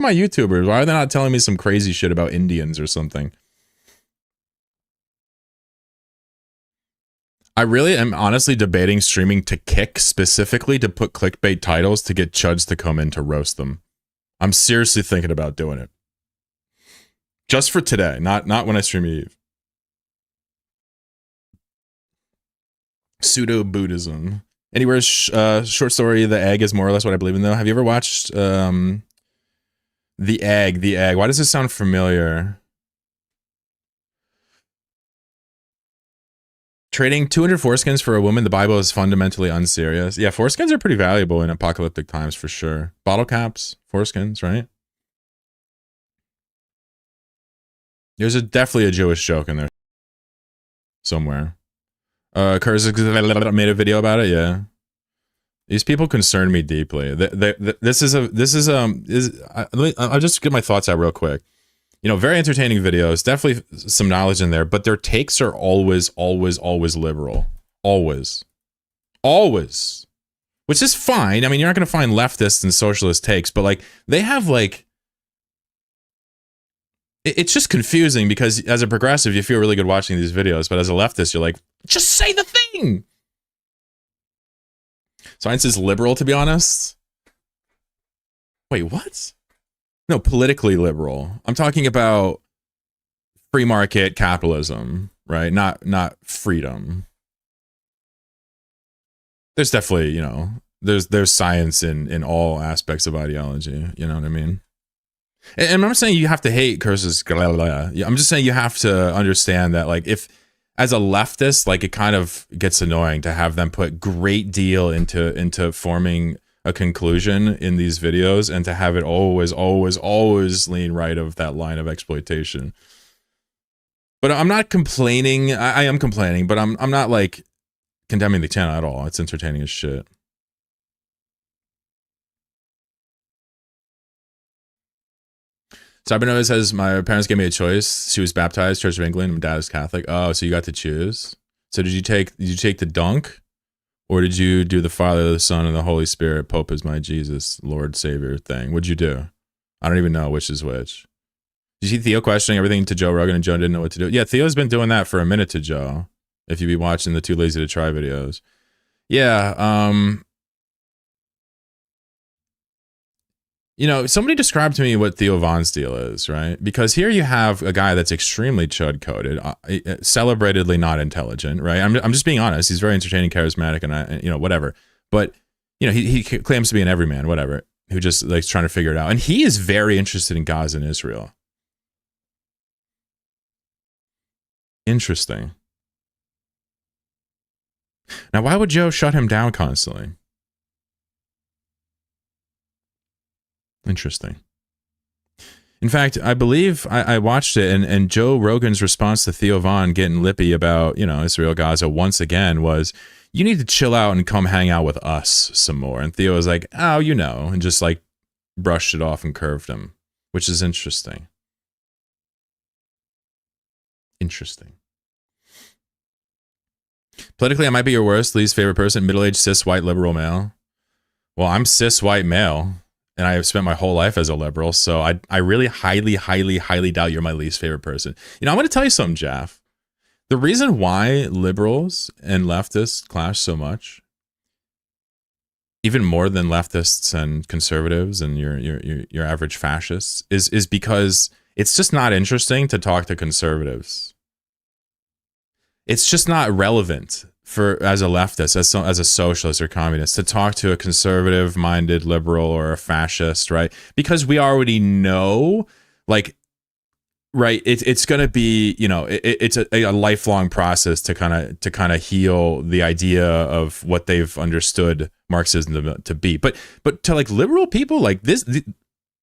My YouTubers, why are they not telling me some crazy shit about Indians or something? I really am honestly debating streaming to Kick specifically to put clickbait titles to get chuds to come in to roast them. I'm seriously thinking about doing it. Just for today, not when I stream Eve. Pseudo-Buddhism. Anyways, short story, The Egg is more or less what I believe in, though. Have you ever watched The Egg? The Egg. Why does this sound familiar? Trading 200 foreskins for a woman, the Bible is fundamentally unserious. Yeah, foreskins are pretty valuable in apocalyptic times for sure. Bottle caps, foreskins, right? There's definitely a Jewish joke in there somewhere. Kirk made a video about it. Yeah, these people concern me deeply. I'll just get my thoughts out real quick. You know, very entertaining videos, definitely some knowledge in there, but their takes are always liberal. Always. Which is fine. I mean, you're not going to find leftist and socialist takes, but like, they have like, it's just confusing because as a progressive, you feel really good watching these videos, but as a leftist, you're like, just say the thing. Science is liberal, to be honest. Wait, what? No, politically liberal. I'm talking about free market capitalism, right? Not freedom. There's definitely, you know, there's science in all aspects of ideology. You know what I mean? And I'm not saying you have to hate curses. I'm just saying you have to understand that, like, if as a leftist, like, it kind of gets annoying to have them put great deal into forming a conclusion in these videos and to have it always lean right of that line of exploitation. But I'm not complaining. I am complaining, but I'm not like condemning the channel at all. It's entertaining as shit. Cybernoah says, my parents gave me a choice. She was baptized, Church of England. My dad is Catholic. Oh, so you got to choose. So did you take the dunk? Or did you do the Father, the Son, and the Holy Spirit, Pope is my Jesus, Lord, Savior thing? What'd you do? I don't even know which is which. Did you see Theo questioning everything to Joe Rogan and Joe didn't know what to do? Yeah, Theo's been doing that for a minute to Joe, if you'd be watching the Too Lazy to Try videos. Yeah, you know, somebody described to me what Theo Von's deal is, right? Because here you have a guy that's extremely chud-coded, celebratedly not intelligent, right? I'm just being honest. He's very entertaining, charismatic, and you know, whatever. But, you know, he claims to be an everyman, whatever, who just likes trying to figure it out. And he is very interested in Gaza and Israel. Interesting. Now, why would Joe shut him down constantly? Interesting. In fact, I believe I watched it, and Joe Rogan's response to Theo Von getting lippy about, you know, Israel, Gaza once again was, you need to chill out and come hang out with us some more. And Theo was like, oh, you know, and just like brushed it off and curved him, which is interesting. Interesting. Politically, I might be your worst, least favorite person, middle-aged, cis, white, liberal male. Well, I'm cis, white, male. And I have spent my whole life as a liberal, so I really highly doubt you're my least favorite person. You know, I'm going to tell you something, Jeff. The reason why liberals and leftists clash so much, even more than leftists and conservatives and your average fascists, is because it's just not interesting to talk to conservatives. It's just not relevant for as a leftist, as a socialist or communist, to talk to a conservative-minded liberal or a fascist, right? Because we already know, like, right? It's going to be, you know, it's a lifelong process to kind of heal the idea of what they've understood Marxism to be. But to like liberal people like this,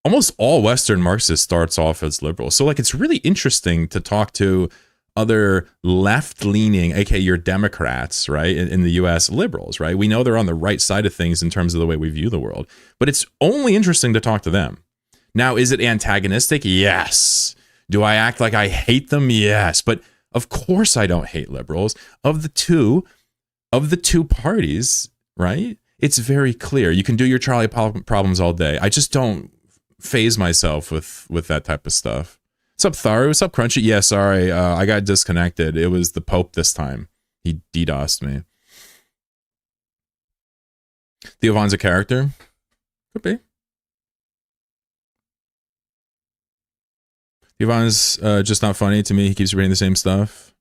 almost all Western Marxists starts off as liberal. So like it's really interesting to talk to other left-leaning, aka your Democrats, right, in the U.S., liberals, right? We know they're on the right side of things in terms of the way we view the world, but it's only interesting to talk to them. Now, is it antagonistic? Yes. Do I act like I hate them? Yes. But of course I don't hate liberals. Of the two parties, right, it's very clear. You can do your Charlie problems all day. I just don't phase myself with that type of stuff. What's up, Tharu? What's up, Crunchy? Yeah, sorry, I got disconnected. It was the Pope this time. He DDoSed me. Theo Von's a character? Could be. Theo Von's just not funny to me. He keeps reading the same stuff.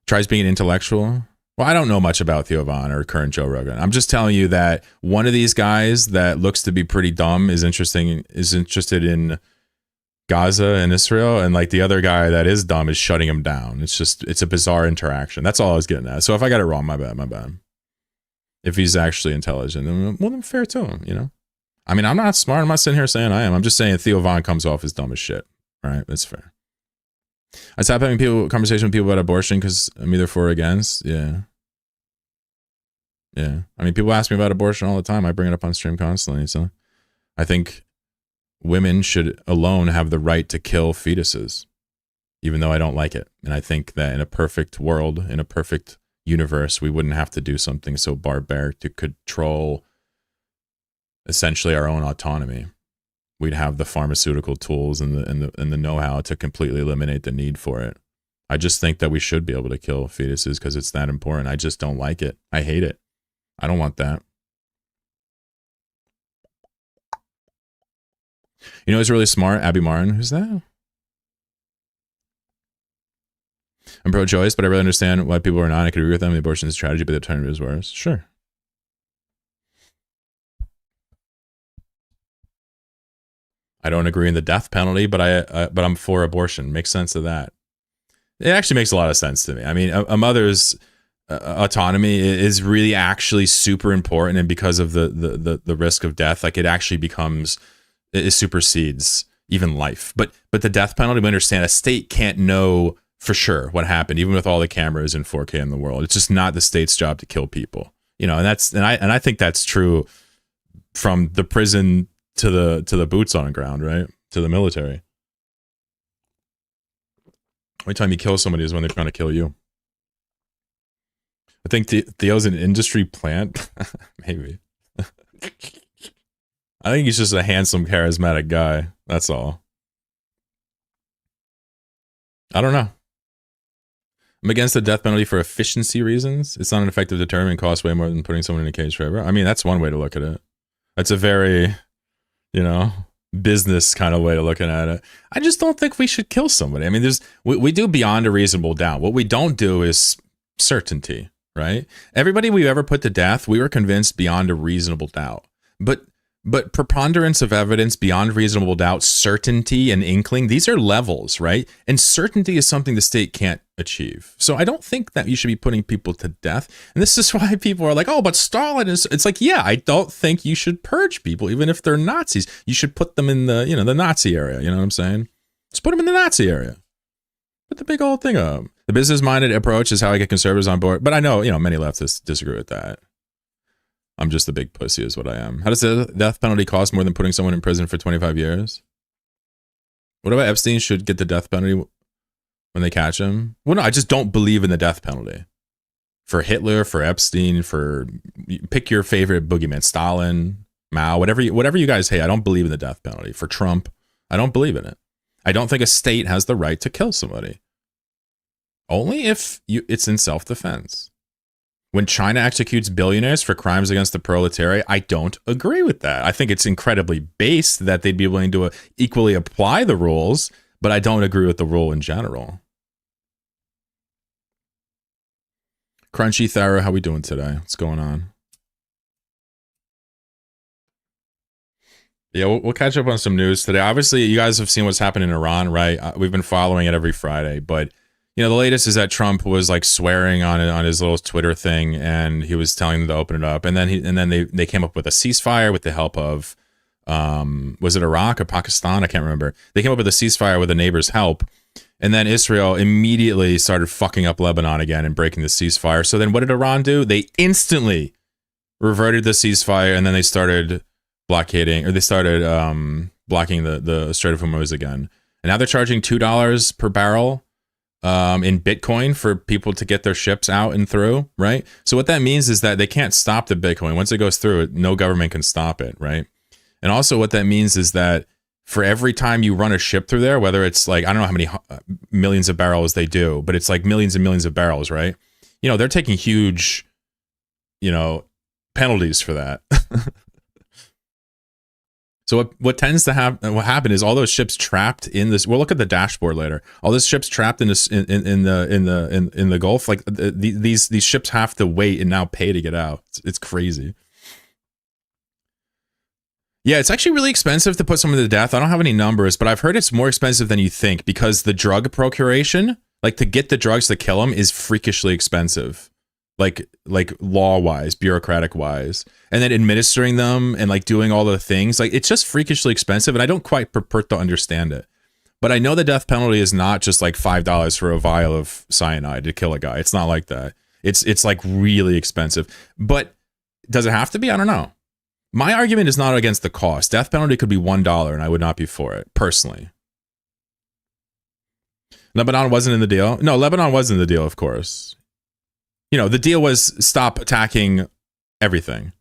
Tries being an intellectual. Well, I don't know much about Theo Von or current Joe Rogan. I'm just telling you that one of these guys that looks to be pretty dumb is interested in Gaza and Israel, and like the other guy that is dumb is shutting him down. It's a bizarre interaction. That's all I was getting at. So if I got it wrong, my bad. If he's actually intelligent, then fair to him, you know? I mean, I'm not smart. I'm not sitting here saying I am. I'm just saying Theo Von comes off as dumb as shit. All right, that's fair. I stopped having conversation with people about abortion because I'm either for or against. Yeah. I mean, people ask me about abortion all the time. I bring it up on stream constantly. So I think women should alone have the right to kill fetuses, even though I don't like it. And I think that in a perfect world, in a perfect universe, we wouldn't have to do something so barbaric to control essentially our own autonomy. We'd have the pharmaceutical tools and the know-how to completely eliminate the need for it. I just think that we should be able to kill fetuses because it's that important. I just don't like it. I hate it. I don't want that. You know who's really smart? Abby Martin. Who's that? I'm pro-choice, but I really understand why people are not. I could agree with them. The abortion is a strategy, but the alternative is worse. Sure. I don't agree in the death penalty, but I'm for abortion. Makes sense of that. It actually makes a lot of sense to me. I mean, a mother's autonomy is really actually super important, and because of the risk of death, like it supersedes even life. But the death penalty, we understand a state can't know for sure what happened, even with all the cameras in 4K in the world. It's just not the state's job to kill people, you know. And I think that's true from the prison to the boots on the ground, right? To the military. Only time you kill somebody is when they're trying to kill you. I think Theo's an industry plant. Maybe. I think he's just a handsome, charismatic guy. That's all. I don't know. I'm against the death penalty for efficiency reasons. It's not an effective deterrent and costs way more than putting someone in a cage forever. I mean, that's one way to look at it. That's a very, you know, business kind of way of looking at it. I just don't think we should kill somebody. I mean, we do beyond a reasonable doubt. What we don't do is certainty, right? Everybody we've ever put to death, we were convinced beyond a reasonable doubt. But preponderance of evidence, beyond reasonable doubt, certainty and inkling, these are levels, right? And certainty is something the state can't achieve. So I don't think that you should be putting people to death. And this is why people are like, oh, but Stalin is, it's like, yeah, I don't think you should purge people, even if they're Nazis. You should put them in the, you know, the Nazi area. You know what I'm saying? Just put them in the Nazi area. Put the big old thing up. The business-minded approach is how I get conservatives on board. But I know, you know, many leftists disagree with that. I'm just a big pussy is what I am. How does the death penalty cost more than putting someone in prison for 25 years? What about Epstein should get the death penalty when they catch him? Well, no, I just don't believe in the death penalty. For Hitler, for Epstein, pick your favorite boogeyman, Stalin, Mao, whatever you guys hate. I don't believe in the death penalty. For Trump, I don't believe in it. I don't think a state has the right to kill somebody. Only if it's in self-defense. When China executes billionaires for crimes against the proletariat, I don't agree with that. I think it's incredibly base that they'd be willing to equally apply the rules, but I don't agree with the rule in general. Crunchy Thara, how we doing today? What's going on? Yeah, we'll catch up on some news today. Obviously, you guys have seen what's happened in Iran, right? We've been following it every Friday, but you know, the latest is that Trump was like swearing on his little Twitter thing, and he was telling them to open it up, and then they came up with a ceasefire with the help of was it Iraq or Pakistan? I can't remember. They came up with a ceasefire with the neighbors' help, and then Israel immediately started fucking up Lebanon again and breaking the ceasefire. So then what did Iran do? They instantly reverted the ceasefire, and then they started blockading, or they started blocking the Strait of Hormuz again. And now they're charging $2 per barrel in Bitcoin for people to get their ships out and through, right? So what that means is that they can't stop the Bitcoin. Once it goes through, no government can stop it, right? And also what that means is that for every time you run a ship through there, whether it's like, I don't know how many millions of barrels they do, but it's like millions and millions of barrels, right? You know, they're taking huge, you know, penalties for that. So what tends to happen is all those ships trapped in this. We'll look at the dashboard later. All those ships trapped in this in the Gulf. Like these ships have to wait and now pay to get out. It's crazy. Yeah, it's actually really expensive to put someone to death. I don't have any numbers, but I've heard it's more expensive than you think because the drug procuration, like to get the drugs to kill them, is freakishly expensive. Like law-wise, bureaucratic-wise, and then administering them and like doing all the things, like it's just freakishly expensive, and I don't quite purport to understand it. But I know the death penalty is not just like $5 for a vial of cyanide to kill a guy. It's not like that. It's like really expensive. But does it have to be? I don't know. My argument is not against the cost. Death penalty could be $1, and I would not be for it personally. Lebanon wasn't in the deal. No, Lebanon was in the deal, of course. You know, the deal was stop attacking everything.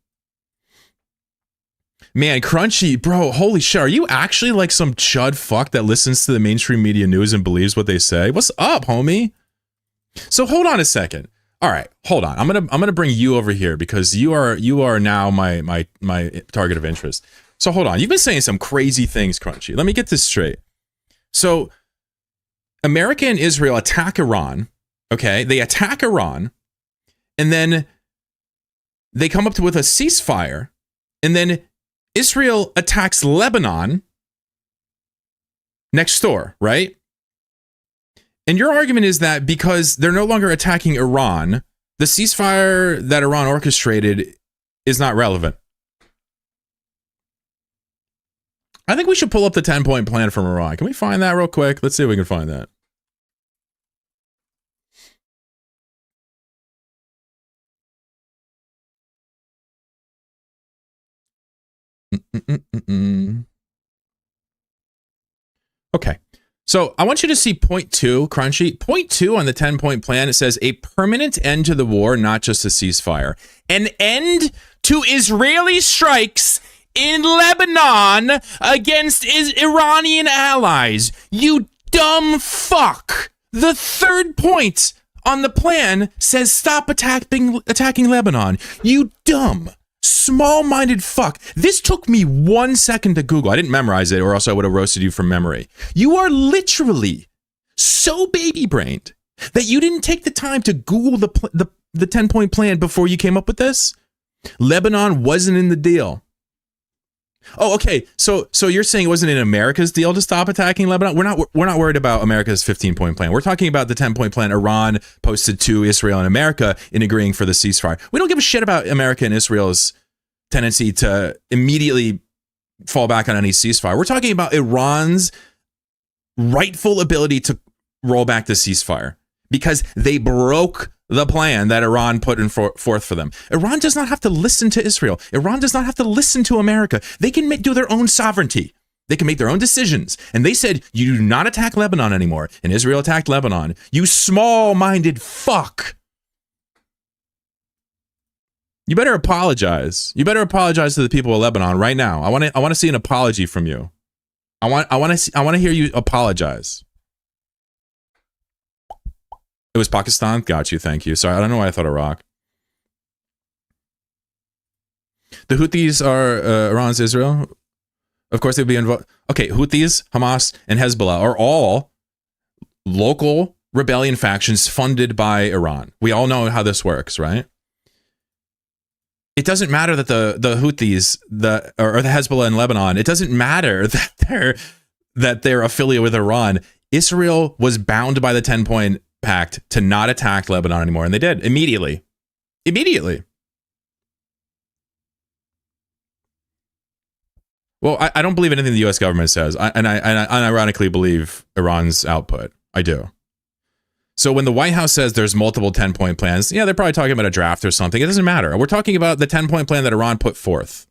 Man, Crunchy, bro, holy shit. Are you actually like some chud fuck that listens to the mainstream media news and believes what they say? What's up, homie? So hold on a second. All right, hold on. I'm gonna bring you over here because you are now my target of interest. So hold on. You've been saying some crazy things, Crunchy. Let me get this straight. So America and Israel attack Iran. Okay, they attack Iran. And then they come up with a ceasefire, and then Israel attacks Lebanon next door, right? And your argument is that because they're no longer attacking Iran, the ceasefire that Iran orchestrated is not relevant. I think we should pull up the 10-point plan from Iran. Can we find that real quick? Let's see if we can find that. Okay, so I want you to see point 2, Crunchy. Point 2 on the 10-point plan, it says a permanent end to the war, not just a ceasefire. An end to Israeli strikes in Lebanon against Iranian allies. You dumb fuck. The third point on the plan says stop attacking Lebanon. You dumb small-minded fuck. This took me 1 second to Google. I didn't memorize it or else I would have roasted you from memory. You are literally so baby-brained that you didn't take the time to Google the 10-point plan before you came up with this? Lebanon wasn't in the deal. Oh, okay. So you're saying it wasn't in America's deal to stop attacking Lebanon? We're not worried about America's 15-point plan. We're talking about the 10-point plan Iran posted to Israel and America in agreeing for the ceasefire. We don't give a shit about America and Israel's tendency to immediately fall back on any ceasefire. We're talking about Iran's rightful ability to roll back the ceasefire because they broke the plan that Iran put forth for them. Iran does not have to listen to Israel. Iran does not have to listen to America. They can do their own sovereignty. They can make their own decisions. And they said, you do not attack Lebanon anymore. And Israel attacked Lebanon. You small-minded fuck. You better apologize. You better apologize to the people of Lebanon right now. I want to see an apology from you. I want to hear you apologize. It was Pakistan? Got you, thank you. Sorry, I don't know why I thought Iraq. The Houthis are Iran's Israel. Of course, they'd be involved. Okay, Houthis, Hamas, and Hezbollah are all local rebellion factions funded by Iran. We all know how this works, right? It doesn't matter that the Houthis, or the Hezbollah in Lebanon, it doesn't matter that they're affiliated with Iran. Israel was bound by the 10-point pact to not attack Lebanon anymore, and they did immediately. Well, I don't believe anything the U.S. government says, and I ironically believe Iran's output. I do. So when the White House says there's multiple 10-point plans, yeah, they're probably talking about a draft or something. It doesn't matter. We're talking about the 10-point plan that Iran put forth.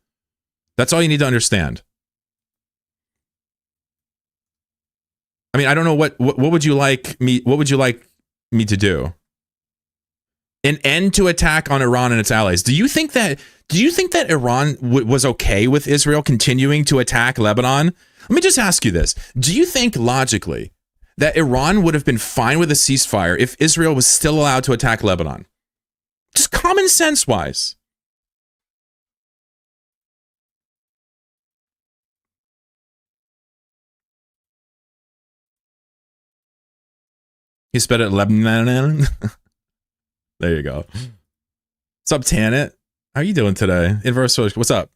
That's all you need to understand. I mean, I don't know what would you like me to do? An end to attack on Iran and its allies. Do you think that Iran was okay with Israel continuing to attack Lebanon? Let me just ask you this. Do you think logically that Iran would have been fine with a ceasefire if Israel was still allowed to attack Lebanon? Just common sense wise. He sped it Lebanon. There you go. What's up, Tanit? How are you doing today? Inverse, what's up?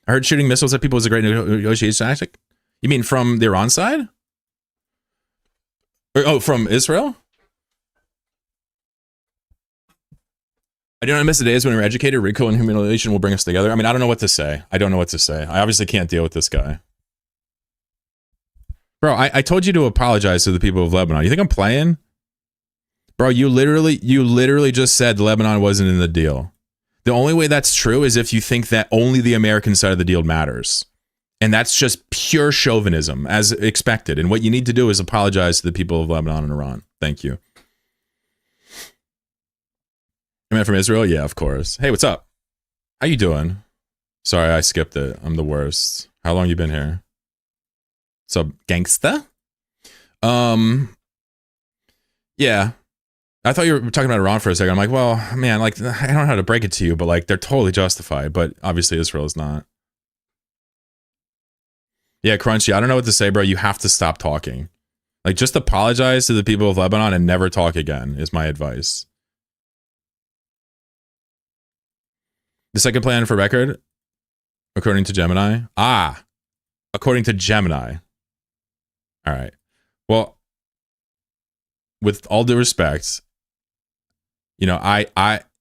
I heard shooting missiles at people was a great negotiation tactic. You mean from the Iran side? Or, from Israel? I do not miss the days when we're educated. Ridicule and humiliation will bring us together. I mean, I don't know what to say. I obviously can't deal with this guy. Bro, I told you to apologize to the people of Lebanon. You think I'm playing? Bro, you literally just said Lebanon wasn't in the deal. The only way that's true is if you think that only the American side of the deal matters. And that's just pure chauvinism, as expected. And what you need to do is apologize to the people of Lebanon and Iran. Thank you. You meant from Israel? Yeah, of course. Hey, what's up? How you doing? Sorry, I skipped it. I'm the worst. How long you been here? What's up, gangsta? Yeah. I thought you were talking about Iran for a second. I'm like, well, man, like, I don't know how to break it to you, but like, they're totally justified. But obviously, Israel is not. Yeah, Crunchy, I don't know what to say, bro. You have to stop talking. Like, just apologize to the people of Lebanon and never talk again is my advice. The second plan for record, according to Gemini. According to Gemini. All right. Well, with all due respect, you know,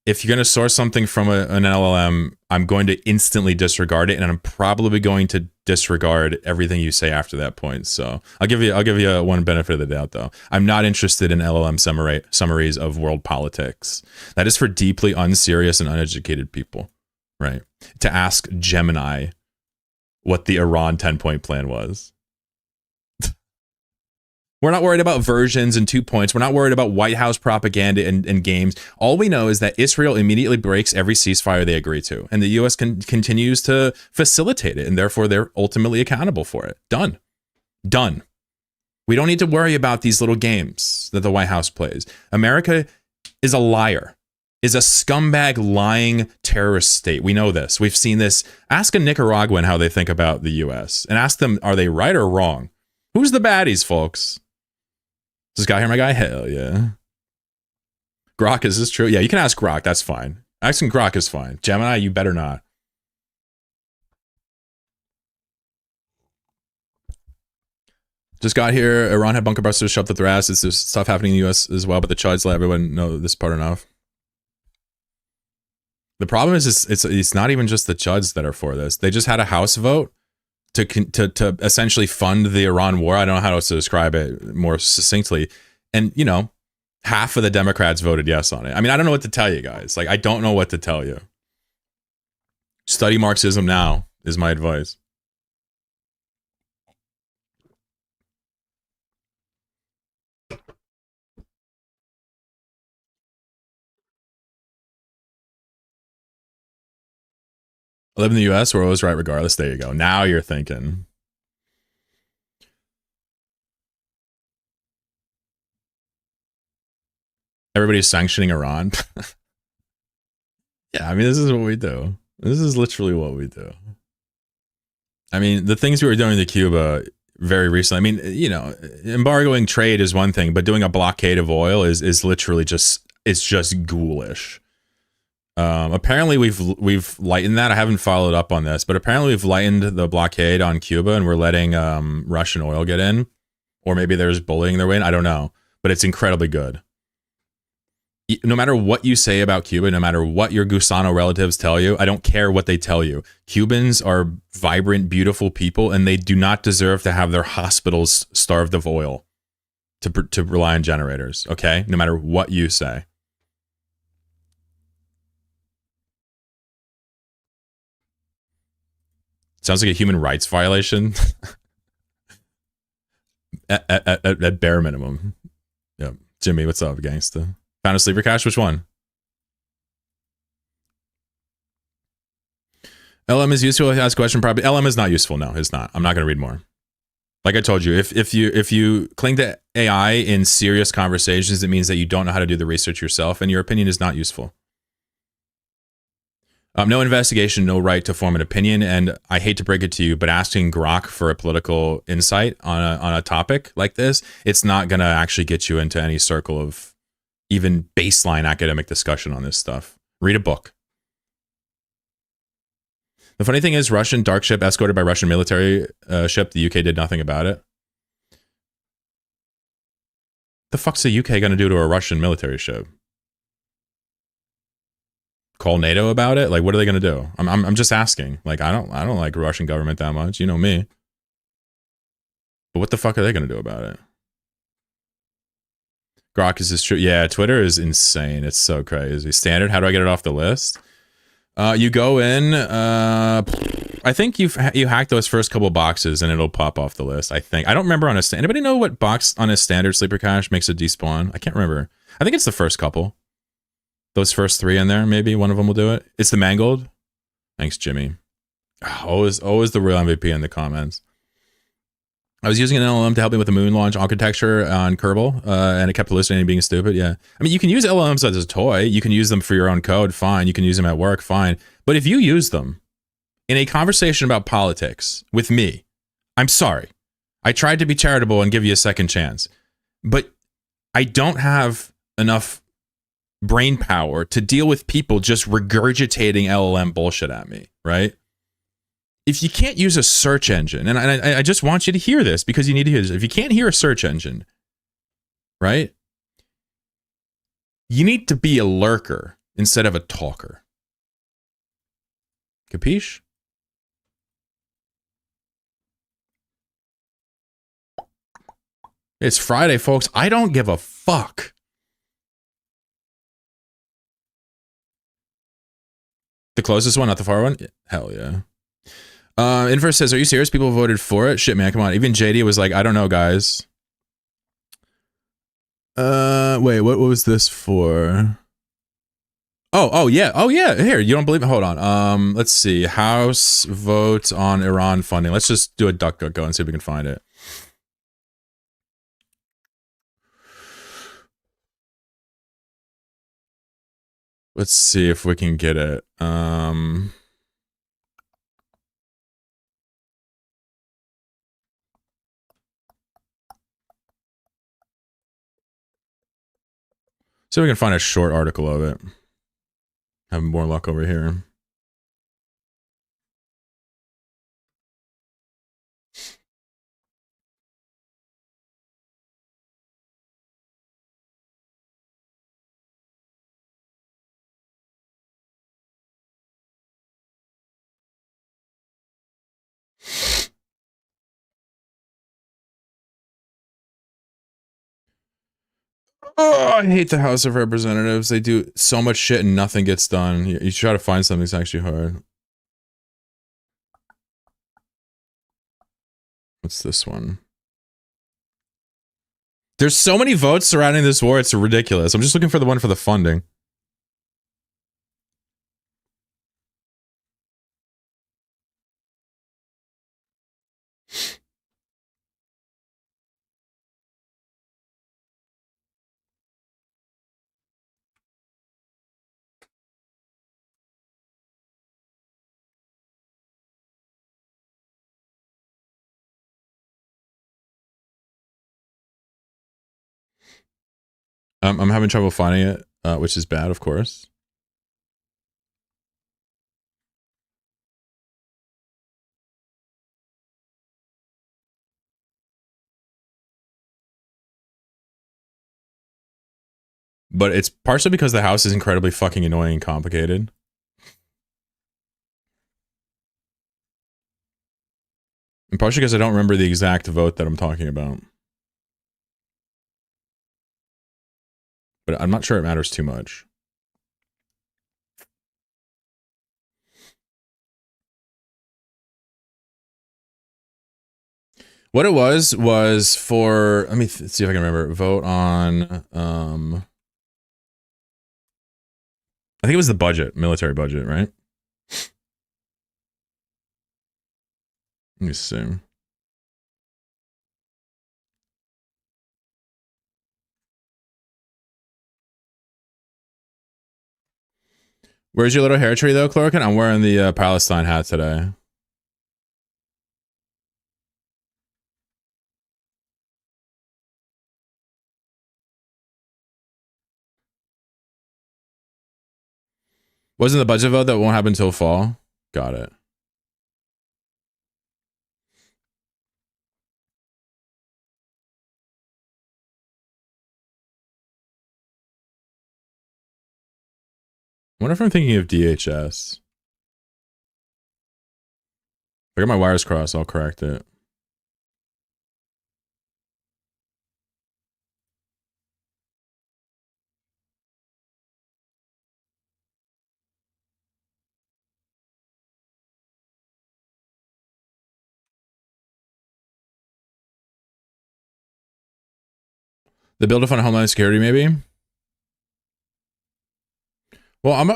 if you're going to source something from an LLM, I'm going to instantly disregard it, and I'm probably going to disregard everything you say after that point. So I'll give you one benefit of the doubt, though. I'm not interested in LLM summaries of world politics. That is for deeply unserious and uneducated people, right? To ask Gemini what the Iran 10-point plan was. We're not worried about versions and 2 points. We're not worried about White House propaganda and games. All we know is that Israel immediately breaks every ceasefire they agree to, and the U.S. continues to facilitate it, and therefore they're ultimately accountable for it. Done. We don't need to worry about these little games that the White House plays. America is a liar, is a scumbag, lying terrorist state. We know this. We've seen this. Ask a Nicaraguan how they think about the U.S. and ask them, are they right or wrong? Who's the baddies, folks? Is this guy here, my guy? Hell yeah. Grok, is this true? Yeah, you can ask Grok. That's fine. Asking Grok is fine. Gemini, you better not. Just got here. Iran had bunker busters shoved up their ass. It's this stuff happening in the U.S. as well, but the chuds let everyone know this part enough. The problem is it's not even just the chuds that are for this. They just had a House vote to essentially fund the Iran war. I don't know how else to describe it more succinctly. And, you know, half of the Democrats voted yes on it. I mean, I don't know what to tell you guys. Like, I don't know what to tell you. Study Marxism now is my advice. I live in the U.S. where I was right regardless. There you go. Now you're thinking. Everybody's sanctioning Iran. Yeah, I mean, this is what we do. This is literally what we do. I mean, the things we were doing to Cuba very recently, I mean, you know, embargoing trade is one thing, but doing a blockade of oil is literally just, it's just ghoulish. Apparently we've lightened that. I haven't followed up on this, but apparently we've lightened the blockade on Cuba and we're letting Russian oil get in, or maybe there's bullying their way in. I don't know, but it's incredibly good. No matter what you say about Cuba, no matter what your Gusano relatives tell you, I don't care what they tell you. Cubans are vibrant, beautiful people, and they do not deserve to have their hospitals starved of oil to rely on generators. Okay, no matter what you say. Sounds like a human rights violation. at bare minimum. Yep. Jimmy, what's up, gangsta? Found a sleeper cache? Which one? LM is useful. Ask question probably. LM is not useful. No, it's not. I'm not going to read more. Like I told you, if you cling to AI in serious conversations, it means that you don't know how to do the research yourself, and your opinion is not useful. No investigation, no right to form an opinion, and I hate to break it to you, but asking Grok for a political insight on a topic like this, it's not going to actually get you into any circle of even baseline academic discussion on this stuff. Read a book. The funny thing is, Russian dark ship escorted by Russian military ship. The UK did nothing about it. The fuck's the UK going to do to a Russian military ship? Call NATO about it? Like, what are they going to do? I'm just asking. Like, I don't like the Russian government that much. You know me. But what the fuck are they going to do about it? Grok, is this true? Yeah, Twitter is insane. It's so crazy. Standard. How do I get it off the list? You go in. I think you hack those first couple boxes and it'll pop off the list. I think. I don't remember on a. Anybody know what box on a standard sleeper cache makes it despawn? I can't remember. I think it's the first couple. Those first 3 in there, maybe one of them will do it. It's the Mangold. Thanks, Jimmy. Always the real MVP in the comments. I was using an LLM to help me with the moon launch architecture on Kerbal, and it kept hallucinating being stupid. Yeah. I mean, you can use LLMs as a toy. You can use them for your own code. Fine. You can use them at work. Fine. But if you use them in a conversation about politics with me, I'm sorry. I tried to be charitable and give you a second chance. But I don't have enough brain power to deal with people just regurgitating LLM bullshit at me, right? If you can't use a search engine, and I just want you to hear this because you need to hear this. If you can't hear a search engine, right? You need to be a lurker instead of a talker. Capiche? It's Friday, folks. I don't give a fuck. The closest one, not the far one? Hell yeah. Inverse says, are you serious? People voted for it? Shit, man, come on. Even JD was like, I don't know, guys. Wait, what was this for? Oh, yeah. Oh, yeah. Here, you don't believe it? Hold on. Let's see. House vote on Iran funding. Let's just do a DuckDuckGo and see if we can find it. Let's see if we can get it. So we can find a short article of it. Have more luck over here. Oh, I hate the House of Representatives. They do so much shit and nothing gets done. You try to find something that's actually hard. What's this one? There's so many votes surrounding this war, it's ridiculous. I'm just looking for the one for the funding. I'm having trouble finding it, which is bad, of course. But it's partially because the House is incredibly fucking annoying and complicated. And partially because I don't remember the exact vote that I'm talking about. But I'm not sure it matters too much. What it was for, let me see if I can remember, vote on, I think it was the budget, military budget, right? Let me see. Where's your little hair tree though, Chlorokin? I'm wearing the Palestine hat today. Wasn't the budget vote that won't happen until fall? Got it. I wonder if I'm thinking of DHS. If I got my wires crossed, I'll correct it. The bill to fund Homeland Security, maybe? Well, I'm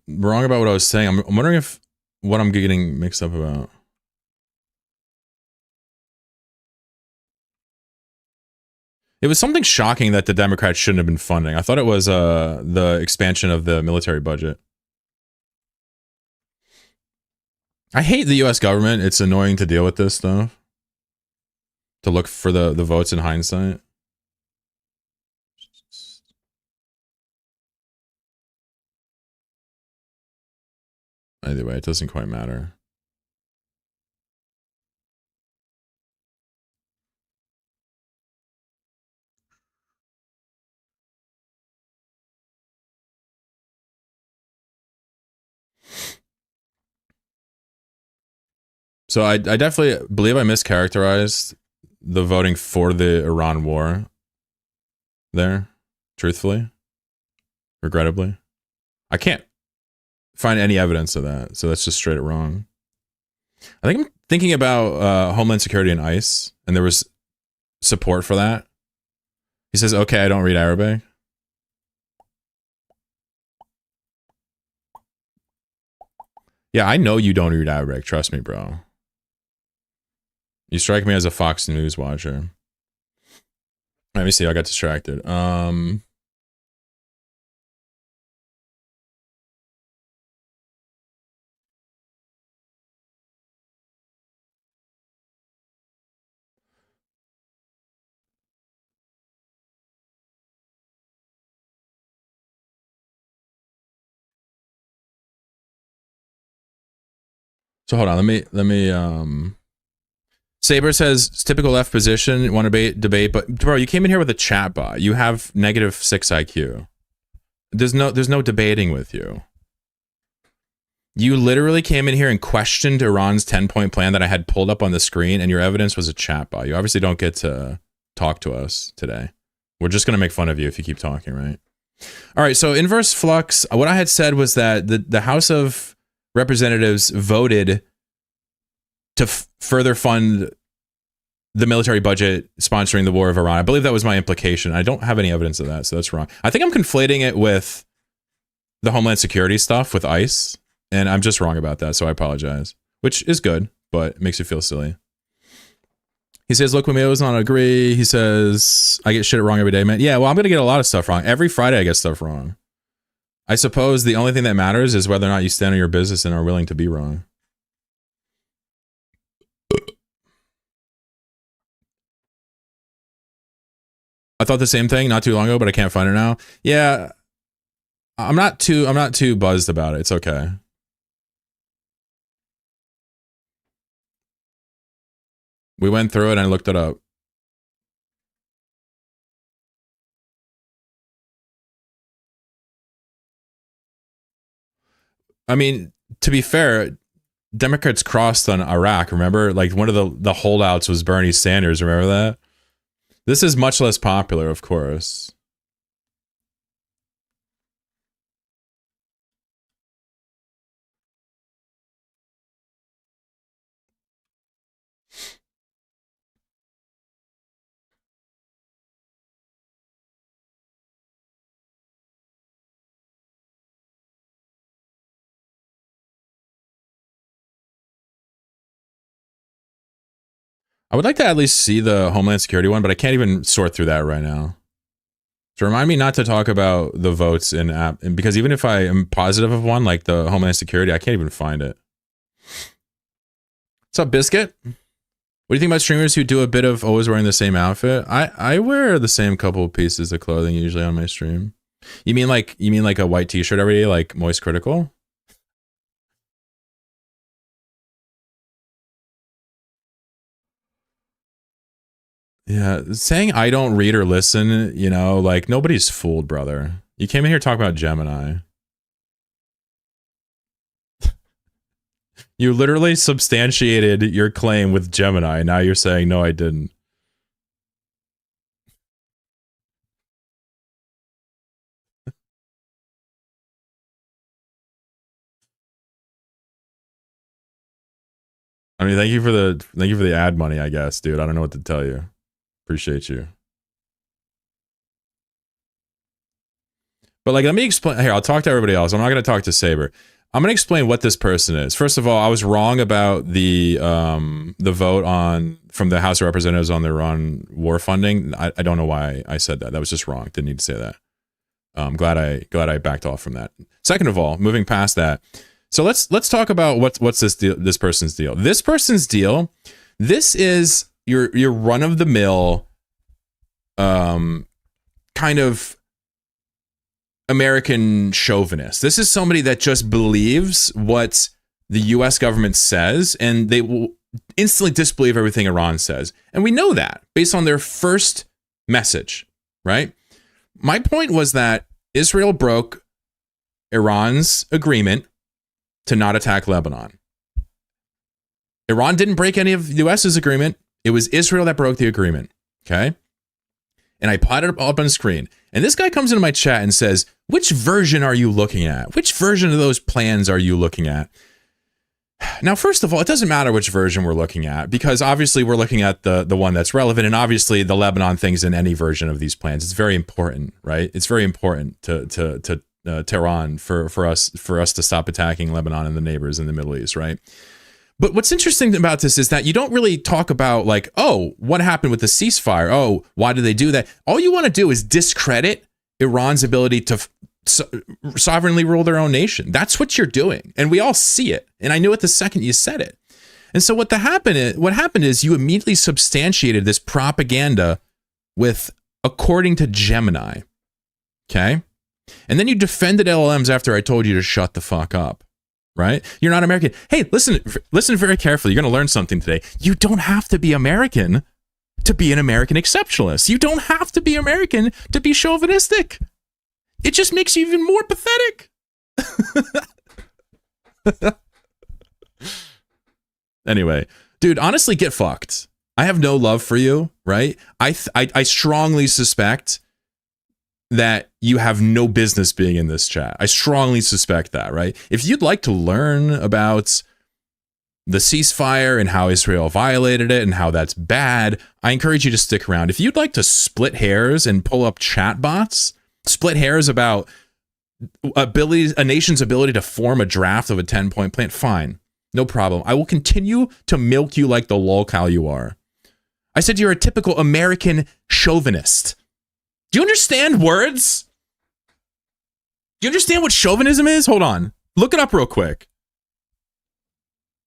wrong about what I was saying. I'm wondering if what I'm getting mixed up about. It was something shocking that the Democrats shouldn't have been funding. I thought it was the expansion of the military budget. I hate the U.S. government. It's annoying to deal with this stuff. To look for the votes in hindsight. Either way, it doesn't quite matter. So I definitely believe I mischaracterized the voting for the Iran war there, truthfully, regrettably. I can't find any evidence of that, so that's just straight up wrong. I think I'm thinking about Homeland Security and ICE, and there was support for that. He says, okay, I don't read Arabic. Yeah, I know you don't read Arabic. Trust me, bro. You strike me as a Fox News watcher. Let me see. I got distracted. So hold on. Let me. Saber says typical left position. Want to debate, but bro, you came in here with a chat bot. You have -6 IQ. There's no debating with you. You literally came in here and questioned Iran's 10-point plan that I had pulled up on the screen, and your evidence was a chatbot. You obviously don't get to talk to us today. We're just going to make fun of you if you keep talking, right? All right, so inverse flux, what I had said was that the House of Representatives voted to further fund the military budget sponsoring the war of Iran. I believe that was my implication. I don't have any evidence of that, so that's wrong. I think I'm conflating it with the Homeland Security stuff with ICE. And I'm just wrong about that, so I apologize. Which is good, but it makes you feel silly. He says, look, we may always not agree. He says, I get shit wrong every day, man. Yeah, well, I'm going to get a lot of stuff wrong. Every Friday I get stuff wrong. I suppose the only thing that matters is whether or not you stand on your business and are willing to be wrong. I thought the same thing not too long ago, but I can't find it now. Yeah, I'm not too buzzed about it. It's okay. We went through it and I looked it up. I mean, to be fair, Democrats crossed on Iraq, remember? Like one of the holdouts was Bernie Sanders, remember that? This is much less popular, of course. I would like to at least see the Homeland Security one, but I can't even sort through that right now. To remind me not to talk about the votes in app, and because even if I am positive of one, like the Homeland Security, I can't even find it. What's up, Biscuit? What do you think about streamers who do a bit of always wearing the same outfit? I wear the same couple of pieces of clothing usually on my stream. You mean like a white t-shirt every day, like Moist Critical? Yeah, saying I don't read or listen, you know, like nobody's fooled, brother. You came in here talking about Gemini. You literally substantiated your claim with Gemini. Now you're saying, no, I didn't. I mean, thank you for the ad money, I guess, dude. I don't know what to tell you. Appreciate you. But like, let me explain. Here, I'll talk to everybody else. I'm not going to talk to Saber. I'm going to explain what this person is. First of all, I was wrong about the vote on from the House of Representatives on their on war funding. I don't know why I said that. That was just wrong. Didn't need to say that. I'm glad I backed off from that. Second of all, moving past that, so let's talk about what's this deal, this person's deal. This person's deal. This is your run of the mill, kind of American chauvinist. This is somebody that just believes what the US government says, and they will instantly disbelieve everything Iran says. And we know that based on their first message, right? My point was that Israel broke Iran's agreement to not attack Lebanon. Iran didn't break any of the US's agreement. It was Israel that broke the agreement, okay? And I put it up on the screen. And this guy comes into my chat and says, which version are you looking at? Which version of those plans are you looking at? Now, first of all, it doesn't matter which version we're looking at, because obviously we're looking at the one that's relevant, and obviously the Lebanon thing's in any version of these plans. It's very important, right? It's very important to Tehran for us to stop attacking Lebanon and the neighbors in the Middle East, right? But what's interesting about this is that you don't really talk about like, oh, what happened with the ceasefire? Oh, why did they do that? All you want to do is discredit Iran's ability to sovereignly rule their own nation. That's what you're doing. And we all see it. And I knew it the second you said it. And so what happened is you immediately substantiated this propaganda with according to Gemini. Okay? And then you defended LLMs after I told you to shut the fuck up. Right? You're not American. Hey, listen very carefully. You're going to learn something today. You don't have to be American to be an American exceptionalist. You don't have to be American to be chauvinistic. It just makes you even more pathetic. Anyway, dude, honestly, get fucked. I have no love for you, right? I strongly suspect that you have no business being in this chat. I strongly suspect that, right? If you'd like to learn about the ceasefire and how Israel violated it and how that's bad, I encourage you to stick around. If you'd like to split hairs and pull up chatbots, split hairs about a nation's ability to form a draft of a 10-point plan, fine. No problem. I will continue to milk you like the lolcow you are. I said you're a typical American chauvinist. Do you understand words? Do you understand what chauvinism is? Hold on. Look it up real quick.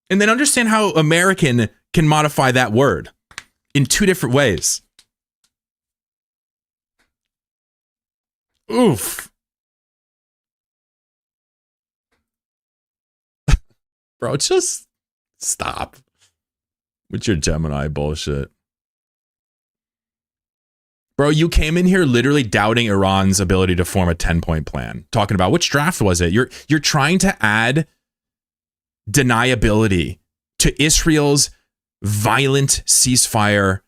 And then understand how American can modify that word in two different ways. Oof. Bro, just stop with your Gemini bullshit. Bro, you came in here literally doubting Iran's ability to form a 10-point plan. Talking about which draft was it? You're trying to add deniability to Israel's violent ceasefire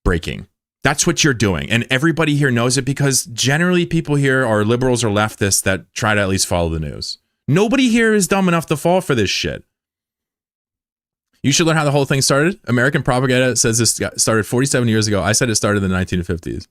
breaking. That's what you're doing. And everybody here knows it because generally people here are liberals or leftists that try to at least follow the news. Nobody here is dumb enough to fall for this shit. You should learn how the whole thing started. American propaganda says this started 47 years ago. I said it started in the 1950s.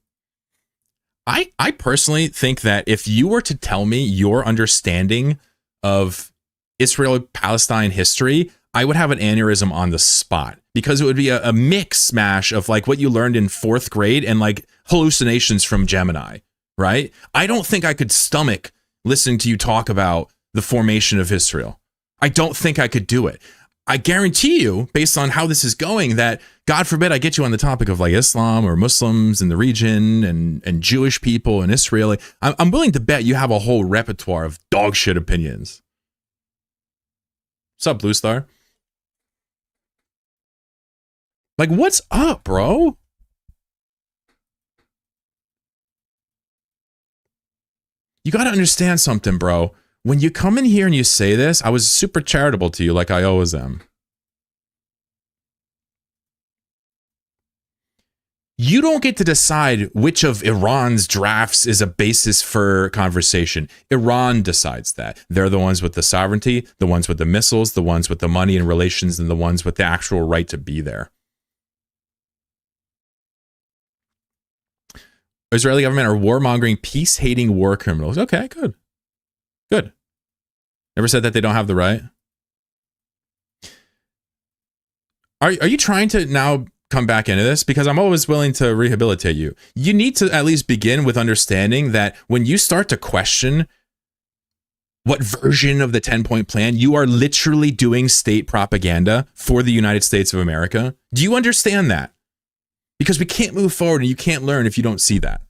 I personally think that if you were to tell me your understanding of Israel-Palestine history, I would have an aneurysm on the spot because it would be a mix smash of like what you learned in 4th grade and like hallucinations from Gemini. right? I don't think I could stomach listening to you talk about the formation of Israel. I don't think I could do it. I guarantee you, based on how this is going, that God forbid I get you on the topic of like Islam or Muslims in the region and Jewish people and Israel. I'm willing to bet you have a whole repertoire of dog shit opinions. What's up, Blue Star? Like, what's up, bro? You got to understand something, bro. When you come in here and you say this, I was super charitable to you like I always am. You don't get to decide which of Iran's drafts is a basis for conversation. Iran decides that. They're the ones with the sovereignty, the ones with the missiles, the ones with the money and relations, and the ones with the actual right to be there. Israeli government are warmongering, peace-hating war criminals. Okay, good. Good. Never said that they don't have the right. Are you trying to now come back into this? Because I'm always willing to rehabilitate you. You need to at least begin with understanding that when you start to question what version of the 10-point plan, you are literally doing state propaganda for the United States of America. Do you understand that? Because we can't move forward and you can't learn if you don't see that.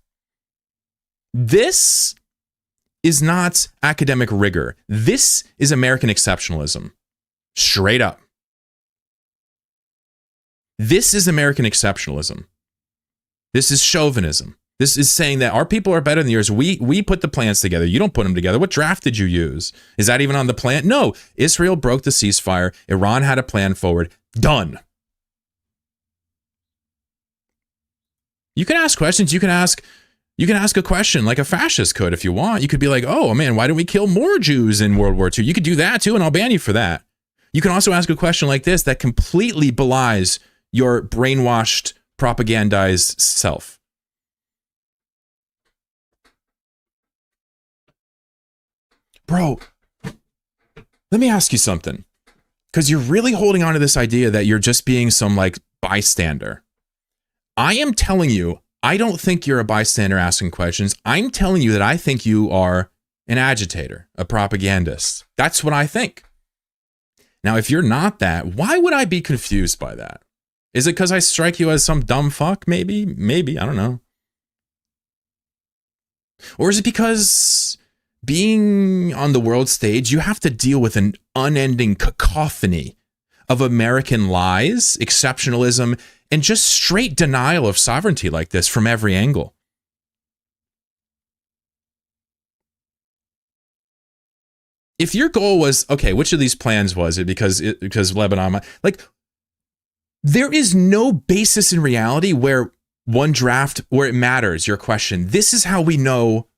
This is not academic rigor. This is American exceptionalism. Straight up. This is American exceptionalism. This is chauvinism. This is saying that our people are better than yours. We put the plans together. You don't put them together. What draft did you use? Is that even on the plan? No. Israel broke the ceasefire. Iran had a plan forward. Done. You can ask questions. You can ask a question like a fascist could if you want. You could be like, oh man, why don't we kill more Jews in World War II? You could do that too, and I'll ban you for that. You can also ask a question like this that completely belies your brainwashed, propagandized self. Bro, let me ask you something. Because you're really holding on to this idea that you're just being some like bystander. I am telling you, I don't think you're a bystander asking questions. I'm telling you that I think you are an agitator, a propagandist. That's what I think. Now, if you're not that, why would I be confused by that? Is it because I strike you as some dumb fuck? Maybe, I don't know. Or is it because being on the world stage, you have to deal with an unending cacophony of American lies, exceptionalism, and just straight denial of sovereignty like this from every angle? If your goal was, okay, which of these plans was it? Because Lebanon, like, there is no basis in reality where one draft, where it matters, your question. This is how we know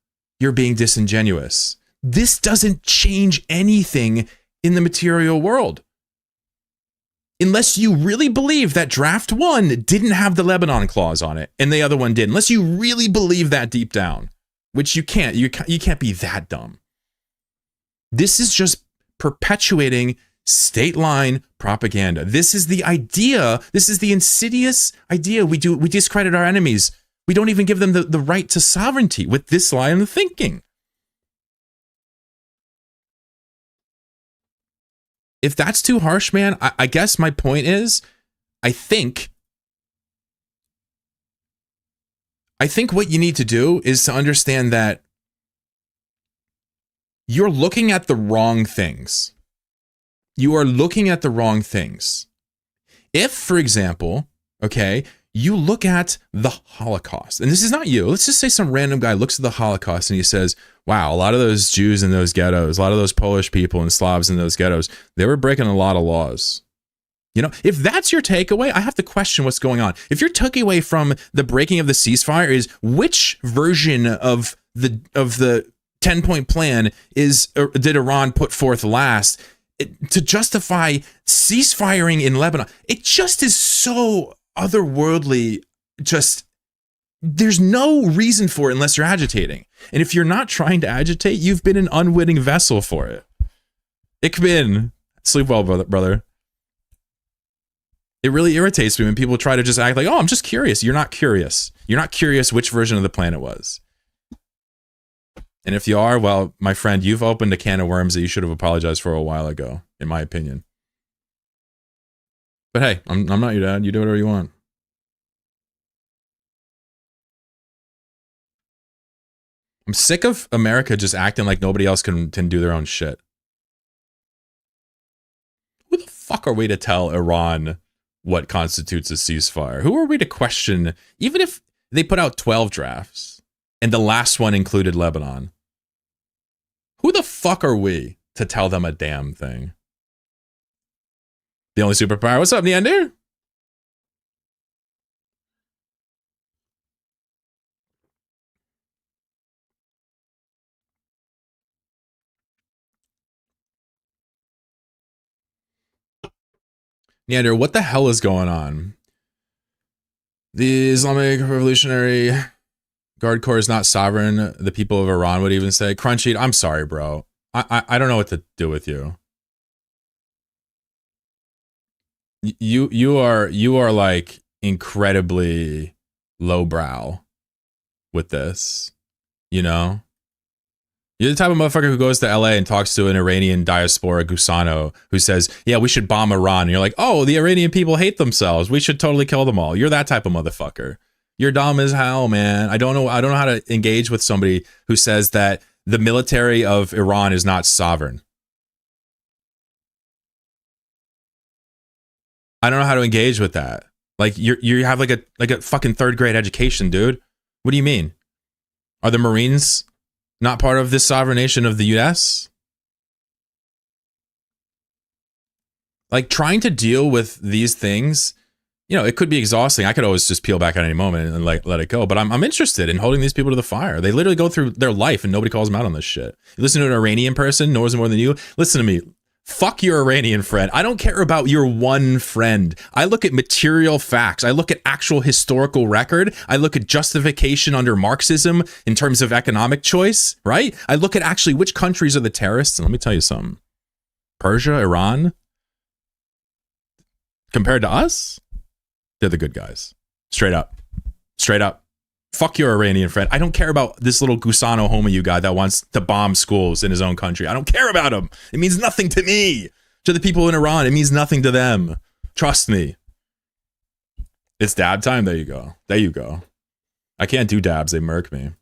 you're being disingenuous. This doesn't change anything in the material world. Unless you really believe that draft one didn't have the Lebanon clause on it and the other one did. Unless you really believe that deep down, which you can't. You can't be that dumb. This is just perpetuating state line propaganda. This is the idea. This is the insidious idea. We discredit our enemies. We don't even give them the right to sovereignty with this line of thinking. If that's too harsh, man, I guess my point is, I think what you need to do is to understand that you're looking at the wrong things. You are looking at the wrong things. If, for example, okay, you look at the Holocaust, and this is not you. Let's just say some random guy looks at the Holocaust and he says, wow, a lot of those Jews in those ghettos, a lot of those Polish people and Slavs in those ghettos, they were breaking a lot of laws. You know, if that's your takeaway, I have to question what's going on. If your takeaway from the breaking of the ceasefire is which version of the 10-point plan did Iran put forth last to justify ceasefiring in Lebanon, it just is so otherworldly. Just there's no reason for it unless you're agitating. And if you're not trying to agitate, you've been an unwitting vessel for it. Ikbin, sleep well, brother. It really irritates me when people try to just act like, oh, I'm just curious. You're not curious. You're not curious which version of the plan it was. And if you are, well, my friend, you've opened a can of worms that you should have apologized for a while ago, in my opinion. But hey, I'm not your dad. You do whatever you want. I'm sick of America just acting like nobody else can do their own shit. Who the fuck are we to tell Iran what constitutes a ceasefire? Who are we to question, even if they put out 12 drafts and the last one included Lebanon? Who the fuck are we to tell them a damn thing? The only superpower. What's up, Neander? Neander, what the hell is going on? The Islamic Revolutionary Guard Corps is not sovereign. The people of Iran would even say, Crunchy, I'm sorry, bro. I don't know what to do with you. You are like incredibly lowbrow with this, you know? You're the type of motherfucker who goes to LA and talks to an Iranian diaspora Gusano who says, yeah, we should bomb Iran. And you're like, oh, the Iranian people hate themselves. We should totally kill them all. You're that type of motherfucker. You're dumb as hell, man. I don't know how to engage with somebody who says that the military of Iran is not sovereign. I don't know how to engage with that. Like you have like a fucking third grade education, dude. What do you mean? Are the Marines not part of this sovereign nation of the US? Like trying to deal with these things, you know, it could be exhausting. I could always just peel back at any moment and like let it go. But I'm interested in holding these people to the fire. They literally go through their life and nobody calls them out on this shit. You listen to an Iranian person, knows more than you. Listen to me. Fuck your Iranian friend. I don't care about your one friend. I look at material facts. I look at actual historical record. I look at justification under Marxism in terms of economic choice, right? I look at actually which countries are the terrorists. And let me tell you something. Persia, Iran, compared to us, they're the good guys. Straight up. Straight up. Fuck your Iranian friend. I don't care about this little Gusano homie you got that wants to bomb schools in his own country. I don't care about him. It means nothing to me. To the people in Iran, it means nothing to them. Trust me. It's dab time. There you go. There you go. I can't do dabs. They murk me.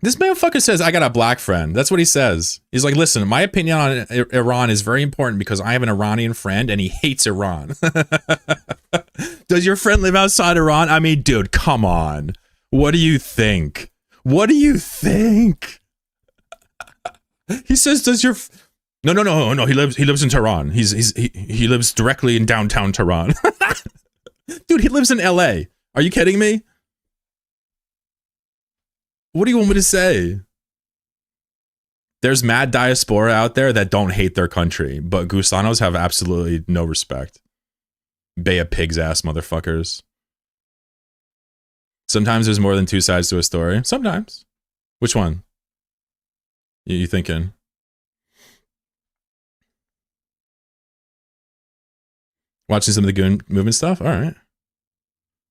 This motherfucker says, I got a black friend. That's what he says. He's like, listen, my opinion on Iran is very important because I have an Iranian friend and he hates Iran. Does your friend live outside Iran? I mean, dude, come on. What do you think? What do you think? He says, does your... No. He lives in Tehran. He lives directly in downtown Tehran. Dude, he lives in LA. Are you kidding me? What do you want me to say? There's mad diaspora out there that don't hate their country, but Gusanos have absolutely no respect. Bay of pigs ass motherfuckers. Sometimes there's more than two sides to a story. Sometimes. Which one? You thinking? Watching some of the Goon movement stuff? All right.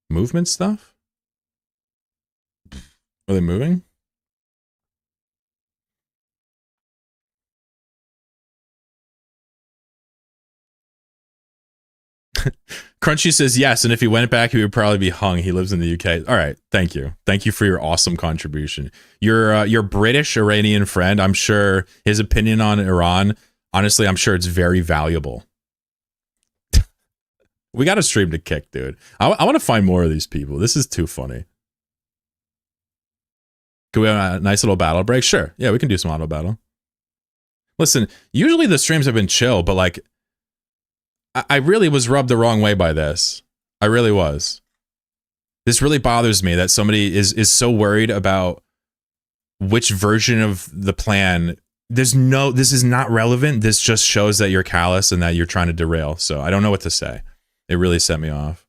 Movement stuff? Are they moving? Crunchy says yes, and if he went back, he would probably be hung. He lives in the UK. All right, thank you. Thank you for your awesome contribution. Your British Iranian friend, I'm sure his opinion on Iran, honestly, I'm sure it's very valuable. We got to stream to Kick, dude. I want to find more of these people. This is too funny. Can we have a nice little battle break? Sure. Yeah, we can do some auto battle. Listen, usually the streams have been chill, but like, I really was rubbed the wrong way by this. I really was. This really bothers me that somebody is so worried about which version of the plan. This is not relevant. This just shows that you're callous and that you're trying to derail. So I don't know what to say. It really set me off.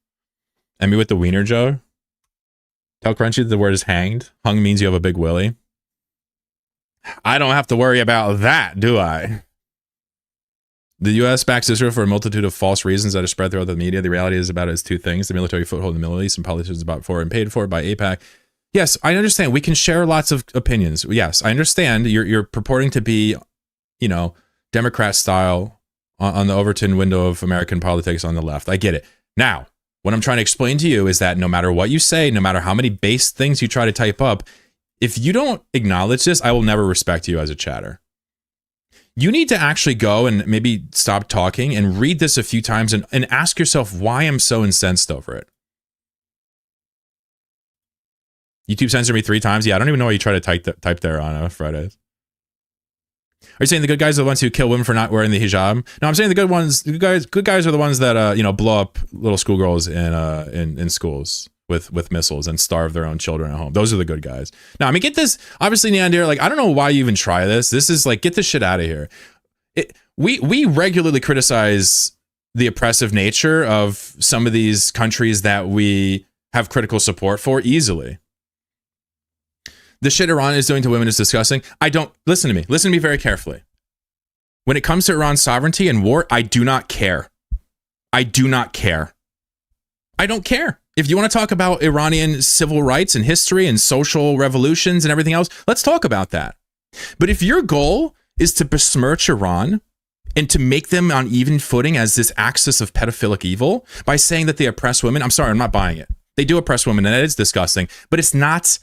And me with the wiener joke. Tell Crunchy that the word is hanged. Hung means you have a big willy. I don't have to worry about that, do I? The U.S. backs Israel for a multitude of false reasons that are spread throughout the media. The reality is about it is two things. The military foothold in the Middle East and politics is about for and paid for by AIPAC. Yes, I understand. We can share lots of opinions. Yes, I understand. You're purporting to be, Democrat style on the Overton window of American politics on the left. I get it. Now, what I'm trying to explain to you is that no matter what you say, no matter how many base things you try to type up, if you don't acknowledge this, I will never respect you as a chatter. You need to actually go and maybe stop talking and read this a few times and ask yourself why I'm so incensed over it. YouTube censored me 3 times. Yeah, I don't even know why you try to type there on Fridays. Are you saying the good guys are the ones who kill women for not wearing the hijab? No, I'm saying the good ones. Good guys are the ones that blow up little schoolgirls in schools with missiles and starve their own children at home. Those are the good guys. Now, I mean, get this. Obviously, Neander, I don't know why you even try this. This is get this shit out of here. We regularly criticize the oppressive nature of some of these countries that we have critical support for easily. The shit Iran is doing to women is disgusting. Listen to me. Listen to me very carefully. When it comes to Iran's sovereignty and war, I do not care. I do not care. I don't care. If you want to talk about Iranian civil rights and history and social revolutions and everything else, let's talk about that. But if your goal is to besmirch Iran and to make them on even footing as this axis of pedophilic evil by saying that they oppress women, I'm sorry, I'm not buying it. They do oppress women, and that is disgusting, but it's not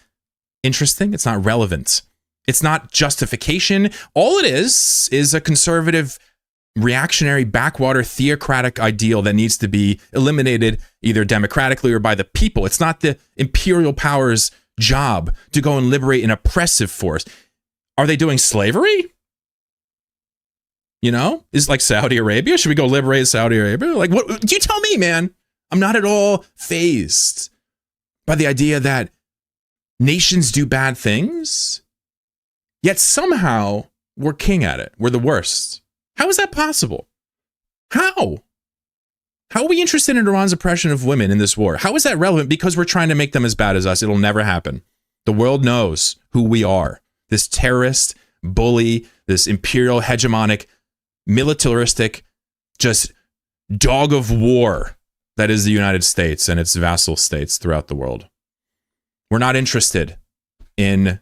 interesting. It's not relevant. It's not justification. All it is a conservative, reactionary, backwater, theocratic ideal that needs to be eliminated either democratically or by the people. It's not the imperial power's job to go and liberate an oppressive force. Are they doing slavery? Is like Saudi Arabia? Should we go liberate Saudi Arabia? What? You tell me, man. I'm not at all fazed by the idea that nations do bad things, yet somehow we're king at it. We're the worst. How is that possible? How? How are we interested in Iran's oppression of women in this war? How is that relevant? Because we're trying to make them as bad as us. It'll never happen. The world knows who we are. This terrorist, bully, this imperial, hegemonic, militaristic, just dog of war that is the United States and its vassal states throughout the world. We're not interested in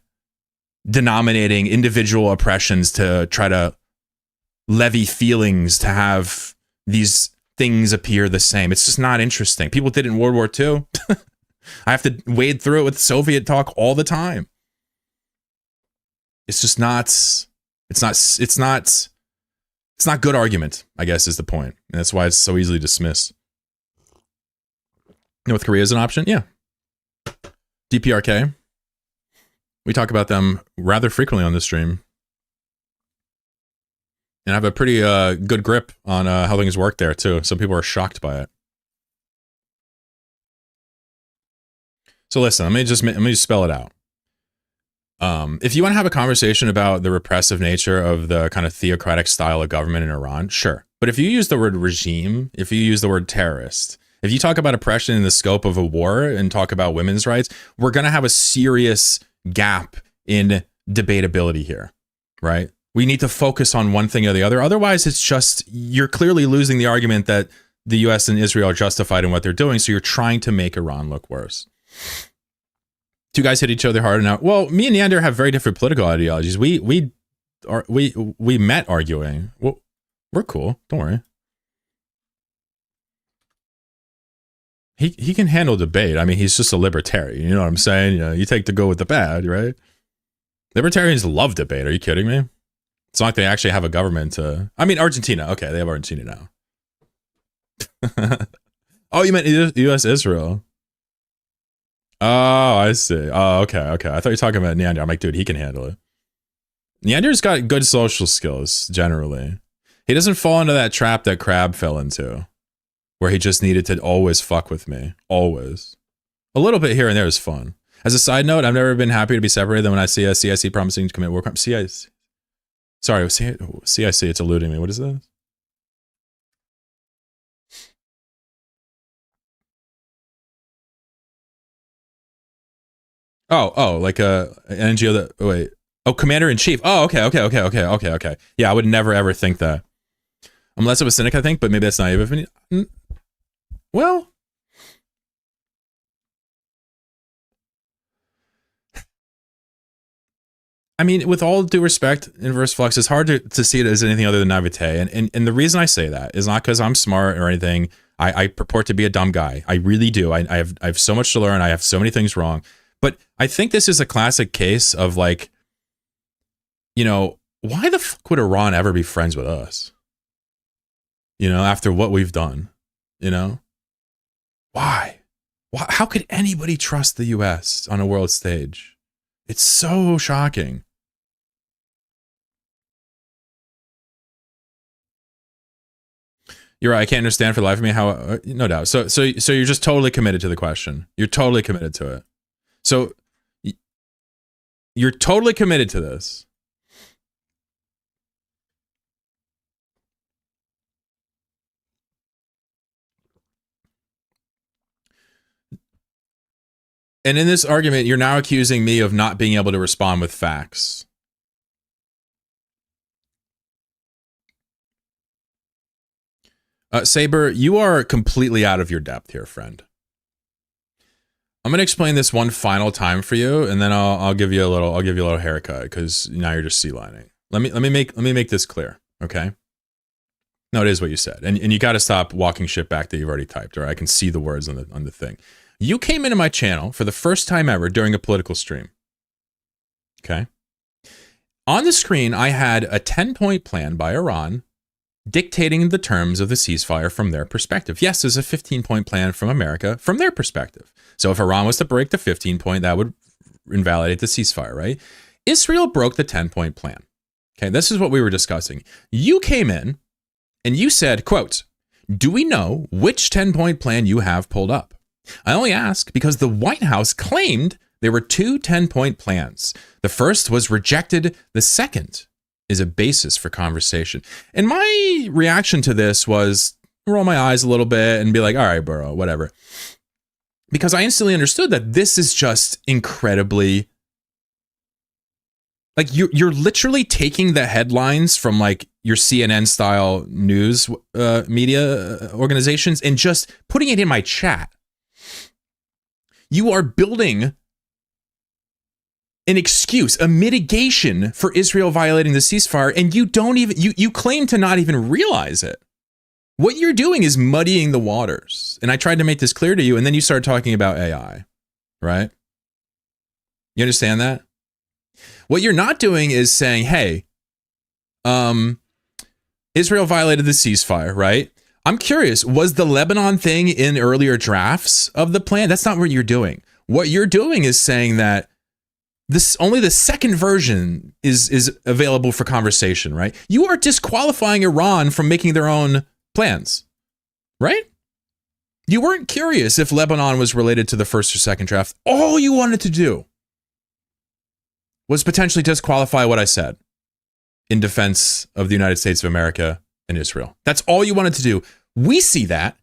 denominating individual oppressions to try to levy feelings to have these things appear the same. It's just not interesting. People did it in World War II. I have to wade through it with Soviet talk all the time. It's just not, it's not good argument, I guess is the point. And that's why it's so easily dismissed. North Korea is an option? Yeah. DPRK. We talk about them rather frequently on this stream. And I have a pretty good grip on how things work there, too. Some people are shocked by it. So listen, let me just spell it out. If you want to have a conversation about the repressive nature of the kind of theocratic style of government in Iran, sure. But if you use the word regime, if you use the word terrorist, if you talk about oppression in the scope of a war and talk about women's rights, we're going to have a serious gap in debatability here, right? We need to focus on one thing or the other. Otherwise, it's just, you're clearly losing the argument that the US and Israel are justified in what they're doing. So you're trying to make Iran look worse. Two guys hit each other hard enough. Well, me and Neander have very different political ideologies. We met arguing. Well, we're cool. Don't worry. He can handle debate. I mean, he's just a libertarian. You know what I'm saying? You take the good with the bad, right? Libertarians love debate. Are you kidding me? It's not like they actually have a government to... I mean, Argentina. Okay, they have Argentina now. Oh, you meant U.S. Israel. Oh, I see. Oh, okay. I thought you were talking about Neander. I'm like, dude, he can handle it. Neander's got good social skills, generally. He doesn't fall into that trap that Crab fell into, where he just needed to always fuck with me. Always. A little bit here and there is fun. As a side note, I've never been happier to be separated than when I see a CIC promising to commit war crimes. CIC. Sorry, CIC, it's eluding me. What is this? Oh, like an NGO that, oh, wait. Oh, Commander-in-Chief. Oh, okay. Yeah, I would never, ever think that. I'm less of a cynic, I think, but maybe that's naive of me. Well, I mean, with all due respect, inverse flux, it's hard to see it as anything other than naivete. And the reason I say that is not because I'm smart or anything. I purport to be a dumb guy. I really do. I have so much to learn. I have so many things wrong. But I think this is a classic case of like, you know, why the fuck would Iran ever be friends with us? You know, after what we've done, you know? Why? How could anybody trust the US on a world stage? It's so shocking. You're right. I can't understand for the life of me how. No doubt. So you're just totally committed to the question. You're totally committed to it. So you're totally committed to this. And in this argument, you're now accusing me of not being able to respond with facts. Saber, you are completely out of your depth here, friend. I'm gonna explain this one final time for you, and then I'll give you a little haircut because now you're just sea lining. Let me make this clear, okay? No, it is what you said, and you got to stop walking shit back that you've already typed. Or I can see the words on the thing. You came into my channel for the first time ever during a political stream. Okay. On the screen, I had a 10-point plan by Iran dictating the terms of the ceasefire from their perspective. Yes, there's a 15-point plan from America from their perspective. So if Iran was to break the 15-point, that would invalidate the ceasefire, right? Israel broke the 10-point plan. Okay, this is what we were discussing. You came in and you said, quote, "Do we know which 10-point plan you have pulled up?" I only ask because the White House claimed there were two 10-point plans. The first was rejected. The second is a basis for conversation. And my reaction to this was roll my eyes a little bit and be like, all right, bro, whatever. Because I instantly understood that this is just incredibly, like you're literally taking the headlines from like your CNN style news media organizations and just putting it in my chat. You are building an excuse, a mitigation for Israel violating the ceasefire, and you don't even, you claim to not even realize it. What you're doing is muddying the waters. And I tried to make this clear to you, and then you started talking about AI, right? You understand that? What you're not doing is saying, hey, Israel violated the ceasefire, right? I'm curious, was the Lebanon thing in earlier drafts of the plan? That's not what you're doing. What you're doing is saying that this only the second version is available for conversation, right? You are disqualifying Iran from making their own plans, right? You weren't curious if Lebanon was related to the first or second draft. All you wanted to do was potentially disqualify what I said in defense of the United States of America and Israel. That's all you wanted to do. We see that.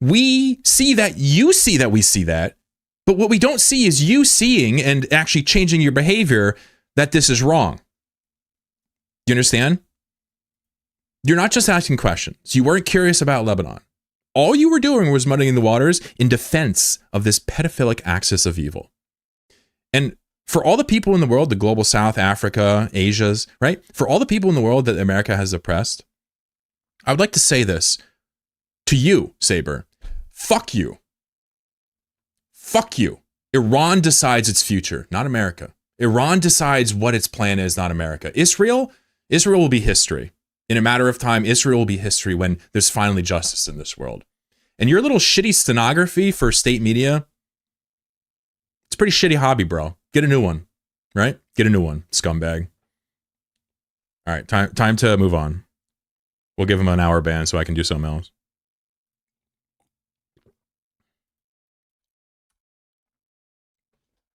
We see that. You see that we see that. But what we don't see is you seeing and actually changing your behavior that this is wrong. You understand? You're not just asking questions. You weren't curious about Lebanon. All you were doing was muddying the waters in defense of this pedophilic axis of evil. And for all the people in the world, the global South, Africa, Asia's, right? For all the people in the world that America has oppressed, I would like to say this to you, Saber. Fuck you. Fuck you. Iran decides its future, not America. Iran decides what its plan is, not America. Israel will be history. In a matter of time, Israel will be history when there's finally justice in this world. And your little shitty stenography for state media, it's a pretty shitty hobby, bro. Get a new one, right? Get a new one, scumbag. All right, time to move on. We'll give him an hour ban so I can do something else.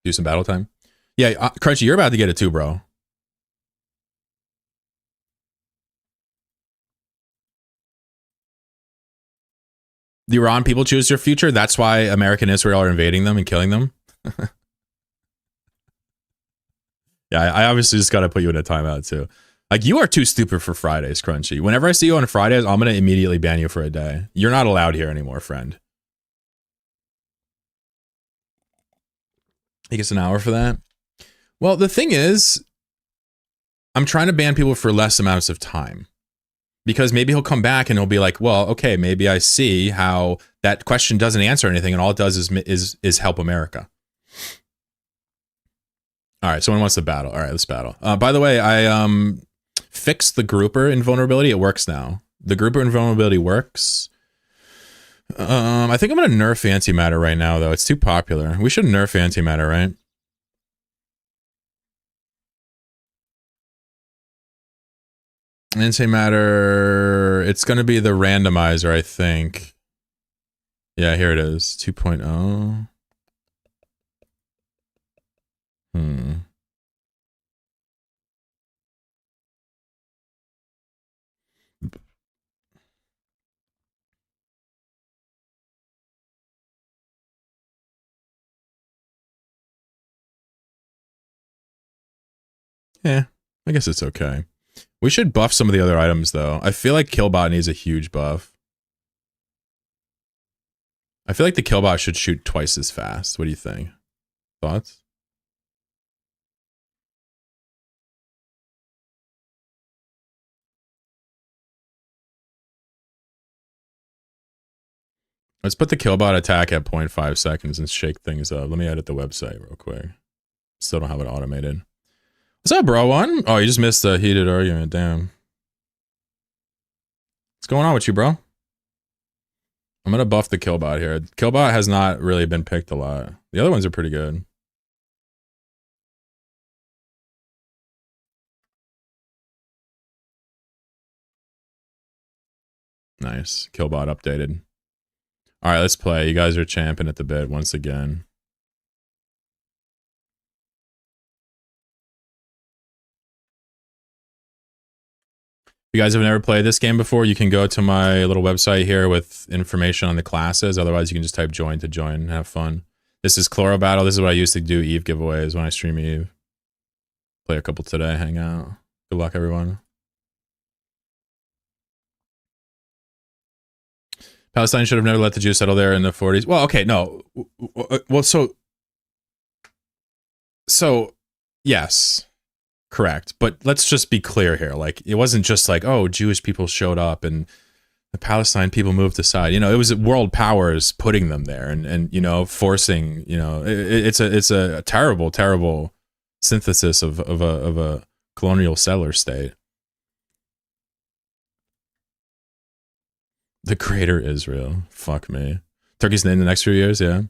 Do some battle time. Yeah, Crunchy, you're about to get it too, bro. The Iran people choose their future. That's why America and Israel are invading them and killing them. Yeah, I obviously just got to put you in a timeout too. Like, you are too stupid for Fridays, Crunchy. Whenever I see you on Fridays, I'm going to immediately ban you for a day. You're not allowed here anymore, friend. He gets an hour for that. Well, the thing is, I'm trying to ban people for less amounts of time. Because maybe he'll come back and he'll be like, well, okay, maybe I see how that question doesn't answer anything, and all it does is help America. All right, someone wants to battle. All right, let's battle. By the way, I fixed the grouper invulnerability. It works now. The grouper invulnerability works. I think I'm gonna nerf antimatter right now, though. It's too popular. We should nerf antimatter, right? Antimatter, it's going to be the randomizer, I think. Yeah, here it is. 2.0. Yeah, I guess it's okay. We should buff some of the other items, though. I feel like Killbot needs a huge buff. I feel like the Killbot should shoot twice as fast. What do you think? Thoughts? Let's put the Killbot attack at 0.5 seconds and shake things up. Let me edit the website real quick. Still don't have it automated. What's up, bro? One? Oh, you just missed a heated argument. Damn. What's going on with you, bro? I'm gonna buff the Killbot here. Killbot has not really been picked a lot. The other ones are pretty good. Nice. Killbot updated. All right, let's play. You guys are champing at the bit once again. If you guys have never played this game before, you can go to my little website here with information on the classes. Otherwise, you can just type join to join and have fun. This is Chloro Battle. This is what I used to do Eve giveaways when I stream Eve. Play a couple today, hang out. Good luck, everyone. Palestine should have never let the Jews settle there in the 40s. Well, okay, no. Well, so yes. Correct. But let's just be clear here. Like, it wasn't just like, oh, Jewish people showed up and the Palestine people moved aside. You know, it was world powers putting them there and you know, forcing, you know, it's a terrible, terrible synthesis of a colonial settler state. The greater Israel. Fuck me. Turkey's in the next few years, yeah.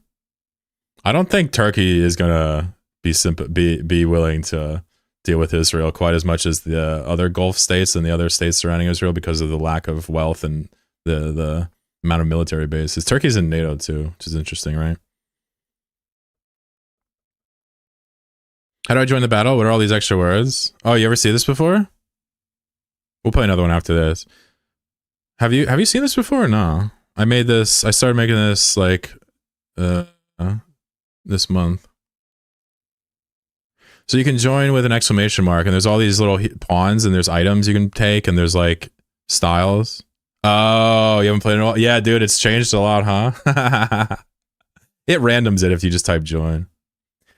I don't think Turkey is gonna be willing to deal with Israel quite as much as the other Gulf states and the other states surrounding Israel because of the lack of wealth and the amount of military bases. Turkey's in NATO too, which is interesting, right? How do I join the battle? What are all these extra words? Oh, you ever see this before? We'll play another one after this. Have you seen this before? No. I started making this like this month. So you can join with an exclamation mark, and there's all these little pawns, and there's items you can take, and there's like styles. Oh, you haven't played it all? Yeah, dude, it's changed a lot, huh? It randoms it if you just type join.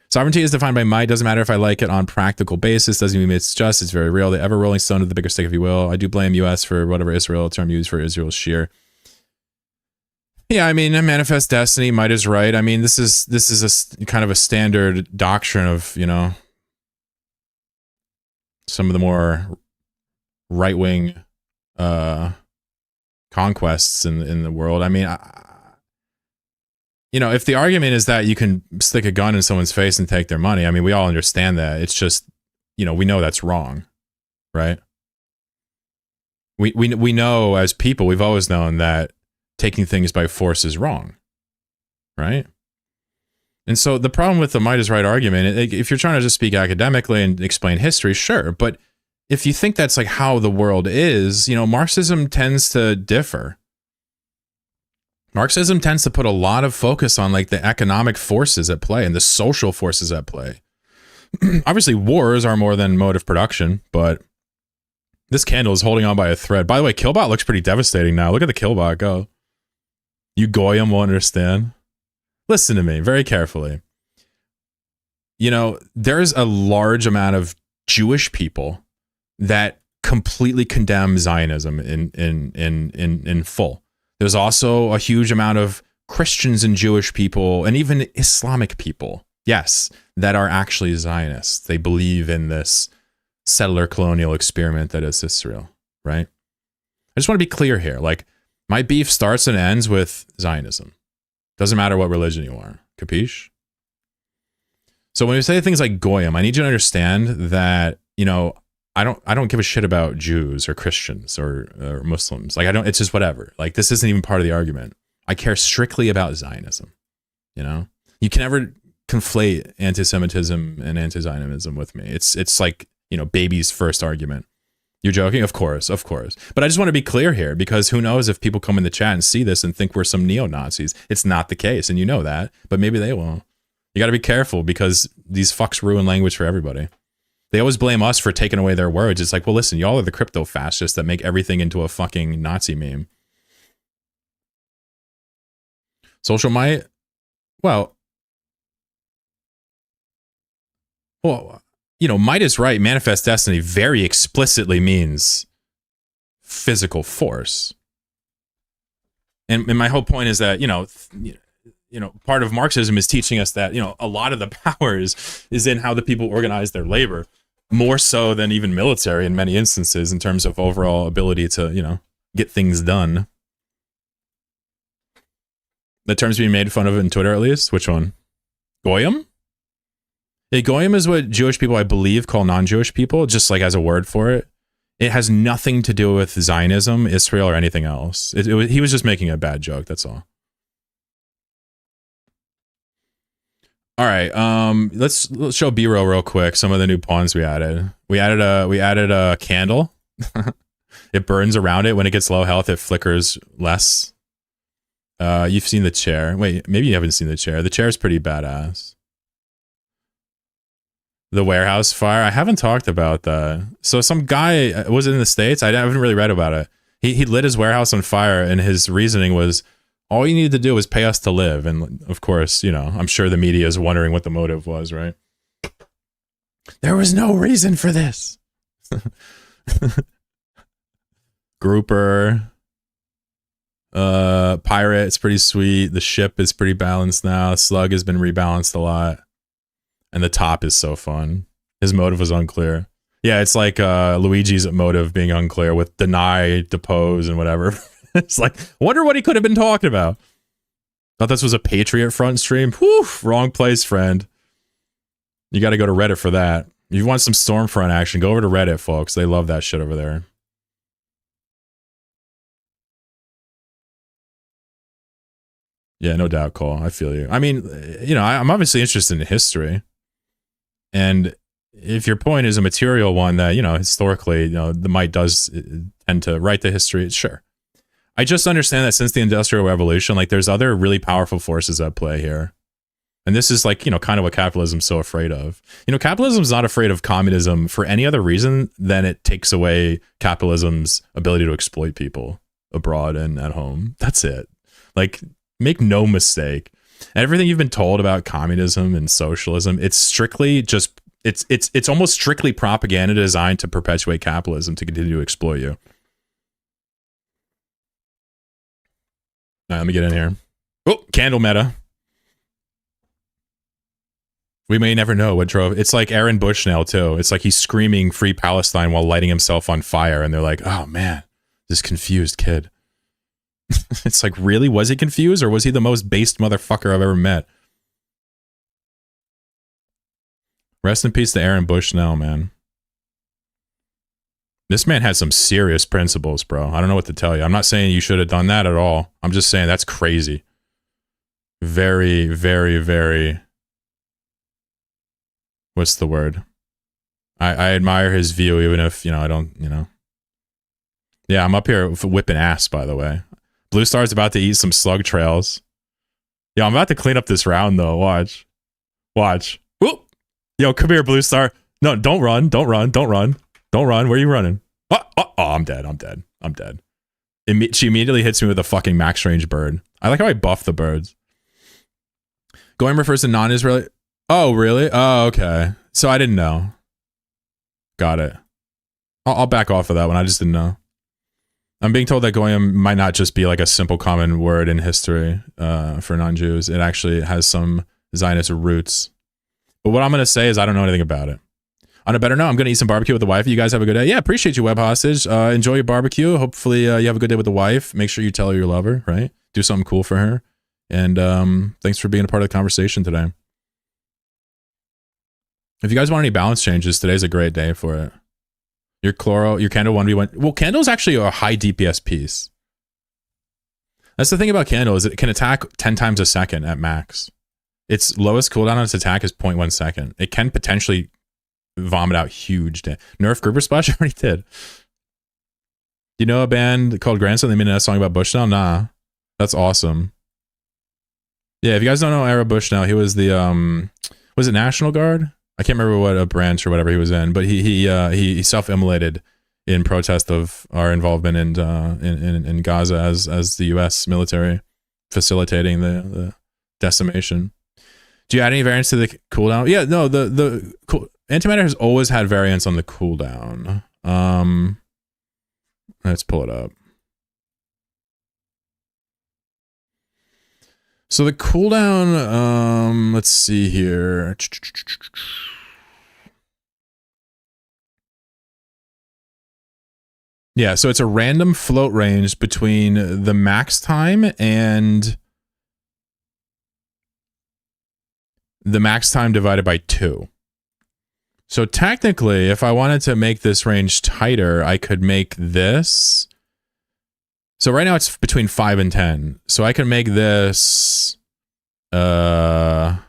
Sovereignty is defined by might. Doesn't matter if I like it on practical basis. Doesn't mean it's just. It's very real. The ever rolling stone of the bigger stick, if you will. I do blame U.S. for whatever Israel term used for Israel's sheer. Yeah, I mean, manifest destiny. Might is right. I mean, this is a kind of a standard doctrine of, you know, some of the more right-wing conquests in the world. I mean, you know, if the argument is that you can stick a gun in someone's face and take their money, I mean, we all understand that. It's just, you know, we know that's wrong, right? We know as people, we've always known that taking things by force is wrong, right? And so the problem with the might is right argument, if you're trying to just speak academically and explain history, sure. But if you think that's like how the world is, you know, Marxism tends to differ. Marxism tends to put a lot of focus on like the economic forces at play and the social forces at play. Obviously, wars are more than mode of production, but this candle is holding on by a thread. By the way, Killbot looks pretty devastating now. Look at the Killbot go. You goyim won't understand. Listen to me very carefully. You know, there's a large amount of Jewish people that completely condemn Zionism in full. There's also a huge amount of Christians and Jewish people and even Islamic people, yes, that are actually Zionists. They believe in this settler colonial experiment that is Israel, right? I just want to be clear here. Like, my beef starts and ends with Zionism. Doesn't matter what religion you are. Capiche? So when we say things like Goyim, I need you to understand that, you know, I don't give a shit about Jews or Christians or Muslims. Like, it's just whatever. Like, this isn't even part of the argument. I care strictly about Zionism. You know, you can never conflate anti-Semitism and anti-Zionism with me. It's like, you know, baby's first argument. You're joking? Of course. But I just want to be clear here, because who knows if people come in the chat and see this and think we're some neo-Nazis. It's not the case, and you know that, but maybe they will. You got to be careful, because these fucks ruin language for everybody. They always blame us for taking away their words. It's like, well, listen, y'all are the crypto fascists that make everything into a fucking Nazi meme. Social might? Well, you know, might is right. Manifest destiny very explicitly means physical force. And my whole point is that, you know, part of Marxism is teaching us that, you know, a lot of the power is in how the people organize their labor, more so than even military in many instances, in terms of overall ability to, you know, get things done. The term's being made fun of in Twitter, at least. Which one? Goyim? Yeah, Goyim is what Jewish people, I believe, call non-Jewish people, just like as a word for it. It has nothing to do with Zionism, Israel, or anything else. He was just making a bad joke, that's all. All right, let's show B-roll real quick. Some of the new pawns we added. We added a candle. It burns around it. When it gets low health, it flickers less. You've seen the chair. Wait, maybe you haven't seen the chair. The chair is pretty badass. The warehouse fire. I haven't talked about that. So some guy was in the States. I haven't really read about it. He lit his warehouse on fire, and his reasoning was, all you needed to do was pay us to live. And of course, you know, I'm sure the media is wondering what the motive was, right? There was no reason for this. Grouper. Pirate, it's pretty sweet. The ship is pretty balanced now. Slug has been rebalanced a lot. And the top is so fun. His motive was unclear. Yeah, it's like Luigi's motive being unclear with deny, depose, and whatever. It's like, wonder what he could have been talking about. Thought this was a Patriot Front stream. Whew, wrong place, friend. You got to go to Reddit for that. If you want some Stormfront action, go over to Reddit, folks. They love that shit over there. Yeah, no doubt, Cole. I feel you. I mean, you know, I'm obviously interested in history. And if your point is a material one that, you know, historically, you know, the might does tend to write the history, sure. I just understand that since the Industrial Revolution, like, there's other really powerful forces at play here. And this is like, you know, kind of what capitalism's so afraid of. You know, capitalism's not afraid of communism for any other reason than it takes away capitalism's ability to exploit people abroad and at home. That's it. Like, make no mistake. Everything you've been told about communism and socialism, it's strictly just, it's almost strictly propaganda designed to perpetuate capitalism to continue to exploit you. All right, let me get in here. Oh, candle meta. We may never know what drove. It's like Aaron Bushnell too. It's like he's screaming "Free Palestine" while lighting himself on fire, and they're like, "Oh man, this confused kid." It's like, really? Was he confused, or was he the most based motherfucker I've ever met? Rest in peace to Aaron Bushnell, man. This man had some serious principles, bro. I don't know what to tell you. I'm not saying you should have done that at all. I'm just saying that's crazy. Very, very, very... What's the word? I admire his view, even if, you know, I don't, you know. Yeah, I'm up here whipping ass, by the way. Blue Star's about to eat some slug trails. Yo, I'm about to clean up this round, though. Watch. Watch. Whoop. Yo, come here, Blue Star. No, don't run. Don't run. Don't run. Don't run. Where are you running? Oh, I'm dead. I'm dead. I'm dead. She immediately hits me with a fucking max range bird. I like how I buff the birds. Goyim refers to non-Israeli... Oh, really? Oh, okay. So I didn't know. Got it. I'll back off of that one. I just didn't know. I'm being told that goyim might not just be like a simple common word in history for non-Jews. It actually has some Zionist roots. But what I'm going to say is I don't know anything about it. On a better note, I'm going to eat some barbecue with the wife. You guys have a good day. Yeah, appreciate you, Web Hostage. Enjoy your barbecue. Hopefully you have a good day with the wife. Make sure you tell her you love her, right? Do something cool for her. And thanks for being a part of the conversation today. If you guys want any balance changes, today's a great day for it. Your candle 1v1. Well, candle's actually a high DPS piece. That's the thing about candle is it can attack 10 times a second at max. Its lowest cooldown on its attack is 0.1 second. It can potentially vomit out huge damage. Nerf Grouper Splash already did. You know a band called Grandson? They made a song about Bushnell? Nah. That's awesome. Yeah, if you guys don't know Ara Bushnell, he was the was it National Guard? I can't remember what a branch or whatever he was in, but he self-immolated in protest of our involvement in Gaza as the U.S. military facilitating the decimation. Do you add any variants to the cooldown? Yeah, no, the antimatter has always had variants on the cooldown. Let's pull it up. So the cooldown, let's see here. Yeah, so it's a random float range between the max time and the max time divided by 2. So technically, if I wanted to make this range tighter, I could make this. So right now it's between 5 and 10. So I can make this like a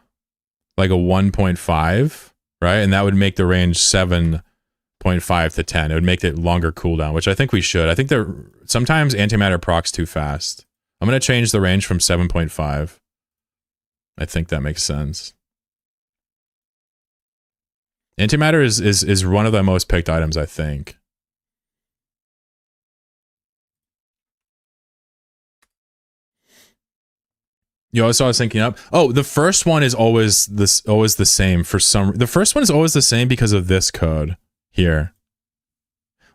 1.5, right? And that would make the range 7.5 to 10. It would make it longer cooldown, which I think we should. I think sometimes antimatter procs too fast. I'm going to change the range from 7.5. I think that makes sense. Antimatter is one of the most picked items, I think. Yo, so I was thinking up. Oh, the first one is always the same for some. The first one is always the same because of this code here.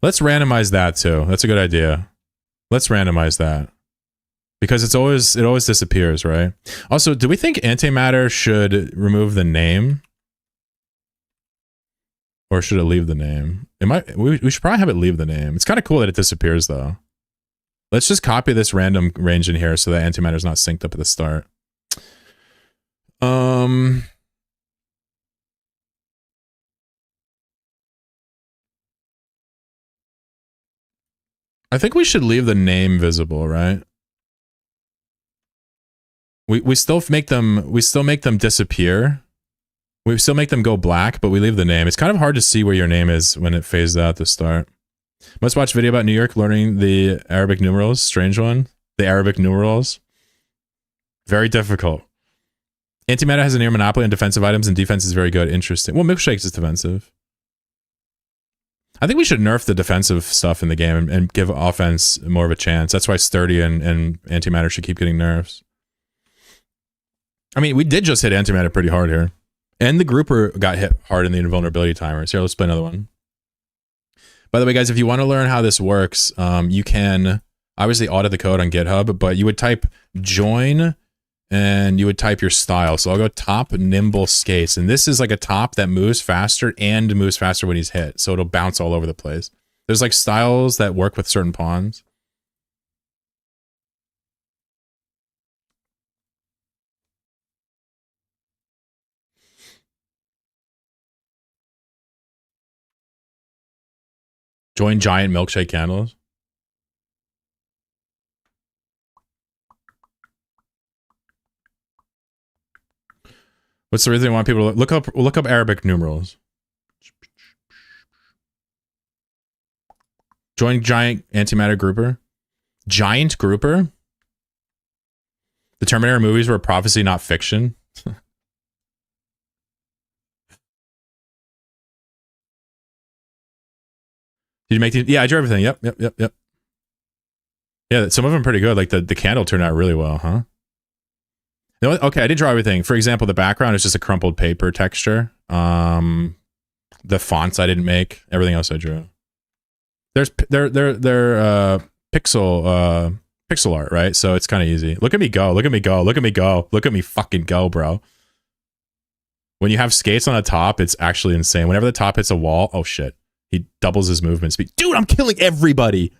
Let's randomize that too. That's a good idea. Let's randomize that because it always disappears, right? Also, do we think antimatter should remove the name, or should it leave the name? We should probably have it leave the name. It's kind of cool that it disappears though. Let's just copy this random range in here so that antimatter is not synced up at the start. I think we should leave the name visible, right? We still make them disappear. We still make them go black, but we leave the name. It's kind of hard to see where your name is when it phases out at the start. Must watch video about New York learning the Arabic numerals. Strange one. The Arabic numerals. Very difficult. Antimatter has a near monopoly on defensive items and defense is very good. Interesting. Well, milkshakes is defensive. I think we should nerf the defensive stuff in the game and give offense more of a chance. That's why sturdy and antimatter should keep getting nerfs. I mean, we did just hit antimatter pretty hard here. And the grouper got hit hard in the invulnerability timers. Here, let's play another one. By the way, guys, if you want to learn how this works, you can obviously audit the code on GitHub, but you would type join and you would type your style. So I'll go top nimble skates. And this is like a top that moves faster and moves faster when he's hit. So it'll bounce all over the place. There's like styles that work with certain pawns. Join giant milkshake candles. What's the reason I want people to look up Arabic numerals? Join giant antimatter grouper. Giant grouper? The Terminator movies were prophecy, not fiction. Did you make these? Yeah, I drew everything. Yep. Yeah, some of them are pretty good. Like the candle turned out really well, huh? No, okay, I did draw everything. For example, the background is just a crumpled paper texture. The fonts I didn't make. Everything else I drew. they're pixel art, right? So it's kind of easy. Look at me go. Look at me go. Look at me go. Look at me fucking go, bro. When you have skates on the top, it's actually insane. Whenever the top hits a wall, oh shit. He doubles his movement speed. Dude, I'm killing everybody.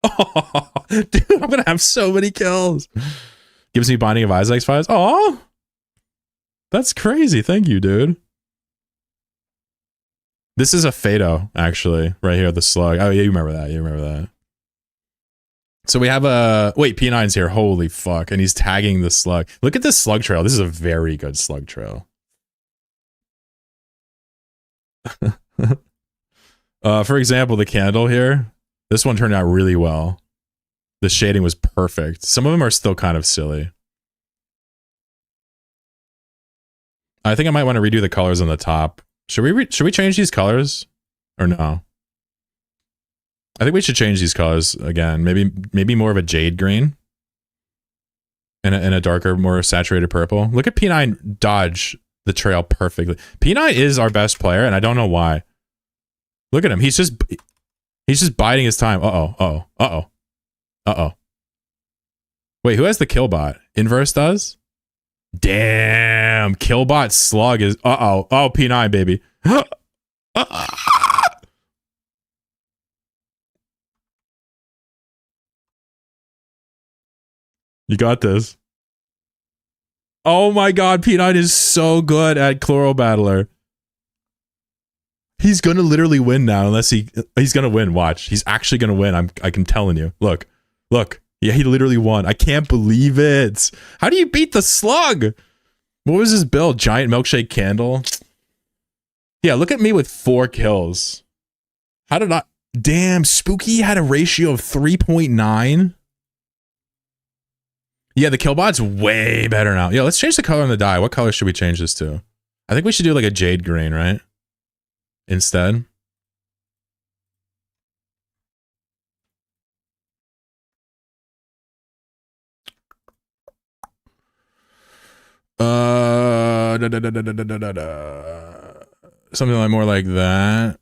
Oh, dude, I'm gonna have so many kills. Gives me Binding of Isaac's vibes. Oh, that's crazy. Thank you, dude. This is a Fado, actually, right here, the slug. Oh, yeah, you remember that. You remember that. So we have a... Wait, P9's here. Holy fuck. And he's tagging the slug. Look at this slug trail. This is a very good slug trail. For example, the candle here. This one turned out really well. The shading was perfect. Some of them are still kind of silly. I think I might want to redo the colors on the top. Should we change these colors? Or no? I think we should change these colors again. Maybe more of a jade green. And a darker, more saturated purple. Look at P9 dodge the trail perfectly. P9 is our best player, and I don't know why. Look at him. He's just biding his time. Uh-oh. Wait, who has the killbot? Inverse does? Damn. Killbot slug is... Uh-oh. Oh, P9, baby. You got this. Oh my god, P9 is so good at Chloro Battler. He's gonna literally win now, unless he's gonna win. Watch, he's actually gonna win. I'm telling you. Look. Yeah, he literally won. I can't believe it. How do you beat the slug? What was his build? Giant milkshake candle. Yeah, look at me with 4 kills. How did I? Damn, Spooky had a ratio of 3.9. Yeah, the killbot's way better now. Yeah, let's change the color on the die. What color should we change this to? I think we should do like a jade green, right? Instead. Something like more like that.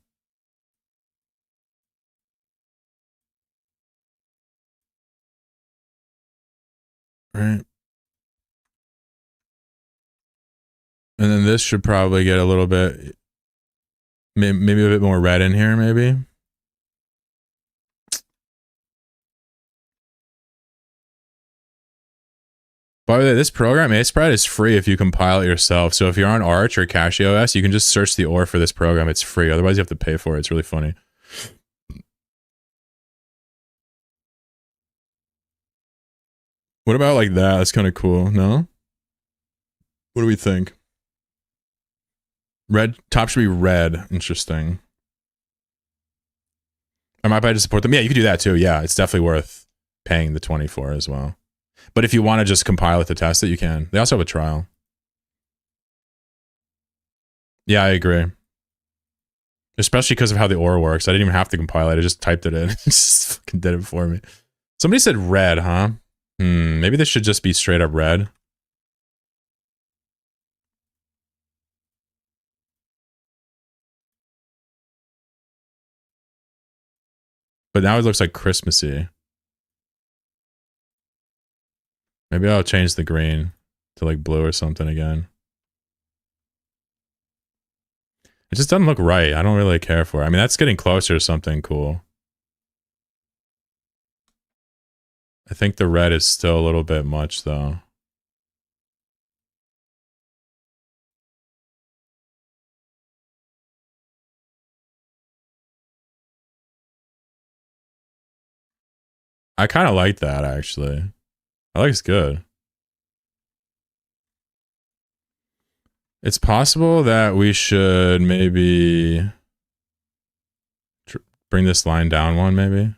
Right. And then this should probably get a little bit, maybe a bit more red in here, maybe. By the way, this program, ASPRAD, is free if you compile it yourself. So if you're on Arch or CachyOS, you can just search the OR for this program. It's free. Otherwise, you have to pay for it. It's really funny. What about like that? That's kind of cool. No? What do we think? Red top should be red. Interesting. I might buy to support them. Yeah, you could do that too. Yeah, it's definitely worth paying the 24 as well. But if you want to just compile it to test it, you can. They also have a trial. Yeah, I agree. Especially because of how the OR works. I didn't even have to compile it. I just typed it in. It just fucking did it for me. Somebody said red, huh? Maybe this should just be straight up red. But now it looks like Christmassy. Maybe I'll change the green to like blue or something again. It just doesn't look right. I don't really care for it. I mean, that's getting closer to something cool. I think the red is still a little bit much though. I kind of like that actually. That looks good. It's possible that we should maybe bring this line down one, maybe.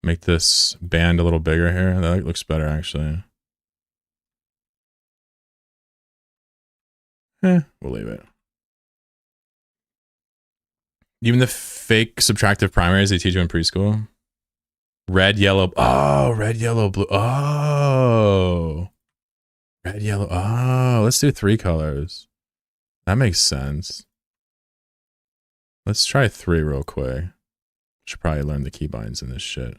Make this band a little bigger here. That looks better, actually. We'll leave it. Even the fake subtractive primaries they teach you in preschool. Red, yellow. Oh, red, yellow, blue. Oh. Red, yellow. Oh, let's do 3 colors. That makes sense. Let's try 3 real quick. Should probably learn the keybinds in this shit.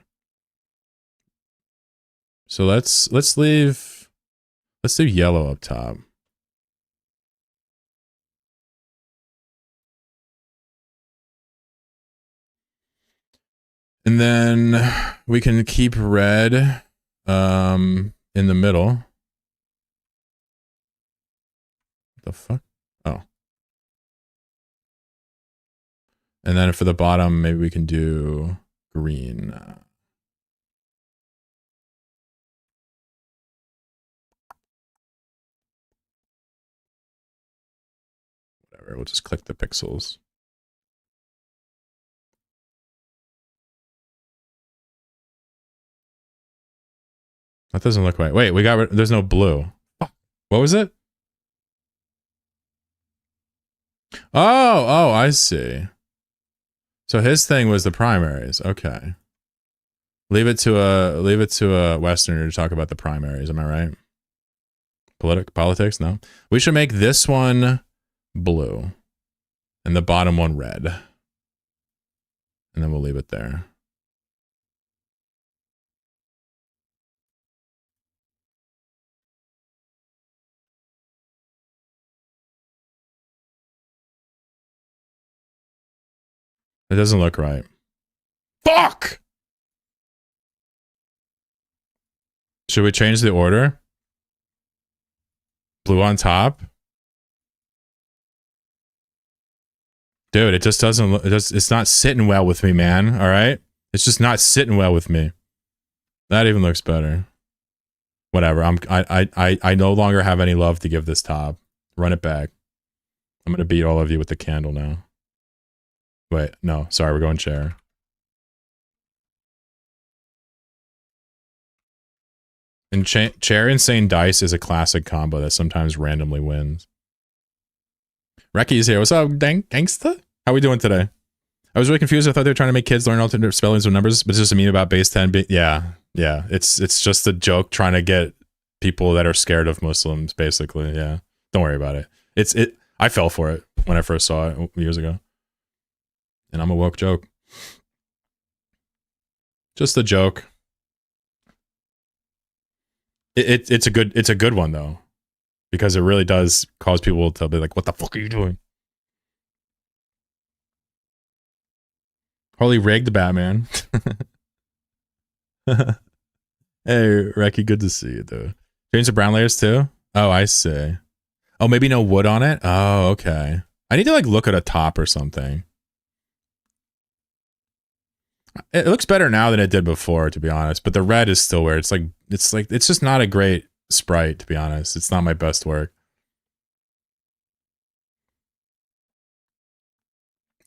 So let's do yellow up top. And then we can keep red in the middle. What the fuck? Oh. And then for the bottom, maybe we can do green. Whatever, we'll just click the pixels. That doesn't look right. Wait, there's no blue. What was it? Oh, I see. So his thing was the primaries. Okay. Leave it to a Westerner to talk about the primaries. Am I right? Politics? No. We should make this one blue and the bottom one red. And then we'll leave it there. It doesn't look right. Fuck! Should we change the order? Blue on top? Dude, it just doesn't look, it's not sitting well with me, man. All right? It's just not sitting well with me. That even looks better. Whatever. I no longer have any love to give this top. Run it back. I'm gonna beat all of you with the candle now. Wait, no, sorry, we're going chair. And chair insane dice is a classic combo that sometimes randomly wins. Recky's here. What's up, gangsta? How we doing today? I was really confused. I thought they were trying to make kids learn alternate spellings of numbers, but it's just a meme about base 10. Yeah. It's just a joke trying to get people that are scared of Muslims, basically. Yeah. Don't worry about it. I fell for it when I first saw it years ago. And I'm a woke joke. Just a joke. It's a good one though, because it really does cause people to be like, "What the fuck are you doing?" Holy rigged Batman. Hey, Recky, good to see you, dude. Change the brown layers too? Oh, I see. Oh, maybe no wood on it? Oh, okay. I need to like look at a top or something. It looks better now than it did before, to be honest, but the red is still weird. It's just not a great sprite, to be honest. It's not my best work.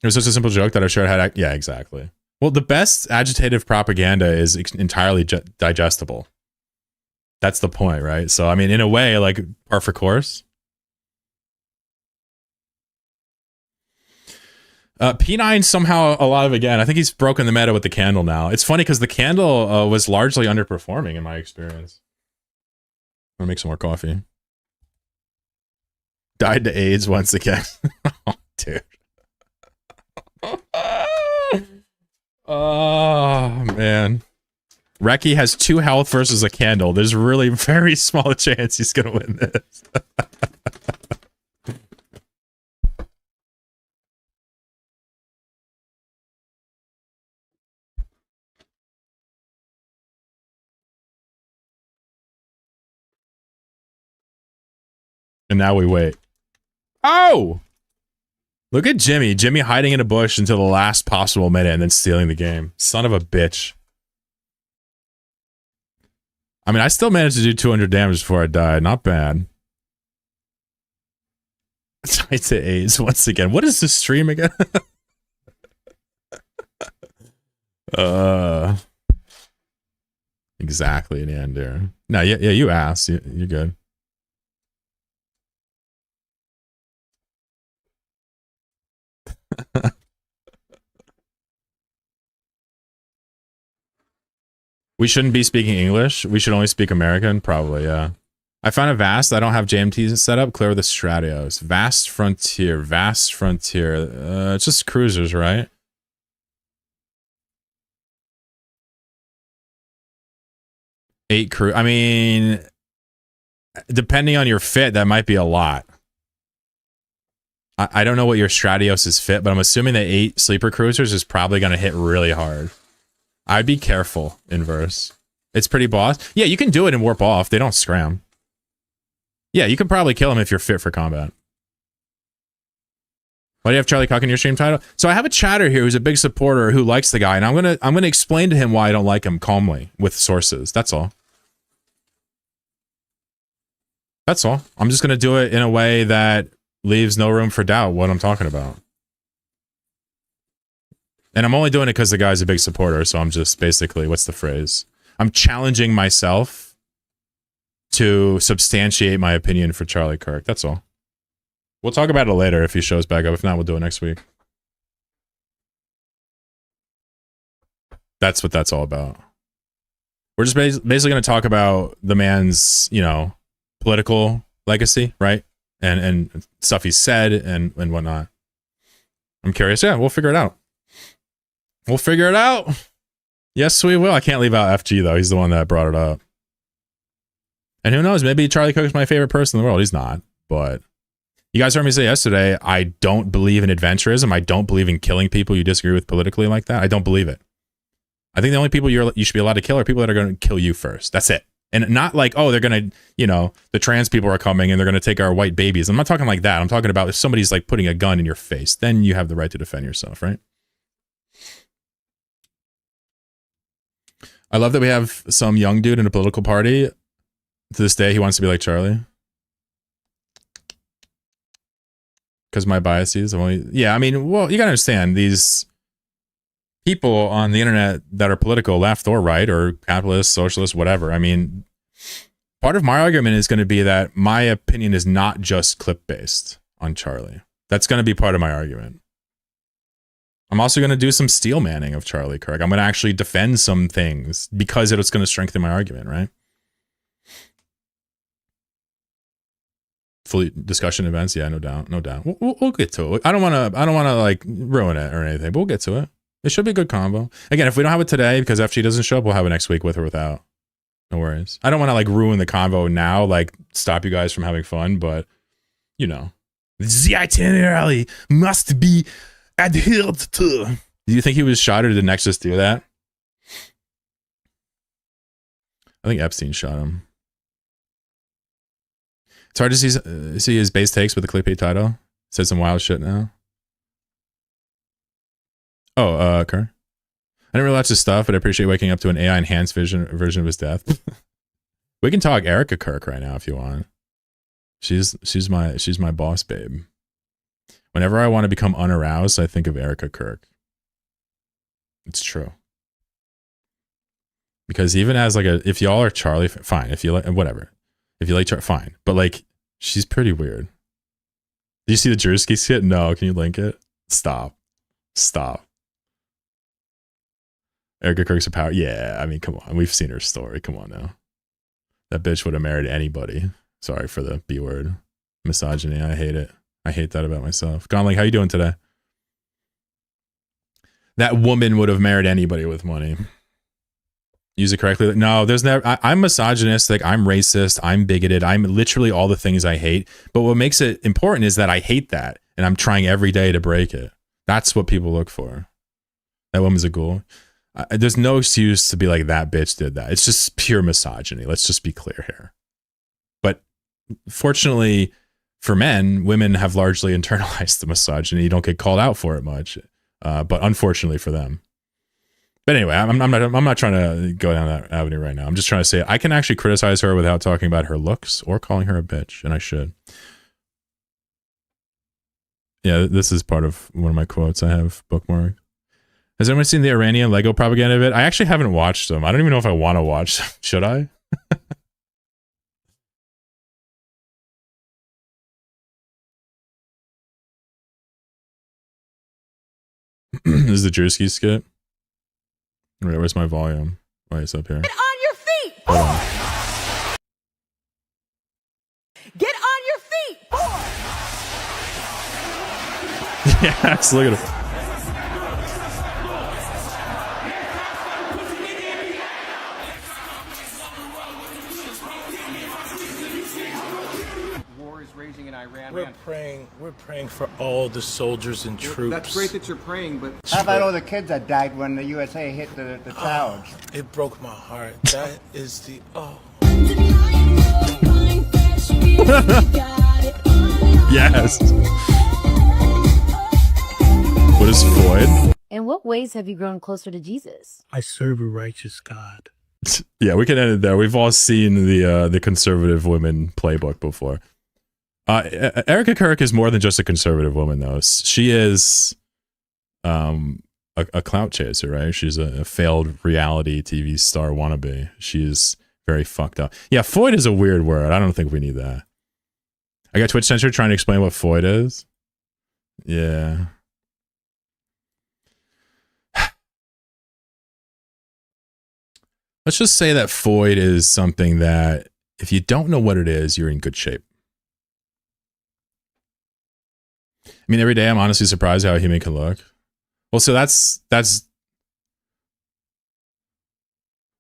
It was just a simple joke that I sure had. Yeah, exactly. Well, the best agitative propaganda is entirely digestible. That's the point, right? So, I mean, in a way, like, par for course. P9 somehow alive again. I think he's broken the meta with the candle now. It's funny because the candle was largely underperforming in my experience. I'm gonna make some more coffee. Died to AIDS once again. Oh, dude. Oh, man. Reki has 2 health versus a candle. There's really very small chance he's gonna win this. And now we wait. Oh! Look at Jimmy. Jimmy hiding in a bush until the last possible minute and then stealing the game. Son of a bitch. I mean, I still managed to do 200 damage before I died. Not bad. Tied to AIDS once again. What is this stream again? Exactly, Neander. No, yeah, you asked. You're good. We shouldn't be speaking English. We should only speak American. Probably, yeah. I found a Vast. I don't have JMTs set up. Clear the Stratios. Vast Frontier. Vast Frontier. It's just cruisers, right? Eight crew. I mean, depending on your fit, that might be a lot. I don't know what your Stratios is fit, but I'm assuming that 8 sleeper cruisers is probably going to hit really hard. I'd be careful, Inverse. It's pretty boss. Yeah, you can do it and warp off. They don't scram. Yeah, you can probably kill him if you're fit for combat. Why do you have Charlie Cock in your stream title? So I have a chatter here who's a big supporter who likes the guy, and I'm gonna explain to him why I don't like him calmly with sources. That's all. That's all. I'm just gonna do it in a way that leaves no room for doubt what I'm talking about. And I'm only doing it because the guy's a big supporter, so I'm just basically, what's the phrase? I'm challenging myself to substantiate my opinion for Charlie Kirk. That's all. We'll talk about it later if he shows back up. If not, we'll do it next week. That's what that's all about. We're just basically going to talk about the man's, you know, political legacy, right? And stuff he said and whatnot. I'm curious. Yeah, we'll figure it out. We'll figure it out. Yes, we will. I can't leave out FG, though. He's the one that brought it up. And who knows? Maybe Charlie Cook's my favorite person in the world. He's not. But you guys heard me say yesterday, I don't believe in adventurism. I don't believe in killing people you disagree with politically like that. I don't believe it. I think the only people you should be allowed to kill are people that are going to kill you first. That's it. And not like, oh, they're going to, you know, the trans people are coming and they're going to take our white babies. I'm not talking like that. I'm talking about if somebody's like putting a gun in your face, then you have the right to defend yourself, right? I love that we have some young dude in a political party. To this day, he wants to be like Charlie. Because my biases, yeah, I mean, well, you gotta understand, these people on the internet that are political, left or right, or capitalist, socialist, whatever. I mean, part of my argument is going to be that my opinion is not just clip-based on Charlie. That's going to be part of my argument. I'm also going to do some steel manning of Charlie Kirk. I'm going to actually defend some things because it's going to strengthen my argument, right? Fully discussion events, yeah, no doubt, no doubt. We'll get to it. I don't want to like ruin it or anything, but we'll get to it. It should be a good combo. Again, if we don't have it today because FG doesn't show up, we'll have it next week with or without. No worries. I don't want to like ruin the convo now, like stop you guys from having fun, but you know, the itinerary must be adhered to. Do you think he was shot or did Nexus do that? I think Epstein shot him. It's hard to see his base takes with the clickbait title. Said some wild shit now. Oh, Kirk. I didn't really watch his stuff, but I appreciate waking up to an AI enhanced version of his death. We can talk Erica Kirk right now if you want. She's my boss babe. Whenever I want to become unaroused, I think of Erica Kirk. It's true. Because even as like if y'all are Charlie, fine. If you like, whatever. If you like Charlie, fine. But like, she's pretty weird. Do you see the Jersey skit? No. Can you link it? Stop. Erica Kirk's a power. Yeah, I mean, come on. We've seen her story. Come on now. That bitch would have married anybody. Sorry for the B word. Misogyny. I hate it. I hate that about myself. Gonling, how you doing today? That woman would have married anybody with money. Use it correctly. No, there's never. I'm misogynistic. I'm racist. I'm bigoted. I'm literally all the things I hate. But what makes it important is that I hate that. And I'm trying every day to break it. That's what people look for. That woman's a ghoul. There's no excuse to be like, that bitch did that. It's just pure misogyny. Let's just be clear here. But fortunately for men, women have largely internalized the misogyny. You don't get called out for it much. But unfortunately for them. But anyway, I'm not trying to go down that avenue right now. I'm just trying to say I can actually criticize her without talking about her looks or calling her a bitch, and I should. Yeah, this is part of one of my quotes I have bookmarked. Has anyone seen the Iranian Lego propaganda of it? I actually haven't watched them. I don't even know if I want to watch them. Should I? This is the Jersey skit. Wait, where's my volume? Why is it up here? Get on your feet! Hold on. Yes, look at him. We're praying for all the soldiers and troops. That's great that you're praying, but how about all the kids that died when the USA hit the towers? It broke my heart. That is the Yes. What is Floyd? In what ways have you grown closer to Jesus? I serve a righteous God. Yeah, we can end it there. We've all seen the conservative women playbook before. Erica Kirk is more than just a conservative woman, though. She is a clout chaser, right? She's a failed reality TV star wannabe. She's very fucked up. Yeah, Floyd is a weird word. I don't think we need that. I got Twitch Censor trying to explain what Floyd is. Yeah. Let's just say that Floyd is something that if you don't know what it is, you're in good shape. I mean, every day I'm honestly surprised how a human can look. Well, so that was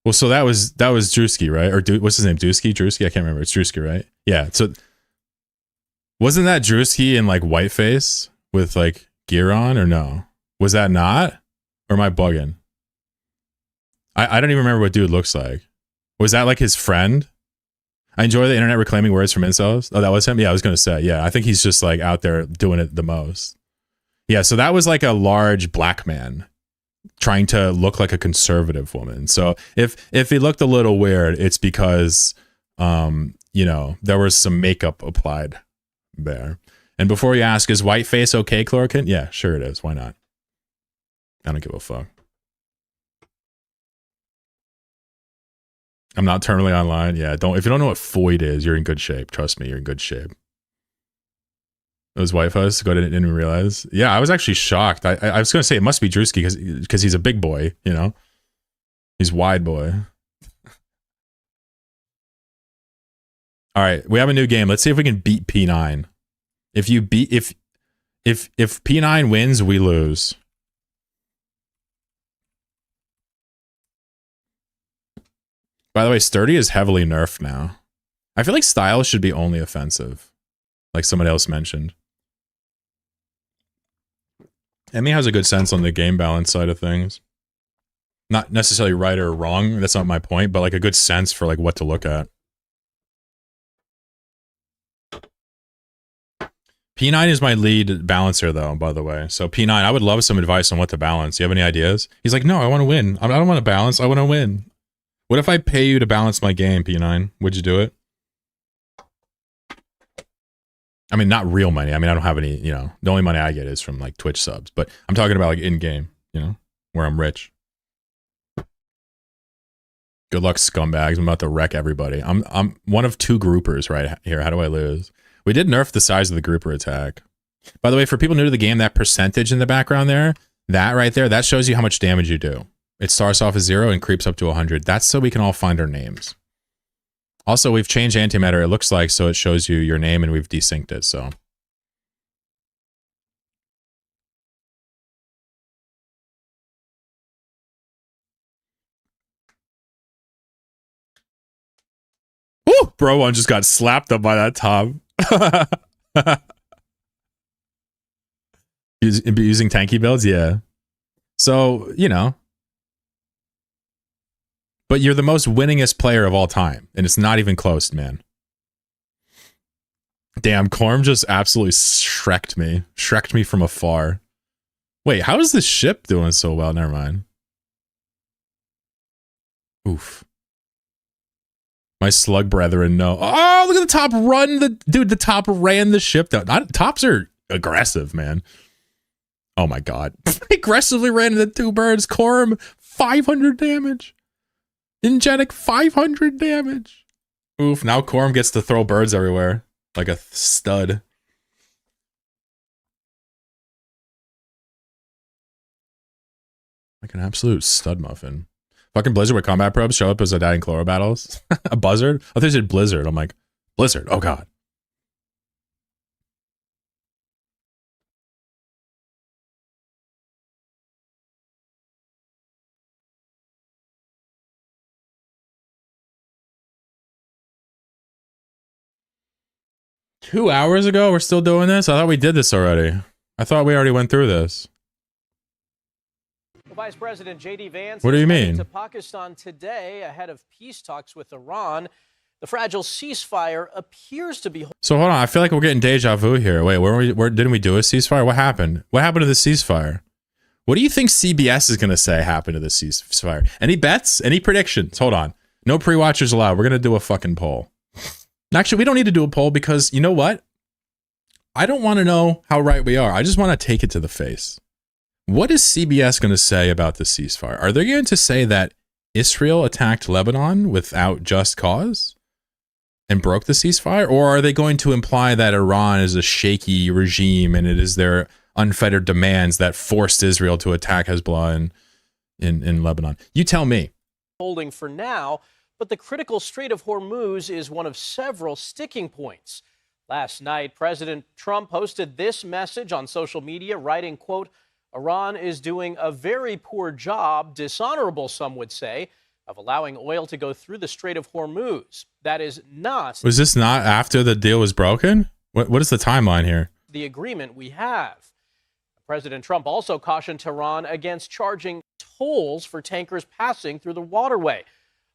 Drewski, right? Or what's his name? Drewski? I can't remember. It's Drewski, right? Yeah. So wasn't that Drewski in like whiteface with like gear on, or no? Was that not? Or am I bugging? I don't even remember what dude looks like. Was that like his friend? I enjoy the internet reclaiming words from incels. Oh, that was him? Yeah, I was going to say. Yeah, I think he's just like out there doing it the most. Yeah, so that was like a large black man trying to look like a conservative woman. So if he looked a little weird, it's because, there was some makeup applied there. And before you ask, is whiteface okay, Chloroquine? Yeah, sure it is. Why not? I don't give a fuck. I'm not terminally online. Yeah, if you don't know what Floyd is, you're in good shape. Trust me, you're in good shape. Those white folks, didn't even realize. Yeah, I was actually shocked. I was gonna say it must be Drewski because he's a big boy, He's wide boy. All right, we have a new game. Let's see if we can beat P9. If P9 wins, we lose. By the way, sturdy is heavily nerfed now. I feel like style should be only offensive, like someone else mentioned. Emmy has a good sense on the game balance side of things. Not necessarily right or wrong, that's not my point, but like a good sense for like what to look at. P9 is my lead balancer though, by the way. So P9, I would love some advice on what to balance. Do you have any ideas? He's like, no, I want to win. I don't want to balance, I want to win. What if I pay you to balance my game, P9? Would you do it? I mean, not real money. I mean, I don't have any, the only money I get is from like Twitch subs, but I'm talking about like in-game, where I'm rich. Good luck, scumbags. I'm about to wreck everybody. I'm one of two groupers right here. How do I lose? We did nerf the size of the grouper attack. By the way, for people new to the game, that percentage in the background there, that right there, that shows you how much damage you do. It starts off as 0 and creeps up to 100. That's so we can all find our names. Also, we've changed antimatter, it looks like, so it shows you your name, and we've desynced it, so. Woo! Bro one just got slapped up by that top. Using tanky builds? Yeah. So, But you're the most winningest player of all time, and it's not even close, man. Damn, Corm just absolutely shreked me. Shreked me from afar. Wait, how is this ship doing so well? Never mind. Oof. My slug brethren, no. Oh, look at the top run. The top ran the ship down. Tops are aggressive, man. Oh my god. Aggressively ran into 2 birds. Corm, 500 damage. Ingenic 500 damage. Oof, now Corm gets to throw birds everywhere. Like a stud. Like an absolute stud muffin. Fucking Blizzard with combat probes show up as I die in Chloro battles. A buzzard? I thought you said Blizzard. I'm like, Blizzard, oh god. 2 hours ago, we're still doing this? I thought we did this already. I thought we already went through this. Well, Vice President J.D. Vance What do you is mean? heading to Pakistan today ahead of peace talks with Iran. The fragile ceasefire appears to be... So hold on, I feel like we're getting deja vu here. Wait, where didn't we do a ceasefire? What happened? What happened to the ceasefire? What do you think CBS is going to say happened to the ceasefire? Any bets? Any predictions? Hold on. No pre-watchers allowed. We're going to do a fucking poll. Actually, we don't need to do a poll because you know what? I don't want to know how right we are. I just want to take it to the face. What is CBS going to say about the ceasefire? Are they going to say that Israel attacked Lebanon without just cause and broke the ceasefire? Or are they going to imply that Iran is a shaky regime and it is their unfettered demands that forced Israel to attack Hezbollah in Lebanon? You tell me. Holding for now, but the critical Strait of Hormuz is one of several sticking points. Last night, President Trump posted this message on social media, writing, quote, Iran is doing a very poor job, dishonorable, some would say, of allowing oil to go through the Strait of Hormuz. That is not... Was this not after the deal was broken? What is the timeline here? ...the agreement we have. President Trump also cautioned Tehran against charging tolls for tankers passing through the waterway.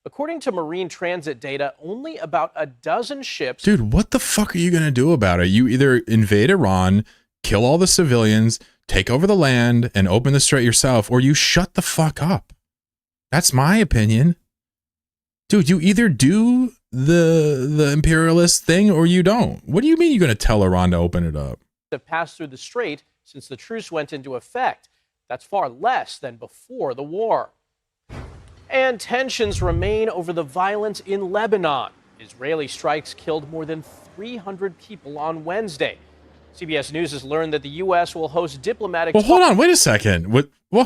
According to marine transit data, only about a dozen ships... Dude, what the fuck are you going to do about it? You either invade Iran, kill all the civilians, take over the land, and open the strait yourself, or you shut the fuck up. That's my opinion. Dude, you either do the imperialist thing or you don't. What do you mean you're going to tell Iran to open it up? ...have passed through the strait since the truce went into effect. That's far less than before the war. And tensions remain over the violence in Lebanon. Israeli strikes killed more than 300 people on Wednesday. CBS News has learned that the U.S. will host diplomatic... Well, hold on. Wait a second. What? Well,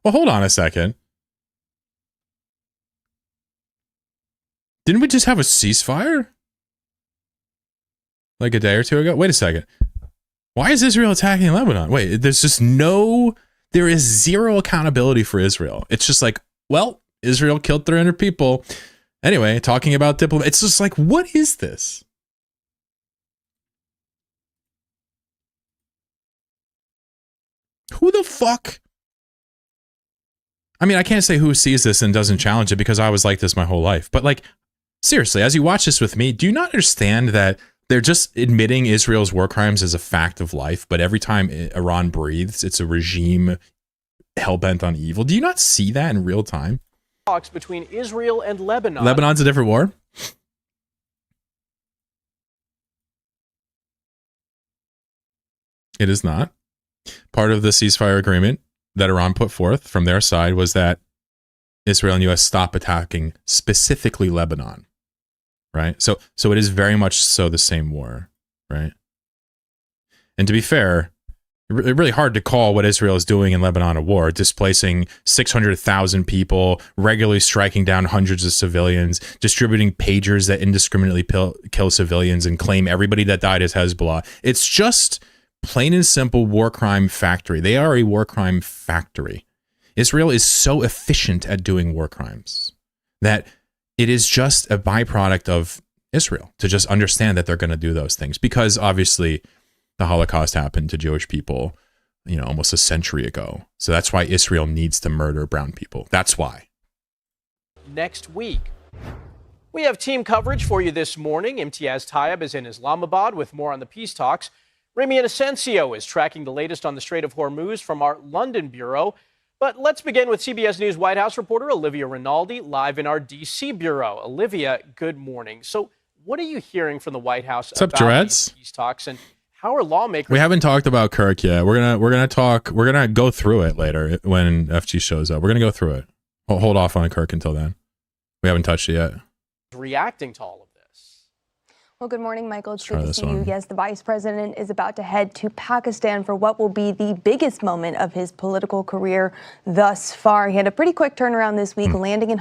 hold on a second. Didn't we just have a ceasefire? Like a day or two ago? Wait a second. Why is Israel attacking Lebanon? Wait, there is zero accountability for Israel. It's just like, well, Israel killed 300 people. Anyway, talking about diplomat, it's just like, what is this? Who the fuck? I mean, I can't say who sees this and doesn't challenge it because I was like this my whole life. But like, seriously, as you watch this with me, do you not understand that they're just admitting Israel's war crimes as a fact of life, but every time Iran breathes, it's a regime hell-bent on evil? Do you not see that in real time? Talks between Israel and Lebanon. Lebanon's a different war? It is not. Part of the ceasefire agreement that Iran put forth from their side was that Israel and U.S. stop attacking specifically Lebanon. Right? So it is very much so the same war, right? And to be fair, it's really hard to call what Israel is doing in Lebanon a war, displacing 600,000 people, regularly striking down hundreds of civilians, distributing pagers that indiscriminately kill civilians and claim everybody that died is Hezbollah. It's just plain and simple war crime factory. They are a war crime factory. Israel is so efficient at doing war crimes that it is just a byproduct of Israel to just understand that they're going to do those things because obviously the Holocaust happened to Jewish people, almost a century ago. So that's why Israel needs to murder brown people. That's why. Next week. We have team coverage for you this morning. Imtiaz Tayyab is in Islamabad with more on the peace talks. Remy Inocencio is tracking the latest on the Strait of Hormuz from our London bureau. But let's begin with CBS News White House reporter Olivia Rinaldi live in our D.C. bureau. Olivia, good morning. So what are you hearing from the White House about these peace talks, and how are lawmakers... We haven't talked about Kirk yet. We're gonna go through it later when FG shows up. We're gonna go through it. Hold off on Kirk until then. We haven't touched it yet. Reacting to all of this. Well, good morning, Michael. It's good to see you. Yes, the vice president is about to head to Pakistan for what will be the biggest moment of his political career thus far. He had a pretty quick turnaround this week, landing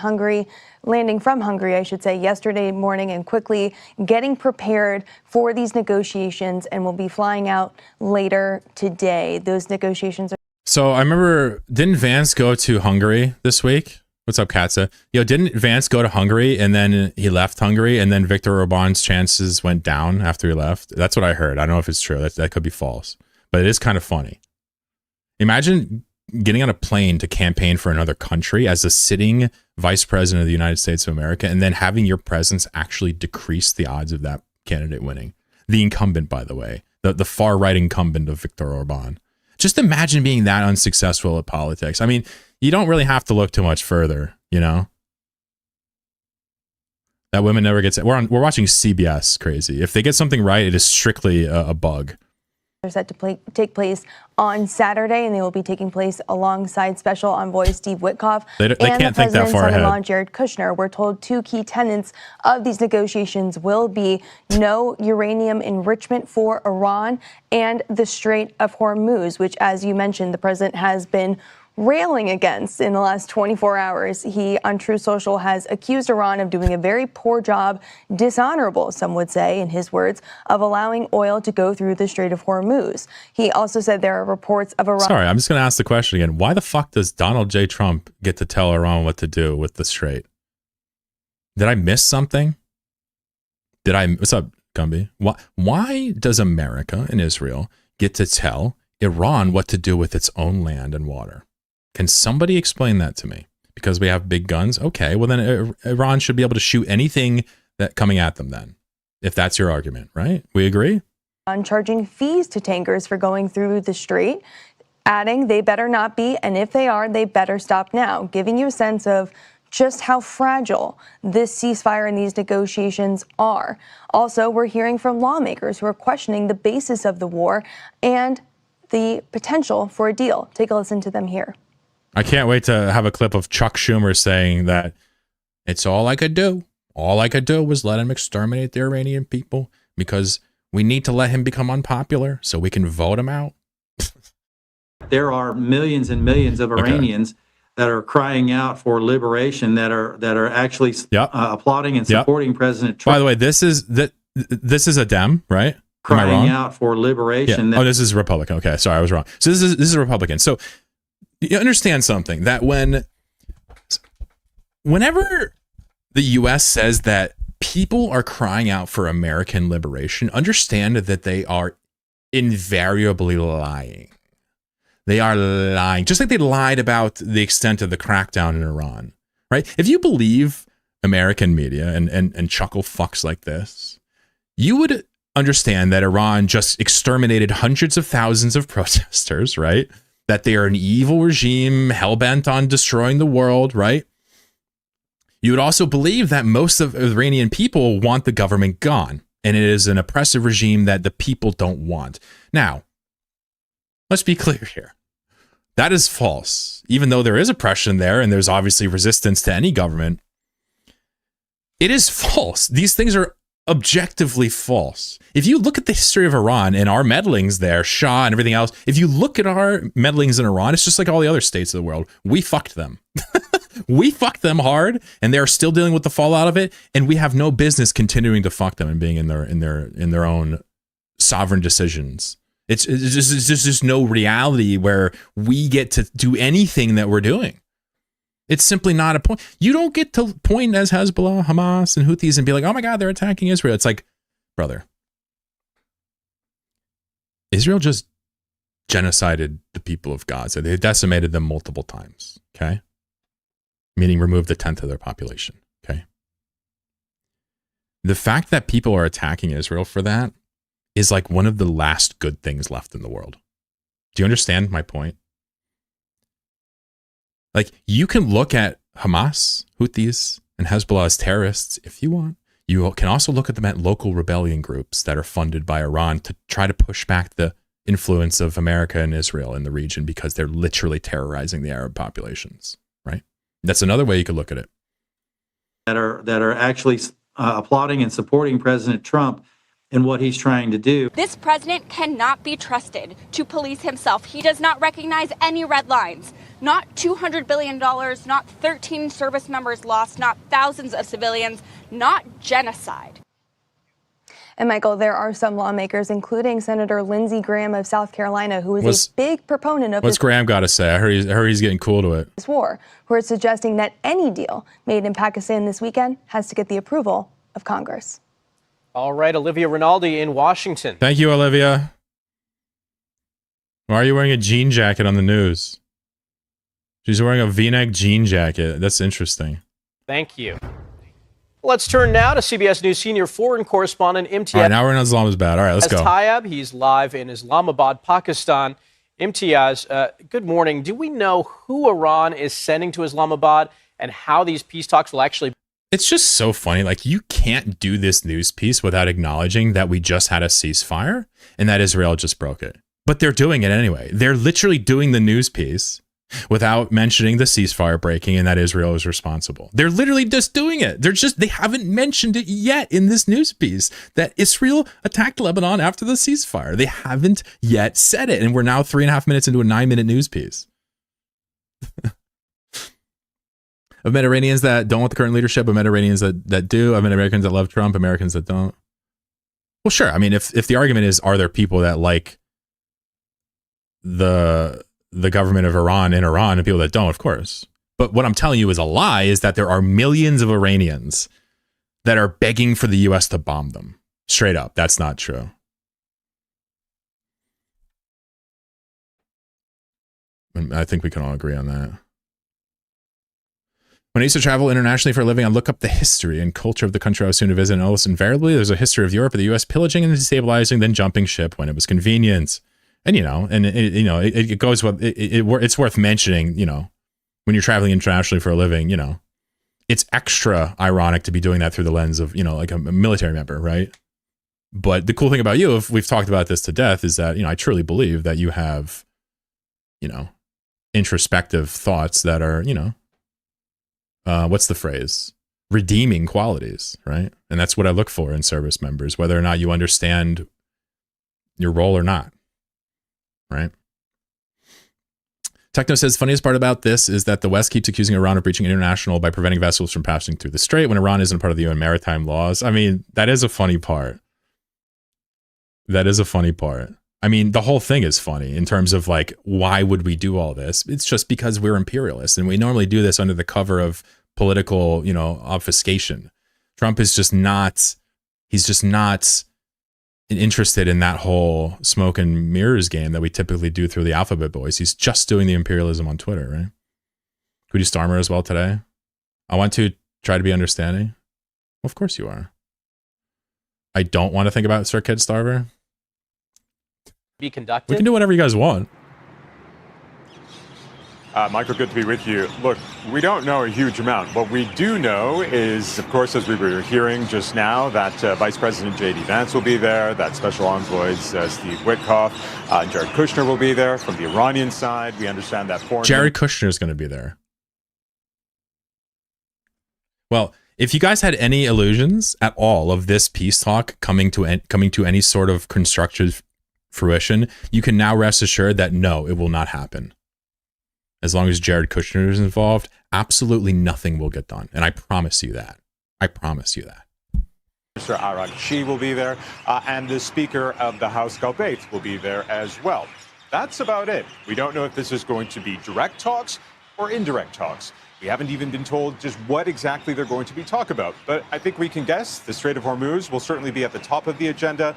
from Hungary, I should say, yesterday morning, and quickly getting prepared for these negotiations, and will be flying out later today. Those negotiations are... So I remember, didn't Vance go to Hungary this week? What's up, Katza? Yo, didn't Vance go to Hungary and then he left Hungary and then Viktor Orban's chances went down after he left? That's what I heard. I don't know if it's true. That could be false. But it is kind of funny. Imagine getting on a plane to campaign for another country as a sitting vice president of the United States of America and then having your presence actually decrease the odds of that candidate winning. The incumbent, by the way. The far-right incumbent of Viktor Orban. Just imagine being that unsuccessful at politics. I mean, you don't really have to look too much further, you know? That women never gets... We're watching CBS, crazy. If they get something right, it is strictly a bug. They're set to take place on Saturday, and they will be taking place alongside Special Envoy Steve Witkoff they can't think that far son-in-law ahead. Jared Kushner. We're told two key tenets of these negotiations will be no uranium enrichment for Iran and the Strait of Hormuz, which, as you mentioned, the president has been railing against in the last 24 hours. He, on True Social, has accused Iran of doing a very poor job, dishonorable, some would say, in his words, of allowing oil to go through the Strait of Hormuz. He also said there are reports of Iran... Sorry, I'm just going to ask the question again. Why the fuck does Donald J. Trump get to tell Iran what to do with the Strait? Did I miss something? What's up, Gumby? Why does America and Israel get to tell Iran what to do with its own land and water? Can somebody explain that to me? Because we have big guns? Okay, well then Iran should be able to shoot anything that coming at them then, if that's your argument, right? We agree? On charging fees to tankers for going through the strait, adding they better not be, and if they are, they better stop now, giving you a sense of just how fragile this ceasefire and these negotiations are. Also, we're hearing from lawmakers who are questioning the basis of the war and the potential for a deal. Take a listen to them here. I can't wait to have a clip of Chuck Schumer saying that it's all I could do. All I could do was let him exterminate the Iranian people because we need to let him become unpopular so we can vote him out. There are millions and millions of Iranians that are crying out for liberation, that are actually applauding and supporting President Trump. By the way, this is a Dem, right? Crying out for liberation. Yeah. Oh, this is Republican. Okay, sorry, I was wrong. So this is a Republican. So you understand something, that whenever the U.S. says that people are crying out for American liberation, understand that they are invariably lying. They are lying, just like they lied about the extent of the crackdown in Iran, right? If you believe American media and chuckle fucks like this, you would understand that Iran just exterminated hundreds of thousands of protesters, right? That they are an evil regime hell-bent on destroying the world, right? You would also believe that most of Iranian people want the government gone, and it is an oppressive regime that the people don't want. Now, let's be clear here. That is false. Even though there is oppression there, and there's obviously resistance to any government, it is false. These things are objectively false. If you look at the history of Iran and our meddlings there, Shah and everything else, if you look at our meddlings in Iran, it's just like all the other states of the world. We fucked them. We fucked them hard, and they're still dealing with the fallout of it, and we have no business continuing to fuck them and being in their own sovereign decisions. It's just no reality where we get to do anything that we're doing. It's simply not a point. You don't get to point as Hezbollah, Hamas, and Houthis and be like, oh my God, they're attacking Israel. It's like, brother, Israel just genocided the people of Gaza. They decimated them multiple times, okay? Meaning removed 1/10 of their population, okay? The fact that people are attacking Israel for that is like one of the last good things left in the world. Do you understand my point? Like, you can look at Hamas, Houthis, and Hezbollah as terrorists if you want. You can also look at them at local rebellion groups that are funded by Iran to try to push back the influence of America and Israel in the region because they're literally terrorizing the Arab populations, right? That's another way you could look at it. That are actually applauding and supporting President Trump and what he's trying to do. This president cannot be trusted to police himself. He does not recognize any red lines. Not $200 billion, not 13 service members lost, not thousands of civilians, not genocide. And Michael, there are some lawmakers, including Senator Lindsey Graham of South Carolina, who is a big proponent of what's Graham got to say? I heard he's getting cool to it. This war, who are suggesting that any deal made in Pakistan this weekend has to get the approval of Congress. All right, Olivia Rinaldi in Washington. Thank you, Olivia. Why are you wearing a jean jacket on the news? She's wearing a V-neck jean jacket. That's interesting. Thank you. Let's turn now to CBS News senior foreign correspondent Imtiaz. All right, now we're in Islamabad. All right, let's go. Tayyab, he's live in Islamabad, Pakistan. Imtiaz, good morning. Do we know who Iran is sending to Islamabad and how these peace talks will actually... It's just so funny. Like, you can't do this news piece without acknowledging that we just had a ceasefire and that Israel just broke it. But they're doing it anyway. They're literally doing the news piece without mentioning the ceasefire breaking and that Israel is responsible. They're literally just doing it. They haven't mentioned it yet in this news piece that Israel attacked Lebanon after the ceasefire. They haven't yet said it. And we're now 3.5 minutes into a 9-minute news piece. I've met Iranians that don't want the current leadership. I've met Iranians that do. I've met Americans that love Trump, Americans that don't. Well, sure. I mean, if the argument is, are there people that like the government of Iran in Iran and people that don't, of course. But what I'm telling you is a lie, is that there are millions of Iranians that are begging for the U.S. to bomb them. Straight up. That's not true. I think we can all agree on that. When I used to travel internationally for a living, I look up the history and culture of the country I was soon to visit, and almost invariably there's a history of Europe or the U.S. pillaging and destabilizing, then jumping ship when it was convenient. And, it goes with, it's worth mentioning, when you're traveling internationally for a living, it's extra ironic to be doing that through the lens of, like a military member, right? But the cool thing about you, if we've talked about this to death, is that, I truly believe that you have, introspective thoughts that are, what's the phrase? Redeeming qualities, right? And that's what I look for in service members, whether or not you understand your role or not, right? Techno says, funniest part about this is that the West keeps accusing Iran of breaching international by preventing vessels from passing through the strait when Iran isn't part of the UN maritime laws. I mean, that is a funny part. That is a funny part. I mean, the whole thing is funny in terms of like, why would we do all this? It's just because we're imperialists, and we normally do this under the cover of political, obfuscation. Trump is just not, he's just not interested in that whole smoke and mirrors game that we typically do through the alphabet boys. He's just doing the imperialism on Twitter, right? Could you Starmer as well today? I want to try to be understanding. Well, of course you are. I don't want to think about Sir Kid Starver. Be conducted. We can do whatever you guys want. Michael, good to be with you. Look, we don't know a huge amount. What we do know is, of course, as we were hearing just now, that Vice President J.D. Vance will be there, that Special Envoys Steve Witkoff and Jared Kushner will be there. From the Iranian side, we understand that Jared Kushner is going to be there. Well, if you guys had any illusions at all of this peace talk coming to any sort of constructive fruition, you can now rest assured that no, it will not happen. As long as Jared Kushner is involved, absolutely nothing will get done. And I promise you that. I promise you that. Mr. Araghchi will be there, and the Speaker of the House, Galbait, will be there as well. That's about it. We don't know if this is going to be direct talks or indirect talks. We haven't even been told just what exactly they're going to be talking about. But I think we can guess the Strait of Hormuz will certainly be at the top of the agenda.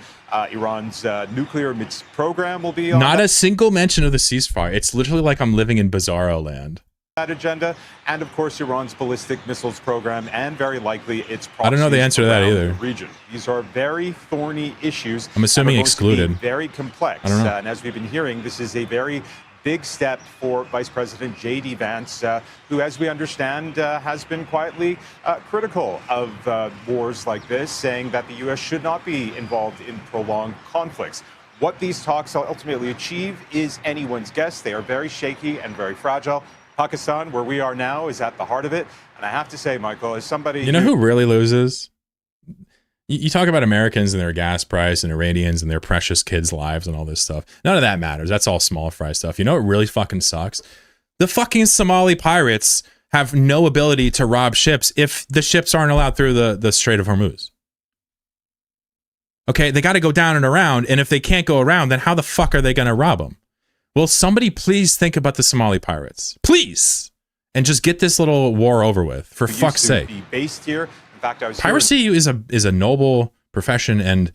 Iran's nuclear program will be on Not a single mention of the ceasefire. It's literally like I'm living in Bizarro land. That agenda, and of course Iran's ballistic missiles program, and very likely its I don't know the answer to that either. Region. These are very thorny issues. I'm assuming excluded. Very complex. I don't know. And as we've been hearing, this is a very big step for Vice President J.D. Vance, who, as we understand, has been quietly critical of wars like this, saying that the U.S. should not be involved in prolonged conflicts. What these talks ultimately achieve is anyone's guess. They are very shaky and very fragile. Pakistan, where we are now, is at the heart of it. And I have to say, Michael, as somebody... You know who really loses? You talk about Americans and their gas price and Iranians and their precious kids' lives and all this stuff. None of that matters. That's all small fry stuff. You know what really fucking sucks? The fucking Somali pirates have no ability to rob ships if the ships aren't allowed through the Strait of Hormuz. Okay, they got to go down and around, and if they can't go around, then how the fuck are they going to rob them? Will somebody please think about the Somali pirates? Please! And just get this little war over with, for fuck's sake. Be based here. In fact, Piracy is a noble profession, and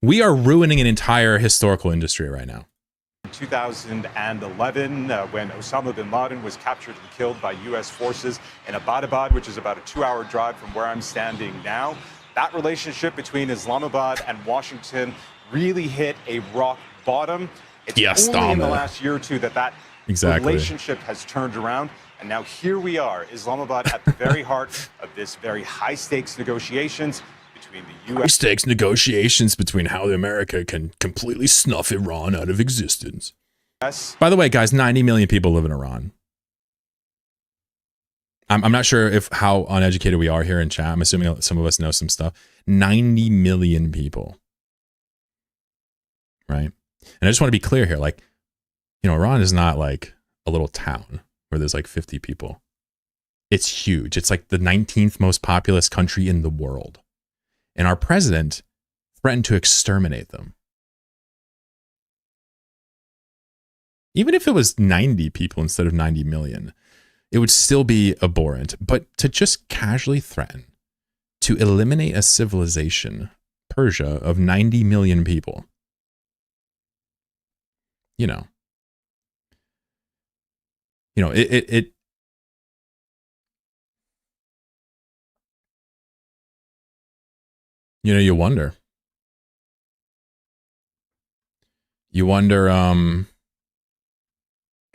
we are ruining an entire historical industry right now. 2011, when Osama bin Laden was captured and killed by U.S. forces in Abbottabad, which is about a 2-hour drive from where I'm standing now. That relationship between Islamabad and Washington really hit a rock bottom. It's only in the last year or two that relationship has turned around. And now here we are, Islamabad at the very heart of this very high-stakes negotiations between the U.S. High-stakes negotiations between how America can completely snuff Iran out of existence. By the way, guys, 90 million people live in Iran. I'm not sure how uneducated we are here in chat. I'm assuming some of us know some stuff. 90 million people. Right? And I just want to be clear here. Like, you know, Iran is not like a little town where there's like 50 people. It's huge. It's like the 19th most populous country in the world. And our president threatened to exterminate them. Even if it was 90 people instead of 90 million, it would still be abhorrent. But to just casually threaten to eliminate a civilization, Persia, of 90 million people, you know, it you wonder.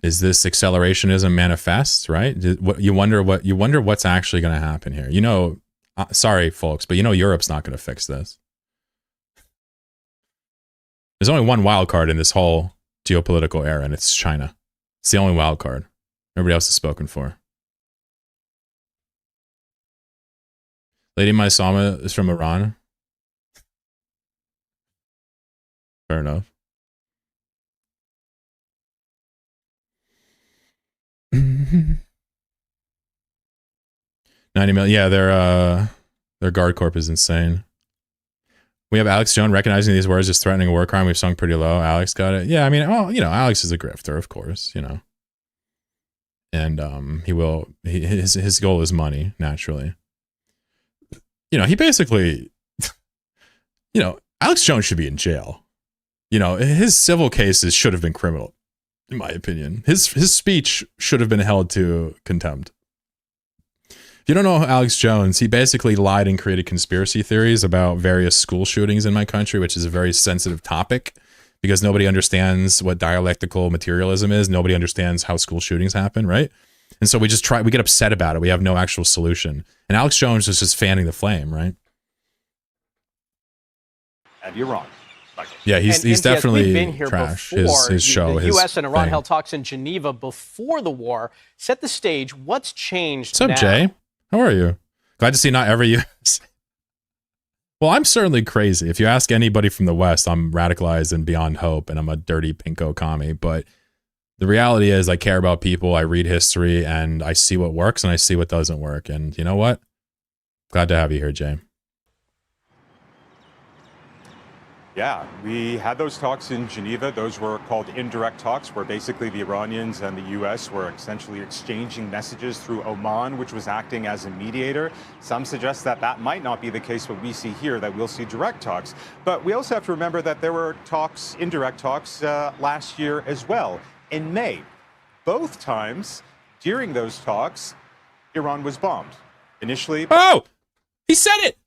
Is this accelerationism manifest, right? You wonder what's actually going to happen here. You know, sorry, folks, but you know Europe's not going to fix this. There's only one wild card in this whole geopolitical era, and it's China. It's the only wild card. Everybody else is spoken for. Lady Maisama is from Iran. Fair enough. 90 million. Yeah, their guard corp is insane. We have Alex Jones recognizing these words as threatening a war crime. We've sunk pretty low. Alex got it. Yeah, I mean, Alex is a grifter, of course, and his goal is money, naturally. He basically, Alex Jones should be in jail. His civil cases should have been criminal, in my opinion. His speech should have been held to contempt. If you don't know Alex Jones, he basically lied and created conspiracy theories about various school shootings in my country, which is a very sensitive topic because nobody understands what dialectical materialism is. Nobody understands how school shootings happen, right? And so we get upset about it. We have no actual solution. And Alex Jones is just fanning the flame, right? And you're wrong. Yeah, he's definitely been here trash. Before. His show, the U.S. and Iran thing. held talks in Geneva before the war. Set the stage. What's changed now? What's up, Jay? How are you? Glad to see not every U.S. Well, I'm certainly crazy. If you ask anybody from the West, I'm radicalized and beyond hope, and I'm a dirty pinko commie. But the reality is I care about people, I read history, and I see what works and I see what doesn't work. And you know what? Glad to have you here, Jay. Yeah, we had those talks in Geneva. Those were called indirect talks, where basically the Iranians and the U.S. were essentially exchanging messages through Oman, which was acting as a mediator. Some suggest that that might not be the case, what we see here, that we'll see direct talks. But we also have to remember that there were talks, indirect talks, last year as well, in May. Both times, during those talks, Iran was bombed. Initially... Oh! He said it!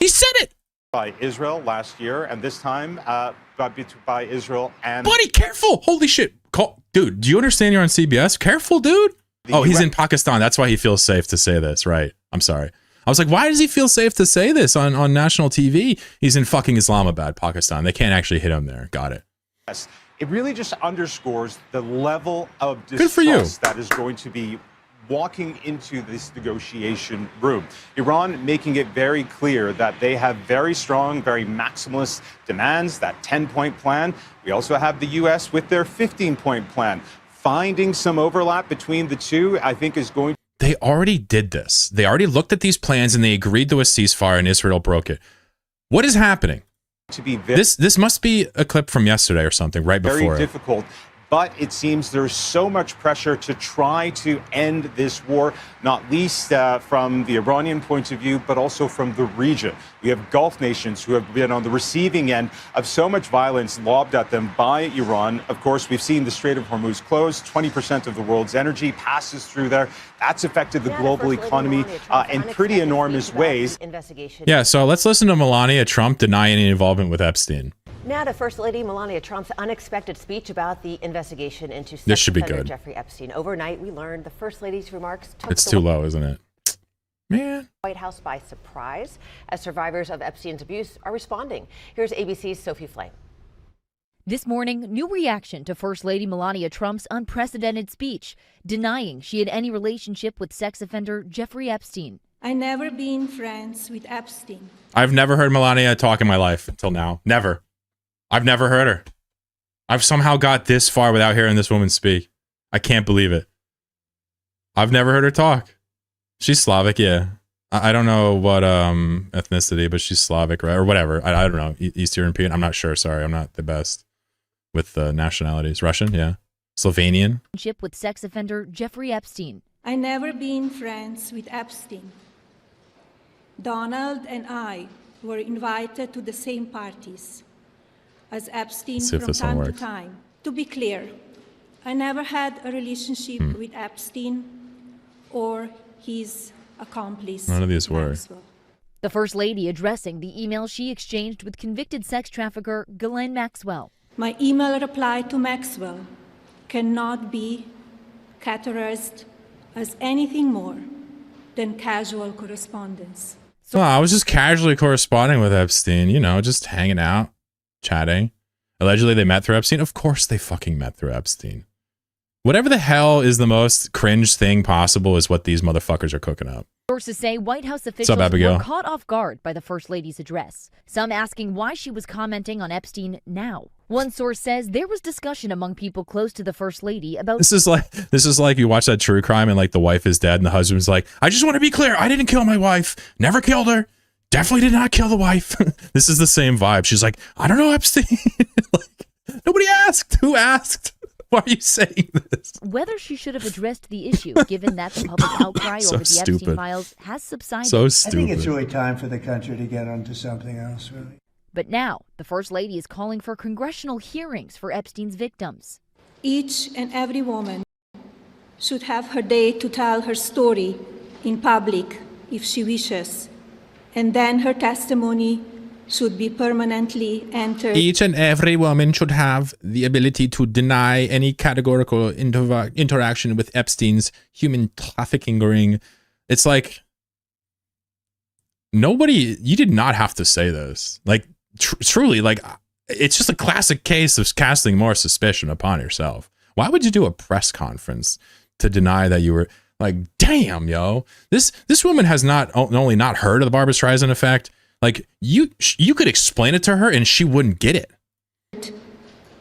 He said it! By Israel last year, and this time by Israel and... Buddy, careful! Holy shit. Dude, do you understand you're on CBS? Careful, dude! He's in Pakistan. That's why he feels safe to say this, right? I'm sorry. I was like, why does he feel safe to say this on national TV? He's in fucking Islamabad, Pakistan. They can't actually hit him there. Got it. Yes. It really just underscores the level of distrust that is going to be walking into this negotiation room. Iran making it very clear that they have very strong, very maximalist demands, that 10-point plan. We also have the U.S. with their 15-point plan. Finding some overlap between the two, I think, is going to... They already did this. They already looked at these plans and they agreed to a ceasefire and Israel broke it. What is happening? to be this must be a clip from yesterday or something, right before very difficult. But it seems there's so much pressure to try to end this war, not least from the Iranian point of view, but also from the region. We have Gulf nations who have been on the receiving end of so much violence lobbed at them by Iran. Of course, we've seen the Strait of Hormuz close. 20% of the world's energy passes through there. That's affected the global economy in pretty enormous ways. Yeah, so let's listen to Melania Trump deny any involvement with Epstein. Now to First Lady Melania Trump's unexpected speech about the investigation into this should be Senator good. Jeffrey Epstein. Overnight, we learned the First Lady's remarks took It's too low, isn't it? Man. White House by surprise as survivors of Epstein's abuse are responding. Here's ABC's Sophie Flay. This morning, new reaction to First Lady Melania Trump's unprecedented speech, denying she had any relationship with sex offender Jeffrey Epstein. I never been friends with Epstein. I've never heard Melania talk in my life until now. Never. I've never heard her. I've somehow got this far without hearing this woman speak. I can't believe it. I've never heard her talk. She's Slavic, yeah. I don't know what ethnicity, but she's Slavic, right? Or whatever. I don't know. East European? I'm not sure. Sorry, I'm not the best with nationalities. Russian, yeah. Slovenian. With sex offender Jeffrey Epstein. I never been friends with Epstein. Donald and I were invited to the same parties as Epstein from time to time. To be clear, I never had a relationship with Epstein or his accomplice. None of these were. The First Lady addressing the email she exchanged with convicted sex trafficker Ghislaine Maxwell. My email reply to Maxwell cannot be categorized as anything more than casual correspondence. Well, I was just casually corresponding with Epstein, you know, just hanging out, chatting. Allegedly, they met through Epstein. Of course they fucking met through Epstein. Whatever the hell is the most cringe thing possible is what these motherfuckers are cooking up. Sources say White House officials were caught off guard by the First Lady's address, some asking why she was commenting on Epstein now. One source says there was discussion among people close to the First Lady about... This is like you watch that true crime and like the wife is dead and the husband's like, I just want to be clear, I didn't kill my wife, never killed her, definitely did not kill the wife. This is the same vibe. She's like, I don't know Epstein. Like, nobody asked. Who asked? Why are you saying this? Whether she should have addressed the issue, given that the public outcry over the Epstein files has subsided. So stupid. I think it's really time for the country to get onto something else, really. But now, the First Lady is calling for congressional hearings for Epstein's victims. Each and every woman should have her day to tell her story in public if she wishes, and then her testimony should be permanently entered. Each and every woman should have the ability to deny any categorical interaction with Epstein's human trafficking ring. It's like, nobody, you did not have to say this. Like, truly, like, it's just a classic case of casting more suspicion upon yourself. Why would you do a press conference to deny that you were, like, damn, yo, this woman has not only not heard of the Barbra Streisand effect, like, you could explain it to her and she wouldn't get it.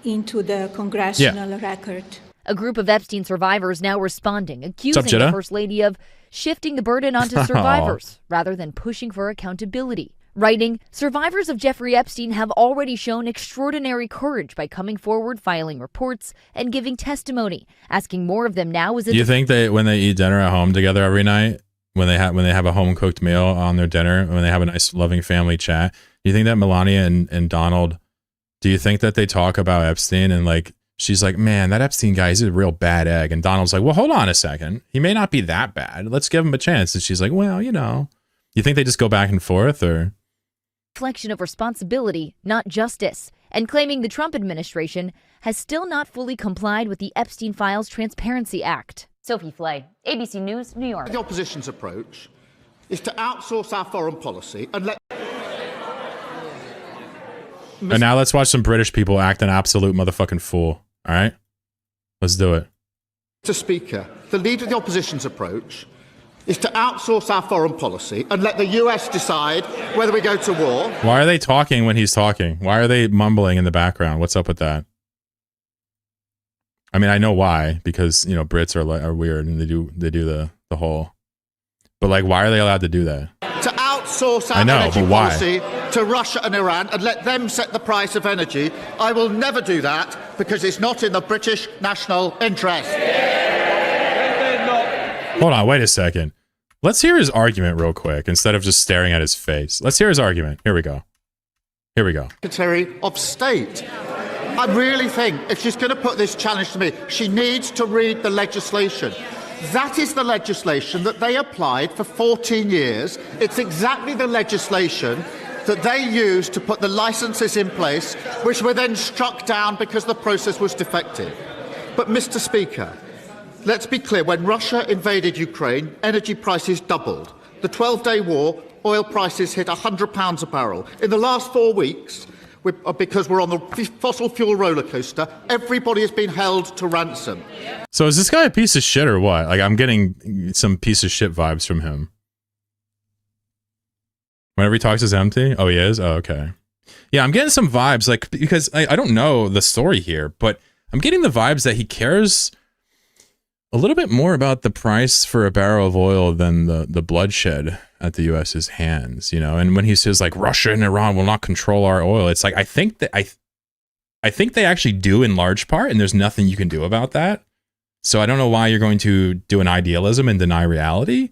Into the congressional record. A group of Epstein survivors now responding, accusing the First Lady of shifting the burden onto survivors rather than pushing for accountability. Writing, survivors of Jeffrey Epstein have already shown extraordinary courage by coming forward, filing reports, and giving testimony. Asking more of them now is a... Do you think that when they eat dinner at home together every night, when they have a home cooked meal on their dinner, when they have a nice loving family chat, do you think that Melania and Donald, do you think that they talk about Epstein and like, she's like, man, that Epstein guy is a real bad egg. And Donald's like, well, hold on a second. He may not be that bad. Let's give him a chance. And she's like, well, you know, you think they just go back and forth or... Reflection of responsibility, not justice, and claiming the Trump administration has still not fully complied with the Epstein Files Transparency Act. Sophie Flay, ABC News, New York. The opposition's approach is to outsource our foreign policy and let... And now let's watch some British people act an absolute motherfucking fool. All right? Let's do it. Mr. Speaker, the leader of the opposition's approach is to outsource our foreign policy and let the US decide whether we go to war. Why are they talking when he's talking? Why are they mumbling in the background? What's up with that? I mean, I know why, because, you know, Brits are weird and they do the whole, but like, why are they allowed to do that? To outsource our energy policy to Russia and Iran and let them set the price of energy. I will never do that because it's not in the British national interest. Hold on, wait a second. Let's hear his argument real quick instead of just staring at his face. Let's hear his argument. Here we go. Here we go. Secretary of State. I really think if she's going to put this challenge to me, she needs to read the legislation. That is the legislation that they applied for 14 years. It's exactly the legislation that they used to put the licenses in place, which were then struck down because the process was defective. But, Mr. Speaker, let's be clear. When Russia invaded Ukraine, energy prices doubled. The 12-day war, oil prices hit £100 a barrel. In the last 4 weeks, because we're on the fossil fuel roller coaster, everybody has been held to ransom. So is this guy a piece of shit or what? Like, I'm getting some piece of shit vibes from him. Whenever he talks is empty? Oh, he is? Oh, okay. Yeah, I'm getting some vibes, like, because I don't know the story here, but I'm getting the vibes that he cares a little bit more about the price for a barrel of oil than the bloodshed at the US's hands, you know. And when he says like Russia and Iran will not control our oil, it's like I think they actually do in large part, and there's nothing you can do about that. So I don't know why you're going to do an idealism and deny reality,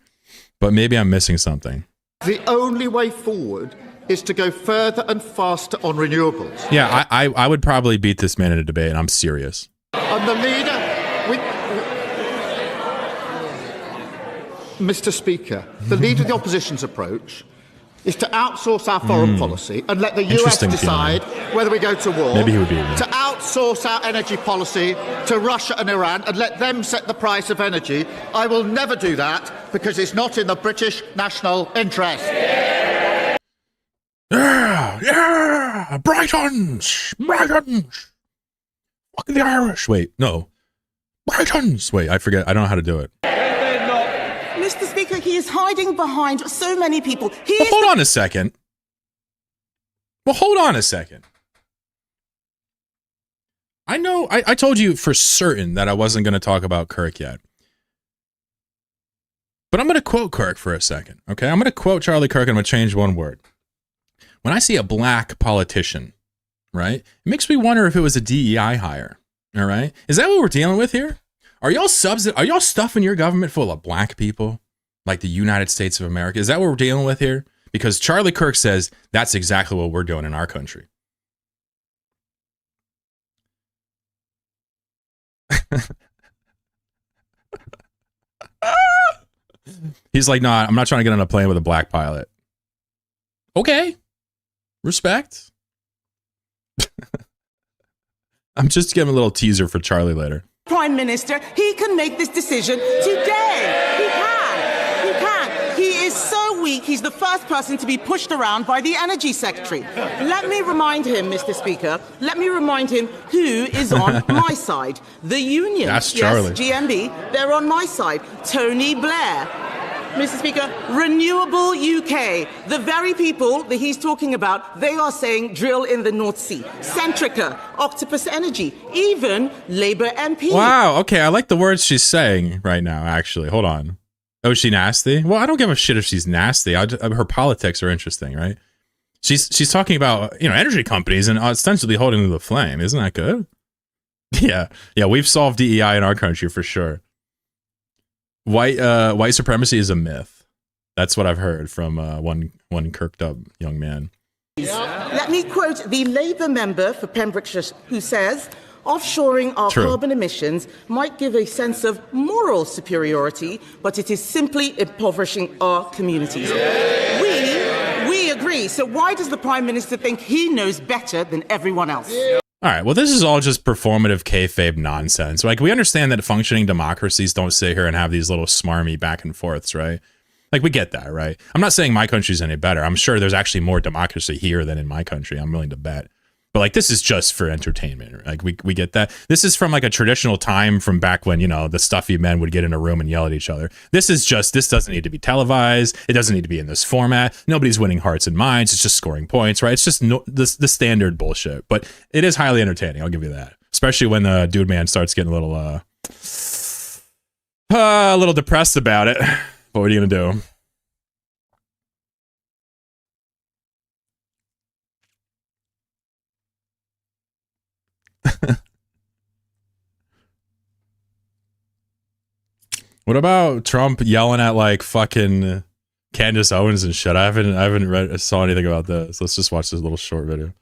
but maybe I'm missing something. The only way forward is to go further and faster on renewables. Yeah, I would probably beat this man in a debate, and I'm serious. And the leader, Mr. Speaker, the leader of the opposition's approach is to outsource our foreign policy and let the US decide whether we go to war. Maybe he would be. To outsource our energy policy to Russia and Iran and let them set the price of energy. I will never do that because it's not in the British national interest. Yeah! Brightons! Brightons! Fuck the Irish! Wait, no. Brightons! Wait, I forget. I don't know how to do it. Mr. Speaker, he is hiding behind so many people. Well, hold on a second. I know, I told you for certain that I wasn't going to talk about Kirk yet. But I'm going to quote Kirk for a second, okay? I'm going to quote Charlie Kirk and I'm going to change one word. When I see a black politician, right, it makes me wonder if it was a DEI hire, all right? Is that what we're dealing with here? Are y'all stuffing your government full of black people like the United States of America? Is that what we're dealing with here? Because Charlie Kirk says that's exactly what we're doing in our country. He's like, nah, I'm not trying to get on a plane with a black pilot. Okay. Respect. I'm just giving a little teaser for Charlie later. Prime Minister, he can make this decision today. He can. He is so weak, he's the first person to be pushed around by the Energy Secretary. Let me remind him, Mr. Speaker, who is on my side. The union. That's Charlie. Yes, GMB, they're on my side. Tony Blair. Mr. Speaker, Renewable UK, the very people that he's talking about, they are saying drill in the North Sea. Centrica, Octopus Energy, even Labour MP. Wow, okay, I like the words she's saying right now, actually. Hold on. Oh, is she nasty? Well, I don't give a shit if she's nasty. Her politics are interesting, right? She's talking about, you know, energy companies and ostensibly holding to the flame. Isn't that good? Yeah, we've solved DEI in our country for sure. White supremacy is a myth. That's what I've heard from one kirked up young man. Let me quote the Labour member for Pembrokeshire who says, offshoring our carbon emissions might give a sense of moral superiority, but it is simply impoverishing our communities. We agree. So why does the Prime Minister think he knows better than everyone else? All right, well, this is all just performative kayfabe nonsense. Like, we understand that functioning democracies don't sit here and have these little smarmy back and forths, right? Like, we get that, right? I'm not saying my country's any better. I'm sure there's actually more democracy here than in my country. I'm willing to bet. But, like, this is just for entertainment. Like, we get that. This is from, like, a traditional time from back when, you know, the stuffy men would get in a room and yell at each other. This doesn't need to be televised. It doesn't need to be in this format. Nobody's winning hearts and minds. It's just scoring points, right? It's just the standard bullshit. But it is highly entertaining. I'll give you that. Especially when the dude man starts getting a little depressed about it. What are you going to do? What about Trump yelling at like fucking Candace Owens and shit? I haven't saw anything about this. Let's just watch this little short video.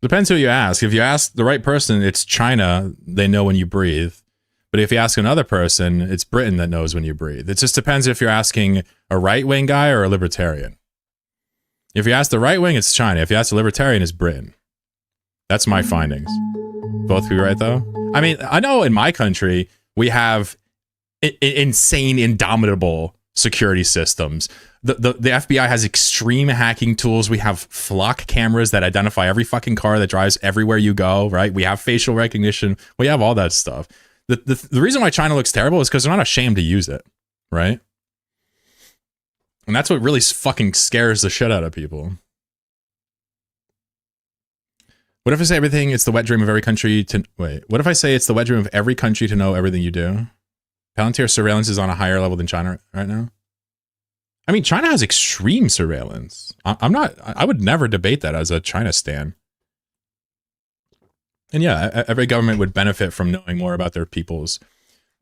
Depends who you ask. If you ask the right person, it's China. They know when you breathe. But if you ask another person, it's Britain that knows when you breathe. It just depends if you're asking a right-wing guy or a libertarian. If you ask the right wing, it's China. If you ask the libertarian, it's Britain. That's my findings. Both be right, though? I mean, I know in my country, we have insane, indomitable security systems. The FBI has extreme hacking tools. We have flock cameras that identify every fucking car that drives everywhere you go, right? We have facial recognition. We have all that stuff. The reason why China looks terrible is because they're not ashamed to use it, right? And that's what really fucking scares the shit out of people. What if I say everything, it's the wet dream of every country to... Wait, what if I say it's the wet dream of every country to know everything you do? Palantir surveillance is on a higher level than China right now? I mean, China has extreme surveillance. I would never debate that as a China stan. And yeah, every government would benefit from knowing more about their people's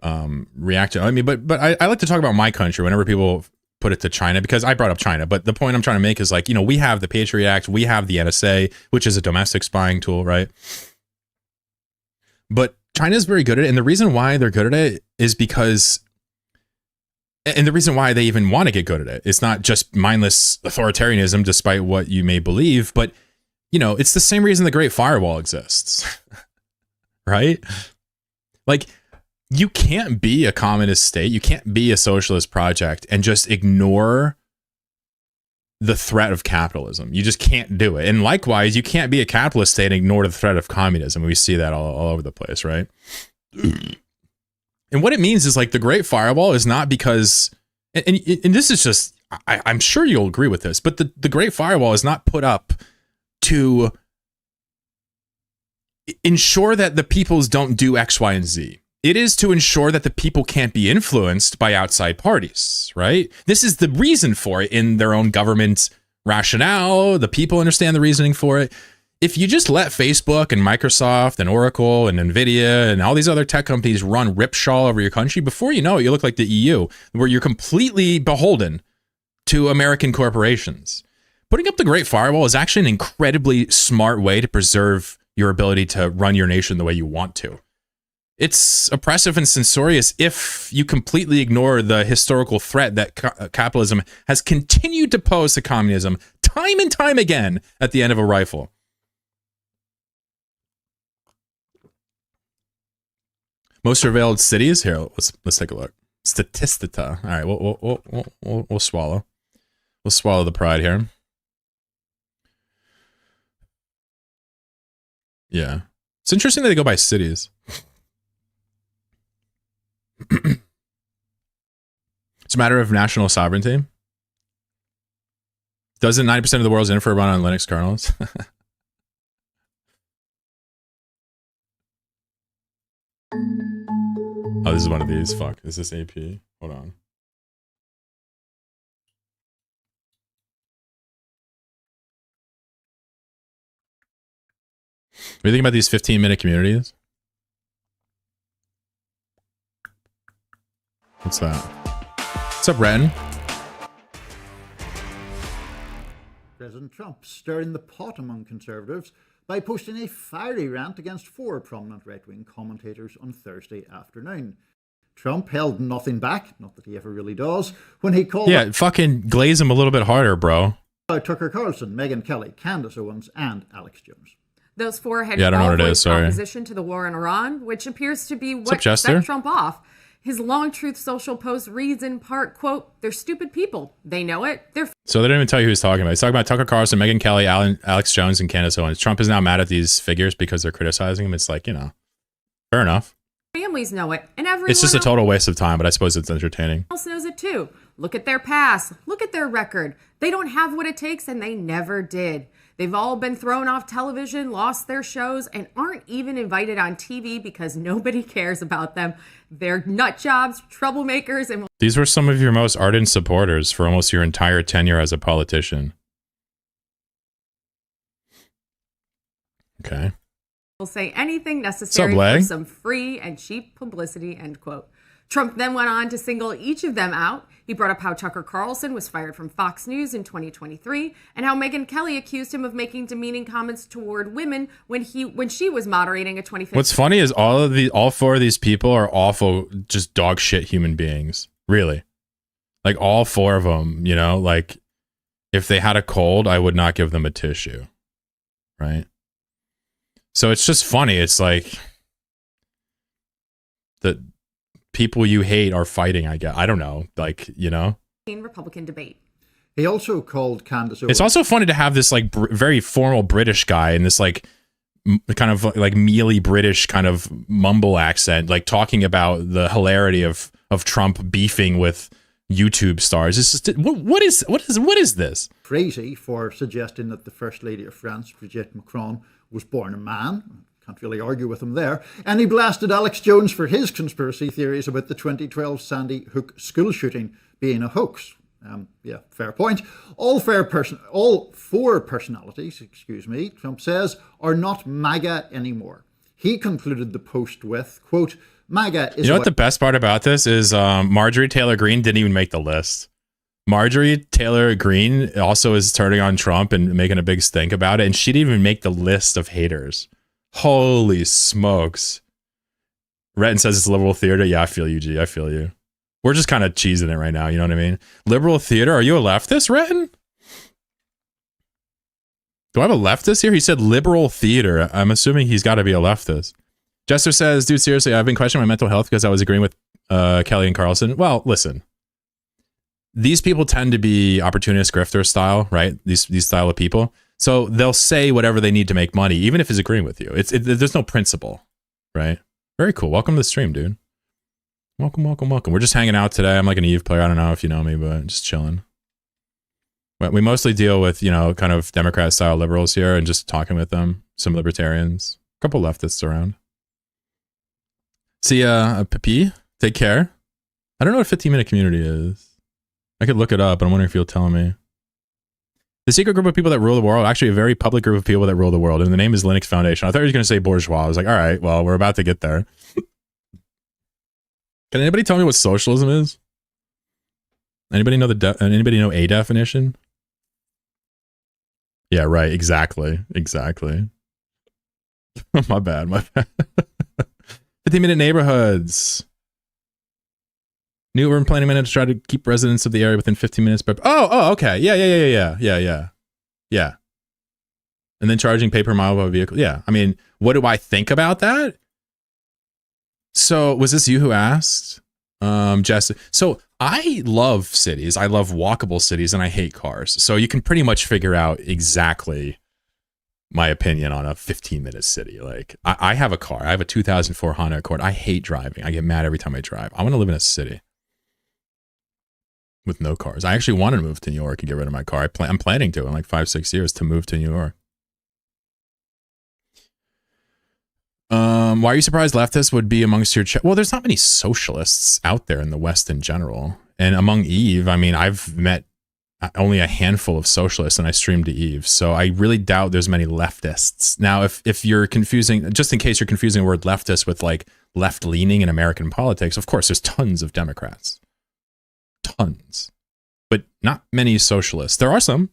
reaction. I mean, but I like to talk about my country whenever people put it to China, because I brought up China. But the point I'm trying to make is like, you know, we have the Patriot Act, we have the NSA, which is a domestic spying tool, right? But China's very good at it. And the reason why they're good at it is because, and the reason why they even want to get good at it, it's not just mindless authoritarianism, despite what you may believe, but, you know, it's the same reason the Great Firewall exists, right? Like, you can't be a communist state, you can't be a socialist project and just ignore the threat of capitalism. You just can't do it. And likewise, you can't be a capitalist state and ignore the threat of communism. We see that all over the place, right? And what it means is like the Great Firewall is not because, and this is just, I'm sure you'll agree with this, but the Great Firewall is not put up to ensure that the peoples don't do X, Y, and Z. It is to ensure that the people can't be influenced by outside parties, right? This is the reason for it in their own government rationale. The people understand the reasoning for it. If you just let Facebook and Microsoft and Oracle and Nvidia and all these other tech companies run ripshaw over your country, before you know it, you look like the EU, where you're completely beholden to American corporations. Putting up the Great Firewall is actually an incredibly smart way to preserve your ability to run your nation the way you want to. It's oppressive and censorious if you completely ignore the historical threat that capitalism has continued to pose to communism time and time again at the end of a rifle. Most surveilled cities here. Let's take a look. Statista. All right, we'll swallow. We'll swallow the pride here. Yeah, it's interesting that they go by cities. It's a matter of national sovereignty. Doesn't 90% of the world's info run on Linux kernels? Oh, this is one of these. Fuck. Is this AP? Hold on. What do you think about these 15-minute communities? What's that? What's up, Ren? President Trump stirring the pot among conservatives by posting a fiery rant against 4 prominent right-wing commentators on Thursday afternoon. Trump held nothing back, not that he ever really does, when he called... Yeah, fucking glaze him a little bit harder, bro. Tucker Carlson, Megyn Kelly, Candace Owens, and Alex Jones. Those 4 had I don't know what it is, sorry. opposition to the war in Iran, which appears to be what up, set Trump off. His long Truth Social post reads in part, quote, "They're stupid people. They know it. So they didn't even tell you who he's talking about. He's talking about Tucker Carlson, Megyn Kelly, Alex Jones, and Candace Owens. Trump is now mad at these figures because they're criticizing him. It's like, you know, fair enough. Families know it, and everyone It's just a total waste of time, but I suppose it's entertaining. else knows it too. Look at their past. Look at their record. They don't have what it takes, and they never did. They've all been thrown off television, lost their shows, and aren't even invited on TV because nobody cares about them. They're nut jobs, troublemakers, and... These were some of your most ardent supporters for almost your entire tenure as a politician. Okay. Will say anything necessary for some free and cheap publicity, end quote. Trump then went on to single each of them out. He brought up how Tucker Carlson was fired from Fox News in 2023 and how Megyn Kelly accused him of making demeaning comments toward women when she was moderating a 2015. What's funny is all four of these people are awful, just dog shit human beings. Really. Like all four of them, you know, like if they had a cold, I would not give them a tissue. Right? So it's just funny. It's like the people you hate are fighting, I guess. I don't know. Like, you know. Republican debate. He also called Candace Owens. It's also funny to have this like very formal British guy and this like kind of like mealy British kind of mumble accent, like talking about the hilarity of Trump beefing with YouTube stars. It's just, what is this? Crazy for suggesting that the First Lady of France, Brigitte Macron, was born a man. Can't really argue with him there. And he blasted Alex Jones for his conspiracy theories about the 2012 Sandy Hook school shooting being a hoax. Yeah, fair point. All four personalities, Trump says, are not MAGA anymore. He concluded the post with, quote, MAGA is... You know what the best part about this is? Marjorie Taylor Greene didn't even make the list. Marjorie Taylor Greene also is turning on Trump and making a big stink about it, and she didn't even make the list of haters. Holy smokes. Retton says it's liberal theater. Yeah, I feel you, G. I feel you. We're just kind of cheesing it right now, you know what I mean? Liberal theater? Are you a leftist, Retton? Do I have a leftist here? He said liberal theater. I'm assuming he's got to be a leftist. Jester says, dude, seriously, I've been questioning my mental health because I was agreeing with Kelly and Carlson. Well, listen. These people tend to be opportunist grifter style, right? These style of people. So they'll say whatever they need to make money, even if it's agreeing with you. There's no principle, right? Very cool. Welcome to the stream, dude. Welcome. We're just hanging out today. I'm like an Eve player. I don't know if you know me, but just chilling. We mostly deal with, you know, kind of Democrat style liberals here and just talking with them. Some libertarians, a couple leftists around. See ya, Pepe. Take care. I don't know what a 15-minute community is. I could look it up, but I'm wondering if you'll tell me. The secret group of people that rule the world, actually a very public group of people that rule the world, and the name is Linux Foundation. I thought he was going to say bourgeois. I was like, all right, well, we're about to get there. Can anybody tell me what socialism is? Anybody know anybody know a definition? Yeah, right. Exactly. My bad. 15-minute neighborhoods. New urban planning minute to try to keep residents of the area within 15 minutes. Oh, okay. Yeah. And then charging pay per mile of a vehicle. Yeah. I mean, what do I think about that? So was this you who asked? Jess. So I love cities. I love walkable cities and I hate cars. So you can pretty much figure out exactly my opinion on a 15-minute city. Like I have a car. I have a 2004 Honda Accord. I hate driving. I get mad every time I drive. I want to live in a city with no cars. I actually want to move to New York and get rid of my car. I'm planning to in like 5-6 years to move to New York. Why are you surprised leftists would be amongst your well, there's not many socialists out there in the West in general. And among Eve, I mean, I've met only a handful of socialists and I streamed to Eve. So I really doubt there's many leftists. Now, if you're confusing, just in case you're confusing the word leftist with like left-leaning in American politics, of course, there's tons of Democrats. Tons. But not many socialists. There are some.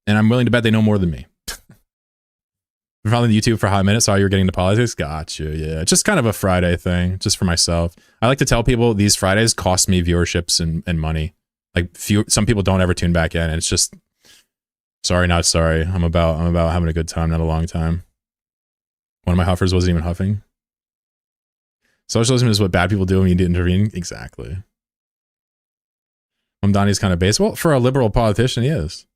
And I'm willing to bet they know more than me. Following YouTube for a hot minute, saw you were getting into politics. Gotcha. Yeah. Just kind of a Friday thing, just for myself. I like to tell people these Fridays cost me viewerships and money. Like some people don't ever tune back in. And it's just sorry, not sorry. I'm about having a good time, not a long time. One of my huffers wasn't even huffing. Socialism is what bad people do when you intervene. Exactly. Mamdani's kind of base. Well, for a liberal politician, he is.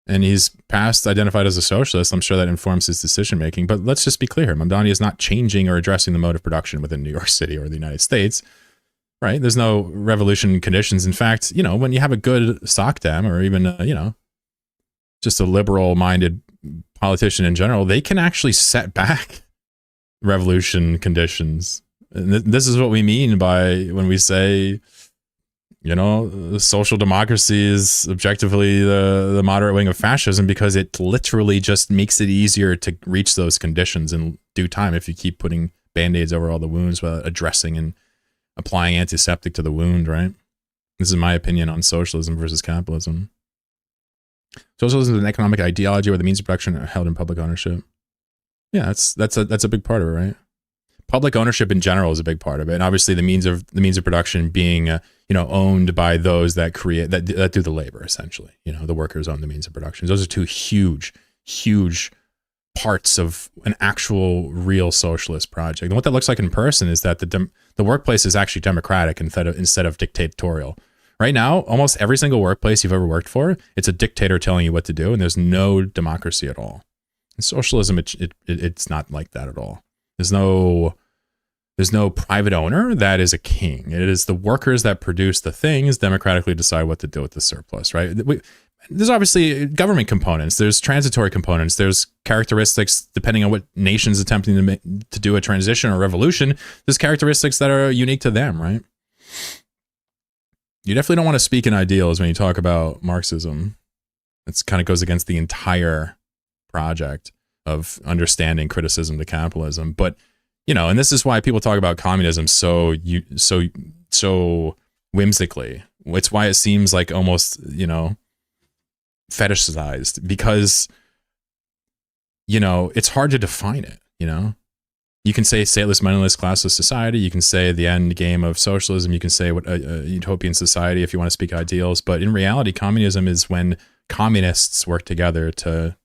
And he's past identified as a socialist. I'm sure that informs his decision making. But let's just be clear here. Mamdani is not changing or addressing the mode of production within New York City or the United States. Right? There's no revolution conditions. In fact, you know, when you have a good SOCDEM or even, you know, just a liberal-minded politician in general, they can actually set back revolution conditions. And this is what we mean by when we say You know, social democracy is objectively the moderate wing of fascism because it literally just makes it easier to reach those conditions in due time if you keep putting band-aids over all the wounds without addressing and applying antiseptic to the wound, right? This is my opinion on socialism versus capitalism. Socialism is an economic ideology where the means of production are held in public ownership. Yeah, that's a big part of it, right? Public ownership in general is a big part of it, and obviously the means of production being owned by those that create that do the labor, essentially. You know, the workers own the means of production. Those are two huge parts of an actual real socialist project. And what that looks like in person is that the workplace is actually democratic instead of dictatorial. Right now, almost every single workplace you've ever worked for, it's a dictator telling you what to do, and there's no democracy at all. In socialism, it's not like that at all. There's no private owner that is a king. It is the workers that produce the things democratically decide what to do with the surplus, right? There's obviously government components. There's transitory components. There's characteristics, depending on what nation's attempting to do a transition or revolution, there's characteristics that are unique to them, right? You definitely don't want to speak in ideals when you talk about Marxism. It kind of goes against the entire project of understanding criticism to capitalism. But, you know, and this is why people talk about communism so whimsically. It's why it seems like almost, you know, fetishized, because, you know, it's hard to define it. You know, you can say stateless, moneyless, classless society. You can say the end game of socialism. You can say what a utopian society if you want to speak ideals. But in reality, communism is when communists work together to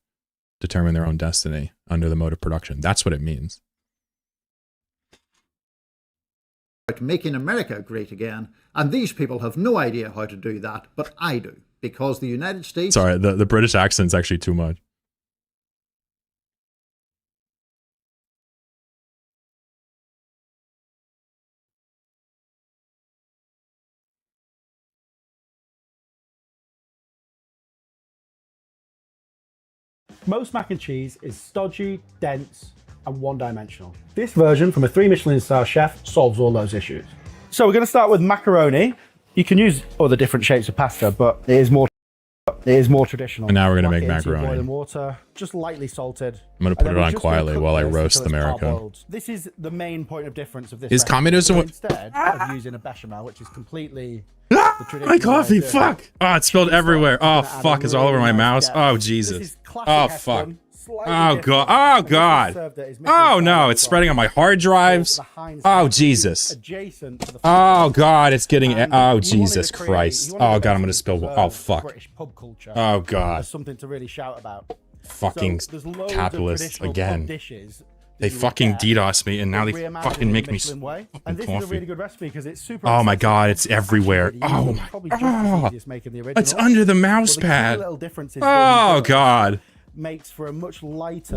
determine their own destiny under the mode of production. That's what it means. Making America great again, and these people have no idea how to do that, but I do, because the United States... Sorry, the British accent's actually too much. Most mac and cheese is stodgy, dense, and one-dimensional. This version from a 3 Michelin star chef solves all those issues. So we're going to start with macaroni. You can use other different shapes of pasta, but it is more traditional. And now we're going to make macaroni. Boiling water, just lightly salted. I'm going to put it on quietly while I roast America. This is the main point of difference of this. Is communism instead of using a bechamel, which is completely my coffee, fuck! Oh, it spilled everywhere. Oh, fuck, it's all over my mouse. Oh, Jesus. Oh, fuck. Oh, God. Oh, God. Oh, no, it's spreading on my hard drives. Oh, Jesus. Oh, God, it's getting... Oh, Jesus Christ. Oh, God, I'm going to spill... Oh, fuck. Oh, God. Something to really shout about. Fucking capitalists again. They fucking DDoS me, and now they fucking make me fucking coffee. Oh my God, it's everywhere. Oh my God. It's under the mouse pad. Oh God. Makes for a much lighter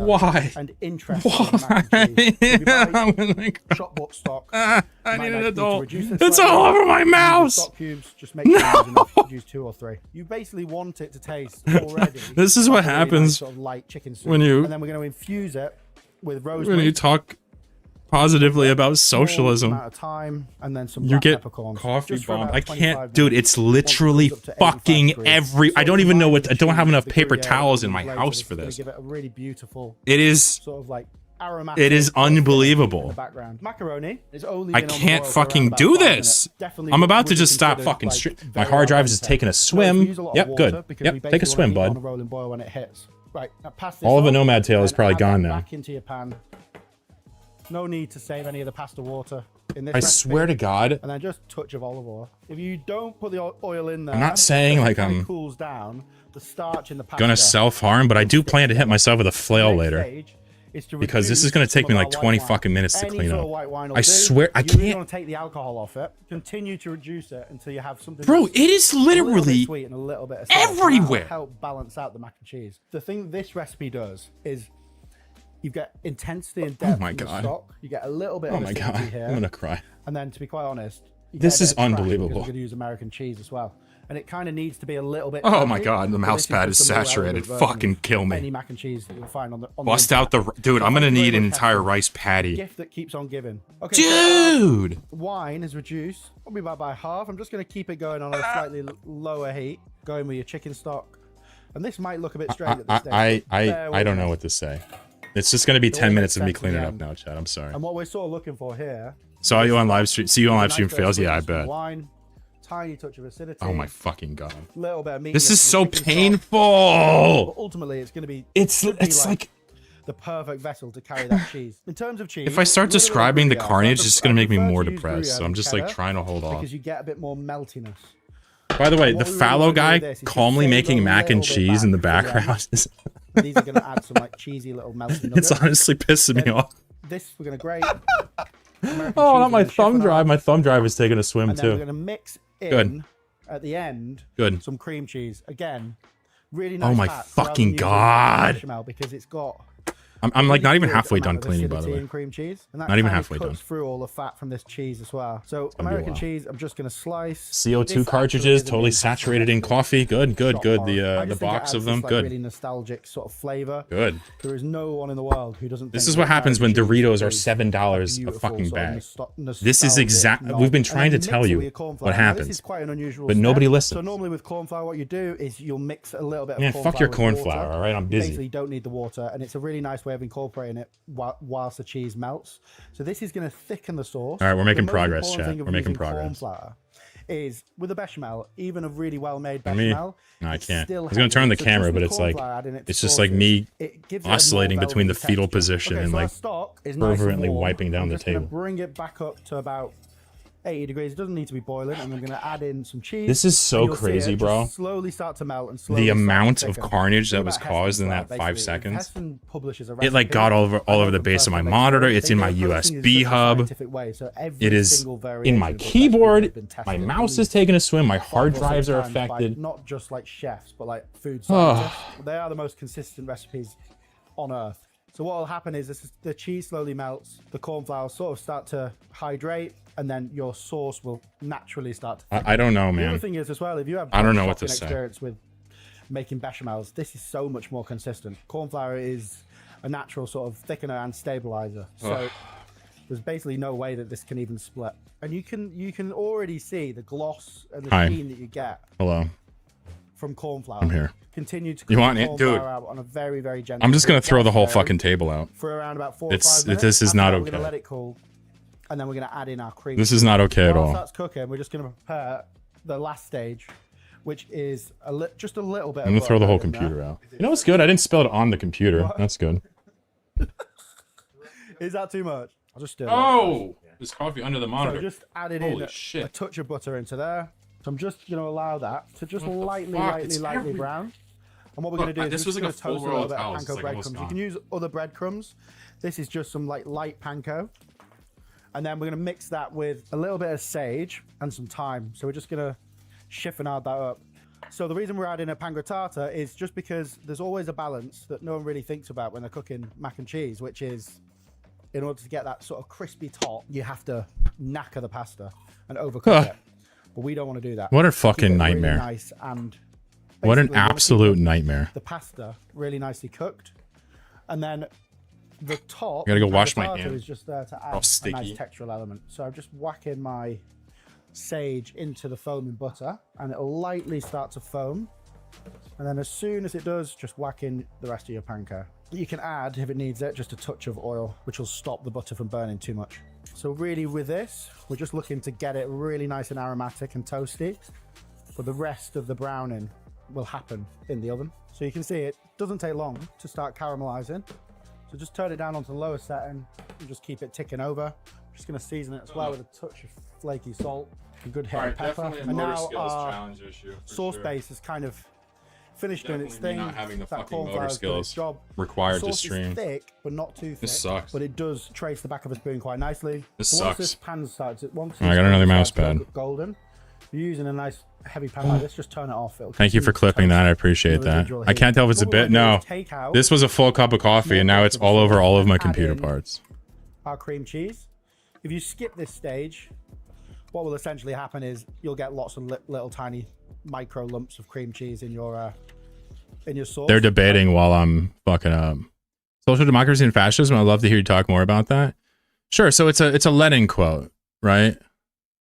and interesting shop stock. I need an adult. It's all over my mouse. Cubes, just make sure use 2 or 3. You basically want it to taste already. This is what happens sort of light chicken soup. when you and then we're going to infuse it with rosemary. When you talk positively about socialism, and then some you get coffee bomb. I can't, dude. It's literally fucking every. I don't even know what. I don't have enough paper towels in my house for this. Give it a really beautiful. It is sort of like aromatic. It is unbelievable. Macaroni is only. I can't fucking do this. I'm about to just stop fucking. My hard drive is just taking a swim. Yep, good. Yep, take a swim, bud. Right, all of the Nomad tail is probably gone now. Back into your pan. No need to save any of the pasta water in this I swear to God. And then just a touch of olive oil. If you don't put the oil in there, I'm not saying like I'm cools down, the starch in the pasta gonna self-harm, but I do plan to hit myself with a flail later. Because this is gonna take me like 20 fucking minutes to clean up. I swear I can't. You want to take the alcohol off it. Continue to reduce it until you have something. Bro, it is literally sweet and a little bit of everywhere. Help balance out the mac and cheese. The thing this recipe does is you get intensity and depth in the stock. You get a little bit of acidity here. I'm gonna cry. And then, to be quite honest, this is unbelievable. We're going to use American cheese as well. and it kind of needs to be a little bit. Oh my god, the mouse pad is saturated. Fucking kill me. Any mac and cheese that you'll find on the bust out the dude. I'm gonna need an entire rice patty. Gift that keeps on giving. Okay, dude. So wine is reduced probably about by half. I'm just gonna keep it going on a slightly lower heat. Going with your chicken stock, and this might look a bit strange at this stage. I don't know what to say. It's just gonna be 10 minutes of me cleaning up now, Chad. I'm sorry. And what we're sort of looking for here. Saw you on live stream. See you on live stream fails. Yeah, I bet. Wine, tiny touch of acidity. Oh my fucking god. Little bit of meat. This is so painful. But ultimately, it's going to be. It's like the perfect vessel to carry that cheese. In terms of cheese, if I start describing the carnage, it's going to make me more depressed. So I'm just like trying to hold off. Because you get a bit more meltiness. By the way, the fallow guy calmly making mac and cheese in the background. These are going to add some like cheesy little melting nuggets. It's honestly pissing me off. This we're going to grate. Oh, not my thumb drive. My thumb drive is taking a swim and then too. We're going to mix in at the end. Some cream cheese again. Really nice. Oh my fucking god! Because it's got. I'm like not even halfway done cleaning, by the way. And cream cheese, and that not even halfway done. Through all the fat from this cheese as well. So American cheese, I'm just gonna slice. CO2 cartridges, totally saturated in coffee. Good. The box of them, good. Really nostalgic sort of flavor. Good. There is no one in the world who doesn't. This is what happens when Doritos are $7 a fucking bag. This is exact. We've been trying to tell you what happens. This is quite an unusual. But nobody listens. So normally with corn flour, what you do is you'll mix a little bit of. Yeah, fuck your corn flour. All right, I'm busy. Basically, you don't need the water, and it's a really nice way of incorporating it whilst the cheese melts. So this is going to thicken the sauce. All right, we're making progress, chat. We're making progress. Corn flour is with a bechamel, even a really well-made bechamel. No, I can't. I was going to turn on the camera, but it's like it's just like me oscillating between the fetal position and like fervently wiping down the table. Bring it back up to about 80 degrees. It doesn't need to be boiling, and I'm going to add in some cheese. This is so crazy, bro. Slowly start to melt and slowly the amount of carnage that was caused in that 5 seconds. It like got all over the base of my monitor. It's in my USB hub. It is in my keyboard. My mouse is taking a swim. My hard drives are affected. Not just like chefs, but like food scientists. They are the most consistent recipes on earth. So what will happen is the cheese slowly melts, the corn flour sort of start to hydrate, and then your sauce will naturally start to I don't know, man. The other thing is as well, if you have I don't know what to say. Experience with making bechamels, this is so much more consistent. Corn flour is a natural sort of thickener and stabilizer. So there's basically no way that this can even split. And you can already see the gloss and the sheen that you get. Hello. From corn flour. I'm here. Continue to you want it, dude? Out on a very, very gentle. I'm just gonna throw the whole fucking table out. For around about 4 or 5 minutes. This is not okay. We're gonna let it cool, and then we're gonna add in our cream. This is not okay at all. Once that's cooking, we're just gonna prepare the last stage, which is just a little bit. I'm gonna throw the whole computer out. You know what's good? I didn't spill it on the computer. What? That's good. Is that too much? I'll just do it. Oh, there's coffee under the monitor. So just added in a touch of butter into there. So I'm just going to allow that to just lightly brown. And what we're going to do is we're going to toast a little bit of panko breadcrumbs. You can use other breadcrumbs. This is just some like light panko. And then we're going to mix that with a little bit of sage and some thyme. So we're just going to chiffonade that up. So the reason we're adding a panko tartar is just because there's always a balance that no one really thinks about when they're cooking mac and cheese, which is in order to get that sort of crispy top, you have to knacker the pasta and overcook it. But we don't want to do that. What a fucking nightmare. Really nice and what an absolute nightmare. The pasta really nicely cooked. And then the top, I gotta go wash my hands. Is just there to add a nice textural element. So I'm just whacking my sage into the foaming butter, and it'll lightly start to foam. And then as soon as it does, just whack in the rest of your panko. You can add, if it needs it, just a touch of oil, which will stop the butter from burning too much. So really with this, we're just looking to get it really nice and aromatic and toasty, but the rest of the browning will happen in the oven. So you can see it doesn't take long to start caramelizing. So just turn it down onto the lower setting and just keep it ticking over. I'm just gonna season it as well with a touch of flaky salt, a good hit of pepper. And now our sauce base is kind of finished doing its thing. Not having the fucking motor skills required to stream. Is thick, but not too thick. This sucks. But it does trace the back of a spoon quite nicely. This sucks. Once this pan starts, I got another mouse pad. Golden. You're using a nice heavy pan like this. Just turn it off. Thank you for clipping that. I appreciate that. I can't tell if it's a bit. No, this was a full cup of coffee, and now it's all over all of my computer parts. Our cream cheese. If you skip this stage, what will essentially happen is you'll get lots of little tiny micro lumps of cream cheese in your sauce. They're debating while I'm fucking up. Social democracy and fascism. I'd love to hear you talk more about that. Sure. So it's a Lenin quote, right?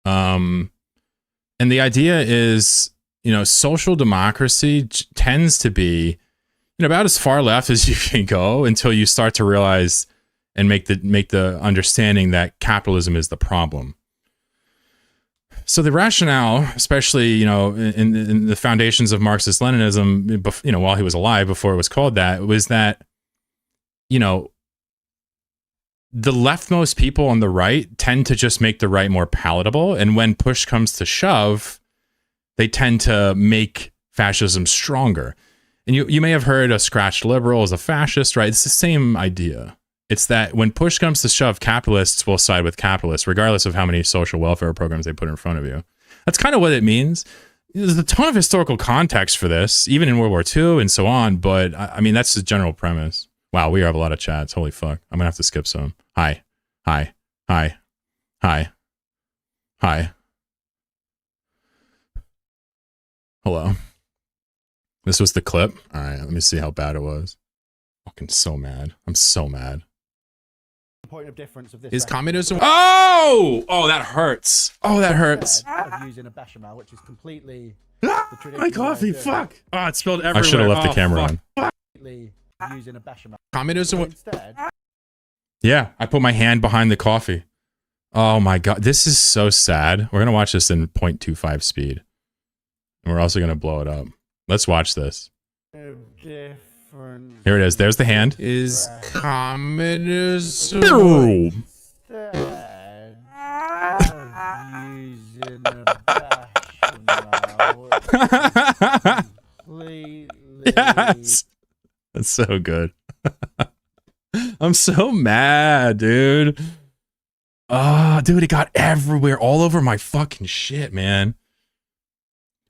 And the idea is, social democracy tends to be, about as far left as you can go until you start to realize and make the understanding that capitalism is the problem. So the rationale, especially, in the foundations of Marxist-Leninism, while he was alive, before it was called that, was that, the leftmost people on the right tend to just make the right more palatable. And when push comes to shove, they tend to make fascism stronger. And you may have heard a scratched liberal as a fascist, right? It's the same idea. It's that when push comes to shove, capitalists will side with capitalists, regardless of how many social welfare programs they put in front of you. That's kind of what it means. There's a ton of historical context for this, even in World War II and so on. But I mean, that's the general premise. Wow, we have a lot of chats. Holy fuck. I'm going to have to skip some. Hi. Hello. This was the clip. All right, let me see how bad it was. Fucking so mad. I'm so mad. The point of difference of this is communism. Oh, that hurts. Oh, that hurts. Of using a bechamel, which is completely my coffee. Fuck. Oh, it spilled everywhere. I should have left the camera on. Using a bechamel. Communism. Instead. Yeah, I put my hand behind the coffee. Oh my god, this is so sad. We're gonna watch this in 0.25 speed, and we're also gonna blow it up. Let's watch this. Here it is. There's the hand. Is communism using a bechamel. Yes. That's so good. I'm so mad, dude. Oh, dude, it got everywhere, all over my fucking shit, man.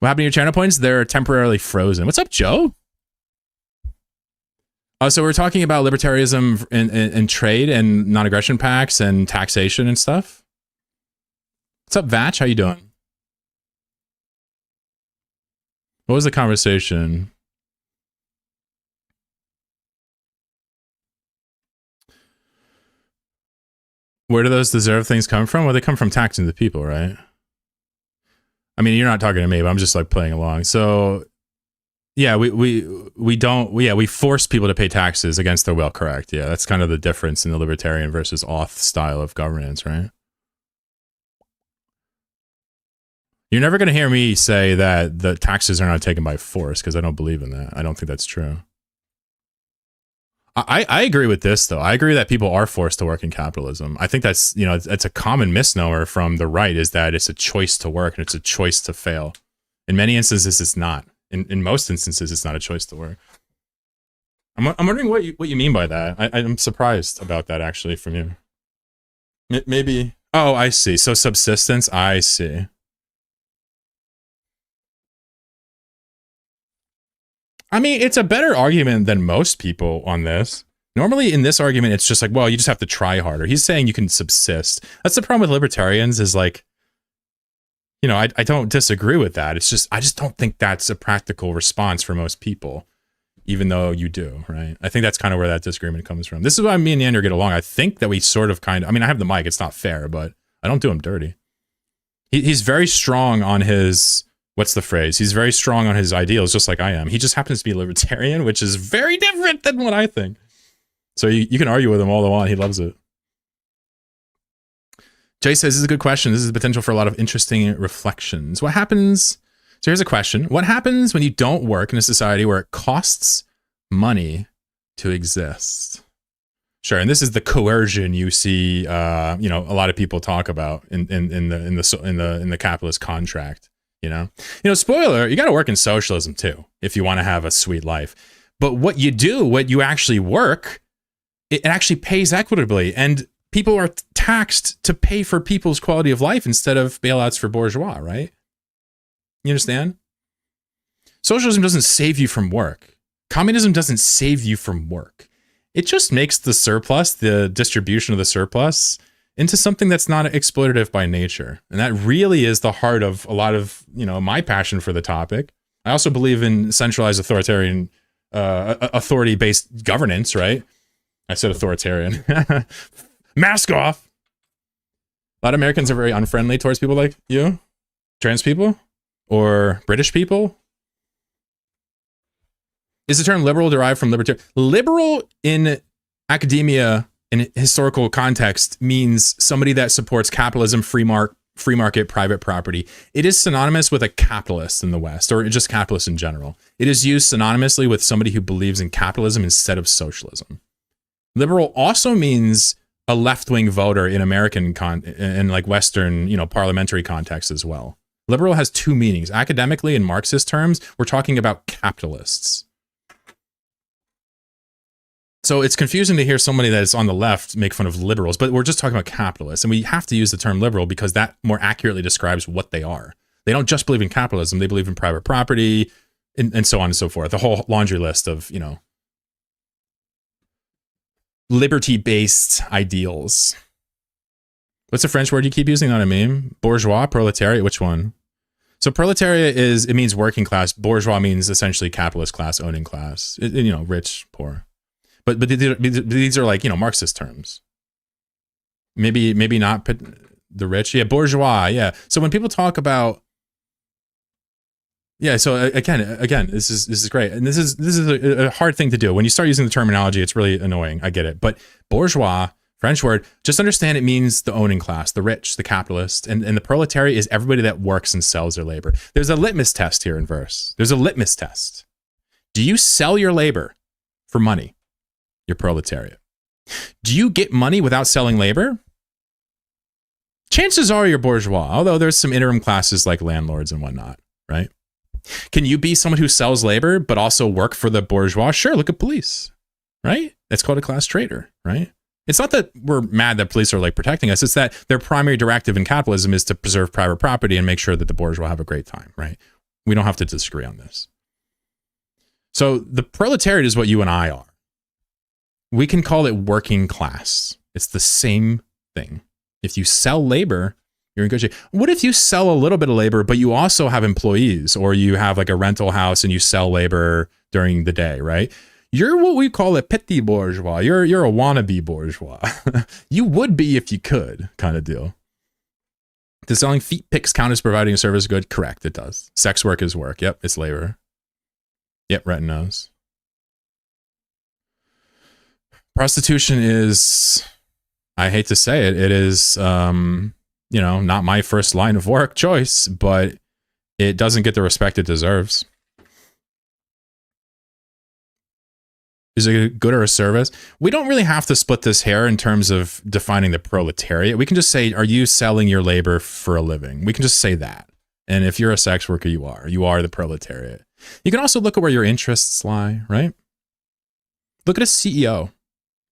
What happened to your channel points? They're temporarily frozen. What's up, Joe? So we're talking about libertarianism and trade and non-aggression pacts and taxation and stuff. What's up, Vatch? How you doing? What was the conversation? Where do those deserved things come from? Well, they come from taxing the people, right? I mean, you're not talking to me, but I'm just like playing along. So, yeah, we force people to pay taxes against their will. Correct? Yeah, that's kind of the difference in the libertarian versus auth style of governance, right? You're never going to hear me say that the taxes are not taken by force, because I don't believe in that. I don't think that's true. I agree with this, though. I agree that people are forced to work in capitalism. I think that's, it's a common misnomer from the right, is that it's a choice to work and it's a choice to fail. In many instances, it's not. In most instances, it's not a choice to work. I'm wondering what you mean by that. I'm surprised about that, actually, from you. Maybe. Oh, I see. So subsistence. I see. I mean, it's a better argument than most people on this. Normally in this argument, it's just like, well, you just have to try harder. He's saying you can subsist. That's the problem with libertarians, is like, I don't disagree with that. It's just, I just don't think that's a practical response for most people, even though you do, right? I think that's kind of where that disagreement comes from. This is why me and Andrew get along. I think that we sort of I mean, I have the mic. It's not fair, but I don't do him dirty. He's very strong on his... What's the phrase? He's very strong on his ideals, just like I am. He just happens to be a libertarian, which is very different than what I think. So you can argue with him all the while. He loves it. Jay says, this is a good question. This is the potential for a lot of interesting reflections. What happens? So here's a question. What happens when you don't work in a society where it costs money to exist? Sure, and this is the coercion you see, a lot of people talk about in the capitalist contract. Spoiler, you got to work in socialism too if you want to have a sweet life. But what you actually work, it actually pays equitably, and people are taxed to pay for people's quality of life instead of bailouts for bourgeois, right? You understand? Socialism doesn't save you from work. Communism doesn't save you from work. It just makes the surplus, the distribution of the surplus, into something that's not exploitative by nature. And that really is the heart of a lot of, my passion for the topic. I also believe in centralized authoritarian, authority-based governance, right? I said authoritarian. Mask off. A lot of Americans are very unfriendly towards people like you, trans people, or British people. Is the term liberal derived from libertarian? Liberal in academia in historical context means somebody that supports capitalism, free market, private property. It is synonymous with a capitalist in the West, or just capitalist in general. It is used synonymously with somebody who believes in capitalism instead of socialism. Liberal also means a left-wing voter in American in like Western, parliamentary context as well. Liberal has two meanings. Academically, in Marxist terms, we're talking about capitalists. So it's confusing to hear somebody that is on the left make fun of liberals, but we're just talking about capitalists. And we have to use the term liberal because that more accurately describes what they are. They don't just believe in capitalism. They believe in private property and so on and so forth. The whole laundry list of, liberty-based ideals. What's the French word you keep using? Not a meme. Bourgeois, proletariat, which one? So proletariat it means working class. Bourgeois means essentially capitalist class, owning class. Rich, poor. But these are like, Marxist terms. Maybe not the rich. Yeah, bourgeois. Yeah. So when people talk about, yeah. So again, this is great, and this is a hard thing to do. When you start using the terminology, it's really annoying. I get it, but bourgeois, French word, just understand it means the owning class, the rich, the capitalist, and the proletariat is everybody that works and sells their labor. There's a litmus test here in verse. There's a litmus test. Do you sell your labor for money? You're proletariat. Do you get money without selling labor? Chances are you're bourgeois, although there's some interim classes like landlords and whatnot, right? Can you be someone who sells labor but also work for the bourgeois? Sure, look at police, right? That's called a class traitor, right? It's not that we're mad that police are like protecting us. It's that their primary directive in capitalism is to preserve private property and make sure that the bourgeois have a great time, right? We don't have to disagree on this. So the proletariat is what you and I are. We can call it working class. It's the same thing. If you sell labor, you're in good shape. What if you sell a little bit of labor, but you also have employees, or you have like a rental house and you sell labor during the day, right? You're what we call a petit bourgeois. You're a wannabe bourgeois. You would be if you could, kind of deal. Does selling feet pics count as providing a service good? Correct, it does. Sex work is work. Yep, it's labor. Yep, Rhett knows. Prostitution is, I hate to say it, it is, not my first line of work choice, but it doesn't get the respect it deserves. Is it a good or a service? We don't really have to split this hair in terms of defining the proletariat. We can just say, are you selling your labor for a living? We can just say that. And if you're a sex worker, you are the proletariat. You can also look at where your interests lie, right? Look at a CEO.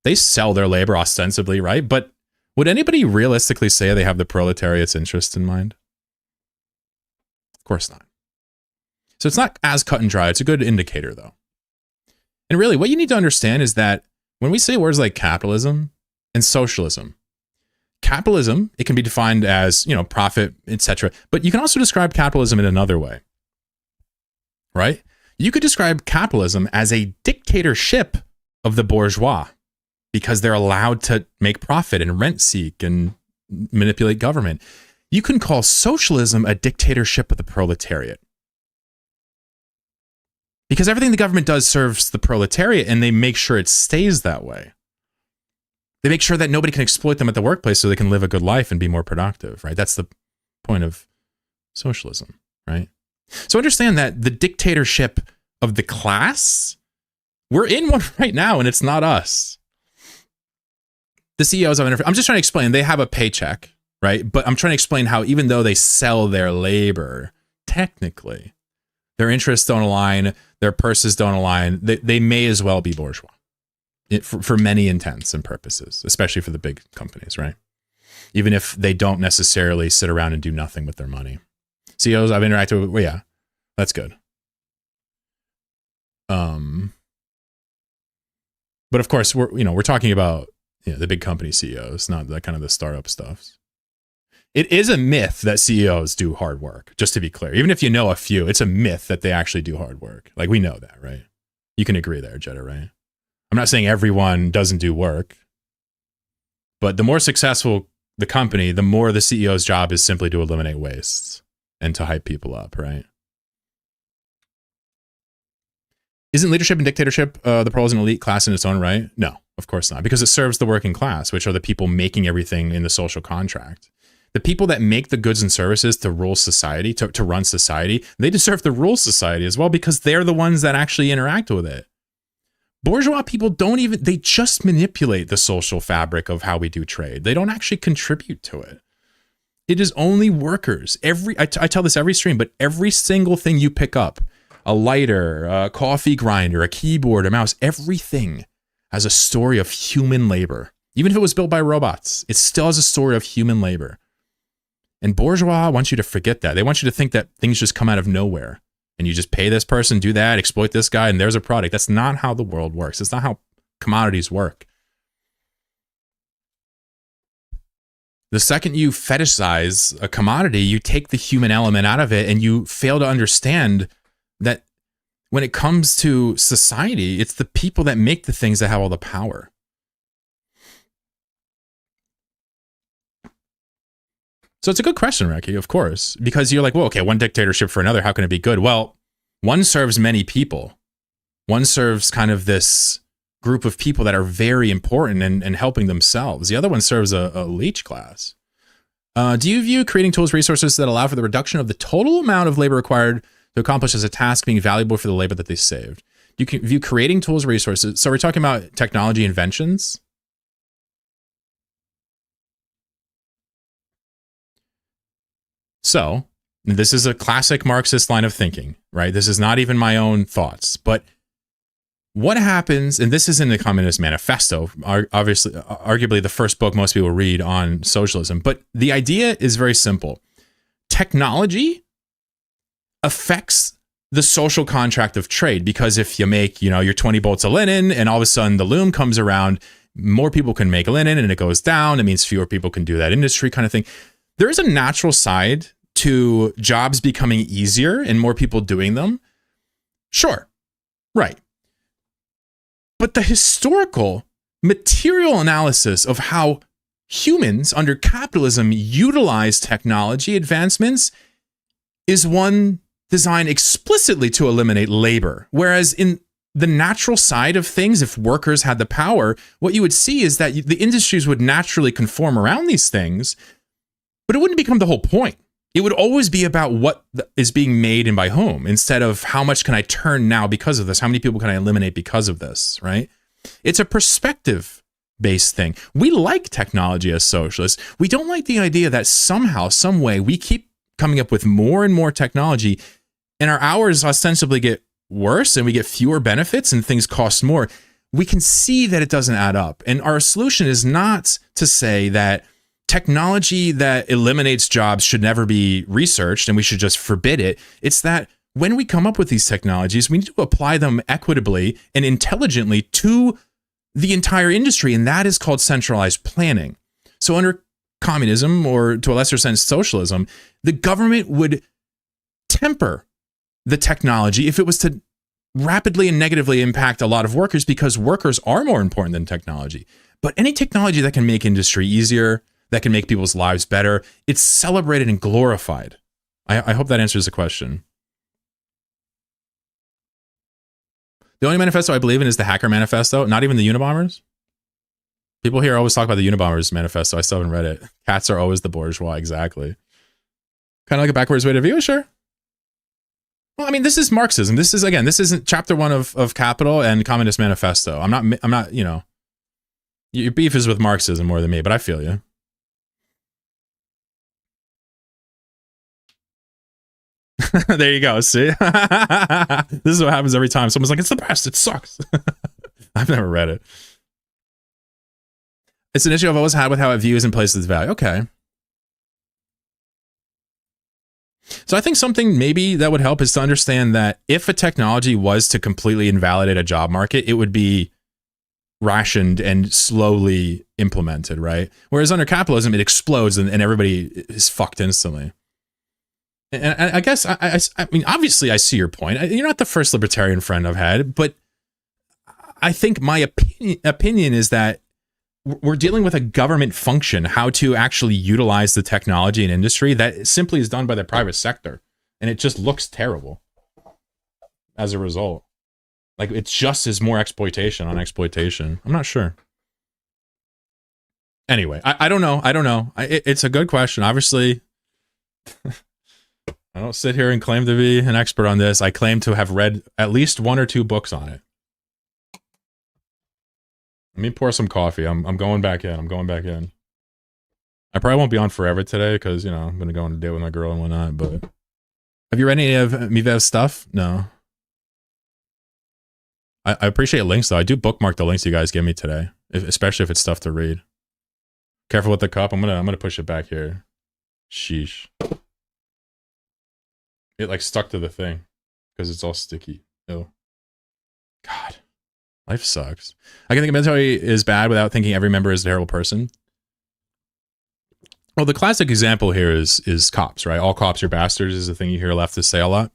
They sell their labor ostensibly, right? But would anybody realistically say they have the proletariat's interest in mind? Of course not. So it's not as cut and dry. It's a good indicator, though. And really, what you need to understand is that when we say words like capitalism and socialism, capitalism, it can be defined as, profit, etc. But you can also describe capitalism in another way, right? You could describe capitalism as a dictatorship of the bourgeois, because they're allowed to make profit and rent seek and manipulate government. You can call socialism a dictatorship of the proletariat, because everything the government does serves the proletariat, and they make sure it stays that way. They make sure that nobody can exploit them at the workplace so they can live a good life and be more productive, right? That's the point of socialism, right? So understand that the dictatorship of the class, we're in one right now, and it's not us. The CEOs I'm just trying to explain, they have a paycheck, right? But I'm trying to explain how even though they sell their labor, technically, their interests don't align, their purses don't align, they may as well be bourgeois for many intents and purposes, especially for the big companies, right? Even if they don't necessarily sit around and do nothing with their money. CEOs I've interacted with, well, yeah, that's good. But of course, we're talking about the big company CEOs, not that kind of the startup stuff. It is a myth that CEOs do hard work, just to be clear. Even if you know a few, it's a myth that they actually do hard work. Like, we know that, right? You can agree there, Jetta, right? I'm not saying everyone doesn't do work, but the more successful the company, the more the CEO's job is simply to eliminate wastes and to hype people up, right? Isn't leadership and dictatorship the proletarian elite class in its own right? No, of course not, because it serves the working class, which are the people making everything in the social contract. The people that make the goods and services to rule society, to run society, they deserve to rule society as well, because they're the ones that actually interact with it. Bourgeois people they just manipulate the social fabric of how we do trade. They don't actually contribute to it. It is only workers. I tell this every stream, but every single thing you pick up, a lighter, a coffee grinder, a keyboard, a mouse, everything has a story of human labor. Even if it was built by robots, it still has a story of human labor. And bourgeois wants you to forget that. They want you to think that things just come out of nowhere and you just pay this person, do that, exploit this guy, and there's a product. That's not how the world works. It's not how commodities work. The second you fetishize a commodity, you take the human element out of it, and you fail to understand that when it comes to society, it's the people that make the things that have all the power. So it's a good question, Reki, of course, because you're like, well, okay, one dictatorship for another, how can it be good? Well, one serves many people. One serves kind of this group of people that are very important and helping themselves. The other one serves a leech class. Do you view creating tools, resources that allow for the reduction of the total amount of labor required to accomplish as a task being valuable for the labor that they saved? Do you view creating tools, resources? So we're talking about technology inventions. So this is a classic Marxist line of thinking, right? This is not even my own thoughts, but what happens, and this is in the Communist Manifesto, obviously, arguably the first book most people read on socialism, but the idea is very simple. Technology affects the social contract of trade, because if you make, your 20 bolts of linen and all of a sudden the loom comes around, more people can make linen and it goes down. It means fewer people can do that industry kind of thing. There is a natural side to jobs becoming easier and more people doing them. Sure. Right. But the historical material analysis of how humans under capitalism utilize technology advancements is one designed explicitly to eliminate labor. Whereas in the natural side of things, if workers had the power, what you would see is that the industries would naturally conform around these things, but it wouldn't become the whole point. It would always be about what is being made and by whom, instead of how much can I turn now because of this? How many people can I eliminate because of this, right? It's a perspective-based thing. We like technology as socialists. We don't like the idea that somehow, some way, we keep coming up with more and more technology, and our hours ostensibly get worse, and we get fewer benefits, and things cost more. We can see that it doesn't add up. And our solution is not to say that technology that eliminates jobs should never be researched and we should just forbid it. It's that when we come up with these technologies, we need to apply them equitably and intelligently to the entire industry, and that is called centralized planning. So under communism, or to a lesser sense socialism, the government would temper the technology if it was to rapidly and negatively impact a lot of workers, because workers are more important than technology. But any technology that can make industry easier, that can make people's lives better, it's celebrated and glorified. I hope that answers the question. The only manifesto I believe in is the Hacker Manifesto, not even the Unabombers. People here always talk about the Unabombers Manifesto. I still haven't read it. Cats are always the bourgeois, exactly. Kind of like a backwards way to view it, sure. Well, I mean, this is Marxism. This isn't chapter 1 of Capital and Communist Manifesto. I'm not, your beef is with Marxism more than me, but I feel you. There you go. See, this is what happens every time. Someone's like, it's the best. It sucks. I've never read it. It's an issue I've always had with how it views and places its value. Okay. So I think something maybe that would help is to understand that if a technology was to completely invalidate a job market, it would be rationed and slowly implemented, right? Whereas under capitalism, it explodes and everybody is fucked instantly. And I guess, I mean, obviously I see your point. You're not the first libertarian friend I've had, but I think my opinion is that we're dealing with a government function, how to actually utilize the technology and industry that simply is done by the private sector. And it just looks terrible as a result. Like, it's just as more exploitation on exploitation. I'm not sure. Anyway, I don't know. It's a good question. Obviously, I don't sit here and claim to be an expert on this. I claim to have read at least 1 or 2 books on it. Let me pour some coffee. I'm going back in. I probably won't be on forever today because, I'm going to go on a date with my girl and whatnot. But have you read any of Mivev's stuff? No. I appreciate links, though. I do bookmark the links you guys give me today, especially if it's stuff to read. Careful with the cup. I'm gonna push it back here. Sheesh. It like stuck to the thing because it's all sticky. Ew. God. Life sucks. I can think the military is bad without thinking every member is a terrible person. Well, the classic example here is cops, right? All cops are bastards is the thing you hear leftists say a lot.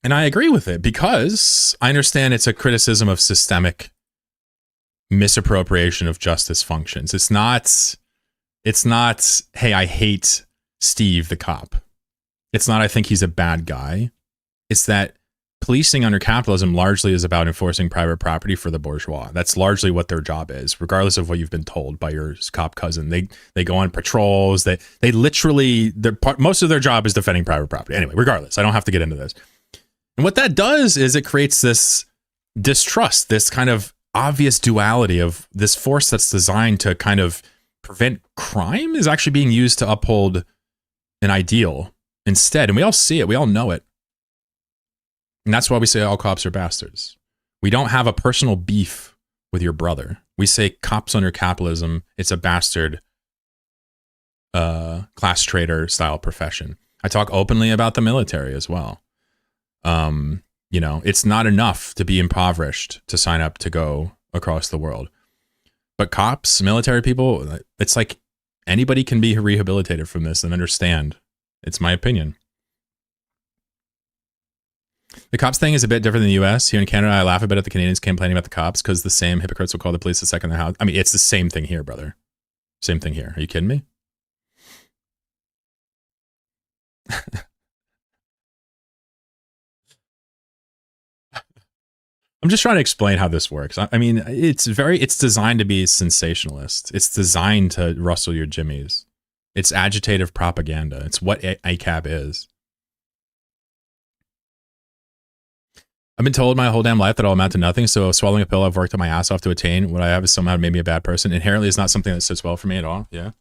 And I agree with it because I understand it's a criticism of systemic misappropriation of justice functions. It's not, hey, I hate Steve the cop. It's not, I think he's a bad guy. It's that policing under capitalism largely is about enforcing private property for the bourgeois. That's largely what their job is, regardless of what you've been told by your cop cousin. They go on patrols. They literally, most of their job is defending private property. Anyway, regardless, I don't have to get into this. And what that does is it creates this distrust, this kind of obvious duality of this force that's designed to kind of prevent crime is actually being used to uphold an ideal instead. And we all see it. We all know it. And that's why we say all cops are bastards. We don't have a personal beef with your brother. We say cops under capitalism, it's a bastard class trader style profession. I talk openly about the military as well. It's not enough to be impoverished to sign up to go across the world. But cops, military people, it's like anybody can be rehabilitated from this and understand. It's my opinion. The cops thing is a bit different in the US. Here in Canada, I laugh a bit at the Canadians complaining about the cops because the same hypocrites will call the police the second in their house. I mean, it's the same thing here, brother. Same thing here. Are you kidding me? I'm just trying to explain how this works. I mean, it's designed to be sensationalist. It's designed to rustle your jimmies. It's agitative propaganda. It's what ACAB is. I've been told my whole damn life that I'll amount to nothing, so swallowing a pill I've worked my ass off to attain what I have is somehow made me a bad person. Inherently, it's not something that sits well for me at all. Yeah.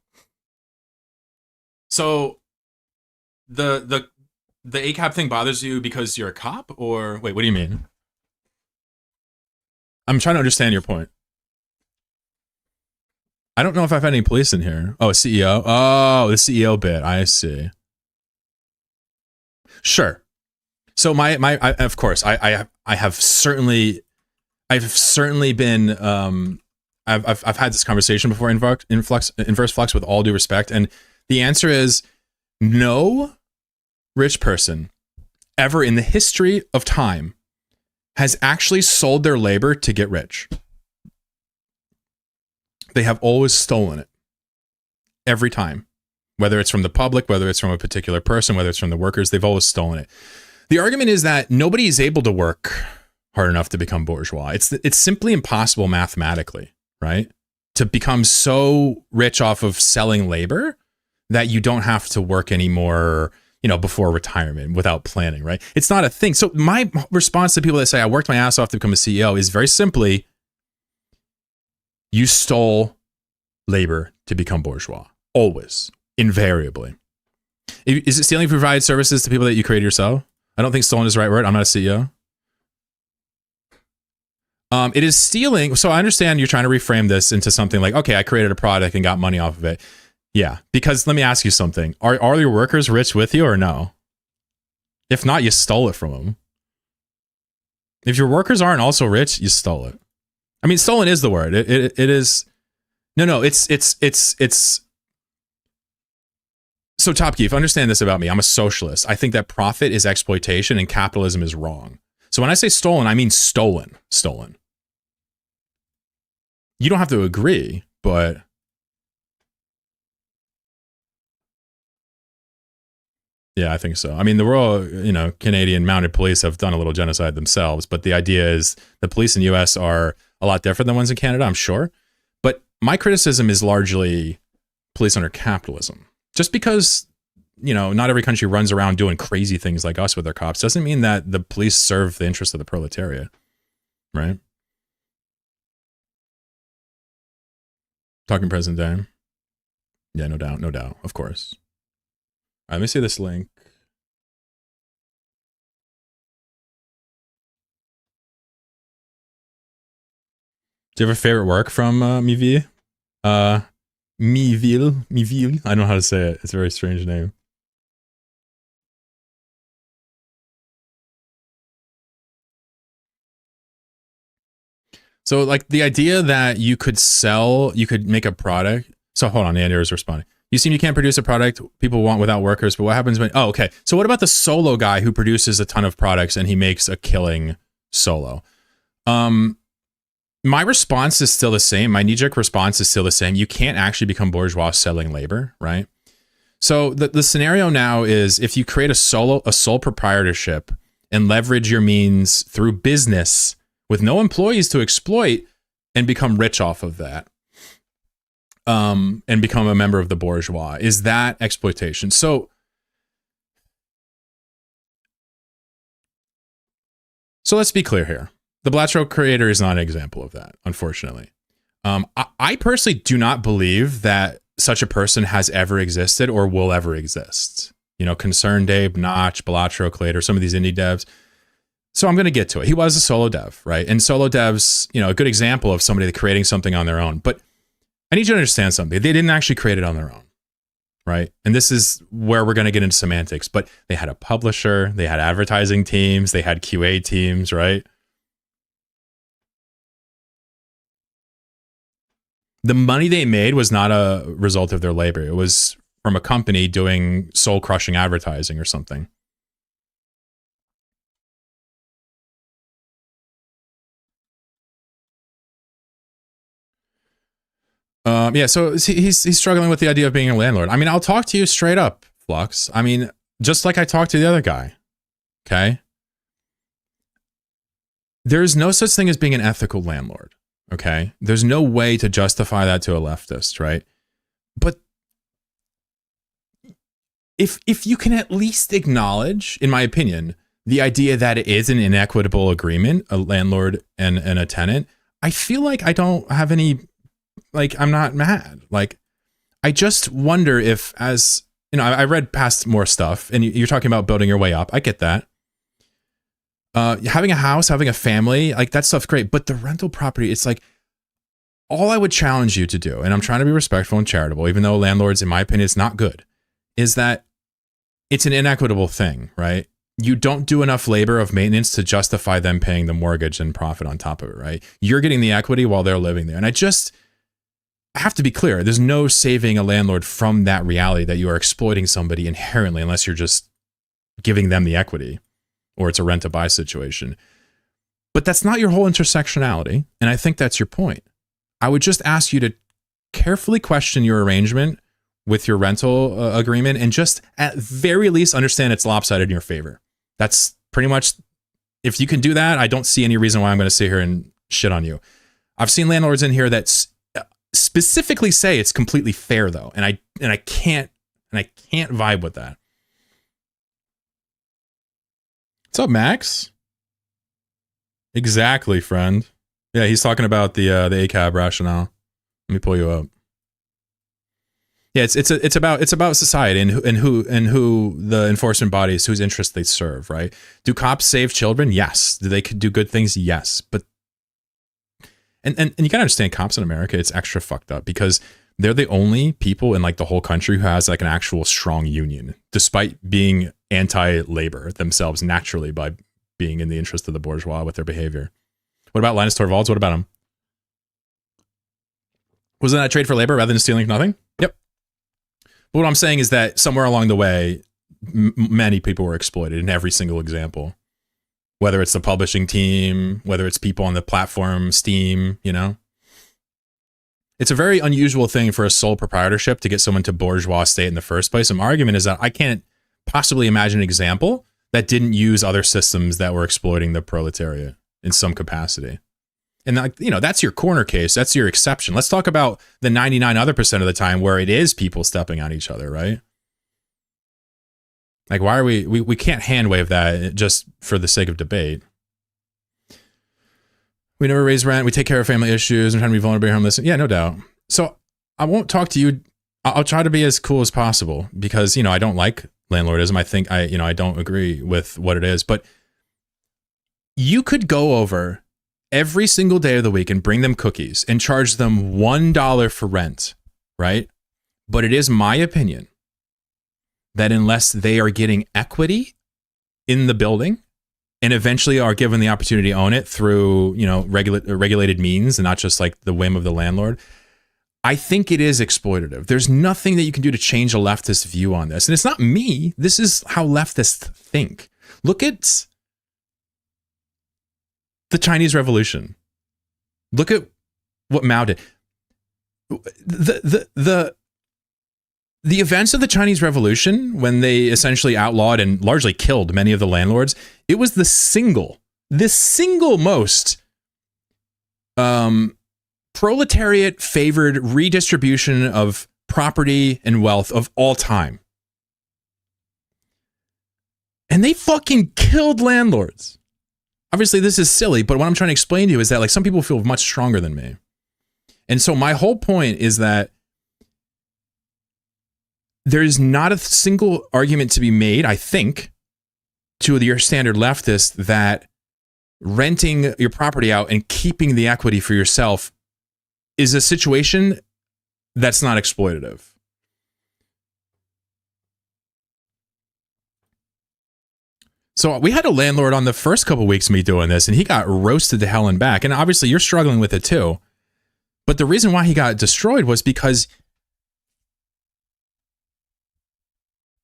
So, the ACAB thing bothers you because you're a cop? Or, wait, what do you mean? I'm trying to understand your point. I don't know if I've had any police in here. Oh, a CEO? Oh, the CEO bit. I see. Sure. So of course, I've certainly been, I've had this conversation before in Inverse Flux with all due respect. And the answer is no rich person ever in the history of time has actually sold their labor to get rich. They have always stolen it. Every time. Whether it's from the public, whether it's from a particular person, whether it's from the workers, they've always stolen it. The argument is that nobody is able to work hard enough to become bourgeois. It's simply impossible mathematically, right? To become so rich off of selling labor that you don't have to work anymore, before retirement without planning, right? It's not a thing. So my response to people that say I worked my ass off to become a CEO is very simply, you stole labor to become bourgeois. Always. Invariably. Is it stealing to provide services to people that you created yourself? I don't think stolen is the right word. I'm not a CEO. It is stealing. So I understand you're trying to reframe this into something like, okay, I created a product and got money off of it. Yeah, because let me ask you something. Are your workers rich with you or no? If not, you stole it from them. If your workers aren't also rich, you stole it. I mean, stolen is the word. It is No, it's so Top Geef, understand this about me. I'm a socialist. I think that profit is exploitation and capitalism is wrong. So when I say stolen, I mean stolen. You don't have to agree, but yeah, I think so. I mean, the Royal, Canadian Mounted Police have done a little genocide themselves, but the idea is the police in the US are a lot different than ones in Canada, I'm sure. But my criticism is largely police under capitalism. Just because, not every country runs around doing crazy things like us with their cops doesn't mean that the police serve the interests of the proletariat, right? Talking present day. Yeah, no doubt, of course. All right, let me see this link. Do you have a favorite work from Miville? Miville. I don't know how to say it. It's a very strange name. So like the idea that you could make a product. So hold on, Andy is responding. You can't produce a product people want without workers, but what happens when, okay. So what about the solo guy who produces a ton of products and he makes a killing solo? My response is still the same. My knee-jerk response is still the same. You can't actually become bourgeois selling labor, right? So the scenario now is if you create a sole proprietorship and leverage your means through business with no employees to exploit and become rich off of that, and become a member of the bourgeois, is that exploitation? So let's be clear here. The Blatchford creator is not an example of that, unfortunately. I personally do not believe that such a person has ever existed or will ever exist. Concerned Abe, Notch, Blatchford creator, some of these indie devs. So I'm going to get to it. He was a solo dev, right? And solo devs, a good example of somebody creating something on their own. But I need you to understand something. They didn't actually create it on their own, right? And this is where we're going to get into semantics. But they had a publisher, they had advertising teams, they had QA teams, right? The money they made was not a result of their labor. It was from a company doing soul-crushing advertising or something. So he's struggling with the idea of being a landlord. I mean, I'll talk to you straight up, Flux. I mean, just like I talked to the other guy, okay? There's no such thing as being an ethical landlord. Okay, there's no way to justify that to a leftist, right? But if you can at least acknowledge, in my opinion, the idea that it is an inequitable agreement, a landlord and a tenant, I feel like I don't have any, I'm not mad. I just wonder if, as I read past more stuff, and you're talking about building your way up. I get that. Having a house, having a family, that stuff's great. But the rental property, it's all I would challenge you to do, and I'm trying to be respectful and charitable, even though landlords, in my opinion, it's not good, is that it's an inequitable thing, right? You don't do enough labor of maintenance to justify them paying the mortgage and profit on top of it, right? You're getting the equity while they're living there. And I have to be clear, there's no saving a landlord from that reality that you are exploiting somebody inherently, unless you're just giving them the equity, or it's a rent-to-buy situation. But that's not your whole intersectionality, and I think that's your point. I would just ask you to carefully question your arrangement with your rental agreement, and just at very least understand it's lopsided in your favor. That's pretty much, if you can do that, I don't see any reason why I'm going to sit here and shit on you. I've seen landlords in here that specifically say it's completely fair, though, and I can't vibe with that. What's up, Max? Exactly, friend. Yeah, he's talking about the ACAB rationale. Let me pull you up. Yeah, it's about society and who the enforcement bodies, whose interests they serve, right? Do cops save children? Yes. Do they do good things? Yes. But and you gotta understand, cops in America, it's extra fucked up because they're the only people in the whole country who has an actual strong union, despite being anti-labor themselves naturally by being in the interest of the bourgeois with their behavior. What about Linus Torvalds? What about him? Wasn't that a trade for labor rather than stealing nothing? Yep. But what I'm saying is that somewhere along the way, many people were exploited in every single example. Whether it's the publishing team, whether it's people on the platform, Steam, you know. It's a very unusual thing for a sole proprietorship to get someone to bourgeois state in the first place. And my argument is that I can't possibly imagine an example that didn't use other systems that were exploiting the proletariat in some capacity. And that's your corner case. That's your exception. Let's talk about the 99 other % of the time where it is people stepping on each other, right? Like, why are we can't hand wave that just for the sake of debate. We never raise rent. We take care of family issues. I'm trying to be vulnerable, homeless. Yeah, no doubt. So I won't talk to you. I'll try to be as cool as possible because, I don't like landlordism. I think I don't agree with what it is, but you could go over every single day of the week and bring them cookies and charge them $1 for rent, right? But it is my opinion that unless they are getting equity in the building and eventually are given the opportunity to own it through, regulated means and not just like the whim of the landlord, I think it is exploitative. There's nothing that you can do to change a leftist view on this. And it's not me. This is how leftists think. Look at the Chinese Revolution. Look at what Mao did. The events of the Chinese Revolution, when they essentially outlawed and largely killed many of the landlords, it was the single most proletariat favored redistribution of property and wealth of all time. And they fucking killed landlords. Obviously, this is silly, but what I'm trying to explain to you is that like some people feel much stronger than me. And so my whole point is that there is not a single argument to be made, I think, to your standard leftist that renting your property out and keeping the equity for yourself is a situation that's not exploitative. So we had a landlord on the first couple of weeks of me doing this, and he got roasted to hell and back. And obviously you're struggling with it too. But the reason why he got destroyed was because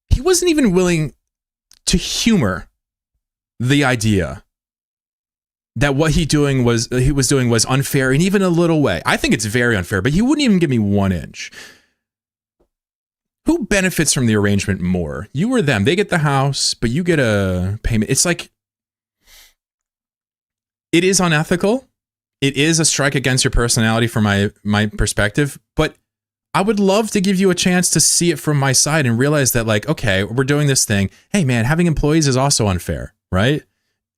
he wasn't even willing to humor the idea that what he was doing was unfair in even a little way. I think it's very unfair, but he wouldn't even give me 1 inch. Who benefits from the arrangement more? You or them? They get the house, but you get a payment. It's like, it is unethical. It is a strike against your personality from my perspective, but I would love to give you a chance to see it from my side and realize that like, okay, we're doing this thing. Hey man, having employees is also unfair, right?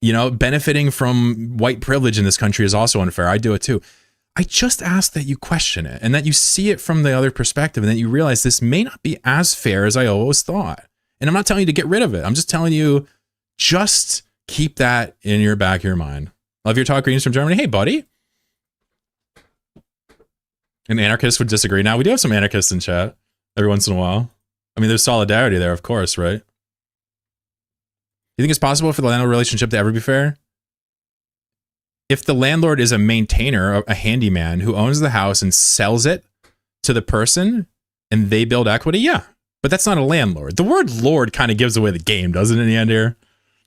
Benefiting from white privilege in this country is also unfair. I do it too. I just ask that you question it and that you see it from the other perspective and that you realize this may not be as fair as I always thought. And I'm not telling you to get rid of it. I'm just telling you, just keep that in your back of your mind. Love your talk, greetings from Germany. Hey, buddy. An anarchist would disagree. Now, we do have some anarchists in chat every once in a while. I mean, there's solidarity there, of course, right? You think it's possible for the landlord relationship to ever be fair? If the landlord is a maintainer, a handyman who owns the house and sells it to the person and they build equity, yeah. But that's not a landlord. The word lord kind of gives away the game, doesn't it, in the end here?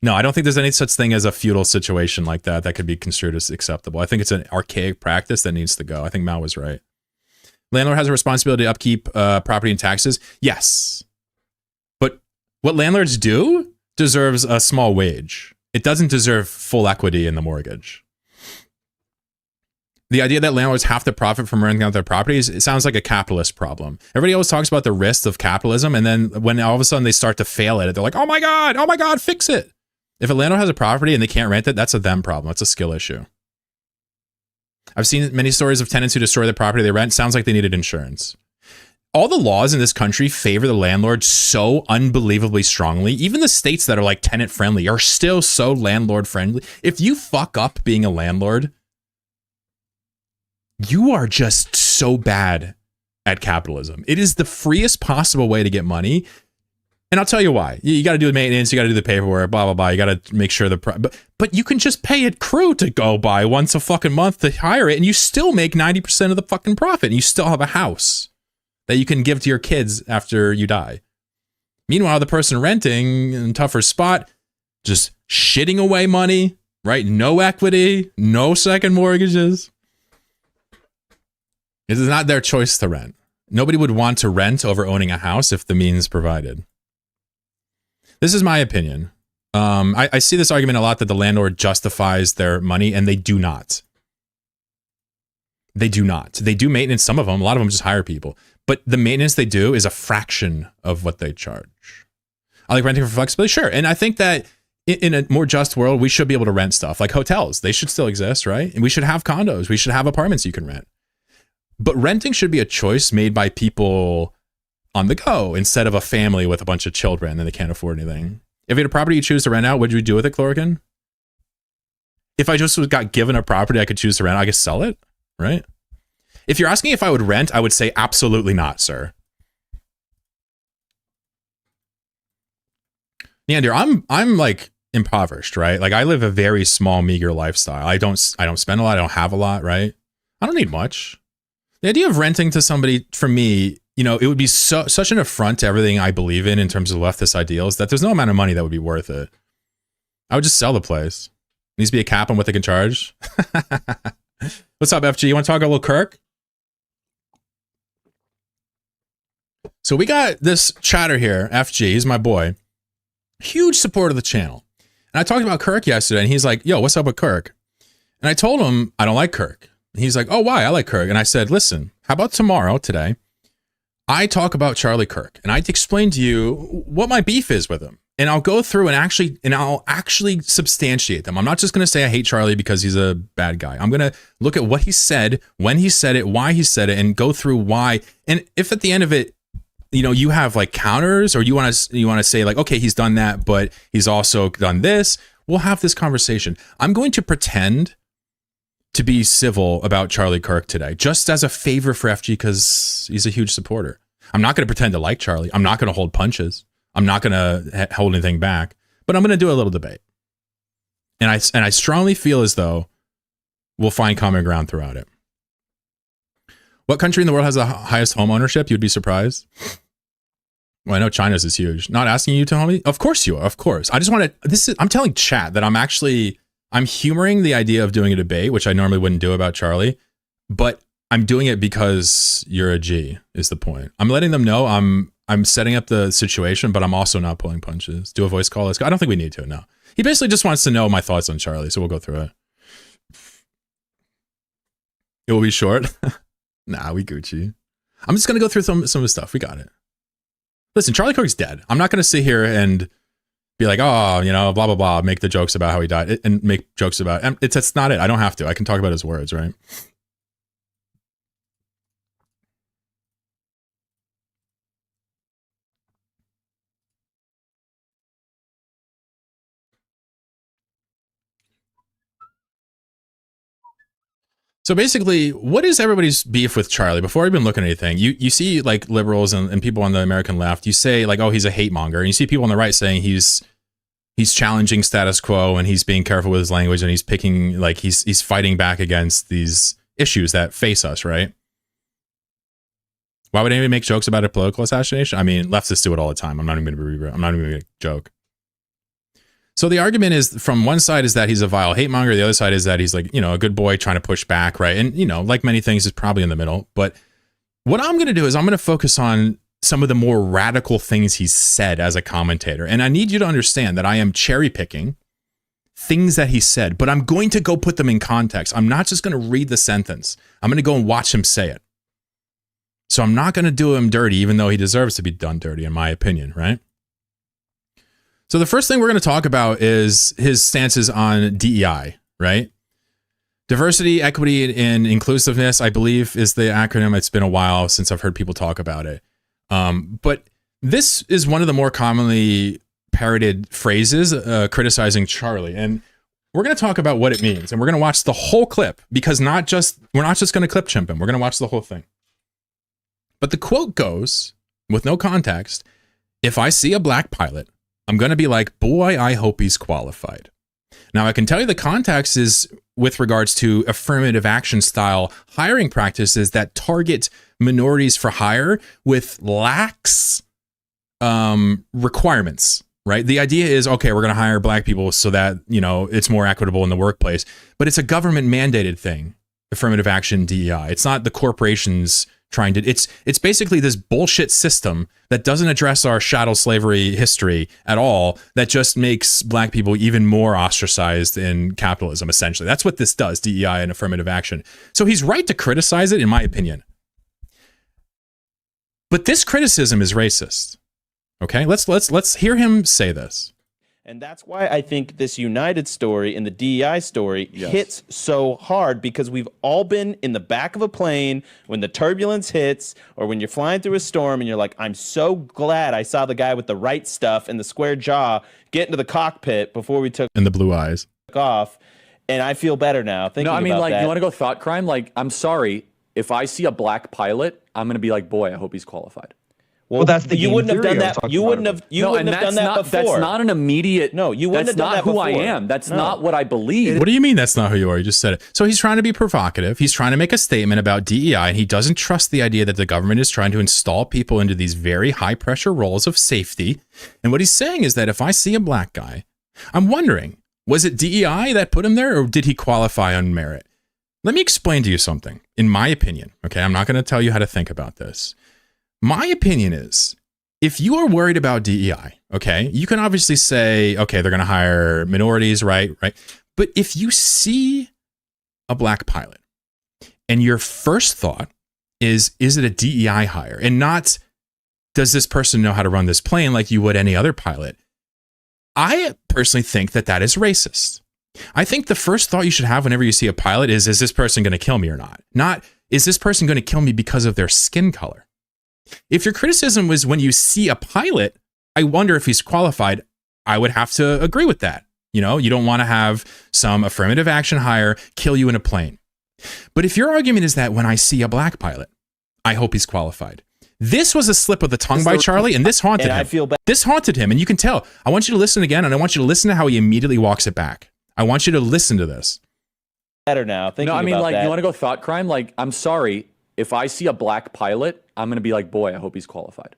No, I don't think there's any such thing as a feudal situation like that that could be construed as acceptable. I think it's an archaic practice that needs to go. I think Mao was right. Landlord has a responsibility to upkeep property and taxes. Yes. But what landlords do deserves a small wage. It doesn't deserve full equity in the mortgage. The idea that landlords have to profit from renting out their properties, it sounds like a capitalist problem. Everybody always talks about the risks of capitalism, and then when all of a sudden they start to fail at it, they're like, oh my God, fix it. If a landlord has a property and they can't rent it, that's a them problem. It's a skill issue. I've seen many stories of tenants who destroy the property they rent. Sounds like they needed insurance. All the laws in this country favor the landlord so unbelievably strongly. Even the states that are like tenant friendly are still so landlord friendly. If you fuck up being a landlord, you are just so bad at capitalism. It is the freest possible way to get money. And I'll tell you why. You got to do the maintenance, you got to do the paperwork, blah, blah, blah. You got to make sure but you can just pay a crew to go by once a fucking month to hire it, and you still make 90% of the fucking profit, and you still have a house that you can give to your kids after you die. Meanwhile, the person renting in a tougher spot, just shitting away money, right? No equity, no second mortgages. It is not their choice to rent. Nobody would want to rent over owning a house if the means provided. This is my opinion. I see this argument a lot that the landlord justifies their money, and they do not. They do not. They do maintenance, some of them. A lot of them just hire people. But the maintenance they do is a fraction of what they charge. I like renting for flexibility, sure. And I think that in a more just world, we should be able to rent stuff. Like hotels, they should still exist, right? And we should have condos. We should have apartments you can rent. But renting should be a choice made by people on the go instead of a family with a bunch of children and they can't afford anything. If you had a property you choose to rent out, what would you do with it, Chlorokin? If I just got given a property I could choose to rent, I could sell it, right? If you're asking if I would rent, I would say absolutely not, sir. Neander, I'm like impoverished, right? Like I live a very small, meager lifestyle. I don't spend a lot. I don't have a lot, right? I don't need much. The idea of renting to somebody, for me, you know, it would be such an affront to everything I believe in terms of leftist ideals that there's no amount of money that would be worth it. I would just sell the place. There needs to be a cap on what they can charge. What's up, FG? You want to talk a little Kirk? So we got this chatter here, FG, he's my boy. Huge supporter of the channel. And I talked about Kirk yesterday, and he's like, yo, what's up with Kirk? And I told him I don't like Kirk. And he's like, oh, why? I like Kirk. And I said, listen, how about today, I talk about Charlie Kirk, and I explain to you what my beef is with him. And I'll go through and I'll actually substantiate them. I'm not just going to say I hate Charlie because he's a bad guy. I'm going to look at what he said, when he said it, why he said it, and go through why. And if at the end of it, you know, you have like counters, or you want to say like, okay, he's done that, but he's also done this, we'll have this conversation. I'm going to pretend to be civil about Charlie Kirk today, just as a favor for FG because he's a huge supporter. I'm not going to pretend to like Charlie. I'm not going to hold punches. I'm not going to hold anything back, but I'm going to do a little debate. And I strongly feel as though we'll find common ground throughout it. What country in the world has the highest home ownership? You'd be surprised. Well, I know China's is huge. Not asking you to tell me? Of course you are. Of course. I just want to, I'm telling chat that I'm humoring the idea of doing a debate, which I normally wouldn't do about Charlie, but I'm doing it because you're a G is the point. I'm letting them know I'm setting up the situation, but I'm also not pulling punches. Do a voice call. I don't think we need to, no. He basically just wants to know my thoughts on Charlie, so we'll go through it. It will be short. Nah, we Gucci. I'm just going to go through some of the stuff. We got it. Listen, Charlie Kirk's dead. I'm not going to sit here and be like, oh, you know, blah, blah, blah, make the jokes about how he died and make jokes about it. That's not it. I don't have to. I can talk about his words, right? So basically, what is everybody's beef with Charlie? Before I even look at anything, you see like liberals and people on the American left, you say like, oh, he's a hate monger. And you see people on the right saying he's challenging status quo and he's being careful with his language and he's picking, like he's fighting back against these issues that face us, right? Why would anybody make jokes about a political assassination? I mean, leftists do it all the time. I'm not even going to joke. So the argument is from one side is that he's a vile hate monger. The other side is that he's like, you know, a good boy trying to push back. Right. And, you know, like many things is probably in the middle. But what I'm going to do is I'm going to focus on some of the more radical things he's said as a commentator. And I need you to understand that I am cherry picking things that he said, but I'm going to go put them in context. I'm not just going to read the sentence. I'm going to go and watch him say it. So I'm not going to do him dirty, even though he deserves to be done dirty, in my opinion. Right. So the first thing we're going to talk about is his stances on DEI, right? Diversity, equity, and inclusiveness, I believe, is the acronym. It's been a while since I've heard people talk about it. But this is one of the more commonly parroted phrases criticizing Charlie. And we're going to talk about what it means. And we're going to watch the whole clip because we're not just going to clip chimp him. We're going to watch the whole thing. But the quote goes, with no context, if I see a black pilot, I'm going to be like, boy, I hope he's qualified. Now, I can tell you the context is with regards to affirmative action style hiring practices that target minorities for hire with lax requirements, right? The idea is, okay, we're going to hire black people so that, you know, it's more equitable in the workplace, but it's a government mandated thing, affirmative action DEI. It's not the corporations trying to, it's basically this bullshit system that doesn't address our chattel slavery history at all, that just makes black people even more ostracized in capitalism, essentially. That's what this does, DEI and affirmative action. So he's right to criticize it, in my opinion. But this criticism is racist. Okay, let's hear him say this. And that's why I think this United story and the DEI story hits so hard, because we've all been in the back of a plane when the turbulence hits, or when you're flying through a storm and you're like, I'm so glad I saw the guy with the right stuff and the square jaw get into the cockpit before we took and the blue eyes off. And I feel better now thinking about that. No, I mean, like, you want to go thought crime? Like, I'm sorry, if I see a black pilot, I'm going to be like, boy, I hope he's qualified. Well, that's the you wouldn't have done that. You wouldn't have. You wouldn't have done that before. That's not an immediate. No, you wouldn't have done that before. That's not who I am. That's not what I believe. What do you mean that's not who you are? You just said it. So he's trying to be provocative. He's trying to make a statement about DEI, and he doesn't trust the idea that the government is trying to install people into these very high pressure roles of safety. And what he's saying is that if I see a black guy, I'm wondering, was it DEI that put him there, or did he qualify on merit? Let me explain to you something, in my opinion. Okay, I'm not going to tell you how to think about this. My opinion is, if you are worried about DEI, okay, you can obviously say, okay, they're going to hire minorities, right? But if you see a black pilot and your first thought is it a DEI hire, and not, does this person know how to run this plane like you would any other pilot? I personally think that that is racist. I think the first thought you should have whenever you see a pilot is this person going to kill me or not? Not, is this person going to kill me because of their skin color? If your criticism was when you see a pilot, I wonder if he's qualified, I would have to agree with that. You know, you don't want to have some affirmative action hire kill you in a plane. But if your argument is that when I see a black pilot, I hope he's qualified. This was a slip of the tongue by Charlie, and this haunted him. I feel bad. This haunted him, and you can tell. I want you to listen again, and I want you to listen to how he immediately walks it back. I want you to listen to this. Better now. No, I mean, like, you want to go thought crime? Like, I'm sorry, if I see a black pilot, I'm going to be like, boy, I hope he's qualified.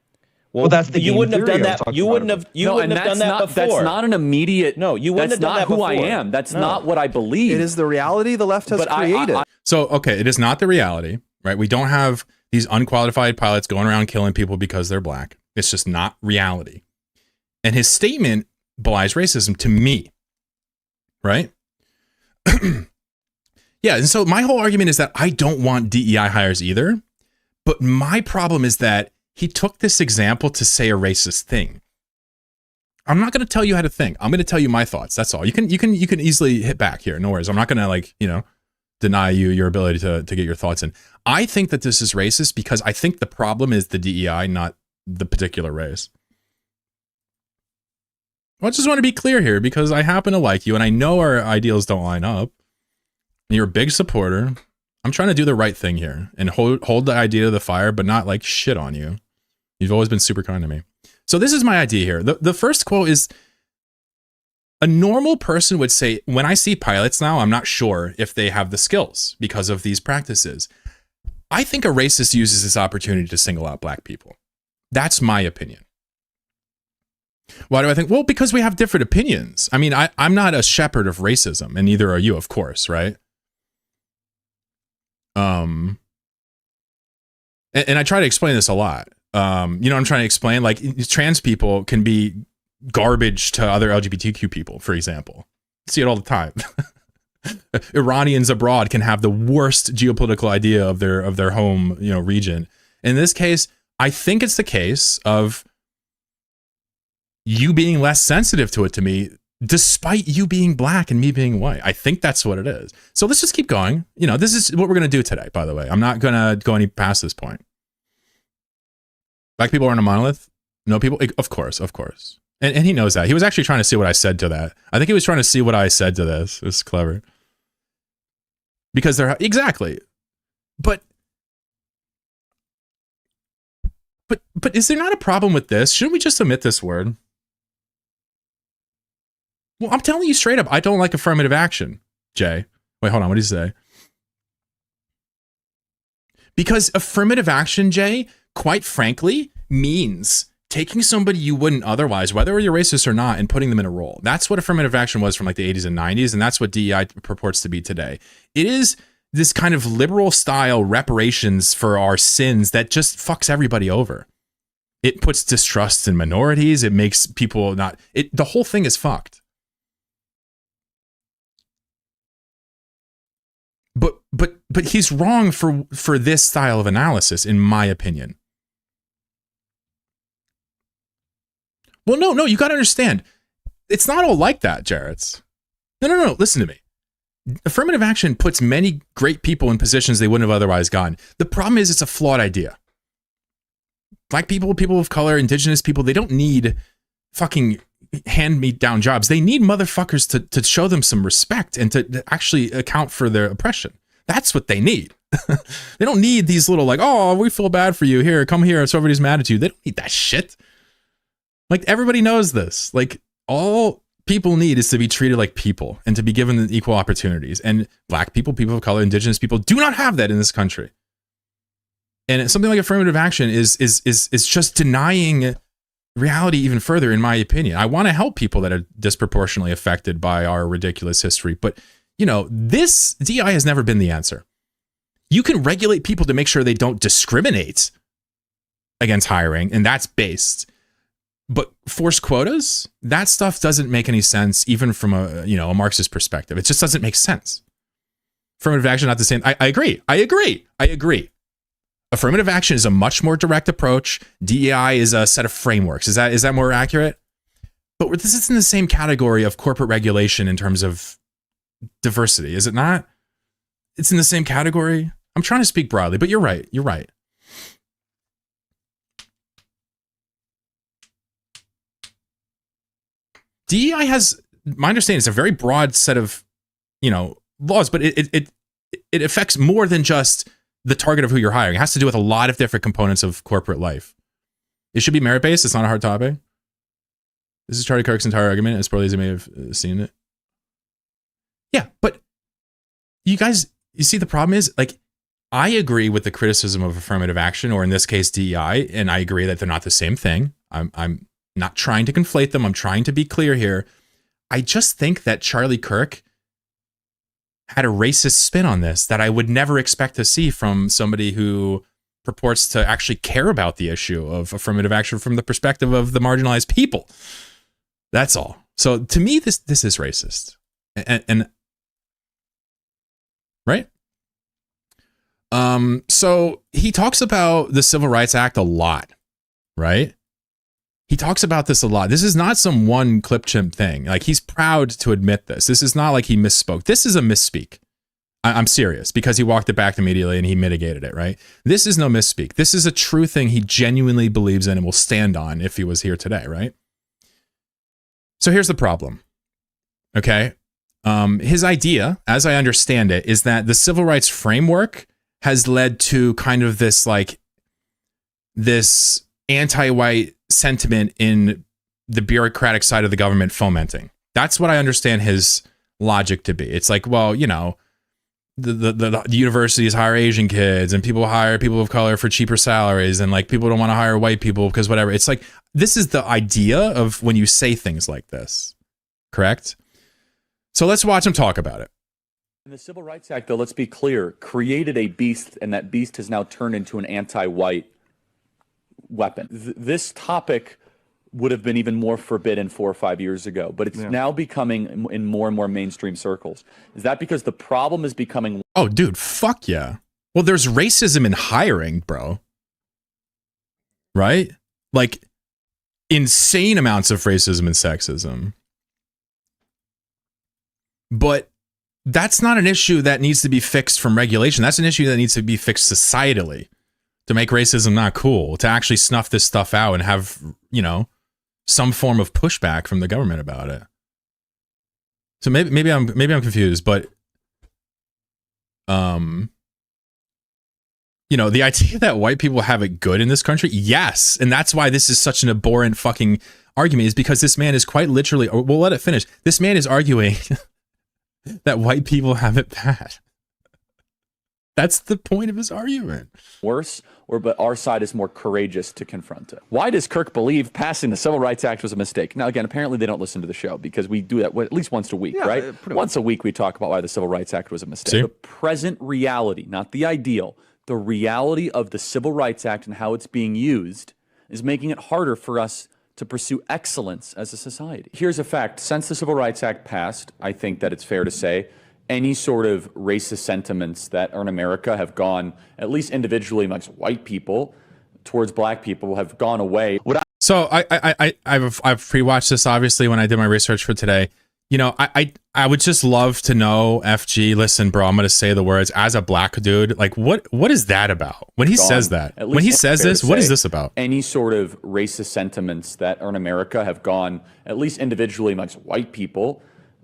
Well, that's the you wouldn't have done that. You wouldn't have. You wouldn't have done that before. That's not an immediate. No, you wouldn't have done that before. That's not who I am. That's not what I believe. It is the reality the left has created. So, okay, it is not the reality, right? We don't have these unqualified pilots going around killing people because they're black. It's just not reality. And his statement belies racism to me, right? Yeah, and so my whole argument is that I don't want DEI hires either, but my problem is that he took this example to say a racist thing. I'm not going to tell you how to think. I'm going to tell you my thoughts. That's all. You can easily hit back here. No worries. I'm not going to, like, you know, deny you your ability to get your thoughts in. I think that this is racist because I think the problem is the DEI, not the particular race. I just want to be clear here because I happen to like you and I know our ideals don't line up. You're a big supporter. I'm trying to do the right thing here and hold the idea to the fire, but not like shit on you. You've always been super kind to me. So this is my idea here. The first quote is, a normal person would say, when I see pilots now, I'm not sure if they have the skills because of these practices. I think a racist uses this opportunity to single out black people. That's my opinion. Why do I think? Well, because we have different opinions. I mean, I'm not a shepherd of racism, and neither are you, of course, right? And I try to explain this a lot. You know, I'm trying to explain, like, trans people can be garbage to other LGBTQ people, for example. I see it all the time. Iranians abroad can have the worst geopolitical idea of their home, you know, region. In this case, I think it's the case of you being less sensitive to it to me, despite you being black and me being white. I think that's what it is. So let's just keep going. You know, this is what we're going to do today, by the way. I'm not going to go any past this point. Black people aren't a monolith. No people. Of course. And he knows that. He was actually trying to see what I said to that. I think he was trying to see what I said to this. It was clever. Because they're exactly. But But is there not a problem with this? Shouldn't we just omit this word? Well, I'm telling you straight up, I don't like affirmative action, Jay. Wait, hold on. What did he say? Because affirmative action, Jay, quite frankly, means taking somebody you wouldn't otherwise, whether you're racist or not, and putting them in a role. That's what affirmative action was from like the 80s and 90s, and that's what DEI purports to be today. It is this kind of liberal style reparations for our sins that just fucks everybody over. It puts distrust in minorities. It makes people not... the whole thing is fucked. But he's wrong for this style of analysis, in my opinion. Well, no, you got to understand. It's not all like that, Jarrett's. No, listen to me. Affirmative action puts many great people in positions they wouldn't have otherwise gotten. The problem is it's a flawed idea. Black people, people of color, indigenous people, they don't need fucking hand-me-down jobs. They need motherfuckers to show them some respect and to actually account for their oppression. That's what they need. They don't need these little like, oh, we feel bad for you. Here, come here. So everybody's mad at you. They don't need that shit. Like, everybody knows this. Like, all people need is to be treated like people and to be given equal opportunities. And black people, people of color, indigenous people do not have that in this country. And something like affirmative action is just denying reality even further, in my opinion. I want to help people that are disproportionately affected by our ridiculous history. But, you know, this DI has never been the answer. You can regulate people to make sure they don't discriminate against hiring, and that's based. But forced quotas, that stuff doesn't make any sense, even from a Marxist perspective. It just doesn't make sense. Affirmative action, not the same. I agree. Affirmative action is a much more direct approach. DEI is a set of frameworks. Is that more accurate? But this is in the same category of corporate regulation in terms of diversity, is it not? It's in the same category. I'm trying to speak broadly, but you're right. DEI has, my understanding, it's a very broad set of, laws, but it affects more than just the target of who you're hiring. It has to do with a lot of different components of corporate life. It should be merit-based. It's not a hard topic. This is Charlie Kirk's entire argument, as poorly as you may have seen it. Yeah, but you guys, you see the problem is, like, I agree with the criticism of affirmative action, or in this case, DEI, and I agree that they're not the same thing. I'm not trying to conflate them. I'm trying to be clear here. I just think that Charlie Kirk had a racist spin on this that I would never expect to see from somebody who purports to actually care about the issue of affirmative action from the perspective of the marginalized people. That's all. So to me, this is racist. And right? So he talks about the Civil Rights Act a lot, right? He talks about this a lot. This is not some one clip chimp thing. Like, he's proud to admit this. This is not like he misspoke. This is a misspeak. I'm serious, because he walked it back immediately and he mitigated it, right? This is no misspeak. This is a true thing he genuinely believes in and will stand on if he was here today, right? So here's the problem, okay? His idea, as I understand it, is that the civil rights framework has led to kind of this, like, this anti-white sentiment in the bureaucratic side of the government fomenting. That's what I understand his logic to be. It's like, well, the universities hire Asian kids and people hire people of color for cheaper salaries, and like people don't want to hire white people because whatever. It's like, this is the idea of when you say things like this, correct? So let's watch him talk about it. And the Civil Rights Act, though, let's be clear, created a beast, and that beast has now turned into an anti-white weapon. This topic would have been even more forbidden 4 or 5 years ago, but it's now becoming in more and more mainstream circles. Is that because the problem is becoming... Oh, dude, fuck yeah. Well, there's racism in hiring, bro. Right? Like, insane amounts of racism and sexism. But that's not an issue that needs to be fixed from regulation. That's an issue that needs to be fixed societally to make racism not cool, to actually snuff this stuff out and have, some form of pushback from the government about it. So maybe I'm confused, but you know, the idea that white people have it good in this country, yes. And that's why this is such an abhorrent fucking argument, is because this man is quite literally, or we'll let it finish. This man is arguing that white people have it bad. That's the point of his argument. Worse, but our side is more courageous to confront it. Why does Kirk believe passing the Civil Rights Act was a mistake? Now, again, apparently they don't listen to the show because we do that at least once a week, right? Once a week we talk about why the Civil Rights Act was a mistake. See? The present reality, not the ideal, the reality of the Civil Rights Act and how it's being used is making it harder for us to pursue excellence as a society. Here's a fact. Since the Civil Rights Act passed, I think that it's fair to say any sort of racist sentiments that are in America have gone, at least individually amongst white people, towards black people, have gone away. So I've pre-watched this, obviously, when I did my research for today. You know, I would just love to know, FG, listen, bro, I'm going to say the words, as a black dude, like, what is that about? When he says that, when he says this, what is this about? Any sort of racist sentiments that are in America have gone, at least individually amongst white people,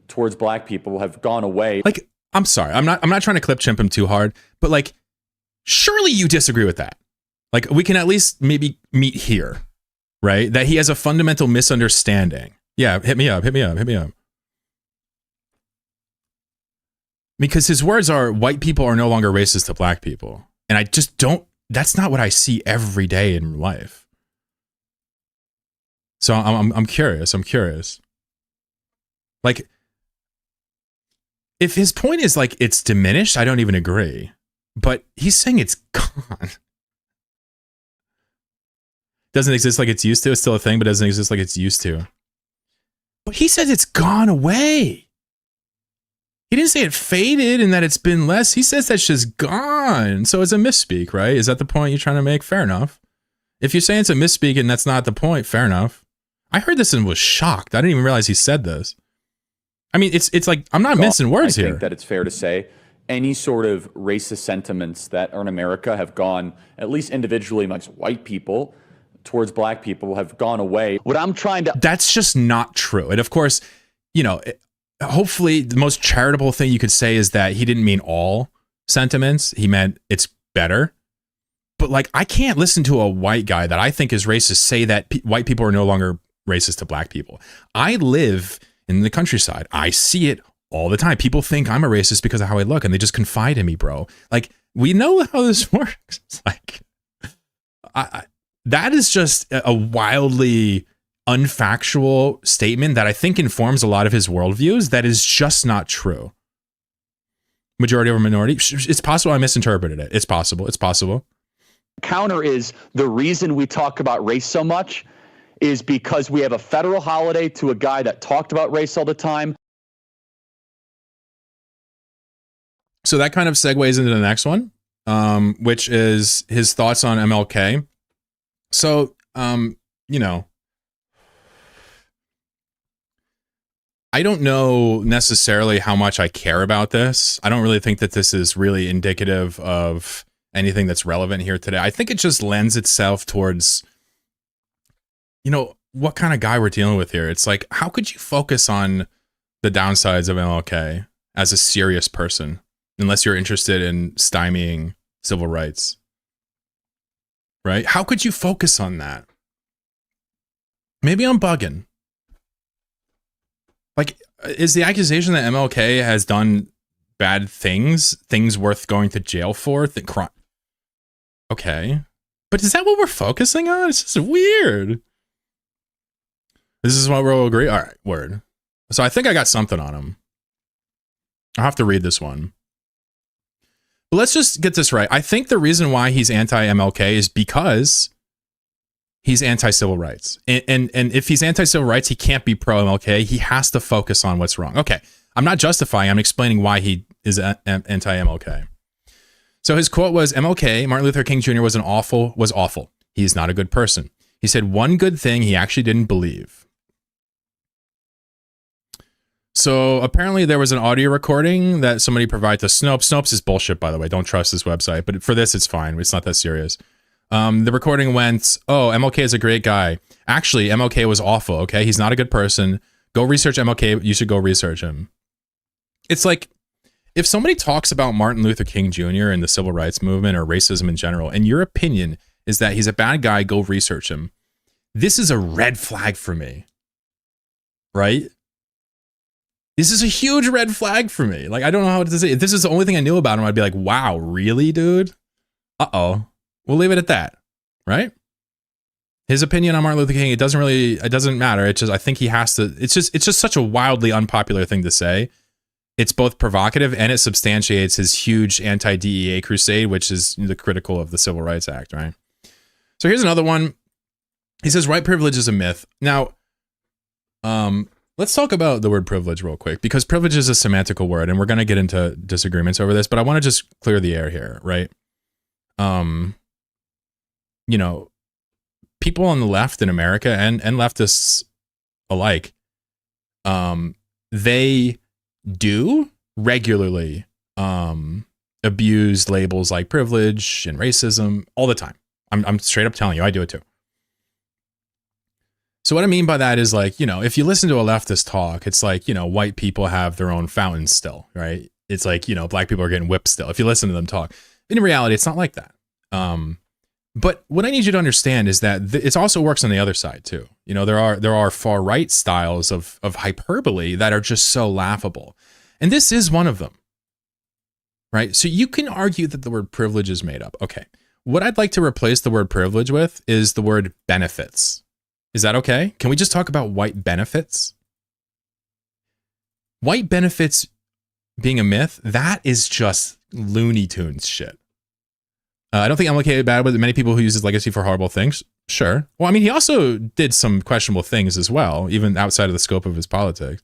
towards black people, have gone away. Like, I'm sorry, I'm not trying to clip chimp him too hard, but like, surely you disagree with that. Like, we can at least maybe meet here, right? That he has a fundamental misunderstanding. Yeah, hit me up. Because his words are, white people are no longer racist to black people. And I just don't, that's not what I see every day in life. So I'm curious. Like, if his point is like it's diminished, I don't even agree. But he's saying it's gone. Doesn't exist like it's used to. It's still a thing, but doesn't exist like it's used to. But he says it's gone away. He didn't say it faded and that it's been less. He says that's just gone. So it's a misspeak, right? Is that the point you're trying to make? Fair enough. If you're saying it's a misspeak and that's not the point, fair enough. I heard this and was shocked. I didn't even realize he said this. I mean, it's like, I'm not mincing words here. I think that it's fair to say any sort of racist sentiments that are in America have gone, at least individually amongst white people, towards black people, have gone away. What I'm trying to... That's just not true. And of course, you know, hopefully the most charitable thing you could say is that he didn't mean all sentiments. He meant it's better. But like, I can't listen to a white guy that I think is racist say that white people are no longer racist to black people. I live in the countryside. I see it all the time. People think I'm a racist because of how I look, and they just confide in me, bro. Like, we know how this works. It's like, that is just a wildly unfactual statement that I think informs a lot of his worldviews that is just not true. Majority over minority. It's possible I misinterpreted it. It's possible. Counter is the reason we talk about race so much is because we have a federal holiday to a guy that talked about race all the time. So that kind of segues into the next one, which is his thoughts on MLK. So, you know, I don't know necessarily how much I care about this. I don't really think that this is really indicative of anything that's relevant here today. I think it just lends itself towards, you know, what kind of guy we're dealing with here. It's like, how could you focus on the downsides of MLK as a serious person unless you're interested in stymieing civil rights? Right? How could you focus on that? Maybe I'm bugging. Like, is the accusation that MLK has done bad things worth going to jail for? Okay. But is that what we're focusing on? It's just weird. This is what we'll agree. All right, word. So I think I got something on him. I'll have to read this one. But let's just get this right. I think the reason why he's anti-MLK is because he's anti-civil rights. And if he's anti-civil rights, he can't be pro-MLK. He has to focus on what's wrong. Okay, I'm not justifying. I'm explaining why he is anti-MLK. So his quote was, MLK, Martin Luther King Jr. was awful. He is not a good person. He said one good thing he actually didn't believe. So apparently there was an audio recording that somebody provided to Snopes. Snopes is bullshit, by the way. Don't trust this website. But for this, it's fine. It's not that serious. The recording went, oh, MLK is a great guy. Actually, MLK was awful, okay? He's not a good person. Go research MLK. You should go research him. It's like, If somebody talks about Martin Luther King Jr. and the civil rights movement or racism in general, and your opinion is that he's a bad guy, go research him. This is a red flag for me. Right? This is a huge red flag for me. Like, I don't know how to say it. If this is the only thing I knew about him, I'd be like, wow, really, dude? Uh-oh. We'll leave it at that. Right? His opinion on Martin Luther King, it doesn't matter. It's just, I think he has to, it's just such a wildly unpopular thing to say. It's both provocative and it substantiates his huge anti-DEA crusade, which is the critical of the Civil Rights Act, right? So here's another one. He says white privilege is a myth. Now, let's talk about the word privilege real quick, because privilege is a semantical word, and we're going to get into disagreements over this, but I want to just clear the air here, right? You know, people on the left in America and leftists alike, they do regularly abuse labels like privilege and racism all the time. I'm straight up telling you, I do it too. So what I mean by that is, like, you know, if you listen to a leftist talk, it's like, you know, white people have their own fountains still, right? It's like, you know, black people are getting whipped still. If you listen to them talk, in reality, it's not like that. But what I need you to understand is that it also works on the other side too. You know, there are far right styles of hyperbole that are just so laughable, and this is one of them, right? So you can argue that the word privilege is made up. Okay, what I'd like to replace the word privilege with is the word benefits. Is that okay? Can we just talk about white benefits? White benefits being a myth, that is just Looney Tunes shit. I don't think MLK is bad, but many people who use his legacy for horrible things. Sure. Well, I mean, he also did some questionable things as well, even outside of the scope of his politics.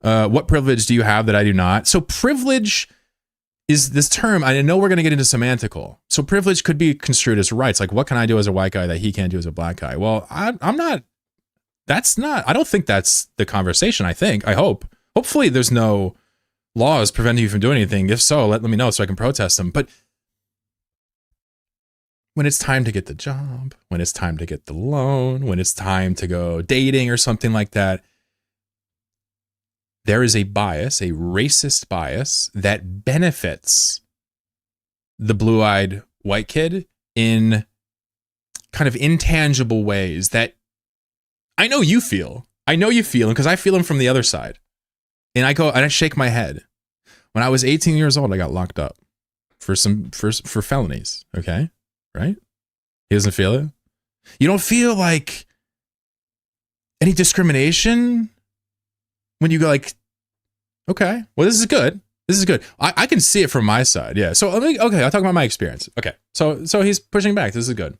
What privilege do you have that I do not? So privilege is this term. I know we're going to get into semantical. So privilege could be construed as rights. Like, what can I do as a white guy that he can't do as a black guy? Well, I don't think that's the conversation. I hope. Hopefully there's no laws preventing you from doing anything. If so, let me know so I can protest them. But when it's time to get the job, when it's time to get the loan, when it's time to go dating or something like that, there is a bias, a racist bias that benefits the blue-eyed white kid in kind of intangible ways that I know you feel. Because I feel them from the other side. And I shake my head. When I was 18 years old, I got locked up for felonies. Okay? Right? He doesn't feel it? You don't feel like any discrimination when you go like, okay, well, this is good. I can see it from my side. Yeah. So I'll talk about my experience. Okay. So he's pushing back. This is good.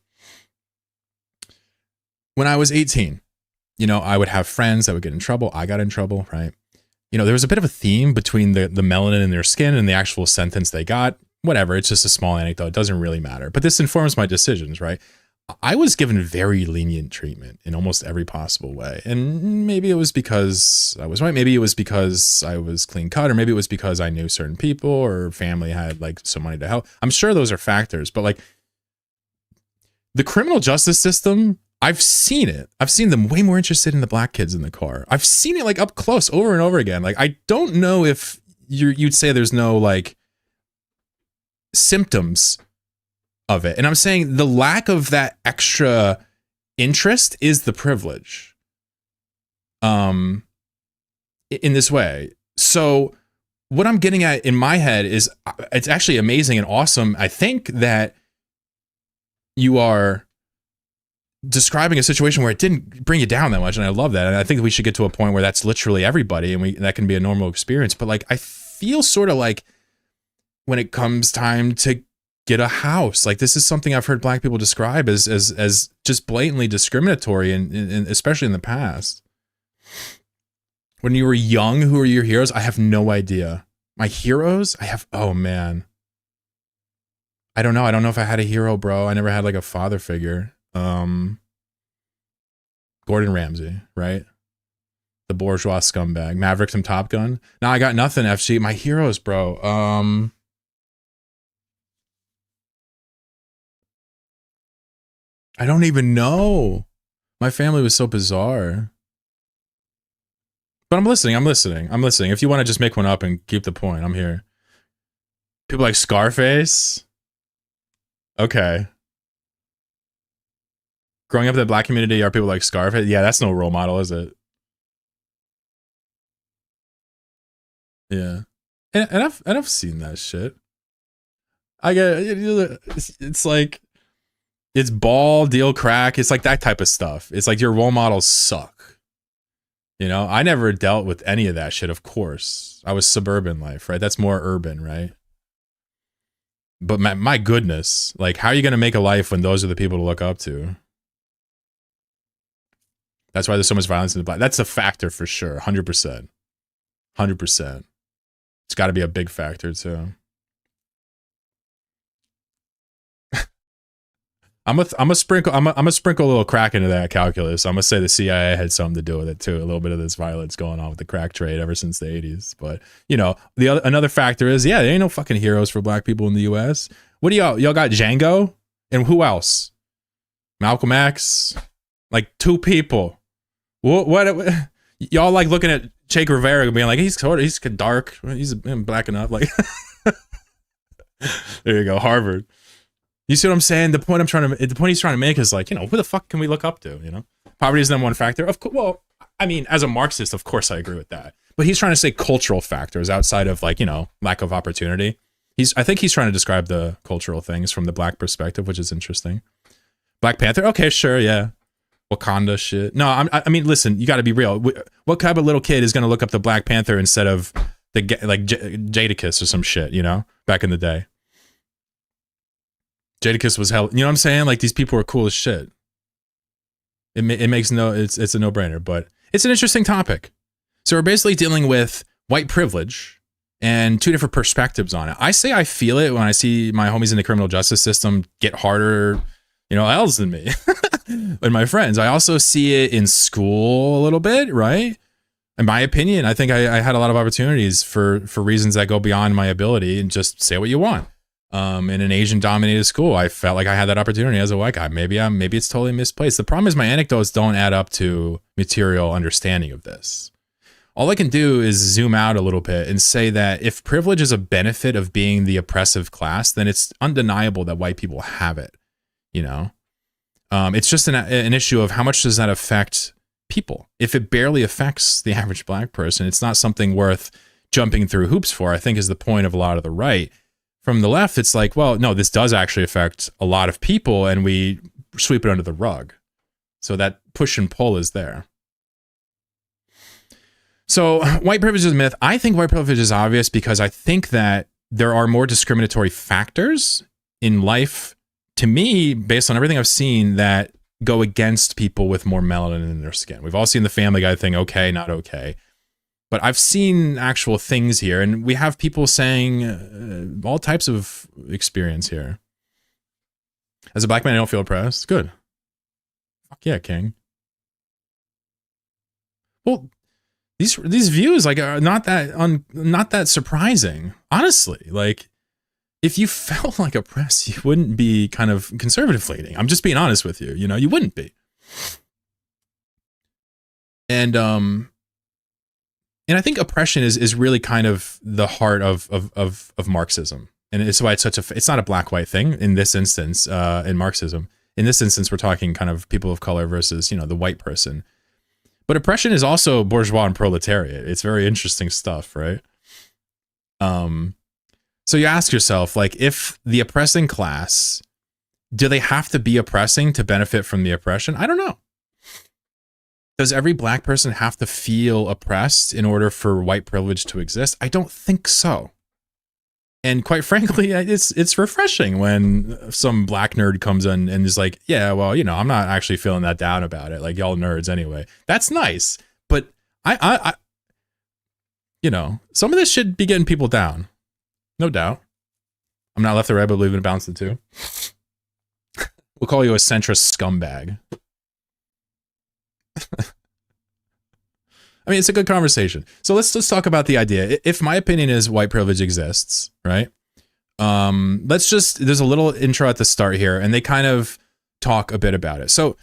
When I was 18, you know, I would have friends that would get in trouble. I got in trouble, right? You know, there was a bit of a theme between the melanin in their skin and the actual sentence they got. Whatever, it's just a small anecdote. It doesn't really matter. But this informs my decisions, right? I was given very lenient treatment in almost every possible way. And maybe it was because I was white. Maybe it was because I was clean cut, or maybe it was because I knew certain people or family had like some money to help. I'm sure those are factors, but like the criminal justice system, I've seen it. I've seen them way more interested in the black kids in the car. I've seen it like up close over and over again. Like, I don't know if you'd say there's no like symptoms of it. And I'm saying the lack of that extra interest is the privilege in this way. So what I'm getting at in my head is it's actually amazing and awesome. I think that you are describing a situation where it didn't bring you down that much, and I love that. And I think that we should get to a point where that's literally everybody, and that can be a normal experience. But like, I feel sort of like when it comes time to get a house, like this is something I've heard black people describe as just blatantly discriminatory, and especially in the past. When you were young, who are your heroes? I have no idea. My heroes? Oh man. I don't know. I don't know if I had a hero, bro. I never had like a father figure. Gordon Ramsay, right? The bourgeois scumbag. Maverick from Top Gun. Now I got nothing, FG. My heroes, bro. I don't even know. My family was so bizarre. But I'm listening. If you want to just make one up and keep the point, I'm here. People like Scarface. Okay. Growing up in the black community, are people like Scarface? Yeah, that's no role model, is it? Yeah. And I've seen that shit. I get it's like it's ball, deal crack. It's like that type of stuff. It's like your role models suck. You know, I never dealt with any of that shit, of course. I was suburban life, right? That's more urban, right? But my goodness, like, how are you going to make a life when those are the people to look up to? That's why there's so much violence in the black. That's a factor for sure. 100%. 100%. It's got to be a big factor too. I'm a sprinkle a little crack into that calculus. I'm gonna say the CIA had something to do with it too. A little bit of this violence going on with the crack trade ever since the 80s. But you know, another factor is, yeah, there ain't no fucking heroes for black people in the US. What do y'all got? Django and who else? Malcolm X, like 2 people. What y'all like looking at Che Guevara being like, he's dark, he's black enough. Like, there you go, Harvard. You see what I'm saying? The point he's trying to make is like, you know, who the fuck can we look up to? You know, poverty is then one factor. Of course, well, I mean, as a Marxist, of course I agree with that. But he's trying to say cultural factors outside of, like, you know, lack of opportunity. I think he's trying to describe the cultural things from the black perspective, which is interesting. Black Panther, okay, sure, yeah. Wakanda shit. No, I mean, listen, you got to be real. What type of little kid is going to look up the Black Panther instead of Jadakiss or some shit, you know, back in the day? Jadakiss was hell. You know what I'm saying? Like, these people are cool as shit. It makes it's a no-brainer, but it's an interesting topic. So we're basically dealing with white privilege and 2 different perspectives on it. I say I feel it when I see my homies in the criminal justice system get harder, you know, L's than me. And my friends. I also see it in school a little bit, right? In my opinion, I think I had a lot of opportunities for reasons that go beyond my ability, and just say what you want. In an Asian-dominated school, I felt like I had that opportunity as a white guy. Maybe it's totally misplaced. The problem is my anecdotes don't add up to material understanding of this. All I can do is zoom out a little bit and say that if privilege is a benefit of being the oppressive class, then it's undeniable that white people have it, you know? It's just an issue of how much does that affect people. If it barely affects the average black person, it's not something worth jumping through hoops for, I think, is the point of a lot of the right. From the left, it's like, well, no, this does actually affect a lot of people, and we sweep it under the rug. So that push and pull is there. So white privilege is a myth. I think white privilege is obvious because I think that there are more discriminatory factors in life, to me, based on everything I've seen, that go against people with more melanin in their skin. We've all seen the Family Guy thing, okay, not okay. But I've seen actual things here, and we have people saying all types of experience here. As a black man, I don't feel oppressed. Good. Fuck yeah, King. Well, these views like are not that surprising, honestly. Like, if you felt like oppressed, you wouldn't be kind of conservative leaning. I'm just being honest with you. You know, you wouldn't be. And I think oppression is really kind of the heart of Marxism. And it's why it's not a black-white thing in this instance, in Marxism. In this instance, we're talking kind of people of color versus, you know, the white person. But oppression is also bourgeois and proletariat. It's very interesting stuff, right? So you ask yourself, like, if the oppressing class, do they have to be oppressing to benefit from the oppression? I don't know. Does every black person have to feel oppressed in order for white privilege to exist? I don't think so. And quite frankly, it's refreshing when some black nerd comes in and is like, yeah, well, you know, I'm not actually feeling that down about it. Like, y'all nerds anyway. That's nice. But I you know, some of this should be getting people down. No doubt. I'm not left or right, but believe in a balance of the two. We'll call you a centrist scumbag. I mean, it's a good conversation. So let's talk about the idea. If my opinion is white privilege exists, right? There's a little intro at the start here, and they kind of talk a bit about it. So,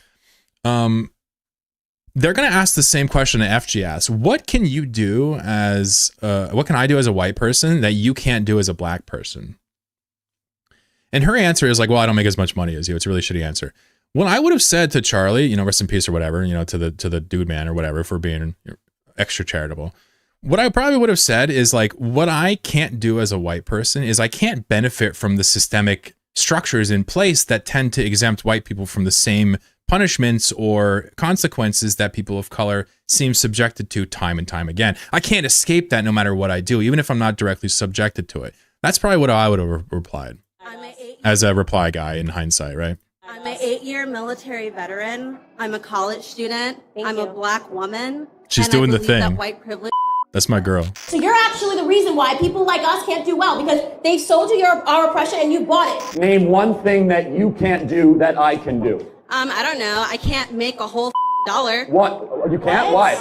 they're going to ask the same question that FG asked. What can you do what can I do as a white person that you can't do as a black person? And her answer is like, well, I don't make as much money as you. It's a really shitty answer. What I would have said to Charlie, rest in peace or whatever, to the dude man or whatever for being extra charitable. What I probably would have said is like, what I can't do as a white person is I can't benefit from the systemic structures in place that tend to exempt white people from the same punishments or consequences that people of color seem subjected to time and time again. I can't escape that no matter what I do, even if I'm not directly subjected to it. That's probably what I would have replied as a reply guy in hindsight, right? I'm an 8-year military veteran. I'm a college student. I'm a black woman. She's doing the thing. That white privilege. That's my girl. So you're actually the reason why people like us can't do well, because they've sold you our oppression and you bought it. Name one thing that you can't do that I can do. I don't know. I can't make a whole dollar. What? You can't? Why?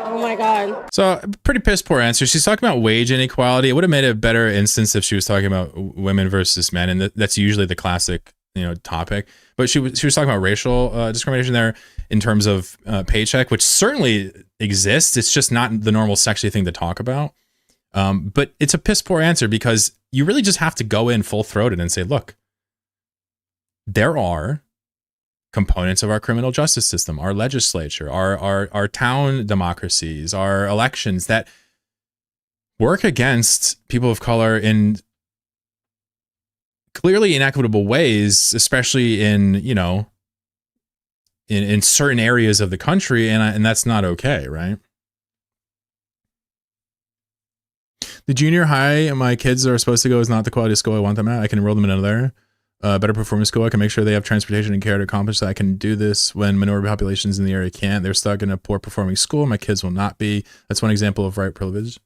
Oh my God. So pretty piss poor answer. She's talking about wage inequality. It would have made a better instance if she was talking about women versus men, and that's usually the classic topic. But she was talking about racial discrimination there in terms of paycheck, which certainly exists. It's just not the normal sexy thing to talk about. But it's a piss poor answer because you really just have to go in full throated and say, look, there are components of our criminal justice system, our legislature, our town democracies, our elections that work against people of color in clearly inequitable ways, especially in certain areas of the country, and that's not okay, right? The junior high my kids are supposed to go is not the quality of school I want them at. I can enroll them in another better performing school. I can make sure they have transportation and care to accomplish that. I can do this when minority populations in the area can't. They're stuck in a poor performing school. My kids will not be. That's one example of white privilege.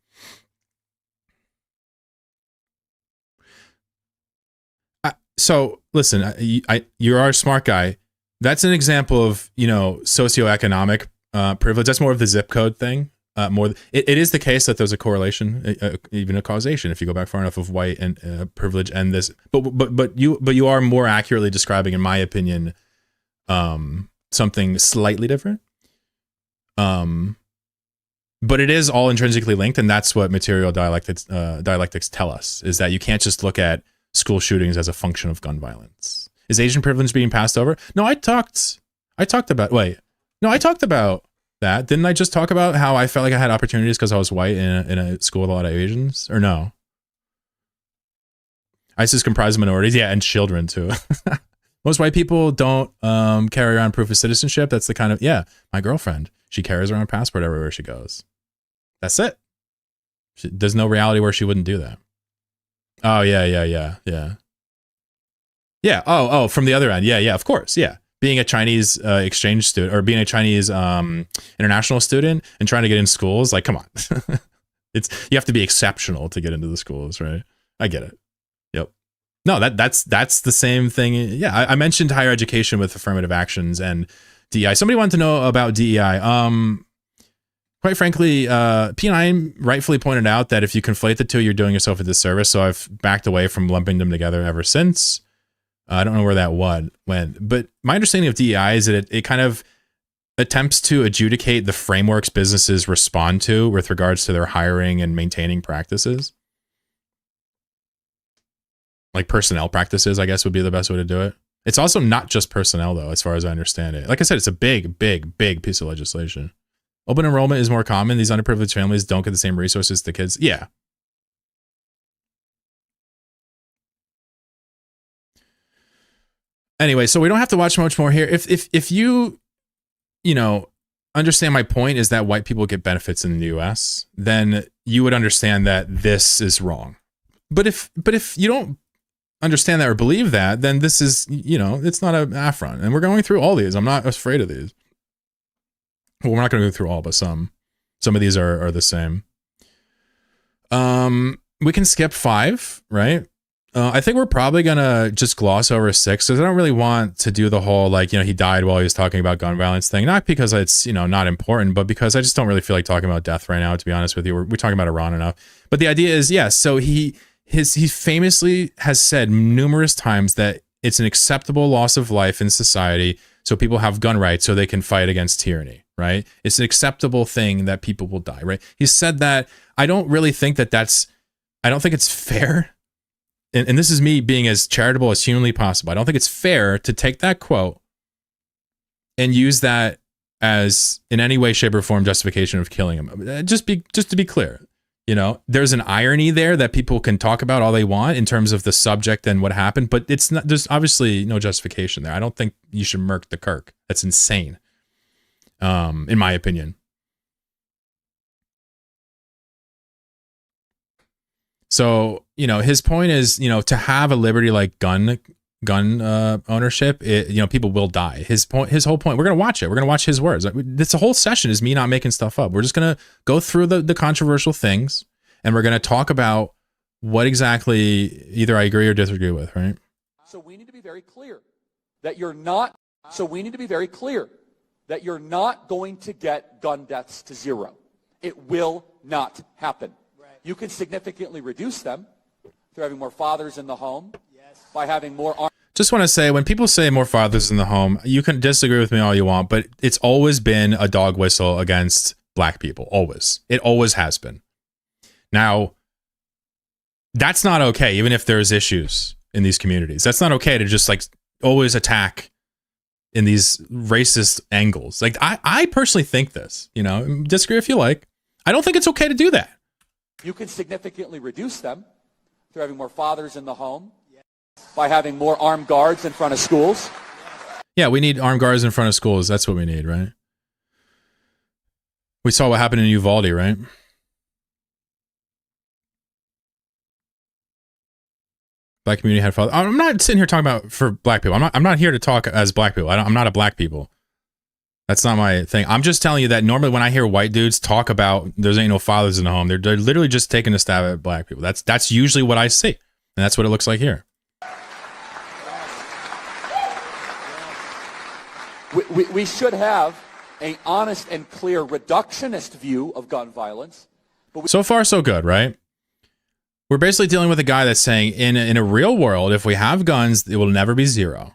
So listen, you are a smart guy. That's an example of, socioeconomic privilege. That's more of the zip code thing. It is the case that there's a correlation, even a causation, if you go back far enough, of white and privilege and this. But you are more accurately describing, in my opinion, something slightly different. But it is all intrinsically linked, and that's what material dialectics tell us: is that you can't just look at school shootings as a function of gun violence. Is Asian privilege being passed over? No, I talked about that. Didn't I just talk about how I felt like I had opportunities because I was white in a school with a lot of Asians? Or no? ISIS comprised of minorities, yeah, and children too. Most white people don't carry around proof of citizenship. That's the kind of, my girlfriend, she carries around a passport everywhere she goes. That's it. There's no reality where she wouldn't do that. Oh, yeah. Yeah. Oh, from the other end. Yeah, of course. Yeah. Being a Chinese exchange student or being a Chinese international student and trying to get in schools, like, come on. You have to be exceptional to get into the schools, right? I get it. Yep. No, that's the same thing. Yeah, I mentioned higher education with affirmative actions and DEI. Somebody wanted to know about DEI. Quite frankly, P9 rightfully pointed out that if you conflate the two, you're doing yourself a disservice. So I've backed away from lumping them together ever since. I don't know where that went, but my understanding of DEI is that it kind of attempts to adjudicate the frameworks businesses respond to with regards to their hiring and maintaining practices. Like personnel practices, I guess, would be the best way to do it. It's also not just personnel, though, as far as I understand it. Like I said, it's a big piece of legislation. Open enrollment is more common. These underprivileged families don't get the same resources the kids. Yeah. Anyway, so we don't have to watch much more here. If you understand my point is that white people get benefits in the US, then you would understand that this is wrong. But if you don't understand that or believe that, then this is, it's not an affront. And we're going through all these. I'm not afraid of these. Well, we're not going to go through all, but some of these are the same. We can skip 5, right? I think we're probably going to just gloss over 6 because I don't really want to do the whole, he died while he was talking about gun violence thing. Not because it's, not important, but because I just don't really feel like talking about death right now, to be honest with you. We're talking about Iran enough. But the idea is, so he famously has said numerous times that it's an acceptable loss of life in society. So people have gun rights so they can fight against tyranny, right? It's an acceptable thing that people will die, right? He said that. I don't really think I don't think it's fair. And this is me being as charitable as humanly possible. I don't think it's fair to take that quote and use that as in any way, shape, or form justification of killing him. Just to be clear, there's an irony there that people can talk about all they want in terms of the subject and what happened, but it's not. There's obviously no justification there. I don't think you should murk the Kirk. That's insane, in my opinion. So, his point is, to have a liberty like gun ownership, people will die. His whole point, we're going to watch it. We're going to watch his words. This whole session is me not making stuff up. We're just going to go through the controversial things, and we're going to talk about what exactly either I agree or disagree with, right? So we need to be very clear that you're not going to get gun deaths to zero. It will not happen. You can significantly reduce them through having more fathers in the home, by having more. Just want to say, when people say more fathers in the home, you can disagree with me all you want, but it's always been a dog whistle against black people. Always. It always has been. Now, that's not okay, even if there's issues in these communities. That's not okay to just always attack in these racist angles. I personally think this, disagree if you like. I don't think it's okay to do that. You can significantly reduce them through having more fathers in the home, by having more armed guards in front of schools. Yeah, we need armed guards in front of schools. That's what we need, right? We saw what happened in Uvalde, right? Black community had fathers. I'm not sitting here talking about for black people. I'm not here to talk as black people. I'm not a black people. That's not my thing. I'm just telling you that normally when I hear white dudes talk about there's ain't no fathers in the home, they're literally just taking a stab at black people. That's usually what I see. And that's what it looks like here. We should have an honest and clear reductionist view of gun violence. But so far, so good, right? We're basically dealing with a guy that's saying in a real world, if we have guns, it will never be zero.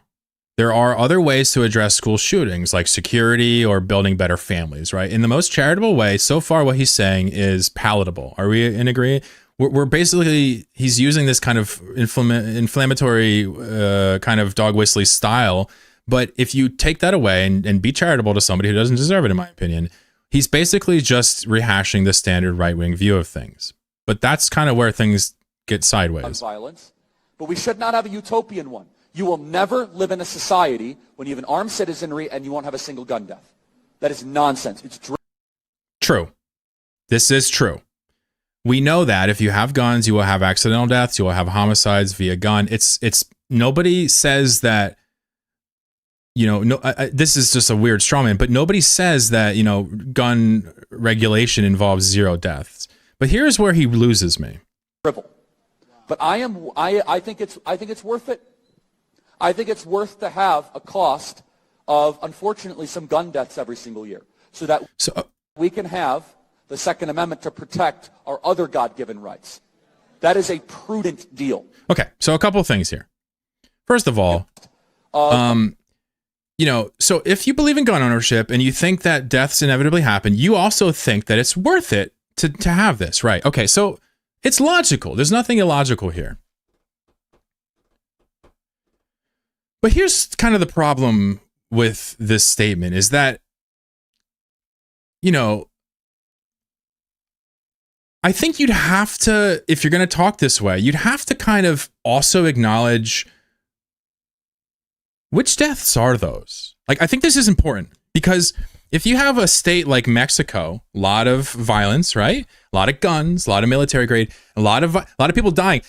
There are other ways to address school shootings, like security or building better families, right? In the most charitable way, so far what he's saying is palatable. Are we in agreement? We're basically, he's using this kind of inflammatory kind of dog whistly style. But if you take that away and be charitable to somebody who doesn't deserve it, in my opinion, he's basically just rehashing the standard right-wing view of things. But that's kind of where things get sideways. Violence, but we should not have a utopian one. You will never live in a society when you have an armed citizenry and you won't have a single gun death. That is nonsense. It's true. This is true. We know that if you have guns, you will have accidental deaths, you will have homicides via gun. It's nobody says that, this is just a weird straw man, but nobody says that, gun regulation involves zero deaths. But here's where he loses me. But I think it's worth it. I think it's worth to have a cost of, unfortunately, some gun deaths every single year so that we can have the Second Amendment to protect our other God-given rights. That is a prudent deal. Okay, so a couple of things here. First of all, so if you believe in gun ownership and you think that deaths inevitably happen, you also think that it's worth it to have this, right? Okay, so it's logical. There's nothing illogical here. But here's kind of the problem with this statement is that, I think you'd have to, if you're going to talk this way, you'd have to kind of also acknowledge which deaths are those? I think this is important because if you have a state like Mexico, a lot of violence, right? A lot of guns, a lot of military grade, a lot of people dying,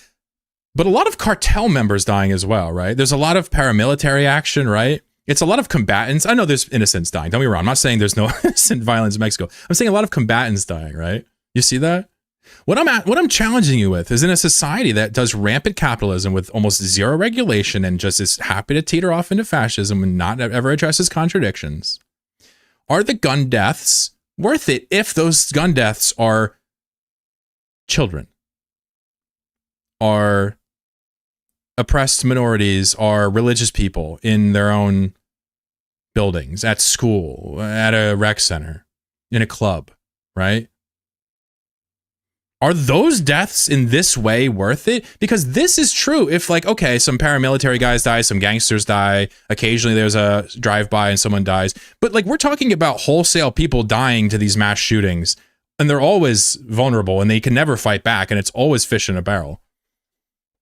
but a lot of cartel members dying as well, right? There's a lot of paramilitary action, right? It's a lot of combatants. I know there's innocents dying. Don't be wrong. I'm not saying there's no innocent violence in Mexico. I'm saying a lot of combatants dying, right? You see that? What I'm challenging you with is in a society that does rampant capitalism with almost zero regulation and just is happy to teeter off into fascism and not ever addresses contradictions. Are the gun deaths worth it if those gun deaths are children? Are oppressed minorities are religious people in their own buildings, at school, at a rec center, in a club, right? Are those deaths in this way worth it? Because this is true. If like, okay, some paramilitary guys die, some gangsters die, occasionally there's a drive-by and someone dies. But like, we're talking about wholesale people dying to these mass shootings, and they're always vulnerable and they can never fight back, and it's always fish in a barrel.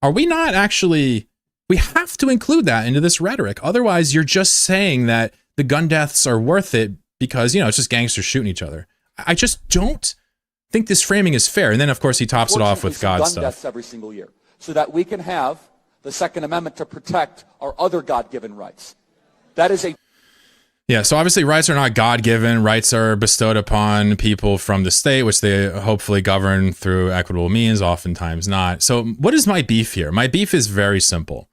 Are we not actually, we have to include that into this rhetoric. Otherwise, you're just saying that the gun deaths are worth it because, you know, it's just gangsters shooting each other. I just don't think this framing is fair. And then, of course, he tops it off with God gun stuff. Deaths every single year, so that we can have the Second Amendment to protect our other God-given rights. That is a... Yeah, so obviously rights are not God-given. Rights are bestowed upon people from the state, which they hopefully govern through equitable means, oftentimes not. So what is my beef here? My beef is very simple.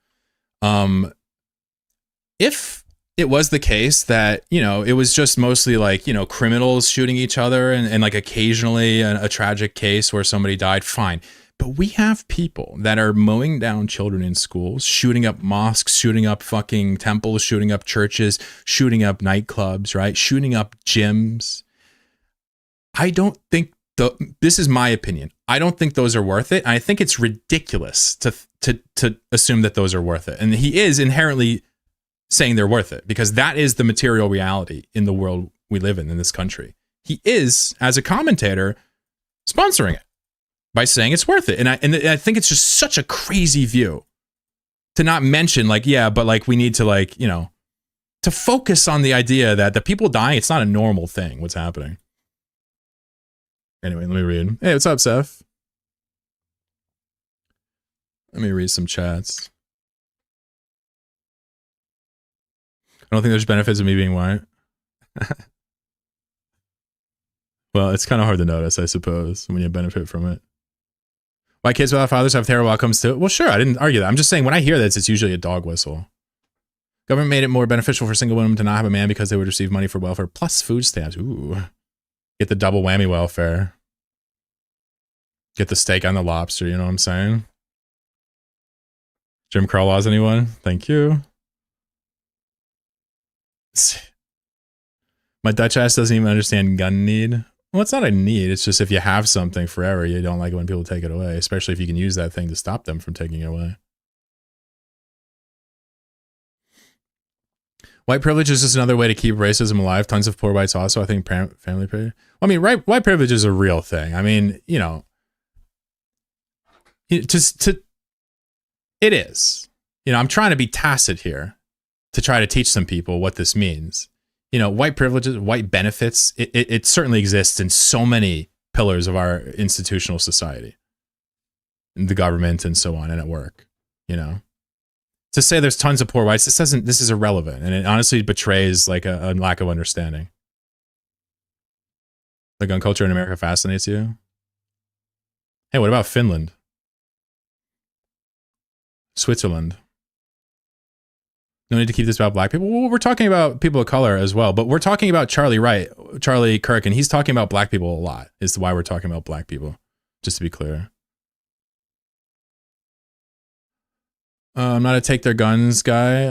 If it was the case that, you know, it was just mostly like, you know, criminals shooting each other and like occasionally a tragic case where somebody died, fine. But we have people that are mowing down children in schools, shooting up mosques, shooting up fucking temples, shooting up churches, shooting up nightclubs, right? Shooting up gyms. I don't think, this is my opinion, I don't think those are worth it. I think it's ridiculous to assume that those are worth it. And he is inherently saying they're worth it because that is the material reality in the world we live in this country. He is, as a commentator, sponsoring it by saying it's worth it. And I think it's just such a crazy view to not mention like, yeah, but like we need to like, you know, to focus on the idea that the people dying, it's not a normal thing, what's happening. Anyway, let me read. Hey, what's up, Seth? Let me read some chats. I don't think there's benefits of me being white. Well, it's kind of hard to notice, I suppose, when you benefit from it. Why kids without fathers have terrible outcomes too? Well, sure, I didn't argue that. I'm just saying when I hear this, it's usually a dog whistle. Government made it more beneficial for single women to not have a man because they would receive money for welfare plus food stamps. Ooh. Get the double whammy welfare. Get the steak on the lobster, you know what I'm saying? Jim Crow laws, anyone? Thank you. My Dutch ass doesn't even understand gun need. Well, it's not a need. It's just if you have something forever, you don't like it when people take it away, especially if you can use that thing to stop them from taking it away. White privilege is just another way to keep racism alive. Tons of poor whites also, I think, family pay. Well, I mean, white privilege is a real thing. I mean, you know, it is. You know, I'm trying to be tacit here to try to teach some people what this means. You know, white privileges, white benefits, it certainly exists in so many pillars of our institutional society, in the government and so on, and at work, you know. To say there's tons of poor whites, this is irrelevant, and it honestly betrays like a lack of understanding. The gun culture in America fascinates you? Hey, what about Finland? Switzerland? No need to keep this about black people. Well, we're talking about people of color as well, but we're talking about Charlie Kirk, and he's talking about black people a lot, is why we're talking about black people, just to be clear. I'm not a take their guns guy.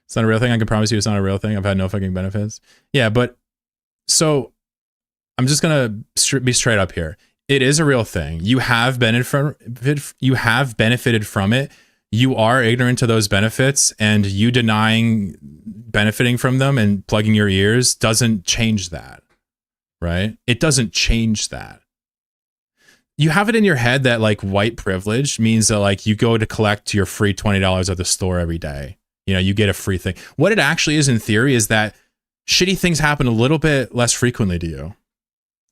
It's not a real thing. I can promise you it's not a real thing. I've had no fucking benefits. Yeah, but so I'm just going to be straight up here. It is a real thing. You have benefited from it. You are ignorant to those benefits, and you denying benefiting from them and plugging your ears doesn't change that, right? It doesn't change that. You have it in your head that like white privilege means that like you go to collect your free $20 at the store every day. You know, you get a free thing. What it actually is in theory is that shitty things happen a little bit less frequently to you.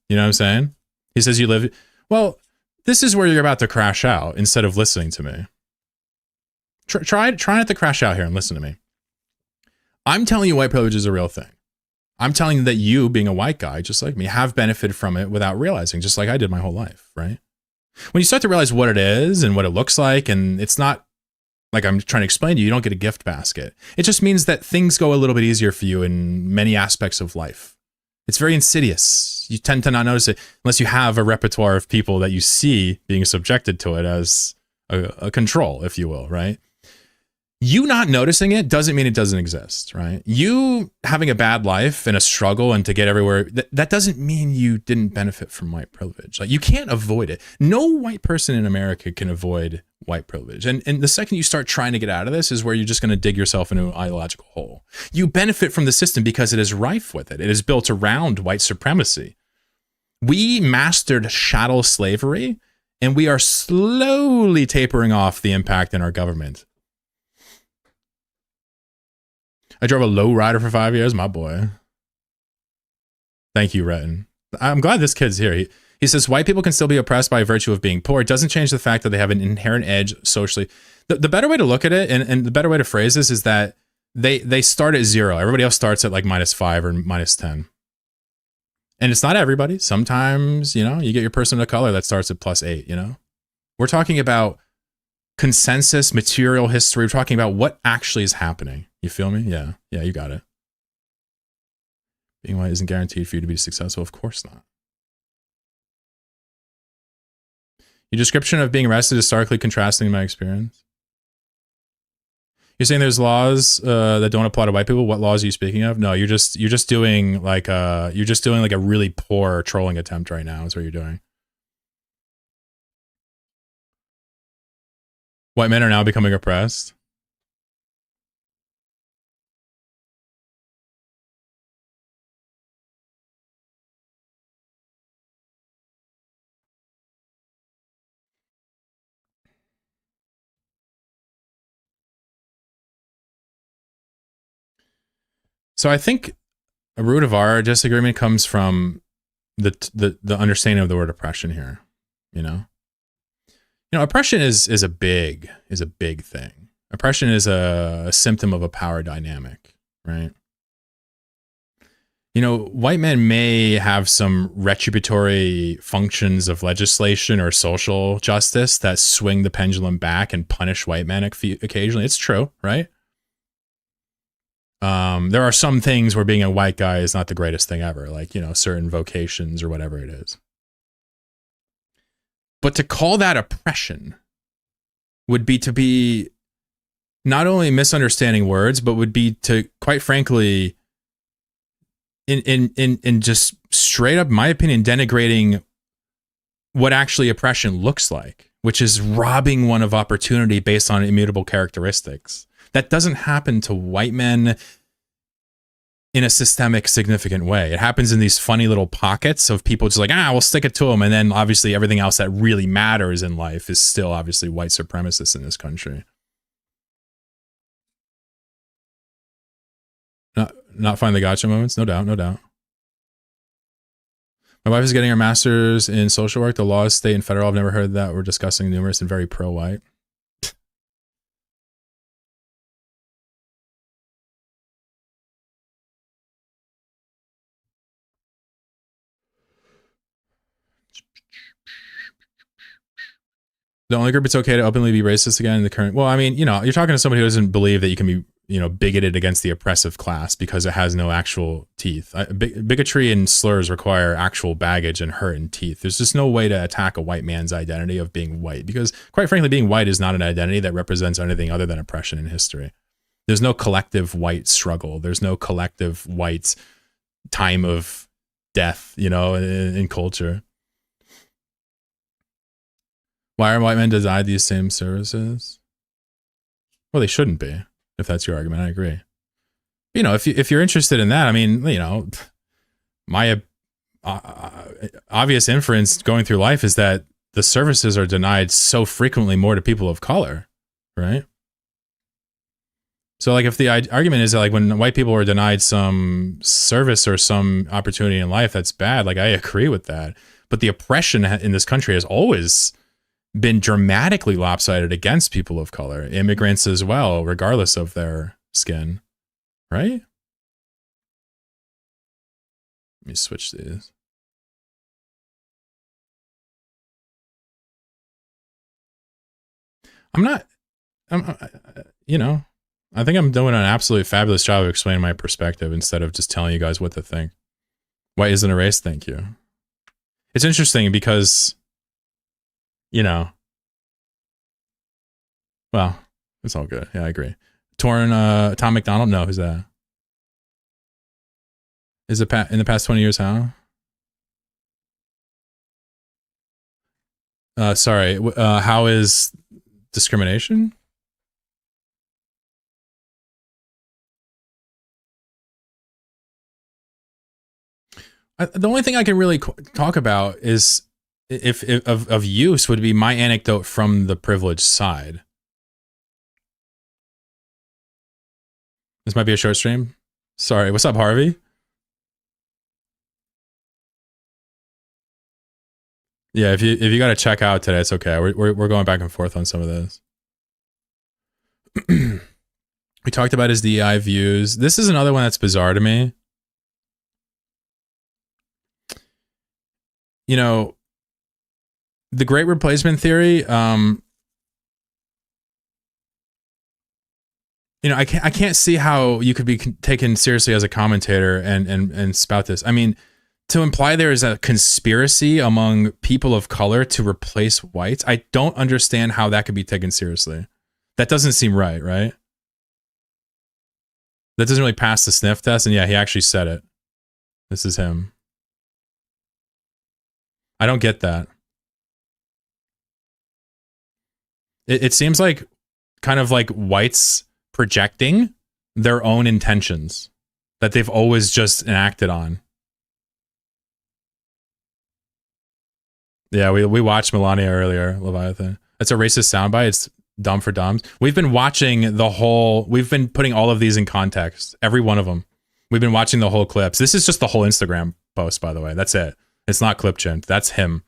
You know what I'm saying? He says you live... Well, this is where you're about to crash out instead of listening to me. Try not to crash out here and listen to me. I'm telling you white privilege is a real thing. I'm telling you that you, being a white guy, just like me, have benefited from it without realizing, just like I did my whole life, right? When you start to realize what it is and what it looks like, and it's not like I'm trying to explain to you, you don't get a gift basket. It just means that things go a little bit easier for you in many aspects of life. It's very insidious. You tend to not notice it unless you have a repertoire of people that you see being subjected to it as a control, if you will, right? You not noticing it doesn't mean it doesn't exist, right? You having a bad life and a struggle and to get everywhere, that doesn't mean you didn't benefit from white privilege. Like, you can't avoid it. No white person in America can avoid white privilege. And the second you start trying to get out of this is where you're just going to dig yourself into an ideological hole. You benefit from the system because it is rife with it. It is built around white supremacy. We mastered chattel slavery, and we are slowly tapering off the impact in our government. I drove a low rider for 5 years, my boy. Thank you, Retton. I'm glad this kid's here. He says, white people can still be oppressed by virtue of being poor. It doesn't change the fact that they have an inherent edge socially. The better way to look at it, and the better way to phrase this, is that they start at 0. Everybody else starts at like -5 or -10. And it's not everybody. Sometimes, you get your person of color that starts at +8, We're talking about consensus, material history. We're talking about what actually is happening. You feel me? Yeah, you got it. Being white isn't guaranteed for you to be successful. Of course not. Your description of being arrested is starkly contrasting in my experience. You're saying there's laws that don't apply to white people. What laws are you speaking of? No, you're just doing like a really poor trolling attempt right now. Is what you're doing. White men are now becoming oppressed. So I think a root of our disagreement comes from the understanding of the word oppression here. Oppression is a big thing. Oppression is a symptom of a power dynamic, right? White men may have some retributory functions of legislation or social justice that swing the pendulum back and punish white men occasionally. It's true, right? There are some things where being a white guy is not the greatest thing ever, like, certain vocations or whatever it is. But to call that oppression would be to be not only misunderstanding words, but would be to, quite frankly, in just straight up, my opinion, denigrating what actually oppression looks like, which is robbing one of opportunity based on immutable characteristics. That doesn't happen to white men in a systemic, significant way. It happens in these funny little pockets of people just like, we'll stick it to them. And then obviously everything else that really matters in life is still obviously white supremacists in this country. Not find the gotcha moments? No doubt, no doubt. My wife is getting her master's in social work. The laws, state and federal, I've never heard that. We're discussing numerous and very pro-white. The only group it's okay to openly be racist again in the current... Well, I mean, you're talking to somebody who doesn't believe that you can be, bigoted against the oppressive class because it has no actual teeth. Bigotry and slurs require actual baggage and hurt and teeth. There's just no way to attack a white man's identity of being white because, quite frankly, being white is not an identity that represents anything other than oppression in history. There's no collective white struggle. There's no collective white time of death, in culture. Why are white men denied these same services? Well, they shouldn't be, if that's your argument. I agree. If you're interested in that, I mean, my obvious inference going through life is that the services are denied so frequently more to people of color, right? So, like, if the argument is that, like, when white people are denied some service or some opportunity in life, that's bad. Like, I agree with that. But the oppression in this country has always been dramatically lopsided against people of color, immigrants as well, regardless of their skin, right? Let me switch these. I think I'm doing an absolutely fabulous job of explaining my perspective instead of just telling you guys what to think. White isn't a race. Thank you. It's interesting because, you know, well, it's all good. Yeah, I agree. Tom McDonald? No, who's that? Is it in the past 20 years, how? Sorry, how is discrimination? The only thing I can really talk about is if of use would be my anecdote from the privileged side. This might be a short stream. Sorry, what's up, Harvey? Yeah, if you got to check out today, it's okay. We're going back and forth on some of this. We talked about his DEI views. This is another one that's bizarre to me. You know, the Great Replacement theory. You know, I can't see how you could be taken seriously as a commentator and spout this. I mean, to imply there is a conspiracy among people of color to replace whites, I don't understand how that could be taken seriously. That doesn't seem right, right? That doesn't really pass the sniff test. And yeah, he actually said it. This is him. I don't get that. It seems like kind of like whites projecting their own intentions that they've always just enacted on. Yeah, we watched Melania earlier, Leviathan. It's a racist soundbite. It's dumb for dumbs. We've been watching we've been putting all of these in context. Every one of them. We've been watching the whole clips. This is just the whole Instagram post, by the way. That's it. It's not clip gent. That's him.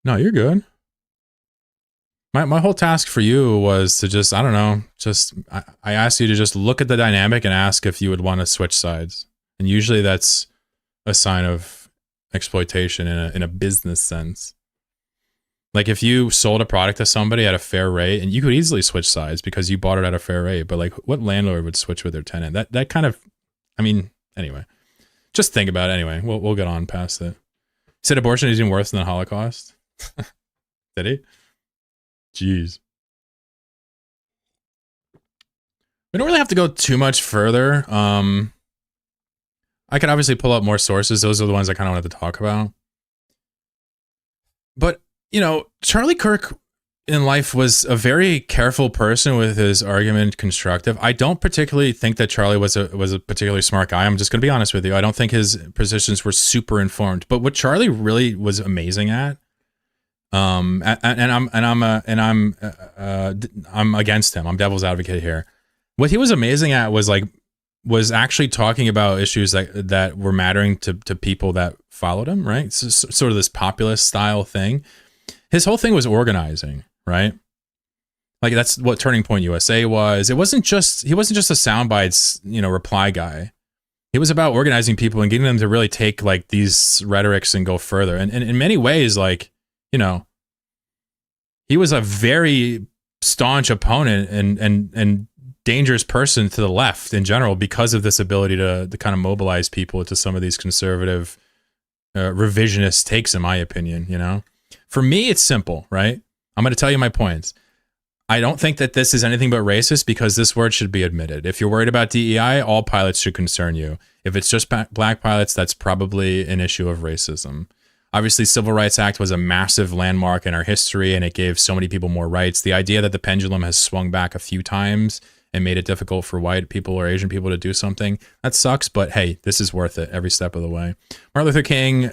No, you're good. My whole task for you was to just, I don't know, I asked you to just look at the dynamic and ask if you would want to switch sides. And usually that's a sign of exploitation in a business sense. Like if you sold a product to somebody at a fair rate, and you could easily switch sides because you bought it at a fair rate, but like what landlord would switch with their tenant? That kind of, I mean, anyway, just think about it anyway. We'll get on past it. He said abortion is even worse than the Holocaust. Did he? Jeez. We don't really have to go too much further. I could obviously pull up more sources. Those are the ones I kind of wanted to talk about. But, you know, Charlie Kirk in life was a very careful person with his argument constructive. I don't particularly think that Charlie was a particularly smart guy. I'm just going to be honest with you. I don't think his positions were super informed. But what Charlie really was amazing at, I'm against him. I'm devil's advocate here. What he was amazing at was actually talking about issues that were mattering to people that followed him, right? So, sort of this populist style thing. His whole thing was organizing, right? Like that's what Turning Point USA was. He wasn't just a soundbites, reply guy. He was about organizing people and getting them to really take like these rhetorics and go further. And in many ways, like, he was a very staunch opponent and dangerous person to the left in general because of this ability to kind of mobilize people to some of these conservative revisionist takes, in my opinion. For me, it's simple, right? I'm going to tell you my points. I don't think that this is anything but racist because this word should be admitted. If you're worried about DEI, all pilots should concern you. If it's just black pilots, that's probably an issue of racism. Obviously, Civil Rights Act was a massive landmark in our history, and it gave so many people more rights. The idea that the pendulum has swung back a few times and made it difficult for white people or Asian people to do something, that sucks, but hey, this is worth it every step of the way. Martin Luther King,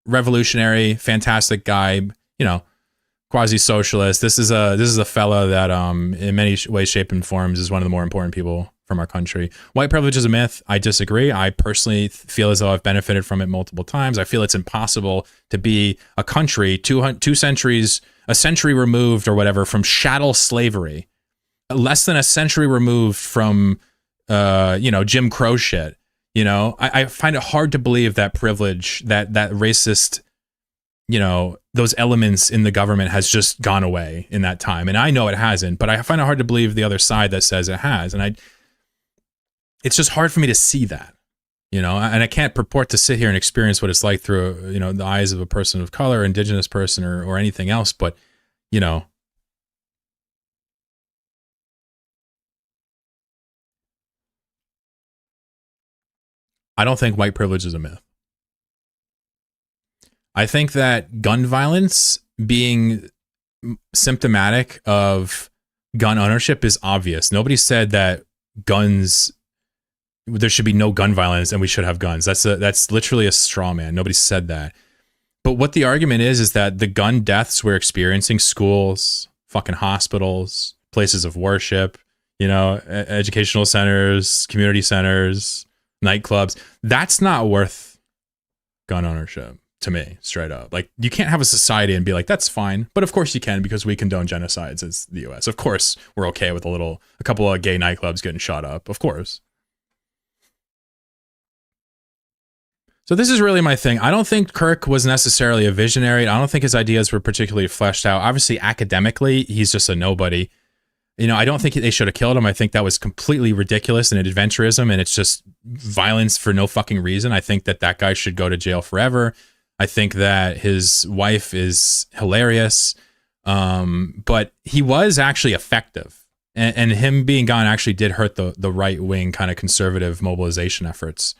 revolutionary, fantastic guy, quasi-socialist. This is a fella that in many ways, shape, and forms is one of the more important people from our country. White privilege is a myth. I disagree. I personally feel as though I've benefited from it multiple times. I feel it's impossible to be a country 2 centuries, a century removed or whatever from chattel slavery, less than a century removed from, Jim Crow shit. I find it hard to believe that privilege, that racist, you know, those elements in the government has just gone away in that time. And I know it hasn't, but I find it hard to believe the other side that says it has. And it's just hard for me to see that, you know, and I can't purport to sit here and experience what it's like through, you know, the eyes of a person of color, indigenous person, or anything else. But, you know, I don't think white privilege is a myth. I think that gun violence being symptomatic of gun ownership is obvious. Nobody said that there should be no gun violence and we should have guns. That's literally a straw man. Nobody said that. But what the argument is that the gun deaths we're experiencing, schools, fucking hospitals, places of worship, you know, educational centers, community centers, nightclubs, that's not worth gun ownership to me, straight up. Like, you can't have a society and be like, that's fine. But of course you can, because we condone genocides as the US. Of course we're okay with a couple of gay nightclubs getting shot up. Of course. So this is really my thing. I don't think Kirk was necessarily a visionary. I don't think his ideas were particularly fleshed out. Obviously, academically, he's just a nobody. You know, I don't think they should have killed him. I think that was completely ridiculous and adventurism, and it's just violence for no fucking reason. I think that guy should go to jail forever. I think that his wife is hilarious, but he was actually effective. And him being gone actually did hurt the right-wing kind of conservative mobilization efforts.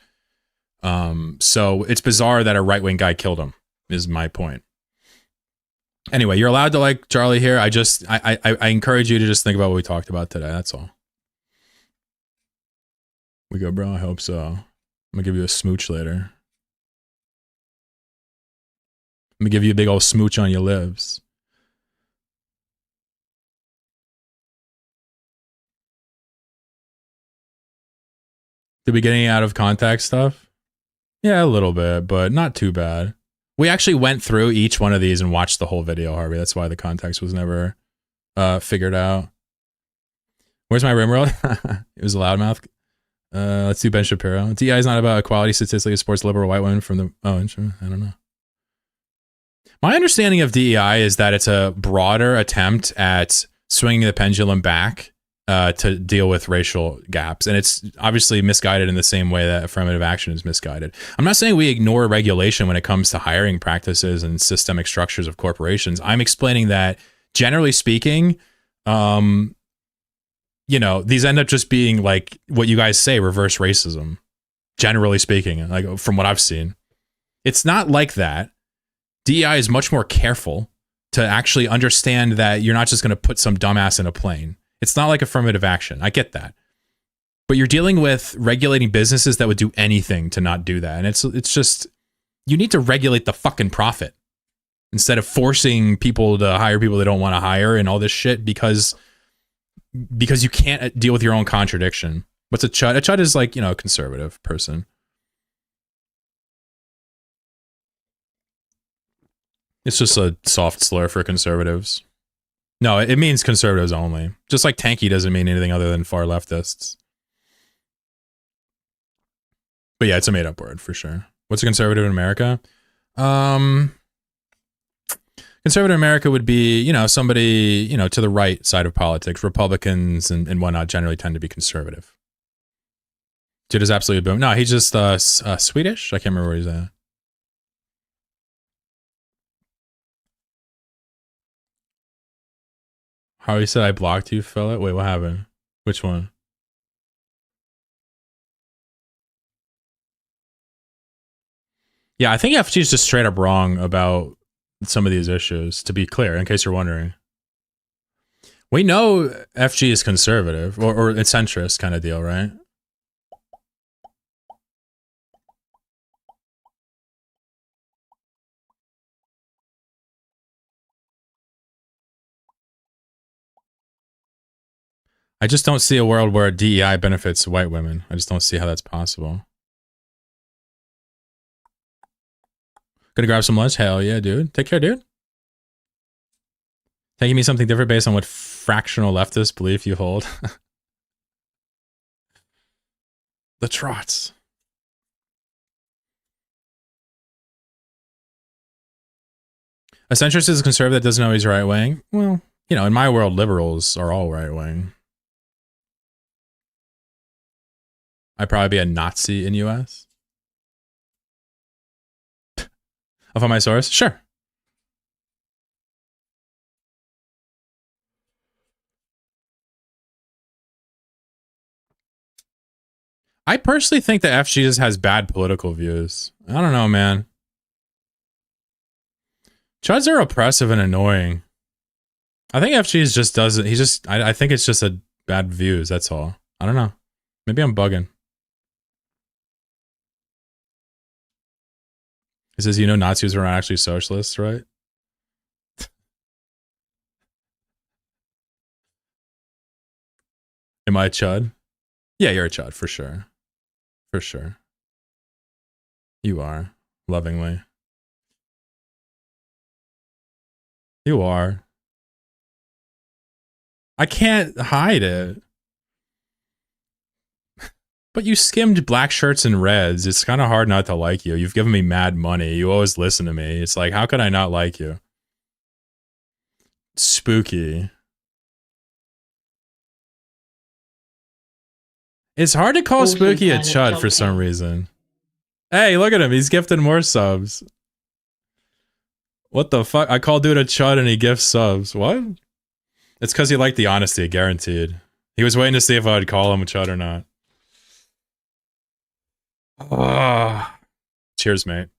So it's bizarre that a right-wing guy killed him, is my point. Anyway, you're allowed to like Charlie here. I encourage you to just think about what we talked about today. That's all. We go, bro. I hope so. I'm gonna give you a smooch later. I'm gonna give you a big old smooch on your lips. Did we get any out of context stuff? Yeah, a little bit, but not too bad. We actually went through each one of these and watched the whole video, Harvey. That's why the context was never figured out. Where's my rimworld? It was a loudmouth. Let's do Ben Shapiro. DI is not about equality statistically. It supports liberal white women from the... Oh, I don't know. My understanding of DEI is that it's a broader attempt at swinging the pendulum back to deal with racial gaps. And it's obviously misguided in the same way that affirmative action is misguided. I'm not saying we ignore regulation when it comes to hiring practices and systemic structures of corporations. I'm explaining that, generally speaking, you know, these end up just being like what you guys say, reverse racism, generally speaking, like from what I've seen. It's not like that. DEI is much more careful to actually understand that you're not just going to put some dumbass in a plane. It's not like affirmative action. I get that. But you're dealing with regulating businesses that would do anything to not do that. And it's just, you need to regulate the fucking profit instead of forcing people to hire people they don't want to hire and all this shit because you can't deal with your own contradiction. What's a chud? A chud is like, you know, a conservative person. It's just a soft slur for conservatives. No, it means conservatives only. Just like tanky doesn't mean anything other than far leftists. But yeah, it's a made-up word for sure. What's a conservative in America? Conservative in America would be, you know, somebody, you know, to the right side of politics. Republicans and whatnot generally tend to be conservative. Dude is absolutely boom. No, he's just Swedish. I can't remember where he's at. Harvey said I blocked you, fella. Wait, what happened? Which one? Yeah, I think FG is just straight up wrong about some of these issues, to be clear, in case you're wondering. We know FG is conservative, or a centrist kind of deal, right? I just don't see a world where DEI benefits white women. I just don't see how that's possible. Gonna grab some lunch? Hell yeah, dude. Take care, dude. Taking me something different based on what fractional leftist belief you hold. The trots. A centrist is a conservative that doesn't know he's right wing. Well, you know, in my world, liberals are all right wing. I'd probably be a Nazi in US. I'll find my source. Sure. I personally think that F Jesus has bad political views. I don't know, man. Chuds are oppressive and annoying. I think F Jesus just doesn't. He just. I think it's just a bad views. That's all. I don't know. Maybe I'm bugging. He says, you know, Nazis were not actually socialists, right? Am I a chud? Yeah, you're a chud for sure. For sure. You are. Lovingly. You are. I can't hide it. But you skimmed black shirts and reds. It's kind of hard not to like you. You've given me mad money. You always listen to me. It's like, how could I not like you? Spooky. It's hard to call Spooky a chud for some reason. Hey, look at him. He's gifting more subs. What the fuck? I call dude a chud and he gifts subs. What? It's because he liked the honesty, guaranteed. He was waiting to see if I would call him a chud or not. Cheers, mate.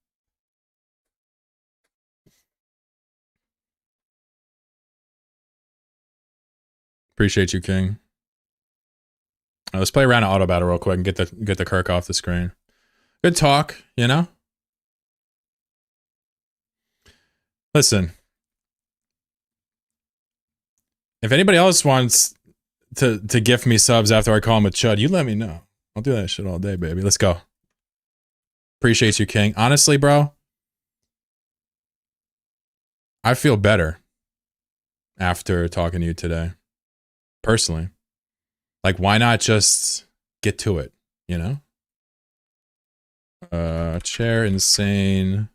Appreciate you, King. Let's play around an auto battle real quick and get the Kirk off the screen. Good talk, you know? Listen. If anybody else wants to gift me subs after I call him a chud, you let me know. I'll do that shit all day, baby. Let's go. Appreciate you, King. Honestly, bro, I feel better after talking to you today. Personally. Like, why not just get to it, you know? Chair insane.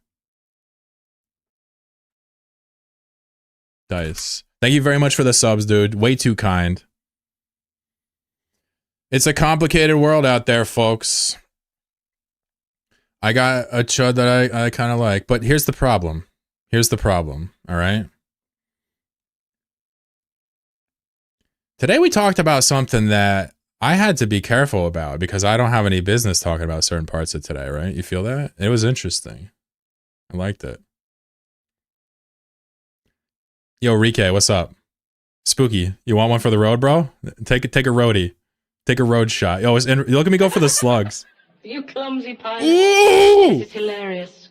Dice. Thank you very much for the subs, dude. Way too kind. It's a complicated world out there, folks. I got a chud that I kind of like, but here's the problem. Here's the problem, all right? Today we talked about something that I had to be careful about because I don't have any business talking about certain parts of today, right? You feel that? It was interesting. I liked it. Yo, Rike, what's up? Spooky, you want one for the road, bro? Take a roadie. Take a road shot. Yo, look at me go for the slugs. You clumsy pilot. This is hilarious.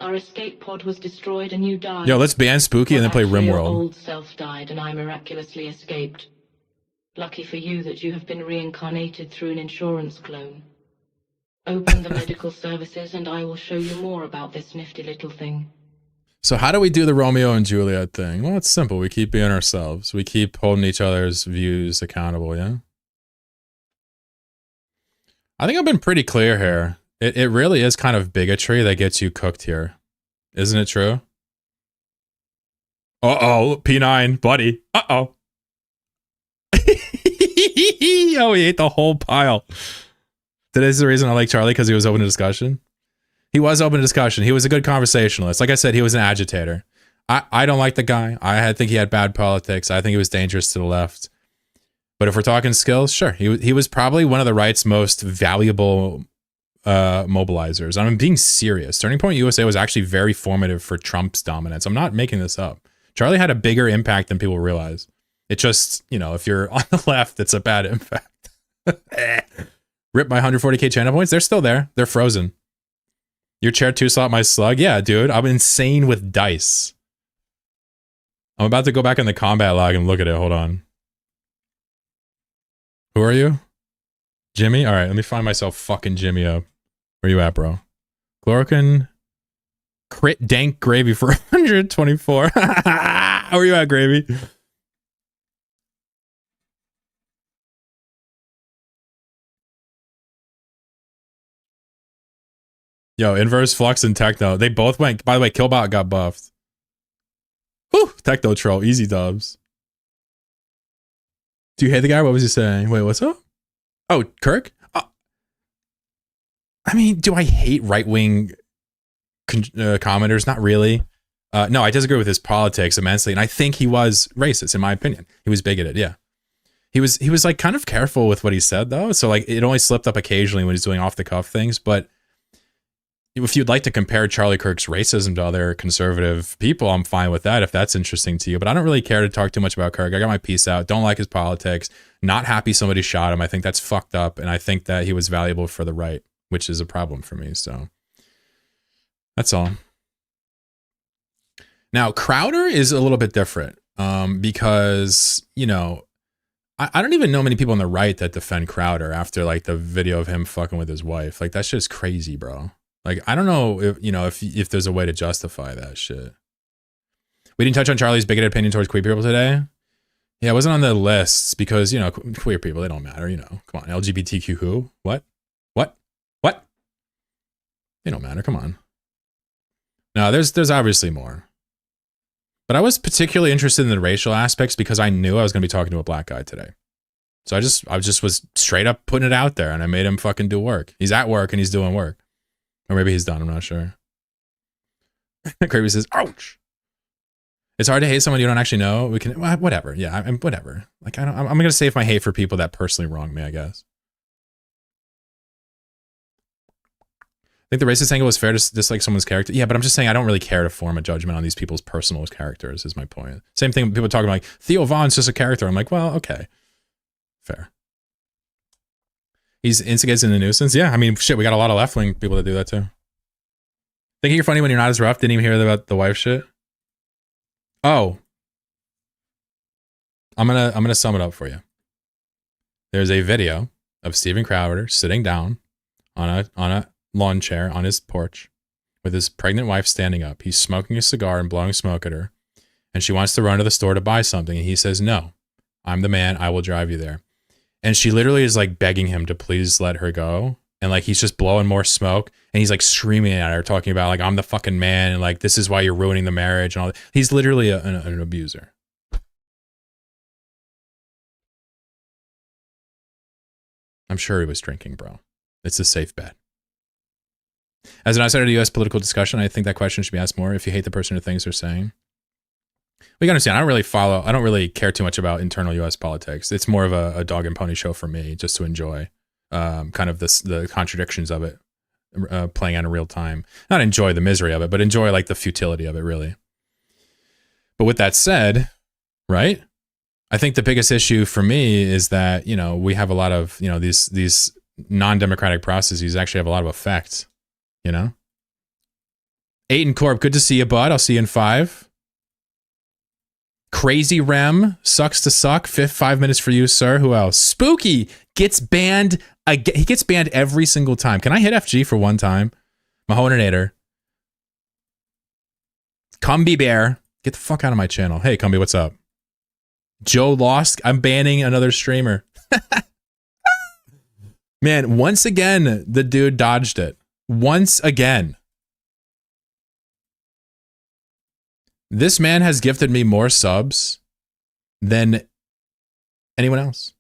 Our escape pod was destroyed and you died. Yo, let's ban Spooky and then play RimWorld. Your old self died and I miraculously escaped. Lucky for you that you have been reincarnated through an insurance clone. Open the medical services and I will show you more about this nifty little thing. So how do we do the Romeo and Juliet thing? Well, it's simple. We keep being ourselves. We keep holding each other's views accountable, yeah? I think I've been pretty clear here. It really is kind of bigotry that gets you cooked here. Isn't it true? Uh-oh, P9, buddy. Uh-oh. Oh, he ate the whole pile. Today's the reason I like Charlie, because he was open to discussion. He was open to discussion. He was a good conversationalist. Like I said, he was an agitator. I don't like the guy. I think he had bad politics. I think he was dangerous to the left. But if we're talking skills, sure. He was probably one of the right's most valuable mobilizers. I'm being serious. Turning Point USA was actually very formative for Trump's dominance. I'm not making this up. Charlie had a bigger impact than people realize. It just, you know, if you're on the left, it's a bad impact. Rip my 140k channel points. They're still there. They're frozen. Your chair 2-slot my slug. Yeah, dude. I'm insane with dice. I'm about to go back in the combat log and look at it. Hold on. Who are you? Jimmy? All right, let me find myself fucking Jimmy up. Where you at, bro? Chloroquine. Crit dank gravy for 124. Where you at, gravy? Yo, Inverse, Flux, and Techno. They both went. By the way, Killbot got buffed. Woo! Techno troll, easy dubs. Do you hate the guy? What was he saying? Wait, what's up? Oh, Kirk? I mean, do I hate right-wing commenters? Not really. No, I disagree with his politics immensely, and I think he was racist, in my opinion. He was bigoted, yeah. He was like kind of careful with what he said, though. So like it only slipped up occasionally when he's doing off-the-cuff things. But if you'd like to compare Charlie Kirk's racism to other conservative people, I'm fine with that if that's interesting to you. But I don't really care to talk too much about Kirk. I got my piece out. Don't like his politics. Not happy somebody shot him. I think that's fucked up, and I think that he was valuable for the right, which is a problem for me. So that's all. Now, Crowder is a little bit different because, you know, I don't even know many people on the right that defend Crowder after like the video of him fucking with his wife. Like, that's just crazy, bro. Like, I don't know if, you know, if there's a way to justify that shit. We didn't touch on Charlie's bigoted opinion towards queer people today. Yeah, it wasn't on the lists because, you know, queer people, they don't matter, you know. Come on, LGBTQ who? What? They don't matter, come on. No, there's obviously more. But I was particularly interested in the racial aspects because I knew I was going to be talking to a black guy today. So I just was straight up putting it out there, and I made him fucking do work. He's at work and he's doing work. Or maybe he's done, I'm not sure. Kirby says, ouch. It's hard to hate someone you don't actually know. We can, whatever. Yeah, whatever. Like, I'm going to save my hate for people that personally wronged me, I guess. I think the racist angle is fair to dislike someone's character. Yeah, but I'm just saying I don't really care to form a judgment on these people's personal characters, is my point. Same thing, people talking about like, Theo Vaughn's just a character. I'm like, well, okay. Fair. He's instigates in the nuisance. Yeah, I mean, shit, we got a lot of left-wing people that do that too. Thinking you're funny when you're not as rough? Didn't even hear about the wife shit? Oh. I'm gonna sum it up for you. There's a video of Steven Crowder sitting down on a lawn chair on his porch with his pregnant wife standing up. He's smoking a cigar and blowing smoke at her. And she wants to run to the store to buy something. And he says, no, I'm the man. I will drive you there. And she literally is like begging him to please let her go. And like, he's just blowing more smoke. And he's like screaming at her, talking about like, I'm the fucking man. And like, this is why you're ruining the marriage and all that. He's literally an abuser. I'm sure he was drinking, bro. It's a safe bet. As an outsider to U.S. political discussion, I think that question should be asked more. If you hate the person or things they're saying, we can understand. I don't really care too much about internal U.S. politics. It's more of a dog and pony show for me, just to enjoy kind of the contradictions of it playing out in real time. Not enjoy the misery of it, but enjoy like the futility of it, really. But with that said, right? I think the biggest issue for me is that, you know, we have a lot of, you know, these non-democratic processes actually have a lot of effect. You know, Aiden Corp, good to see you, bud. I'll see you in 5. Crazy Rem, sucks to suck. 5 minutes for you, sir. Who else? Spooky gets banned again. He gets banned every single time. Can I hit FG for one time? Mahoninator. Cumby Bear, get the fuck out of my channel. Hey, Cumby, what's up? Joe Lost, I'm banning another streamer. Man, once again, the dude dodged it. Once again. This man has gifted me more subs than anyone else.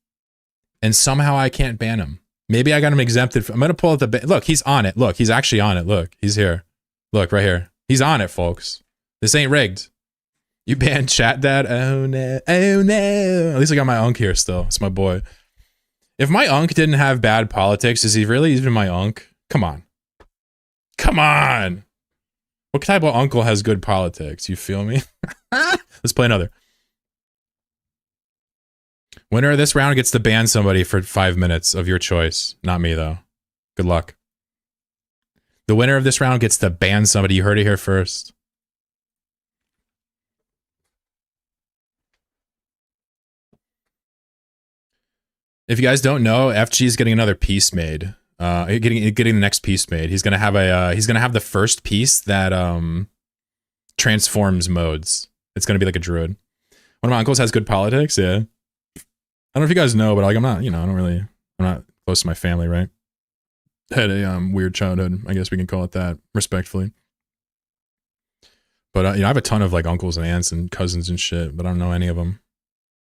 And somehow I can't ban him. Maybe I got him exempted. I'm going to pull up the... Look, he's on it. Look, he's actually on it. Look, he's here. Look, right here. He's on it, folks. This ain't rigged. You banned Chat Dad? Oh, no. Oh, no. At least I got my unk here still. It's my boy. If my unk didn't have bad politics, is he really even my unk? Come on. Come on. What type of uncle has good politics? You feel me? Let's play another. Winner of this round gets to ban somebody for 5 minutes of your choice. Not me, though. Good luck. The winner of this round gets to ban somebody. You heard it here first. If you guys don't know, FG is getting another piece made. Getting the next piece made. He's gonna have the first piece that transforms modes. It's gonna be like a druid. One of my uncles has good politics. Yeah, I don't know if you guys know, but like I'm not close to my family, right? Had a weird childhood, I guess we can call it that, respectfully. But I have a ton of like uncles and aunts and cousins and shit, but I don't know any of them.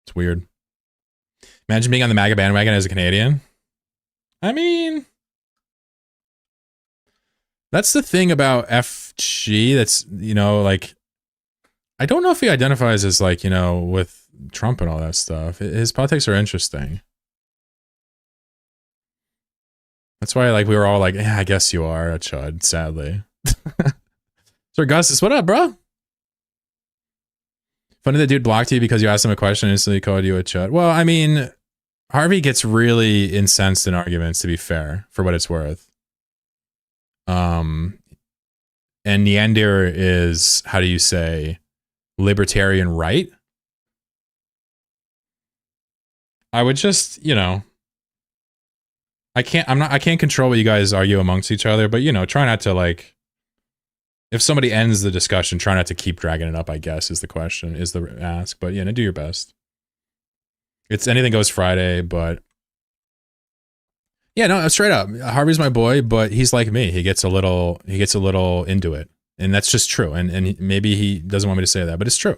It's weird. Imagine being on the MAGA bandwagon as a Canadian. I mean, that's the thing about FG. That's, like, I don't know if he identifies as like, with Trump and all that stuff. His politics are interesting. That's why, like, we were all like, yeah, I guess you are a chud, sadly. Sir Gustus, what up, bro? Funny the dude blocked you because you asked him a question and instantly called you a chud. Well, I mean, Harvey gets really incensed in arguments, to be fair, for what it's worth. And Neander is, how do you say, libertarian right? I would just, I can't control what you guys argue amongst each other, but try not to, like, if somebody ends the discussion, try not to keep dragging it up, I guess, is the ask. But do your best. It's anything goes Friday, but no, straight up. Harvey's my boy, but he's like me. He gets a little into it. And that's just true. And maybe he doesn't want me to say that, but it's true.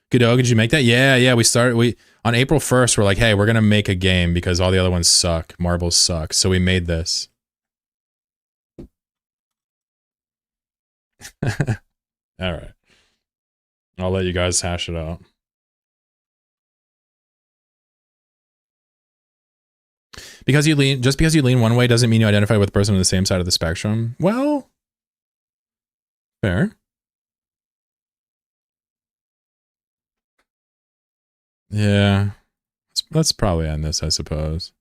Godot, did you make that? Yeah, we on April 1st, we're like, hey, we're gonna make a game because all the other ones suck. Marbles suck. So we made this. All right. I'll let you guys hash it out. Just because you lean one way doesn't mean you identify with the person on the same side of the spectrum. Well, fair. Yeah. Let's probably end this, I suppose.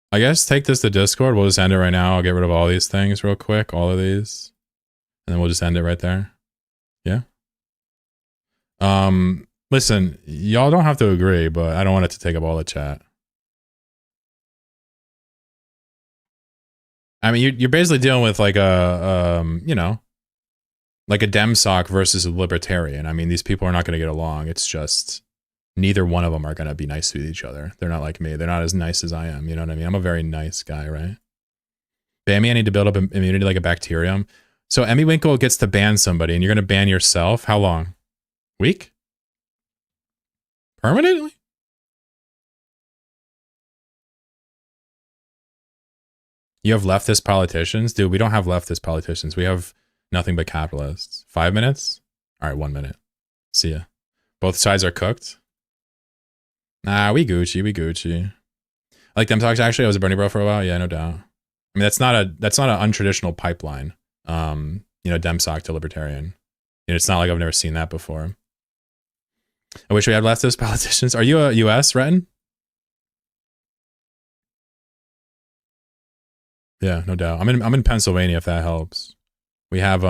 I guess take this to Discord. We'll just end it right now. I'll get rid of all these things real quick. All of these. And then we'll just end it right there. Yeah. Listen, y'all don't have to agree, but I don't want it to take up all the chat. I mean, you're basically dealing with like a, like a Demsoc versus a libertarian. I mean, these people are not going to get along. It's just neither one of them are going to be nice to each other. They're not like me. They're not as nice as I am. You know what I mean? I'm a very nice guy, right? Bammy, I need to build up immunity like a bacterium. So Emmy Winkle gets to ban somebody and you're going to ban yourself. How long? Week? Permanently? You have leftist politicians? Dude, we don't have leftist politicians. We have nothing but capitalists. 5 minutes? All right, 1 minute. See ya. Both sides are cooked? Nah, we Gucci. I like them talks, actually. I was a Bernie bro for a while. Yeah, no doubt. I mean, that's not an untraditional pipeline. Demsoc to libertarian. It's not like I've never seen that before. I wish we had leftist politicians. Are you a US, Retton? Yeah, no doubt. I'm in Pennsylvania if that helps. We have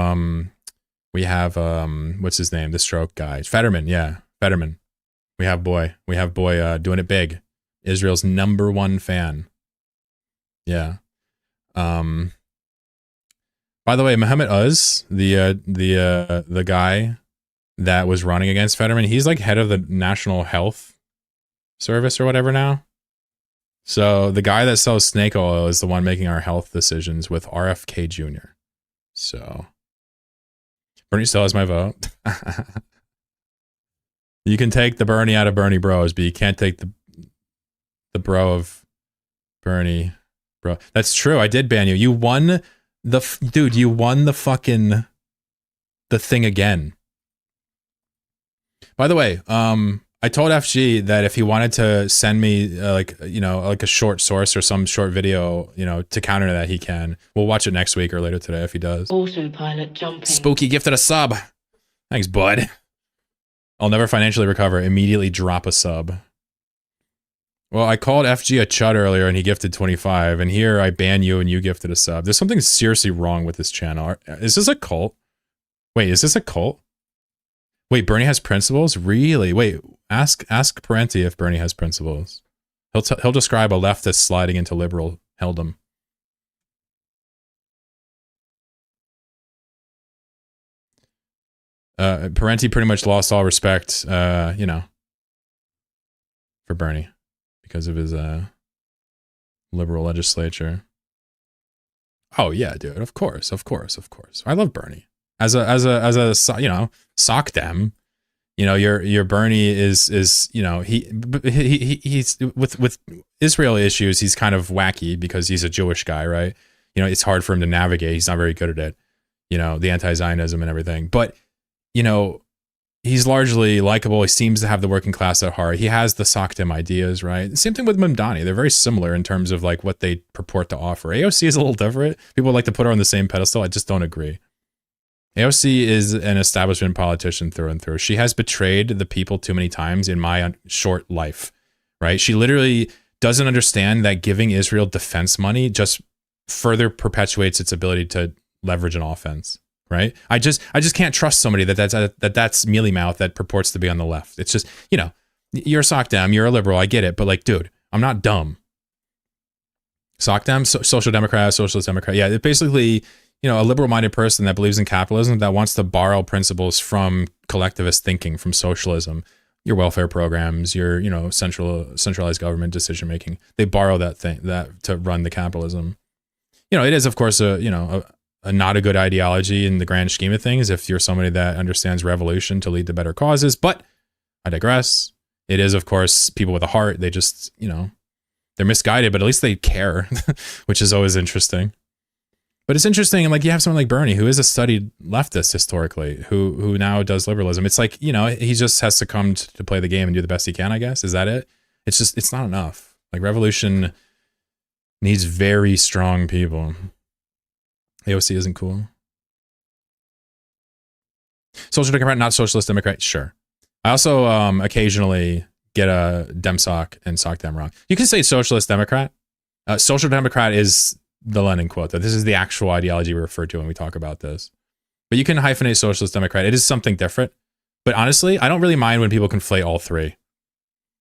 what's his name? The stroke guy. Fetterman, yeah. Fetterman. We have boy doing it big. Israel's #1 fan. Yeah. By the way, Mohammed Uz, the guy that was running against Fetterman, he's like head of the National Health Service or whatever now. So the guy that sells snake oil is the one making our health decisions with RFK Jr. So Bernie still has my vote. You can take the Bernie out of Bernie bros, but you can't take the bro of Bernie bro. That's true. I did ban you. You won dude, you won the fucking the thing again. By the way, I told FG that if he wanted to send me like a short source or some short video, to counter that, he can. We'll watch it next week or later today if he does. Autopilot jumping. Spooky gifted a sub. Thanks, bud. I'll never financially recover. Immediately drop a sub. Well, I called FG a chud earlier and he gifted 25, and here I ban you and you gifted a sub. There's something seriously wrong with this channel. Is this a cult? Wait, is this a cult? Wait, Bernie has principles? Really? Wait, ask Parenti if Bernie has principles. He'll describe a leftist sliding into liberal helldom. Parenti pretty much lost all respect, for Bernie because of his liberal legislature. Oh yeah, dude. Of course. I love Bernie as a sock dem. Your Bernie is he's with Israel issues. He's kind of wacky because he's a Jewish guy, right? It's hard for him to navigate. He's not very good at it. The anti-Zionism and everything. But he's largely likable. He seems to have the working class at heart. He has the sock dem ideas, right? Same thing with Mamdani. They're very similar in terms of like what they purport to offer. AOC is a little different. People like to put her on the same pedestal. I just don't agree. AOC is an establishment politician through and through. She has betrayed the people too many times in my short life, right? She literally doesn't understand that giving Israel defense money just further perpetuates its ability to leverage an offense, right? I just can't trust somebody that's mealy mouth that purports to be on the left. It's just, you're a sock dem, you're a liberal, I get it, but like, dude, I'm not dumb. Sock dem, social democrat, socialist democrat. Yeah, it basically, a liberal-minded person that believes in capitalism that wants to borrow principles from collectivist thinking, from socialism, your welfare programs, your centralized government decision making. They borrow that to run the capitalism. It is of course a not a good ideology in the grand scheme of things if you're somebody that understands revolution to lead to better causes. But I digress. It is of course people with a heart. They just they're misguided, but at least they care, which is always interesting. But it's interesting, and like you have someone like Bernie, who is a studied leftist historically, who now does liberalism. It's like, he just has succumbed to play the game and do the best he can, I guess. Is that it? It's not enough. Like revolution needs very strong people. AOC isn't cool. Social Democrat, not Socialist Democrat, sure. I also occasionally get a dem sock and sock dem wrong. You can say Socialist Democrat. Social Democrat is the Lenin quote, though. This is the actual ideology we refer to when we talk about this. But you can hyphenate Socialist Democrat. It is something different. But honestly, I don't really mind when people conflate all three,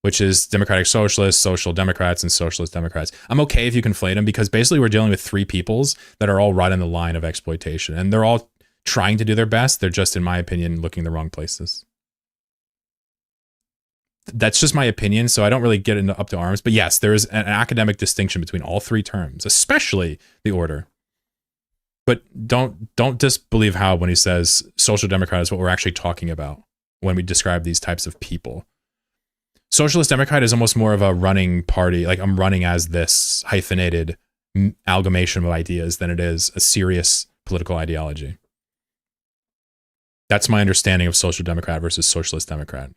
which is Democratic Socialists, Social Democrats, and Socialist Democrats. I'm okay if you conflate them because basically we're dealing with three peoples that are all right in the line of exploitation. And they're all trying to do their best. They're just, in my opinion, looking the wrong places. That's just my opinion, so I don't really get up to arms. But yes, there is an academic distinction between all three terms, especially the order. But don't disbelieve Hal when he says social democrat is what we're actually talking about when we describe these types of people. Socialist Democrat is almost more of a running party, like I'm running as this hyphenated amalgamation of ideas than it is a serious political ideology. That's my understanding of Social Democrat versus Socialist Democrat.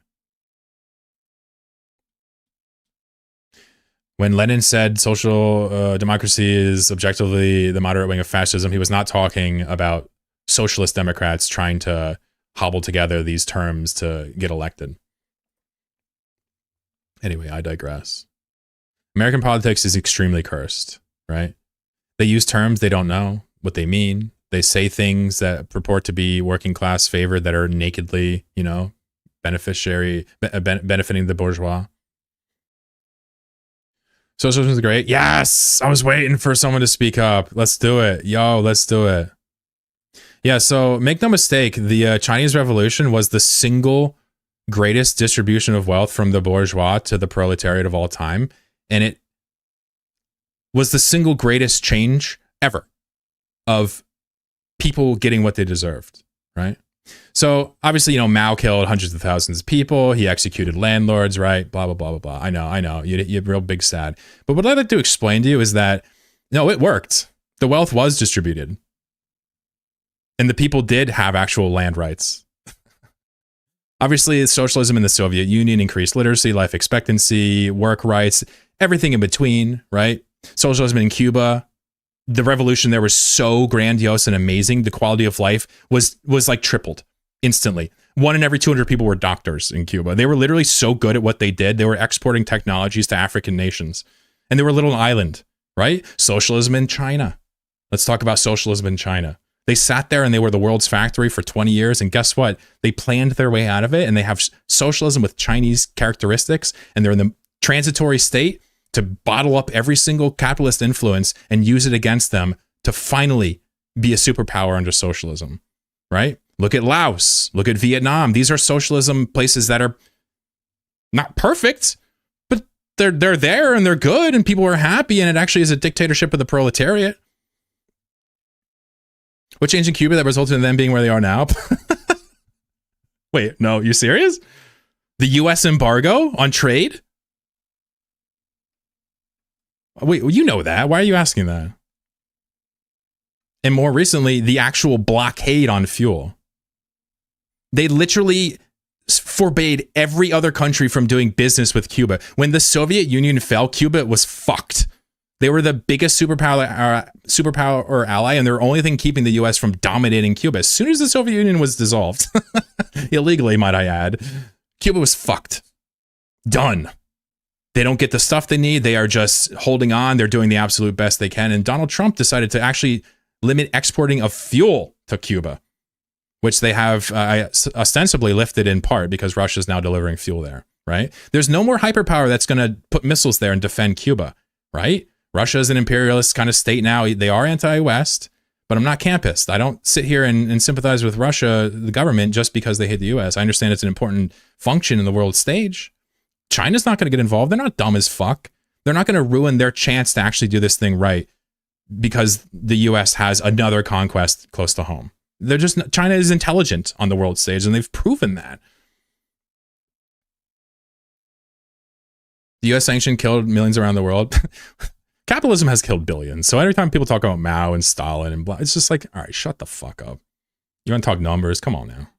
When Lenin said social democracy is objectively the moderate wing of fascism, he was not talking about socialist Democrats trying to hobble together these terms to get elected. Anyway, I digress. American politics is extremely cursed, right? They use terms they don't know what they mean. They say things that purport to be working class favored that are nakedly, benefiting the bourgeois. Socialism is great. Yes, I was waiting for someone to speak up. Let's do it. Yo, let's do it. Yeah, so make no mistake, the Chinese Revolution was the single greatest distribution of wealth from the bourgeois to the proletariat of all time. And it was the single greatest change ever of people getting what they deserved, right? So obviously, Mao killed hundreds of thousands of people. He executed landlords, right? Blah, blah, blah, blah, blah. I know. You're real big sad. But what I'd like to explain to you is that, no, it worked. The wealth was distributed. And the people did have actual land rights. Obviously, socialism in the Soviet Union increased literacy, life expectancy, work rights, everything in between, right? Socialism in Cuba, the revolution there was so grandiose and amazing. The quality of life was like tripled instantly. 1 in every 200 people were doctors in Cuba. They were literally so good at what they did. They were exporting technologies to African nations. And they were a little island, right? Socialism in China. Let's talk about socialism in China. They sat there and they were the world's factory for 20 years. And guess what? They planned their way out of it. And they have socialism with Chinese characteristics. And they're in the transitory state to bottle up every single capitalist influence and use it against them to finally be a superpower under socialism, right? Look at Laos, look at Vietnam. These are socialism places that are not perfect, but they're there and they're good and people are happy and it actually is a dictatorship of the proletariat. What changed in Cuba that resulted in them being where they are now? Wait, no, you serious? The U.S. embargo on trade? Wait, you know that. Why are you asking that? And more recently, the actual blockade on fuel. They literally forbade every other country from doing business with Cuba. When the Soviet Union fell, Cuba was fucked. They were the biggest superpower or ally, and the only thing keeping the U.S. from dominating Cuba. As soon as the Soviet Union was dissolved, illegally, might I add, Cuba was fucked. Done. They don't get the stuff they need. They are just holding on. They're doing the absolute best they can. And Donald Trump decided to actually limit exporting of fuel to Cuba, which they have ostensibly lifted in part because Russia's now delivering fuel there, right? There's no more hyperpower that's going to put missiles there and defend Cuba, right? Russia is an imperialist kind of state now. They are anti-West, but I'm not campist. I don't sit here and sympathize with Russia, the government, just because they hate the U.S. I understand it's an important function in the world stage. China's not going to get involved. They're not dumb as fuck. They're not going to ruin their chance to actually do this thing right because the U.S. has another conquest close to home. They're just, China is intelligent on the world stage, and they've proven that. The U.S. sanction killed millions around the world. Capitalism has killed billions. So every time people talk about Mao and Stalin and blah, it's just like, all right, shut the fuck up. You want to talk numbers? Come on now.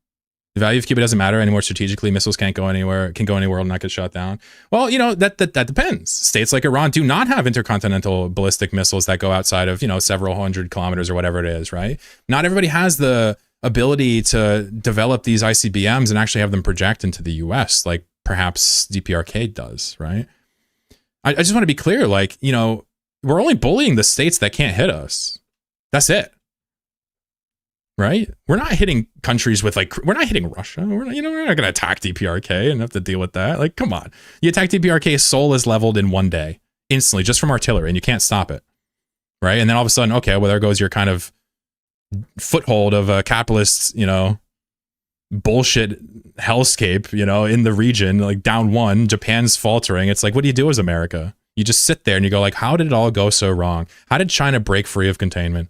The value of Cuba doesn't matter anymore strategically. Missiles can't go anywhere, can go anywhere and not get shot down. Well, you know, that depends. States like Iran do not have intercontinental ballistic missiles that go outside of, you know, several hundred kilometers or whatever it is, right? Not everybody has the ability to develop these ICBMs and actually have them project into the US like perhaps DPRK does, right? I just want to be clear, like, you know, we're only bullying the states that can't hit us. That's it. Right? We're not hitting countries with like, we're not hitting Russia. We're not going to attack DPRK and have to deal with that. Like, come on. You attack DPRK, Seoul is leveled in one day, instantly, just from artillery, and you can't stop it. Right? And then all of a sudden, okay, well, there goes your kind of foothold of a capitalist, you know, bullshit hellscape, you know, in the region, like down one, Japan's faltering. It's like, what do you do as America? You just sit there and you go like, how did it all go so wrong? How did China break free of containment?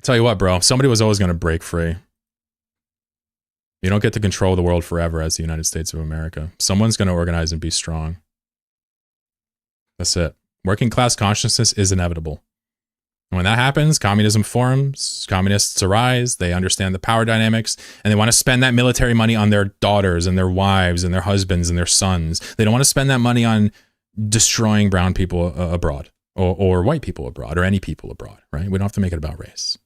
Tell you what, bro, somebody was always going to break free. You don't get to control the world forever as the United States of America. Someone's going to organize and be strong. That's it. Working class consciousness is inevitable. And when that happens, communism forms, communists arise, they understand the power dynamics, and they want to spend that military money on their daughters and their wives and their husbands and their sons. They don't want to spend that money on destroying brown people abroad or white people abroad or any people abroad, right? We don't have to make it about race.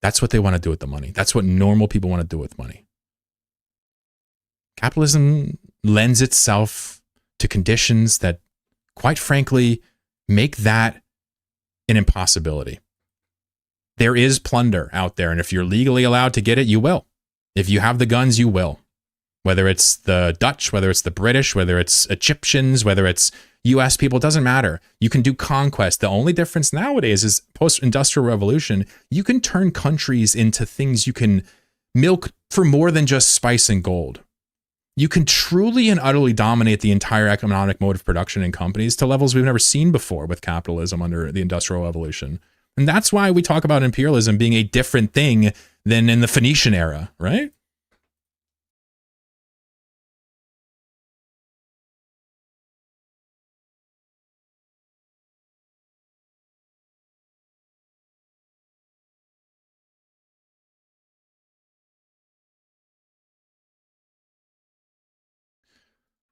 That's what they want to do with the money. That's what normal people want to do with money. Capitalism lends itself to conditions that, quite frankly, make that an impossibility. There is plunder out there, and if you're legally allowed to get it, you will. If you have the guns, you will. Whether it's the Dutch, whether it's the British, whether it's Egyptians, whether it's US people, it doesn't matter. You can do conquest. The only difference nowadays is post-industrial revolution, you can turn countries into things you can milk for more than just spice and gold. You can truly and utterly dominate the entire economic mode of production in companies to levels we've never seen before with capitalism under the Industrial Revolution. And that's why we talk about imperialism being a different thing than in the Phoenician era, right?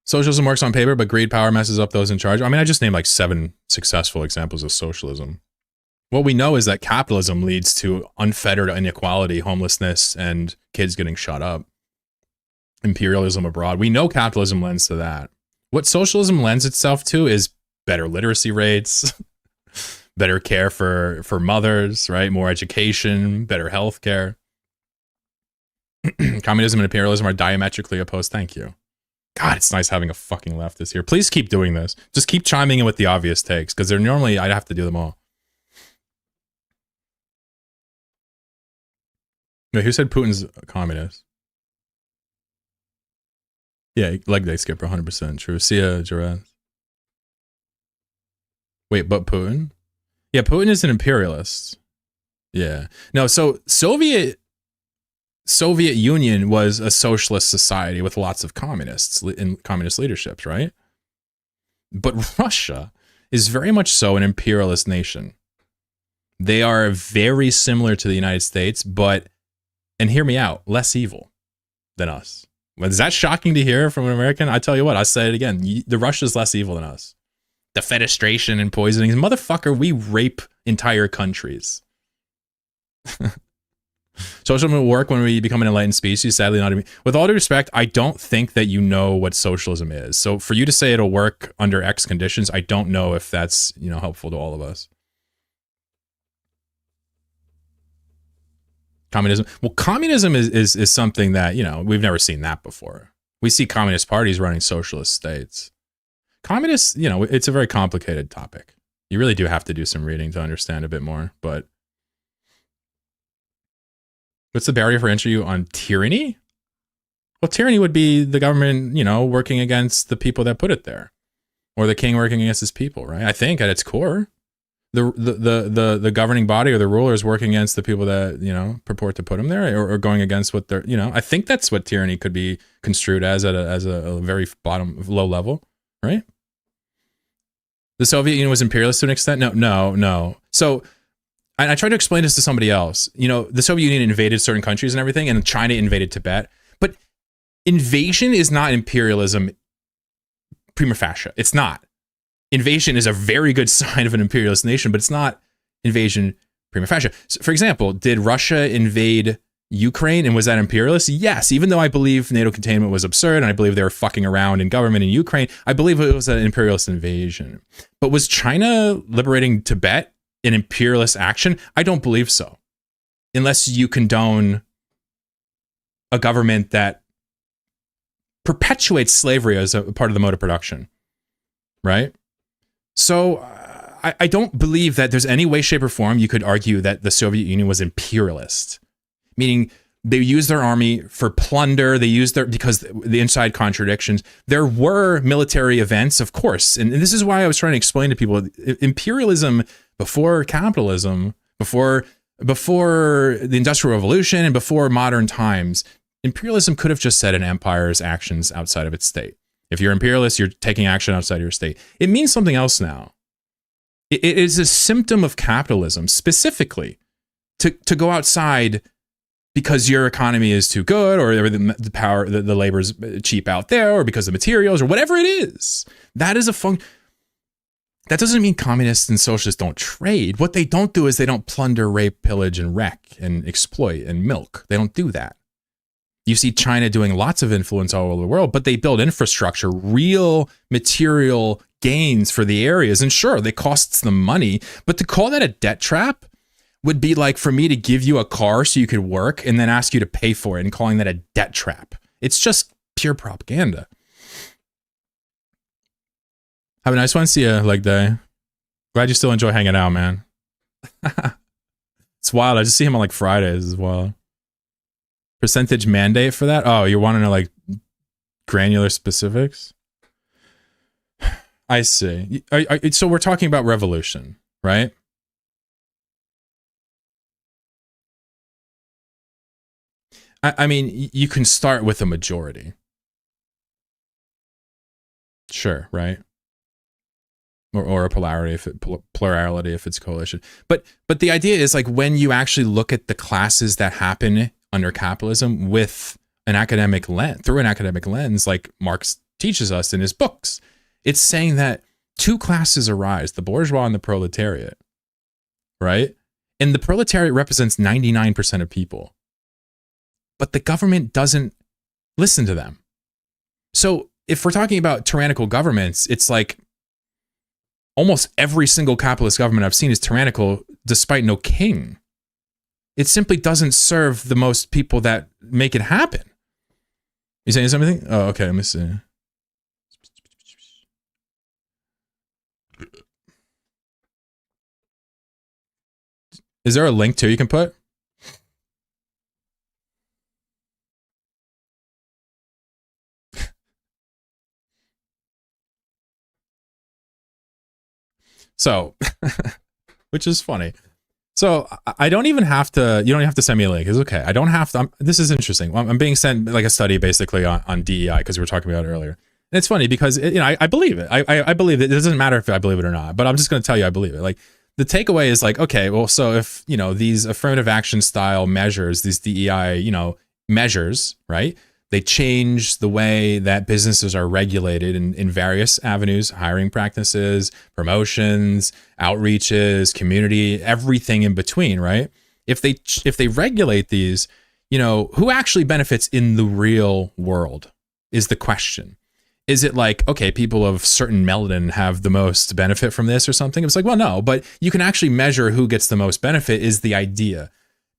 Socialism works on paper, but greed power messes up those in charge. I mean, I just named like 7 successful examples of socialism. What we know is that capitalism leads to unfettered inequality, homelessness, and kids getting shut up. Imperialism abroad. We know capitalism lends to that. What socialism lends itself to is better literacy rates, better care for mothers, right? More education, better health care. Communism and imperialism are diametrically opposed. Thank you. God, it's nice having a fucking leftist here. Please keep doing this. Just keep chiming in with the obvious takes, because they're normally, I'd have to do them all. Wait, who said Putin's a communist? Yeah, leg day skipper, 100% true. See ya, Gerard. Wait, but Putin? Yeah, Putin is an imperialist. Yeah. No, so Soviet Union was a socialist society with lots of communists in communist leaderships, right? But Russia is very much so an imperialist nation. They are very similar to the United States, but, and hear me out, less evil than us. Is that shocking to hear from an American? I tell you what, I say it again. The Russia's less evil than us. Defenestration and poisoning. Motherfucker, we rape entire countries. Socialism will work when we become an enlightened species. Sadly, not even. With all due respect, I don't think that you know what socialism is. So for you to say it'll work under X conditions, I don't know if that's, you know, helpful to all of us. Communism. Well, communism is something that, you know, we've never seen that before. We see communist parties running socialist states. Communists, you know, it's a very complicated topic. You really do have to do some reading to understand a bit more, but what's the barrier for entry on tyranny? Well, tyranny would be the government, you know, working against the people that put it there, or the king working against his people, right? I think at its core, the governing body or the rulers working against the people that, you know, purport to put them there, or going against what they're, you know, I think that's what tyranny could be construed as at a very low level, right? The Soviet Union was imperialist to an extent. No. So I tried to explain this to somebody else. You know, the Soviet Union invaded certain countries and everything, and China invaded Tibet. But invasion is not imperialism prima facie. It's not. Invasion is a very good sign of an imperialist nation, but it's not invasion prima facie. So, for example, did Russia invade Ukraine, and was that imperialist? Yes, even though I believe NATO containment was absurd, and I believe they were fucking around in government in Ukraine, I believe it was an imperialist invasion. But was China liberating Tibet an imperialist action? I don't believe so. Unless you condone a government that perpetuates slavery as a part of the mode of production, right? So I don't believe that there's any way, shape, or form you could argue that the Soviet Union was imperialist, meaning they used their army for plunder. They used because the inside contradictions. There were military events, of course. And this is why I was trying to explain to people, imperialism before capitalism, before the Industrial Revolution, and before modern times, imperialism could have just said an empire's actions outside of its state. If you're imperialist, you're taking action outside of your state. It means something else now. It is a symptom of capitalism, specifically, to go outside because your economy is too good, or the power, the labor's cheap out there, or because the materials, or whatever it is. That is a function. That doesn't mean communists and socialists don't trade. What they don't do is they don't plunder, rape, pillage, and wreck, and exploit, and milk. They don't do that. You see China doing lots of influence all over the world, but they build infrastructure, real material gains for the areas. And sure, they costs them money, but to call that a debt trap would be like for me to give you a car so you could work and then ask you to pay for it, and calling that a debt trap. It's just pure propaganda. Have a nice one. See ya, leg day. Glad you still enjoy hanging out, man. It's wild. I just see him on like Fridays as well. Percentage mandate for that? Oh, you want to know like granular specifics? I see. So we're talking about revolution, right? I mean, you can start with a majority. Sure, right? Or a plurality if it's coalition. But the idea is like when you actually look at the classes that happen under capitalism with an academic lens, through an academic lens, like Marx teaches us in his books, it's saying that two classes arise, the bourgeois and the proletariat, right? And the proletariat represents 99% of people. But the government doesn't listen to them. So if we're talking about tyrannical governments, it's like almost every single capitalist government I've seen is tyrannical despite no king. It simply doesn't serve the most people that make it happen. You saying something? Oh, okay, let me see. Is there a link too you can put? So, which is funny. So I don't even have to, you don't have to send me a link. It's okay. I don't have to, this is interesting. I'm being sent like a study basically on DEI because we were talking about it earlier. And it's funny because, I believe it. I believe it. It doesn't matter if I believe it or not, but I'm just going to tell you I believe it. Like the takeaway is like, okay, well, so if, these affirmative action style measures, these DEI, measures, right? They change the way that businesses are regulated in various avenues, hiring practices, promotions, outreaches, community, everything in between, right? If they regulate these, who actually benefits in the real world is the question. Is it like, okay, people of certain melanin have the most benefit from this or something? It's like, well, no, but you can actually measure who gets the most benefit is the idea.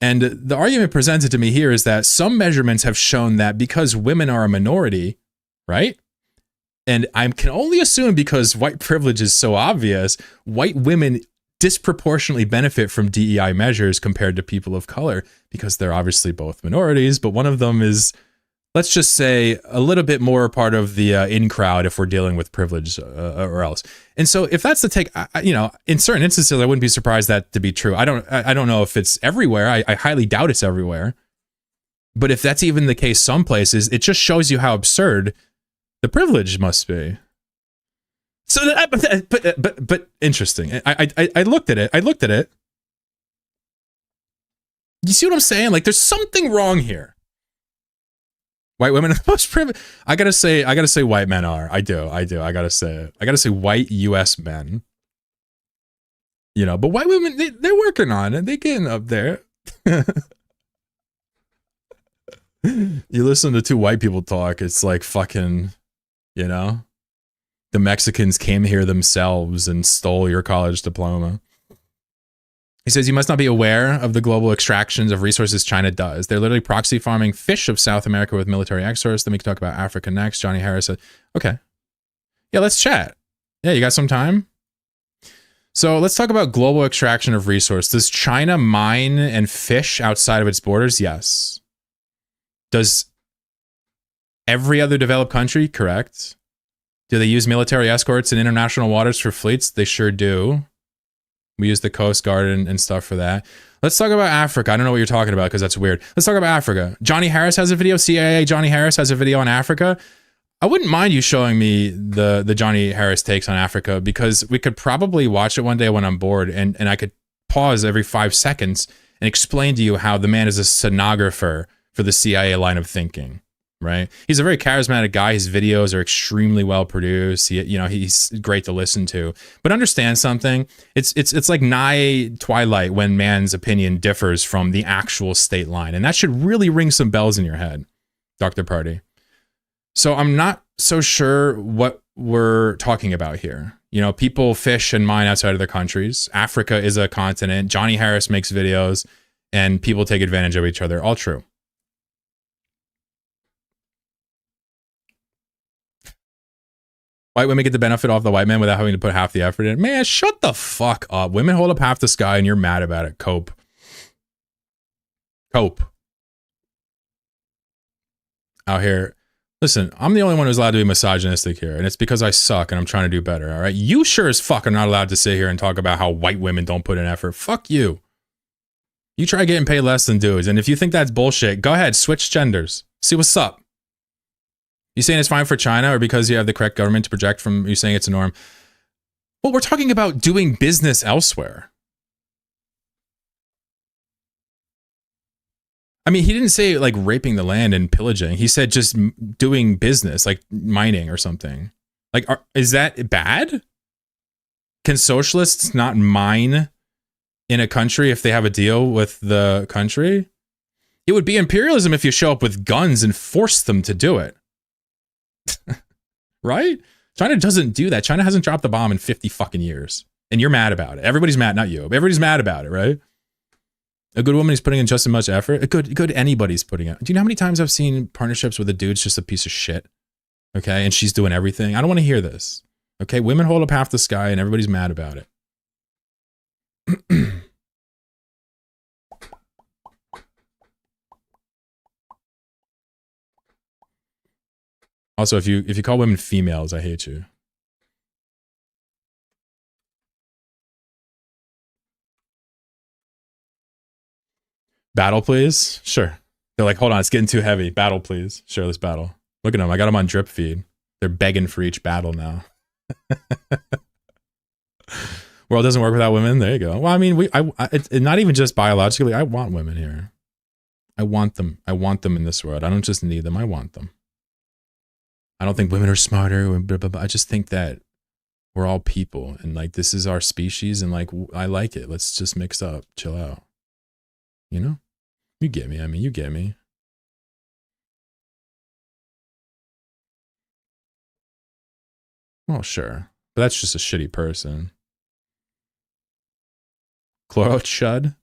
And the argument presented to me here is that some measurements have shown that because women are a minority, right? And I can only assume because white privilege is so obvious, white women disproportionately benefit from DEI measures compared to people of color because they're obviously both minorities, but one of them is, let's just say, a little bit more part of the in crowd if we're dealing with privilege or else. And so if that's the take, in certain instances, I wouldn't be surprised that to be true. I don't know if it's everywhere. I highly doubt it's everywhere. But if that's even the case some places, it just shows you how absurd the privilege must be. So, but interesting. I looked at it. You see what I'm saying? Like, there's something wrong here. White women are the most privileged. I gotta say white men are. I do. I gotta say it. I gotta say white US men. But white women, they're working on it. They're getting up there. You listen to two white people talk, it's like fucking, the Mexicans came here themselves and stole your college diploma. He says, you must not be aware of the global extractions of resources China does. They're literally proxy farming fish of South America with military exports. Then we can talk about Africa next. Johnny Harris said, okay. Yeah, let's chat. Yeah, you got some time? So let's talk about global extraction of resource. Does China mine and fish outside of its borders? Yes. Does every other developed country? Correct. Do they use military escorts in international waters for fleets? They sure do. We use the Coast Guard and stuff for that. Let's talk about Africa. I don't know what you're talking about because that's weird. Let's talk about Africa. Johnny Harris has a video. CIA Johnny Harris has a video on Africa. I wouldn't mind you showing me the Johnny Harris takes on Africa because we could probably watch it one day when I'm bored and I could pause every 5 seconds and explain to you how the man is a stenographer for the CIA line of thinking. Right? He's a very charismatic guy. His videos are extremely well produced. He's great to listen to. But understand something. It's like nigh twilight when man's opinion differs from the actual state line. And that should really ring some bells in your head, Dr. Party. So I'm not so sure what we're talking about here. People fish and mine outside of their countries. Africa is a continent. Johnny Harris makes videos and people take advantage of each other. All true. White women get the benefit off the white men without having to put half the effort in. Man, shut the fuck up. Women hold up half the sky and you're mad about it. Cope. Out here. Listen, I'm the only one who's allowed to be misogynistic here, and it's because I suck and I'm trying to do better, all right? You sure as fuck are not allowed to sit here and talk about how white women don't put in effort. Fuck you. You try getting paid less than dudes, and if you think that's bullshit, go ahead, switch genders. See what's up. You saying it's fine for China or because you have the correct government to project from, you saying it's a norm? Well, we're talking about doing business elsewhere. I mean, he didn't say like raping the land and pillaging. He said just doing business, like mining or something. Like, is that bad? Can socialists not mine in a country if they have a deal with the country? It would be imperialism if you show up with guns and force them to do it. Right? China doesn't do that. China hasn't dropped the bomb in 50 fucking years. And you're mad about it. Everybody's mad, not you. Everybody's mad about it, right? A good woman is putting in just as much effort. A good anybody's putting in. Do you know how many times I've seen partnerships where the dude's just a piece of shit? Okay, and she's doing everything. I don't want to hear this. Okay, women hold up half the sky and everybody's mad about it. Also, if you call women females, I hate you. Battle, please. Sure. They're like, hold on, it's getting too heavy. Battle, please. Sure, let's battle. Look at them. I got them on drip feed. They're begging for each battle now. World doesn't work without women. There you go. Well, I mean, it's not even just biologically. I want women here. I want them. I want them in this world. I don't just need them. I want them. I don't think women are smarter. Blah, blah, blah. I just think that we're all people, and like this is our species, and like I like it. Let's just mix up, chill out. You know, you get me. I mean, you get me. Well, sure, but that's just a shitty person. Chloro chud,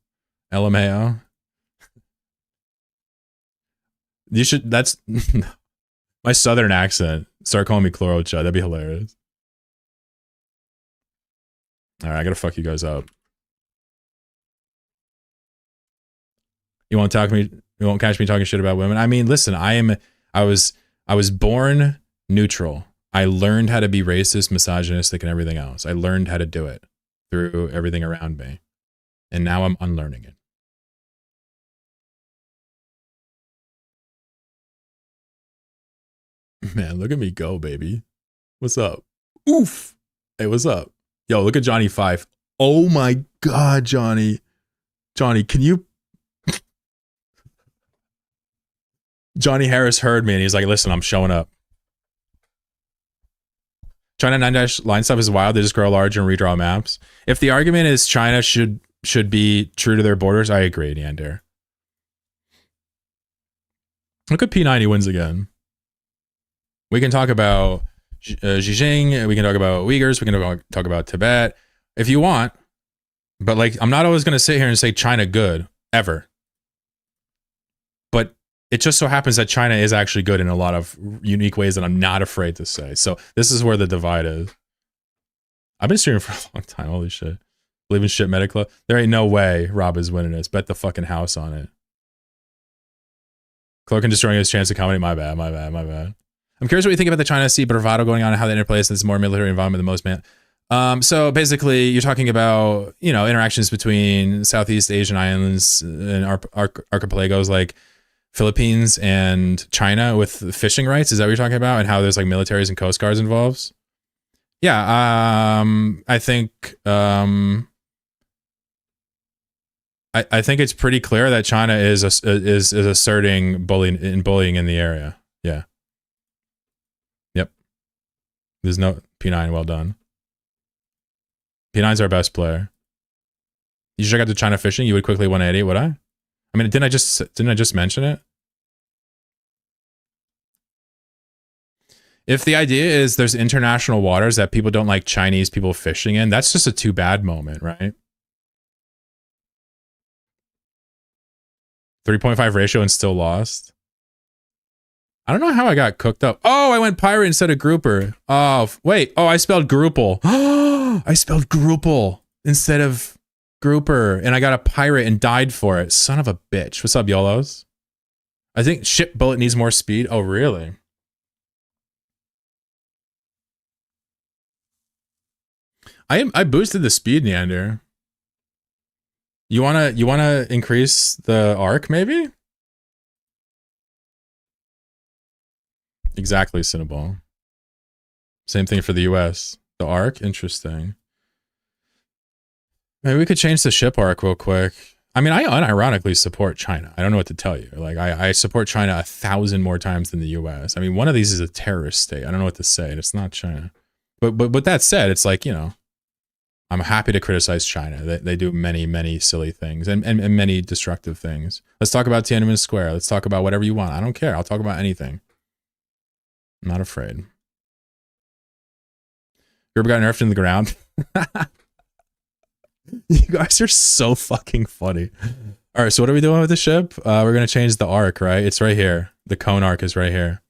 LMAO. You should. That's my southern accent. Start calling me Chloro chud. That'd be hilarious. All right, I gotta fuck you guys up. You won't talk me. You won't catch me talking shit about women. I mean, listen. I was born neutral. I learned how to be racist, misogynistic, and everything else. I learned how to do it through everything around me, and now I'm unlearning it. Man, look at me go, baby. What's up? Oof. Hey, what's up? Yo, look at Johnny 5. Oh my God, Johnny. Johnny, can you... Johnny Harris heard me and he's like, listen, I'm showing up. China 9-dash line stuff is wild. They just grow larger and redraw maps. If the argument is China should be true to their borders, I agree, Neander. Look at P90 wins again. We can talk about Xinjiang. We can talk about Uyghurs. We can talk about Tibet if you want. But like, I'm not always going to sit here and say China good, ever. But it just so happens that China is actually good in a lot of unique ways that I'm not afraid to say. So this is where the divide is. I've been streaming for a long time. Holy shit. Believe in shit Mediclub. There ain't no way Rob is winning this. Bet the fucking house on it. Cloak and destroying his chance of comedy. My bad. I'm curious what you think about the China Sea bravado going on and how that interplays in this more military environment than most, man. So basically, you're talking about, you know, interactions between Southeast Asian islands and archipelagos like Philippines and China with fishing rights. Is that what you're talking about? And how there's like militaries and coast guards involved? Yeah, I think I think it's pretty clear that China is asserting bullying in the area. Yeah. Yep. There's no P9. Well done. P9's our best player. You should check out the China fishing. You would quickly 180. Would I? I mean, didn't I just mention it? If the idea is there's international waters that people don't like Chinese people fishing in, that's just a too bad moment, right? 3.5 ratio and still lost. I don't know how I got cooked up. Oh, I went pirate instead of grouper. Oh, wait. Oh, I spelled grouple. I spelled grouple instead of grouper, and I got a pirate and died for it. Son of a bitch. What's up, YOLOs? I think ship bullet needs more speed. Oh, really? I boosted the speed, Neander. You wanna increase the arc, maybe? Exactly, Cinnaball. Same thing for the US. The arc, interesting. Maybe we could change the ship arc real quick. I mean, I unironically support China. I don't know what to tell you. Like, I support China 1,000 more times than the US. I mean, one of these is a terrorist state. I don't know what to say. It's not China. But with that said, it's like, you know, I'm happy to criticize China. They do many, many silly things and many destructive things. Let's talk about Tiananmen Square. Let's talk about whatever you want. I don't care. I'll talk about anything. I'm not afraid. Gerber got nerfed in the ground. You guys are so fucking funny. All right, so what are we doing with the ship? We're going to change the arc, right? It's right here. The cone arc is right here.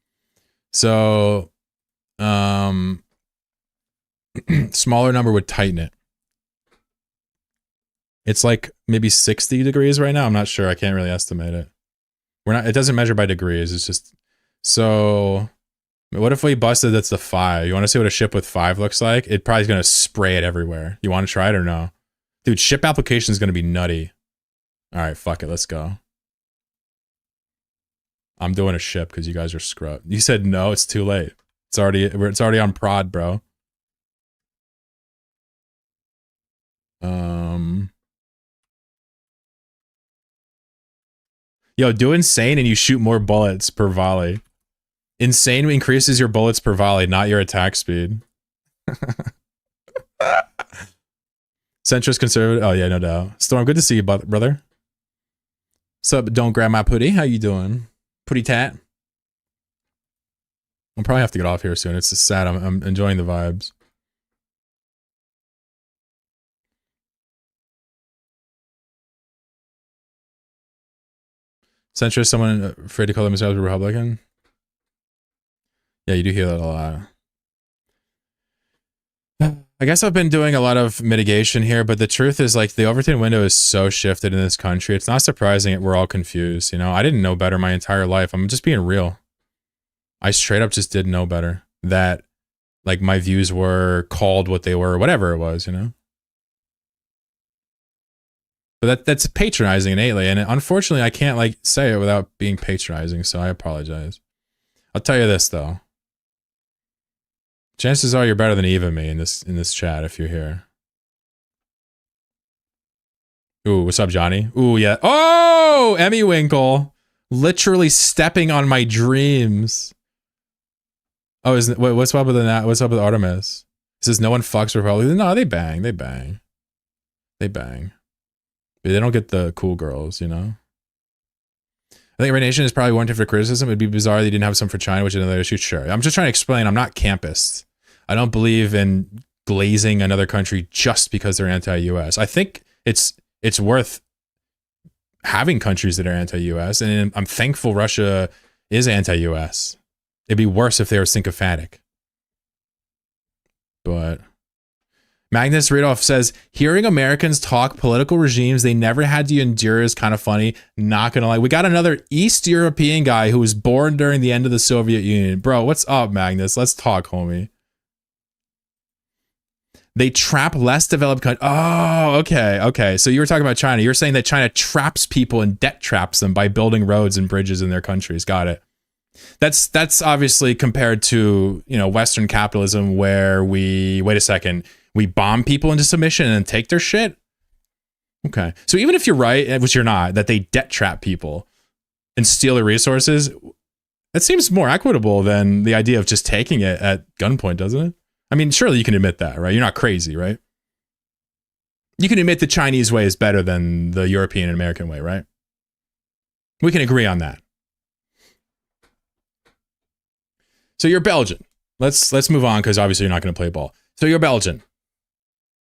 So, smaller number would tighten it. It's like maybe 60 degrees right now. I'm not sure. I can't really estimate it. It doesn't measure by degrees. It's just, so what if we busted that's the 5? You want to see what a ship with 5 looks like? It probably is going to spray it everywhere. You want to try it or no? Dude, ship application is going to be nutty. All right, fuck it. Let's go. I'm doing a ship because you guys are scrub. You said no, it's too late. It's already on prod, bro. Yo, do insane and you shoot more bullets per volley. Insane increases your bullets per volley, not your attack speed. Centrist conservative. Oh yeah, no doubt. Storm, good to see you, brother. What's up? Don't grab my putty. How you doing? Putty tat. I'll probably have to get off here soon. It's just sad. I'm enjoying the vibes. Centrist, someone afraid to call themselves a Republican? Yeah, you do hear that a lot. I guess I've been doing a lot of mitigation here, but the truth is, like, the Overton window is so shifted in this country. It's not surprising that we're all confused. You know, I didn't know better my entire life. I'm just being real. I straight up just didn't know better. That, like, my views were called what they were, whatever it was, you know? But that's patronizing innately, and unfortunately, I can't, like, say it without being patronizing, so I apologize. I'll tell you this, though. Chances are you're better than even me in this chat if you're here. Ooh, what's up, Johnny? Ooh, yeah. Oh, Emmy Winkle. Literally stepping on my dreams. Oh, what's up with that? What's up with Artemis? It says no one fucks Republicans. No, they bang. They bang. They bang. But they don't get the cool girls, you know? I think our nation is probably warranted for criticism. It'd be bizarre they didn't have some for China, which is another issue. Sure. I'm just trying to explain. I'm not campist. I don't believe in glazing another country just because they're anti-US. I think it's worth having countries that are anti-US, and I'm thankful Russia is anti-US. It'd be worse if they were sycophantic. But Magnus Ridolf says, hearing Americans talk political regimes they never had to endure is kind of funny. Not gonna lie. We got another East European guy who was born during the end of the Soviet Union. Bro, what's up, Magnus? Let's talk, homie. They trap less developed countries. Oh, okay, okay. So you were talking about China. You're saying that China traps people and debt traps them by building roads and bridges in their countries. Got it. That's obviously compared to, you know, Western capitalism where we bomb people into submission and take their shit. Okay. So even if you're right, which you're not, that they debt trap people and steal their resources, that seems more equitable than the idea of just taking it at gunpoint, doesn't it? I mean, surely you can admit that, right? You're not crazy, right? You can admit the Chinese way is better than the European and American way, right? We can agree on that. So you're Belgian. Let's move on because obviously you're not going to play ball. So you're Belgian.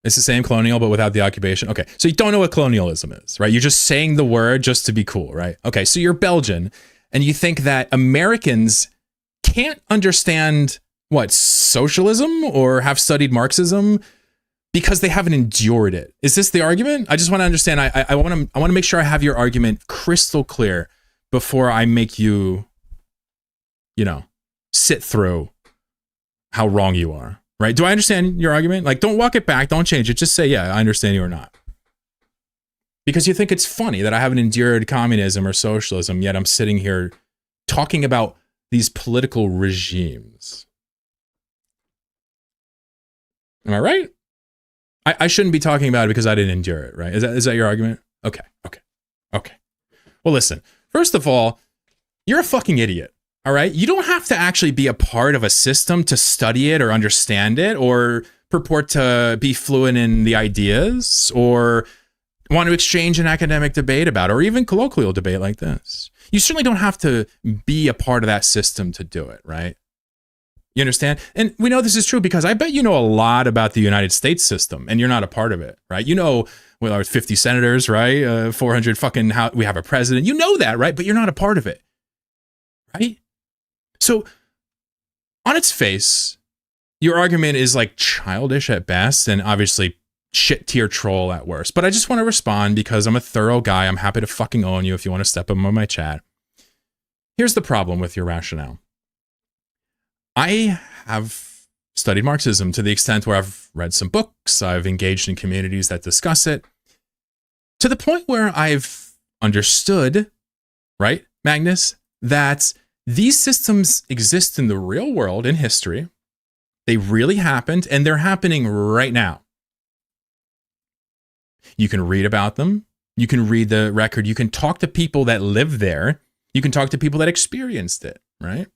It's the same colonial, but without the occupation. Okay, so you don't know what colonialism is, right? You're just saying the word just to be cool, right? Okay, so you're Belgian, and you think that Americans can't understand what, socialism or have studied Marxism because they haven't endured it. Is this the argument? I just want to understand. I want to make sure I have your argument crystal clear before I make you, you know, sit through how wrong you are, right? Do I understand your argument? Like, don't walk it back. Don't change it. Just say, yeah, I understand you or not. Because you think it's funny that I haven't endured communism or socialism, yet I'm sitting here talking about these political regimes. Am I right? I shouldn't be talking about it because I didn't endure it, right? Is that your argument? Okay. Well, listen, first of all, you're a fucking idiot, all right? You don't have to actually be a part of a system to study it or understand it or purport to be fluent in the ideas or want to exchange an academic debate about it or even colloquial debate like this. You certainly don't have to be a part of that system to do it, right? You understand? And we know this is true because I bet you know a lot about the United States system and you're not a part of it, right? You know, well, our 50 senators, right? 400 fucking, we have a president. You know that, right? But you're not a part of it, right? So on its face, your argument is like childish at best and obviously shit tier troll at worst. But I just want to respond because I'm a thorough guy. I'm happy to fucking own you if you want to step up on my chat. Here's the problem with your rationale. I have studied Marxism to the extent where I've read some books, I've engaged in communities that discuss it, to the point where I've understood, right, Magnus, that these systems exist in the real world, in history. They really happened, and they're happening right now. You can read about them. You can read the record. You can talk to people that live there. You can talk to people that experienced it, right?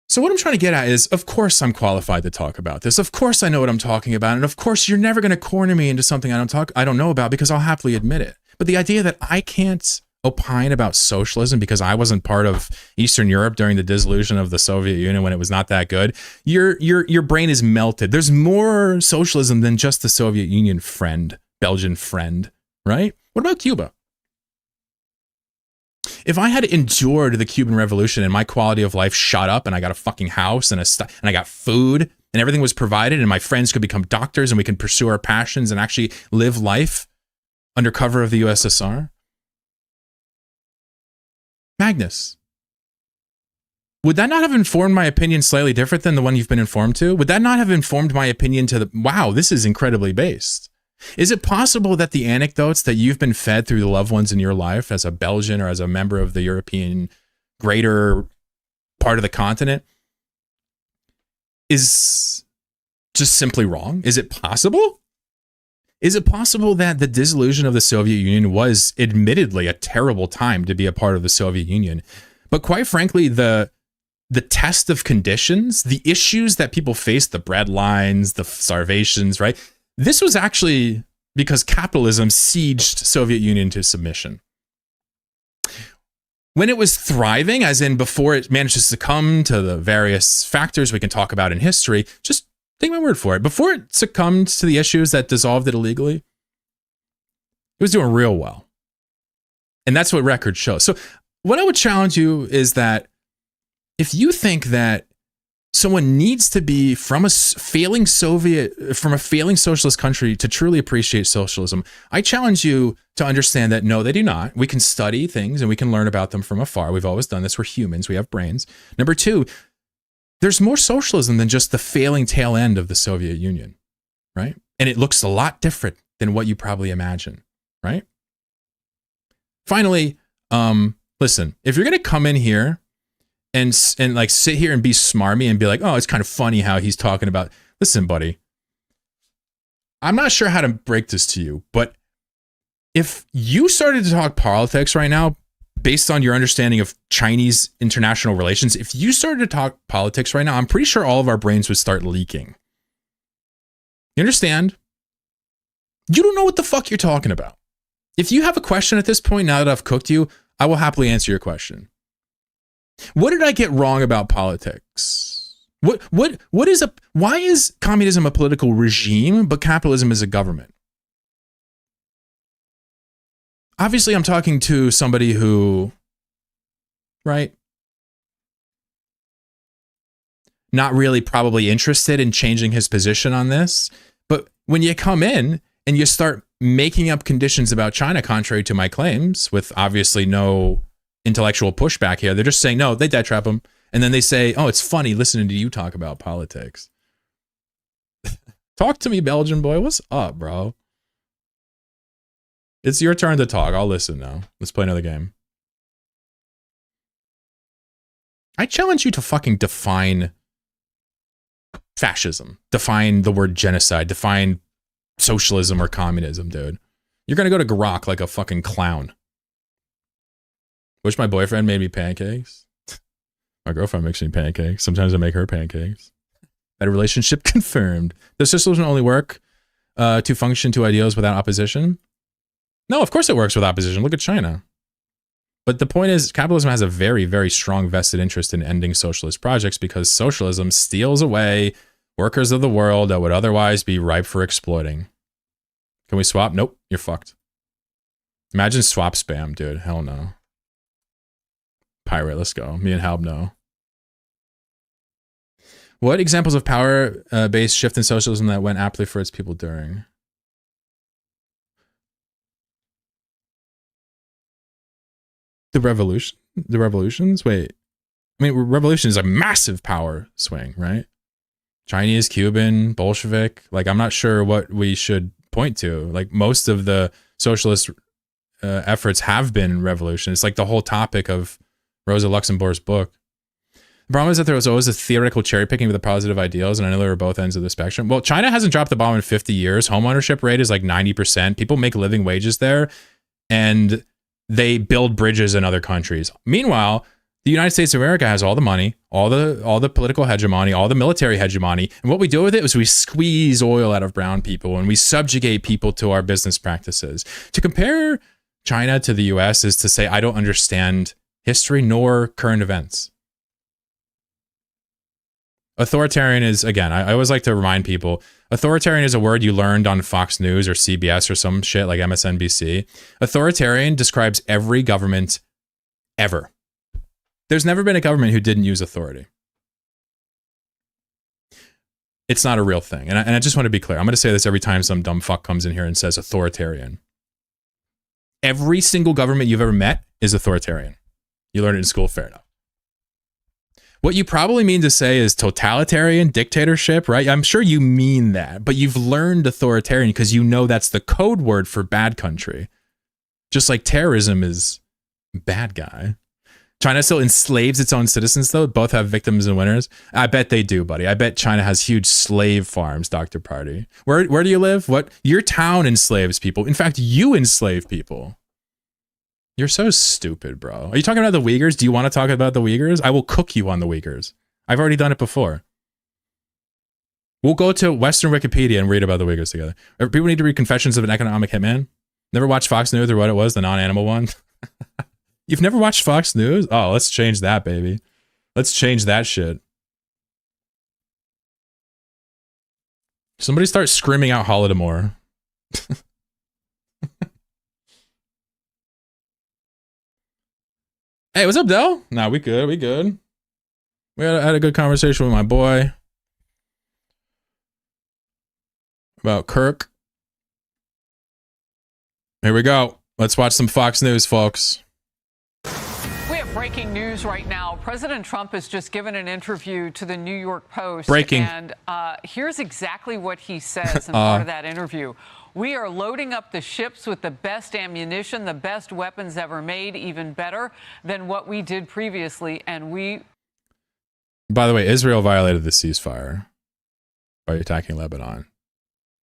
So what I'm trying to get at is, of course I'm qualified to talk about this. Of course I know what I'm talking about. And of course you're never going to corner me into something I don't know about, because I'll happily admit it. But the idea that I can't opine about socialism because I wasn't part of Eastern Europe during the dissolution of the Soviet Union when it was not that good, your brain is melted. There's more socialism than just the Soviet Union friend, Belgian friend, right? What about Cuba? If I had endured the Cuban Revolution and my quality of life shot up and I got a fucking house and I got food and everything was provided and my friends could become doctors and we can pursue our passions and actually live life under cover of the USSR, Magnus, would that not have informed my opinion slightly different than the one you've been informed to? Would that not have informed my opinion to the, wow, this is incredibly based? Is it possible that the anecdotes that you've been fed through the loved ones in your life as a Belgian or as a member of the European greater part of the continent is just simply wrong? Is it possible? Is it possible that the dissolution of the Soviet Union was admittedly a terrible time to be a part of the Soviet Union, but quite frankly, the test of conditions, the issues that people faced, the bread lines, the starvations, right? This was actually because capitalism sieged Soviet Union to submission. When it was thriving, as in before it managed to succumb to the various factors we can talk about in history, just take my word for it. Before it succumbed to the issues that dissolved it illegally, it was doing real well. And that's what records show. So what I would challenge you is that if you think that someone needs to be from a failing socialist country to truly appreciate socialism, I challenge you to understand that no, they do not. We can study things and we can learn about them from afar. We've always done this. We're humans. We have brains. Number two, there's more socialism than just the failing tail end of the Soviet Union, right? And it looks a lot different than what you probably imagine, right? Finally, listen, if you're going to come in here and like sit here and be smarmy and be like, oh, it's kind of funny how he's talking about, listen, buddy, I'm not sure how to break this to you, but if you started to talk politics right now, based on your understanding of Chinese international relations, if you started to talk politics right now, I'm pretty sure all of our brains would start leaking. You understand? You don't know what the fuck you're talking about. If you have a question at this point, now that I've cooked you, I will happily answer your question. What did I get wrong about politics? Why is communism a political regime, but capitalism is a government? Obviously, I'm talking to somebody who, right, not really probably interested in changing his position on this. But when you come in and you start making up conditions about China, contrary to my claims, with obviously no intellectual pushback here, they're just saying, no, they debt trap them. And then they say, oh, it's funny listening to you talk about politics. Talk to me, Belgian boy. What's up, bro? It's your turn to talk. I'll listen now. Let's play another game. I challenge you to fucking define fascism. Define the word genocide. Define socialism or communism, dude. You're going to go to Grok like a fucking clown. Wish my boyfriend made me pancakes. My girlfriend makes me pancakes. Sometimes I make her pancakes. That relationship confirmed. Does socialism only work to function to ideals without opposition? No, of course it works with opposition. Look at China. But the point is, capitalism has a very, very strong vested interest in ending socialist projects because socialism steals away workers of the world that would otherwise be ripe for exploiting. Can we swap? Nope, you're fucked. Imagine swap spam, dude. Hell no. Pirate, let's go. Me and Halb no. What examples of power-based shift in socialism that went aptly for its people during? The revolutions? Wait. I mean, revolution is a massive power swing, right? Chinese, Cuban, Bolshevik. Like, I'm not sure what we should point to. Like, most of the socialist efforts have been revolution. It's like the whole topic of Rosa Luxemburg's book. The problem is that there was always a theoretical cherry picking with the positive ideals, and I know they were both ends of the spectrum. Well, China hasn't dropped the bomb in 50 years. Home ownership rate is like 90%. People make living wages there, and they build bridges in other countries. Meanwhile, the United States of America has all the money, all the political hegemony, all the military hegemony, and what we do with it is we squeeze oil out of brown people and we subjugate people to our business practices. To compare China to the US is to say I don't understand history nor current events. Authoritarian is, again, I always like to remind people, authoritarian is a word you learned on Fox News or CBS or some shit like MSNBC. Authoritarian describes every government ever. There's never been a government who didn't use authority. It's not a real thing. And I just want to be clear. I'm going to say this every time some dumb fuck comes in here and says authoritarian. Every single government you've ever met is authoritarian. You learned it in school, fair enough. What you probably mean to say is totalitarian dictatorship, right? I'm sure you mean that, but you've learned authoritarian because you know that's the code word for bad country. Just like terrorism is bad guy. China still enslaves its own citizens, though. Both have victims and winners. I bet they do, buddy. I bet China has huge slave farms, Dr. Party. Where do you live? What? Your town enslaves people. In fact, you enslave people. You're so stupid, bro. Are you talking about the Uyghurs? Do you want to talk about the Uyghurs? I will cook you on the Uyghurs. I've already done it before. We'll go to Western Wikipedia and read about the Uyghurs together. People need to read Confessions of an Economic Hitman. Never watched Fox News or what it was, the non-animal one? You've never watched Fox News? Oh, let's change that, baby. Let's change that shit. Somebody start screaming out Holodomor. Hey, what's up, Del? Nah, we good. We good. We had a good conversation with my boy about Kirk. Here we go. Let's watch some Fox News, folks. We have breaking news right now. President Trump has just given an interview to the New York Post. Breaking. And here's exactly what he says in part of that interview. We are loading up the ships with the best ammunition, the best weapons ever made, even better than what we did previously. And we... By the way, Israel violated the ceasefire by attacking Lebanon.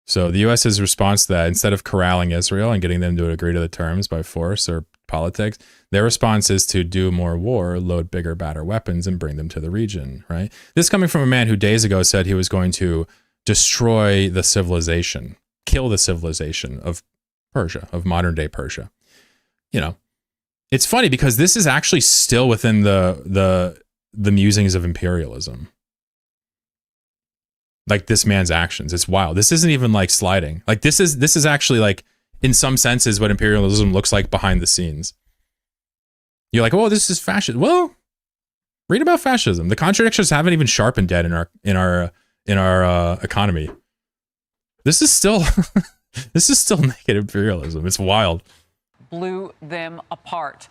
So the U.S.'s response to that, instead of corralling Israel and getting them to agree to the terms by force or politics, their response is to do more war, load bigger, badder weapons, and bring them to the region, right? This coming from a man who days ago said he was going to destroy the civilization, kill the civilization of Persia, of modern day Persia. You know, it's funny because this is actually still within the musings of imperialism. Like this man's actions, it's wild. This isn't even like sliding. Like this is actually like, in some senses, what imperialism looks like behind the scenes. You're like, oh, this is fascism. Well, read about fascism. The contradictions haven't even sharpened yet in our economy. This is still naked imperialism. It's wild. Blew them apart.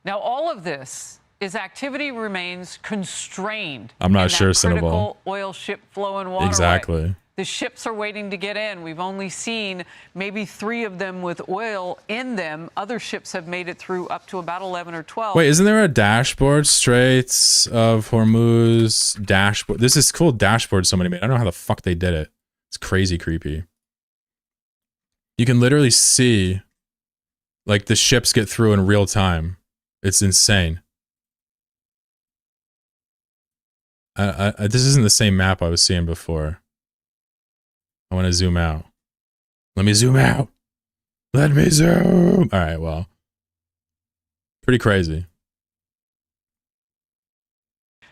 Now, all of this is activity remains constrained. I'm not sure, critical oil ship flow and waterway. Exactly. The ships are waiting to get in. We've only seen maybe 3 of them with oil in them. Other ships have made it through up to about 11 or 12. Wait, isn't there a dashboard? Straits of Hormuz dashboard. This is cool dashboard somebody made. I don't know how the fuck they did it. It's crazy creepy. You can literally see like the ships get through in real time. It's insane. This isn't the same map I was seeing before. I want to zoom out. Let me zoom out. Let me zoom. All right, well. Pretty crazy.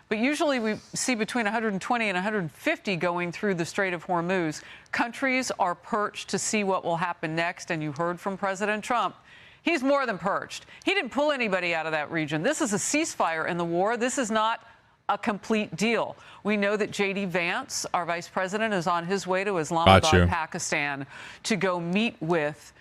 But usually we see between 120 and 150 going through the Strait of Hormuz. Countries are perched to see what will happen next. And you heard from President Trump. He's more than perched. He didn't pull anybody out of that region. This is a ceasefire in the war. This is not a complete deal. We know that J.D. Vance, our vice president, is on his way to Islamabad, Pakistan, to go meet with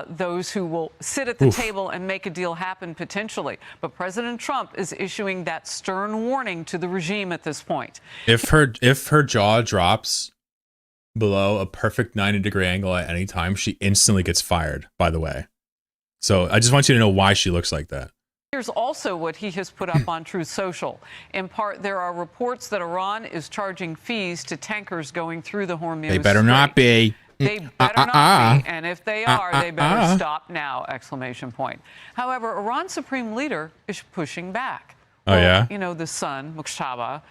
those who will sit at the table and make a deal happen potentially. But President Trump is issuing that stern warning to the regime at this point. If her jaw drops below a perfect 90-degree angle at any time, she instantly gets fired, by the way. So I just want you to know why she looks like that. Here's also what he has put up on Truth Social. In part, there are reports that Iran is charging fees to tankers going through the Hormuz They better Strait. not be. They better not be, and if they are, they better stop now! ! However, Iran's supreme leader is pushing back. Oh, yeah? You know, the son, Muqtada.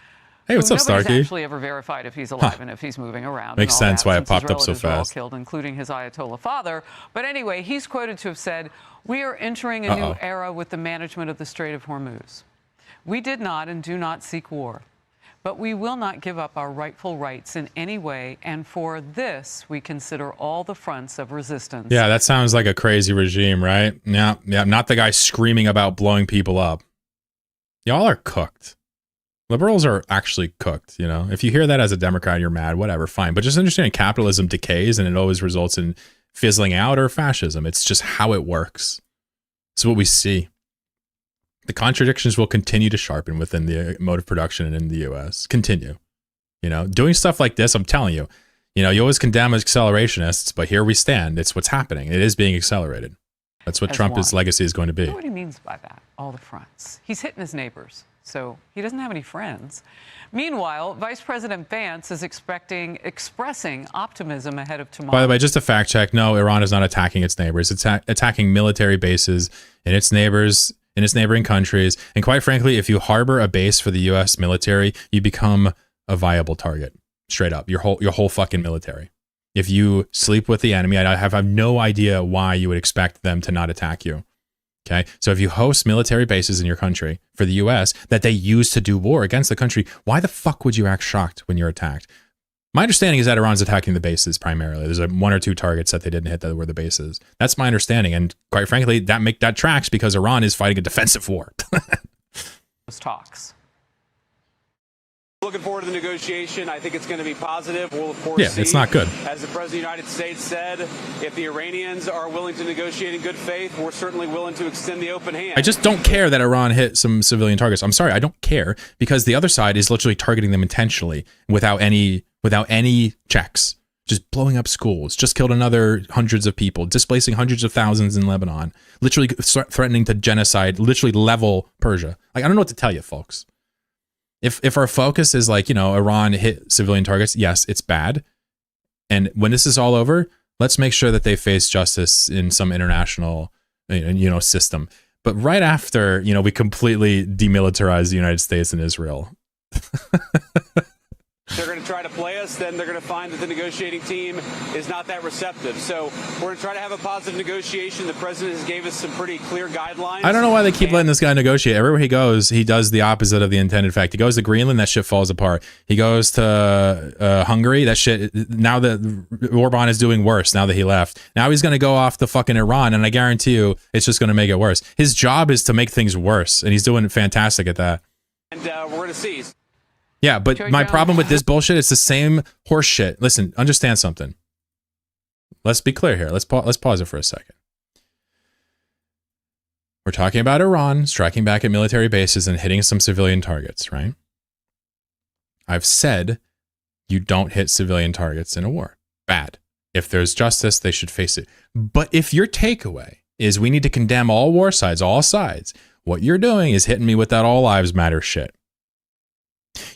Hey, what's up, Nobody's Starkey? actually ever verified if he's alive and if he's moving around. Makes and all sense that, why it since his popped up so relatives were all fast. killed, including his Ayatollah father. But anyway, he's quoted to have said, "We are entering a new era with the management of the Strait of Hormuz. We did not and do not seek war, but we will not give up our rightful rights in any way, and for this we consider all the fronts of resistance." Yeah, that sounds like a crazy regime, right? Yeah, not the guy screaming about blowing people up. Y'all are cooked. Liberals are actually cooked, you know? If you hear that as a Democrat, you're mad, whatever, fine. But just understand capitalism decays and it always results in fizzling out or fascism. It's just how it works. It's what we see. The contradictions will continue to sharpen within the mode of production and in the US. Continue. You know, doing stuff like this, I'm telling you, you know, you always condemn accelerationists, but here we stand. It's what's happening. It is being accelerated. That's what Trump's legacy is going to be. You know what he means by that? All the fronts. He's hitting his neighbors, so he doesn't have any friends. Meanwhile, Vice President Vance is expressing optimism ahead of tomorrow. By the way, just a fact check. No, Iran is not attacking its neighbors. It's attacking military bases in its neighbors, in its neighboring countries. And quite frankly, if you harbor a base for the U.S. military, you become a viable target. Straight up, your whole fucking military. If you sleep with the enemy, I have no idea why you would expect them to not attack you. Okay, so if you host military bases in your country for the U.S. that they use to do war against the country, why the fuck would you act shocked when you're attacked? My understanding is that Iran's attacking the bases primarily. There's one or two targets that they didn't hit that were the bases. That's my understanding, and quite frankly, that tracks because Iran is fighting a defensive war. Those talks. Looking forward to the negotiation. I think it's going to be positive. We'll, of course, see. It's not good. As the President of the United States said, if the Iranians are willing to negotiate in good faith, we're certainly willing to extend the open hand. I just don't care that Iran hit some civilian targets. I'm sorry, I don't care because the other side is literally targeting them intentionally without any checks. Just blowing up schools, just killed another hundreds of people, displacing hundreds of thousands in Lebanon, literally threatening to genocide, literally level Persia. Like, I don't know what to tell you, folks. If our focus is like, you know, Iran hit civilian targets, yes, it's bad. And when this is all over, let's make sure that they face justice in some international, you know, system. But right after, you know, we completely demilitarize the United States and Israel. They're going to try to play us, then they're going to find that the negotiating team is not that receptive. So we're going to try to have a positive negotiation. The president has gave us some pretty clear guidelines. I don't know why they keep letting this guy negotiate. Everywhere he goes, he does the opposite of the intended effect. He goes to Greenland, that shit falls apart. He goes to Hungary, that shit, now that Orban is doing worse now that he left. Now he's going to go off to fucking Iran, and I guarantee you it's just going to make it worse. His job is to make things worse, and he's doing fantastic at that. And we're going to see. Yeah, but my problem with this bullshit, it's the same horse shit. Listen, understand something. Let's be clear here. Let's pause it for a second. We're talking about Iran striking back at military bases and hitting some civilian targets, right? I've said you don't hit civilian targets in a war. Bad. If there's justice, they should face it. But if your takeaway is we need to condemn all war sides, all sides, what you're doing is hitting me with that all lives matter shit.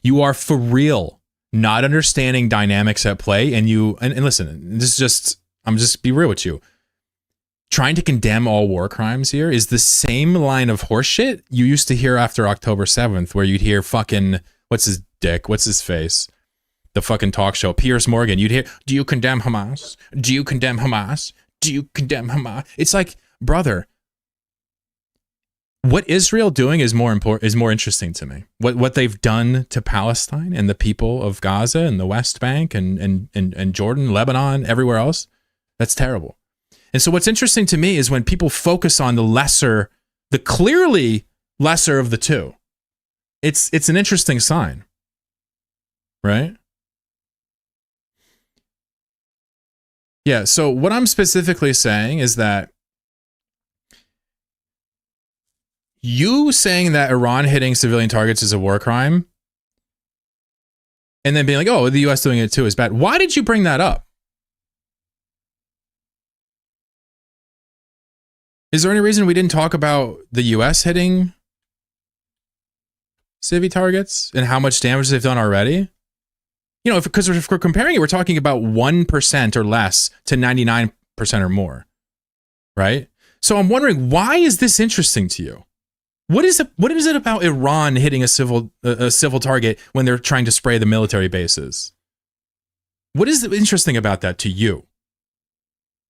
You are for real not understanding dynamics at play, and listen, this is just, I'm just be real with you. Trying to condemn all war crimes here is the same line of horseshit you used to hear after October 7th, where you'd hear fucking, what's his face? The fucking talk show, Piers Morgan. You'd hear, do you condemn Hamas? Do you condemn Hamas? Do you condemn Hamas? It's like, brother, what Israel doing is more interesting to me. What they've done to Palestine and the people of Gaza and the West Bank and Jordan, Lebanon, everywhere else, that's terrible. And so what's interesting to me is when people focus on the clearly lesser of the two. It's an interesting sign, right? Yeah, so what I'm specifically saying is that you saying that Iran hitting civilian targets is a war crime and then being like, oh, the U.S. doing it too is bad. Why did you bring that up? Is there any reason we didn't talk about the U.S. hitting civvy targets and how much damage they've done already? You know, because if we're comparing it, we're talking about 1% or less to 99% or more, right? So I'm wondering, why is this interesting to you? What is it about Iran hitting a civil target when they're trying to spray the military bases? What is interesting about that to you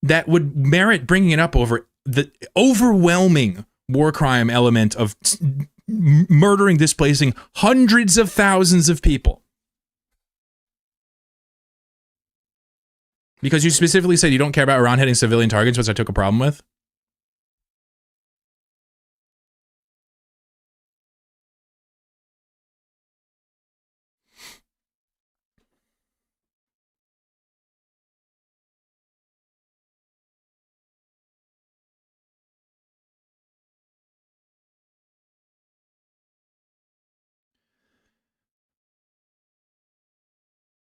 that would merit bringing it up over the overwhelming war crime element of murdering, displacing hundreds of thousands of people? Because you specifically said you don't care about Iran hitting civilian targets, which I took a problem with.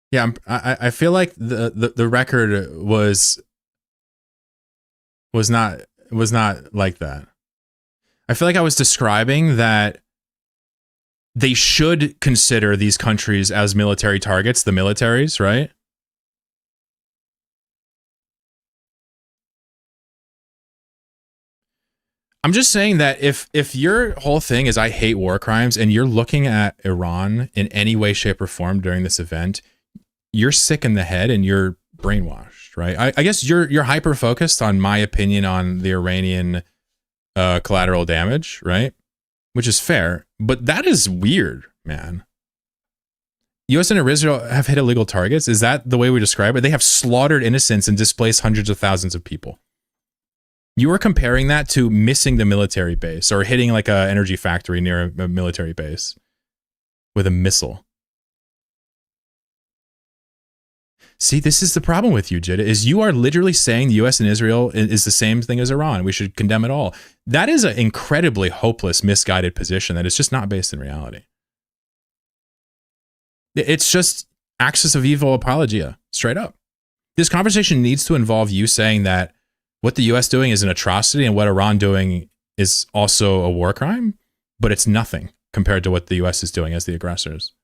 Yeah, I feel like the record was not like that. I feel like I was describing that they should consider these countries as military targets, the militaries, right? I'm just saying that if your whole thing is I hate war crimes and you're looking at Iran in any way, shape, or form during this event, you're sick in the head and you're brainwashed, right? I guess you're hyper focused on my opinion on the Iranian collateral damage, right? Which is fair, but that is weird, man. U.S. and Israel have hit illegal targets. Is that the way we describe it? They have slaughtered innocents and displaced hundreds of thousands of people. You are comparing that to missing the military base or hitting like an energy factory near a military base with a missile. See, this is the problem with you, Jida, is you are literally saying the U.S. and Israel is the same thing as Iran. We should condemn it all. That is an incredibly hopeless, misguided position that is just not based in reality. It's just axis of evil apologia, straight up. This conversation needs to involve you saying that what the U.S. doing is an atrocity and what Iran doing is also a war crime, but it's nothing compared to what the U.S. is doing as the aggressors.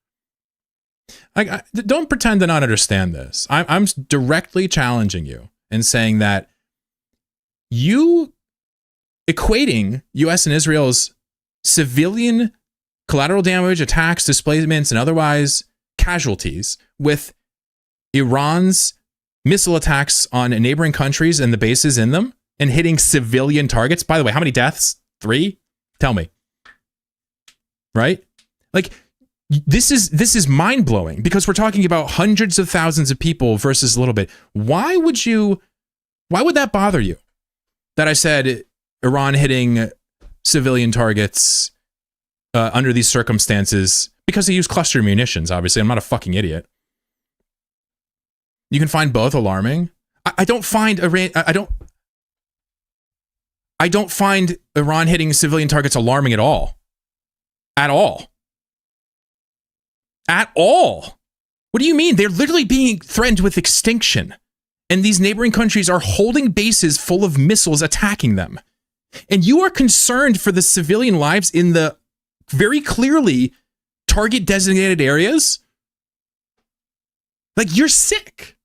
Don't pretend to not understand this. I'm directly challenging you and saying that you equating U.S. and Israel's civilian collateral damage, attacks, displacements, and otherwise casualties with Iran's missile attacks on neighboring countries and the bases in them and hitting civilian targets. By the way, how many deaths? 3? Tell me. Right? Like, this is mind-blowing because we're talking about hundreds of thousands of people versus a little bit. Why would that bother you? That I said Iran hitting civilian targets under these circumstances because they use cluster munitions, obviously. I'm not a fucking idiot. You can find both alarming. I don't find Iran hitting civilian targets alarming at all. At all. At all. What do you mean? They're literally being threatened with extinction. And these neighboring countries are holding bases full of missiles attacking them. And you are concerned for the civilian lives in the very clearly target designated areas? Like, you're sick.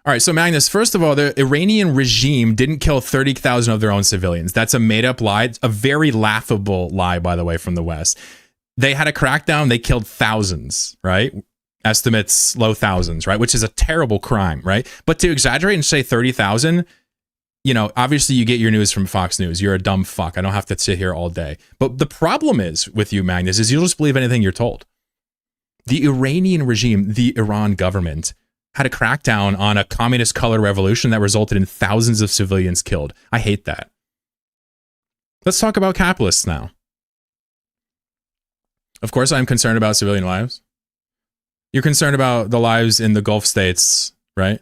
All right, so Magnus, first of all, the Iranian regime didn't kill 30,000 of their own civilians. That's a made-up lie. It's a very laughable lie, by the way, from the West. They had a crackdown. They killed thousands, right? Estimates, low thousands, right? Which is a terrible crime, right? But to exaggerate and say 30,000, you know, obviously you get your news from Fox News. You're a dumb fuck. I don't have to sit here all day. But the problem is with you, Magnus, is you'll just believe anything you're told. The Iranian regime, the Iran government, had a crackdown on a communist color revolution that resulted in thousands of civilians killed. I hate that. Let's talk about capitalists now. Of course, I'm concerned about civilian lives. You're concerned about the lives in the Gulf states, right?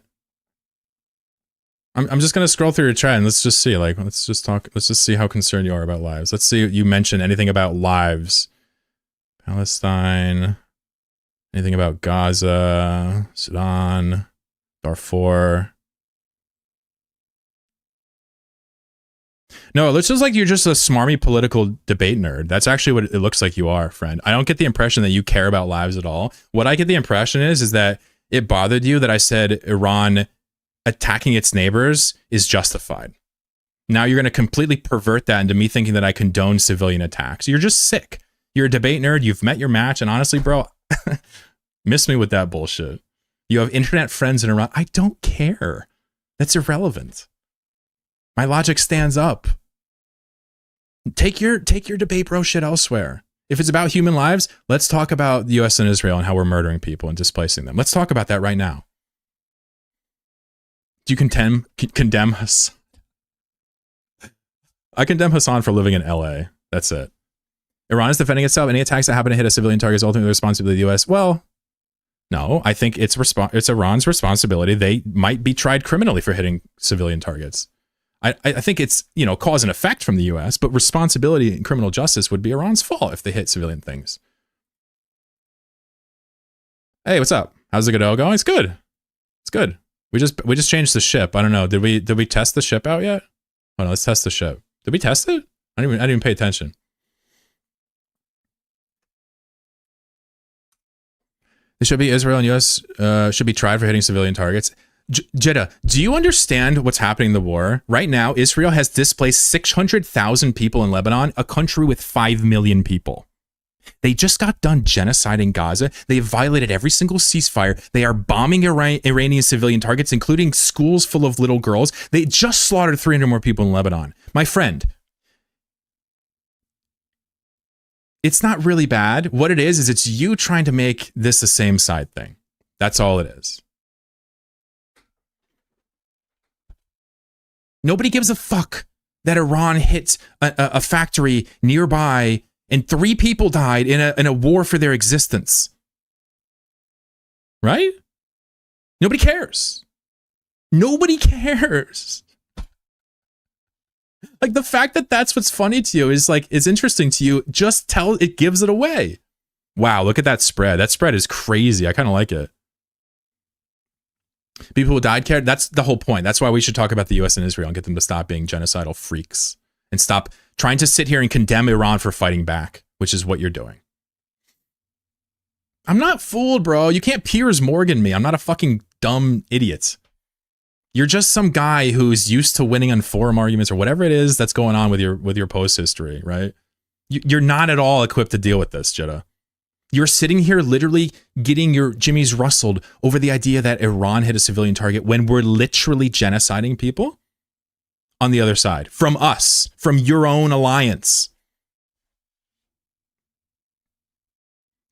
I'm just going to scroll through your chat and let's just see, let's just see how concerned you are about lives. Let's see if you mention anything about lives. Palestine. Anything about Gaza, Sudan, Darfur? No, it looks just like you're just a smarmy political debate nerd. That's actually what it looks like you are, friend. I don't get the impression that you care about lives at all. What I get the impression is that it bothered you that I said Iran attacking its neighbors is justified. Now you're going to completely pervert that into me thinking that I condone civilian attacks. You're just sick. You're a debate nerd. You've met your match. And honestly, bro, miss me with that bullshit. You have internet friends in Iran. I don't care. That's irrelevant. My logic stands up. Take your debate bro shit elsewhere. If it's about human lives, let's talk about the US and Israel and how we're murdering people and displacing them. Let's talk about that right now. Do you condemn us? I condemn Hassan for living in LA. That's it. Iran is defending itself. Any attacks that happen to hit a civilian target is ultimately the responsibility of the US. Well, no, I think it's Iran's responsibility. They might be tried criminally for hitting civilian targets. I think it's, cause and effect from the US, but responsibility in criminal justice would be Iran's fault if they hit civilian things. Hey, what's up? How's the Godot going? It's good. It's good. We just changed the ship. I don't know. Did we test the ship out yet? Oh no, let's test the ship. Did we test it? I didn't even pay attention. It should be Israel and US should be tried for hitting civilian targets. Jeddah, do you understand what's happening in the war? Right now, Israel has displaced 600,000 people in Lebanon, a country with 5 million people. They just got done genociding Gaza. They have violated every single ceasefire. They are bombing Iranian civilian targets, including schools full of little girls. They just slaughtered 300 more people in Lebanon. My friend, it's not really bad. What it is it's you trying to make this the same side thing. That's all it is. Nobody gives a fuck that Iran hit a factory nearby and 3 people died in a war for their existence. Right? Nobody cares. Nobody cares. Like, the fact that that's what's funny to you is like, it's interesting to you. Just it gives it away. Wow, look at that spread. That spread is crazy. I kind of like it. People who died cared. That's the whole point. That's why we should talk about the US and Israel and get them to stop being genocidal freaks and stop trying to sit here and condemn Iran for fighting back, which is what you're doing. I'm not fooled, bro. You can't Piers Morgan me. I'm not a fucking dumb idiot. You're just some guy who's used to winning on forum arguments or whatever it is that's going on with your post history, right? You're not at all equipped to deal with this, Jeddah. You're sitting here literally getting your jimmies rustled over the idea that Iran hit a civilian target when we're literally genociding people on the other side. From us. From your own alliance.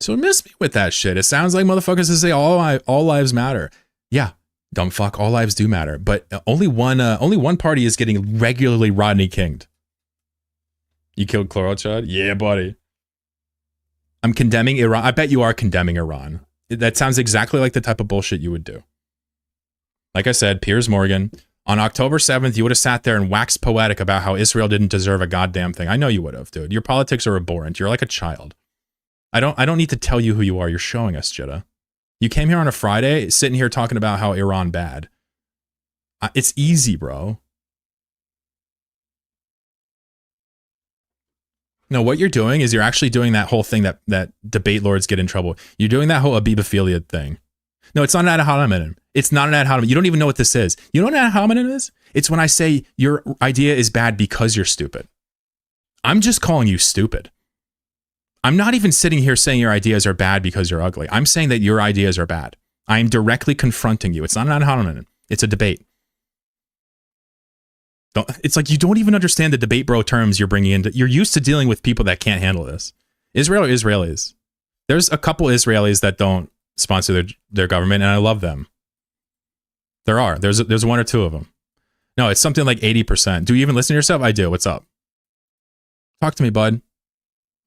So miss me with that shit. It sounds like motherfuckers that say all lives matter. Yeah, dumb fuck, all lives do matter. But only one party is getting regularly Rodney King'd. You killed Chlorochud? Yeah, buddy. I'm condemning Iran. I bet you are condemning Iran. That sounds exactly like the type of bullshit you would do. Like I said, Piers Morgan, on October 7th, you would have sat there and waxed poetic about how Israel didn't deserve a goddamn thing. I know you would have, dude. Your politics are abhorrent. You're like a child. I don't need to tell you who you are. You're showing us, Jeddah. You came here on a Friday, sitting here talking about how Iran bad. It's easy, bro. No, what you're doing is you're actually doing that whole thing that debate lords get in trouble. You're doing that whole abibophilia thing. No, it's not an ad hominem. It's not an ad hominem. You don't even know what this is. You know what an ad hominem is? It's when I say your idea is bad because you're stupid. I'm just calling you stupid. I'm not even sitting here saying your ideas are bad because you're ugly. I'm saying that your ideas are bad. I'm directly confronting you. It's not an ad hominem. It's a debate. It's like you don't even understand the debate bro terms you're bringing in. You're used to dealing with people that can't handle this. Israel are Israelis. There's a couple Israelis that don't sponsor their government, and I love them. There are. There's 1 or 2 of them. No, it's something like 80%. Do you even listen to yourself? I do. What's up? Talk to me, bud.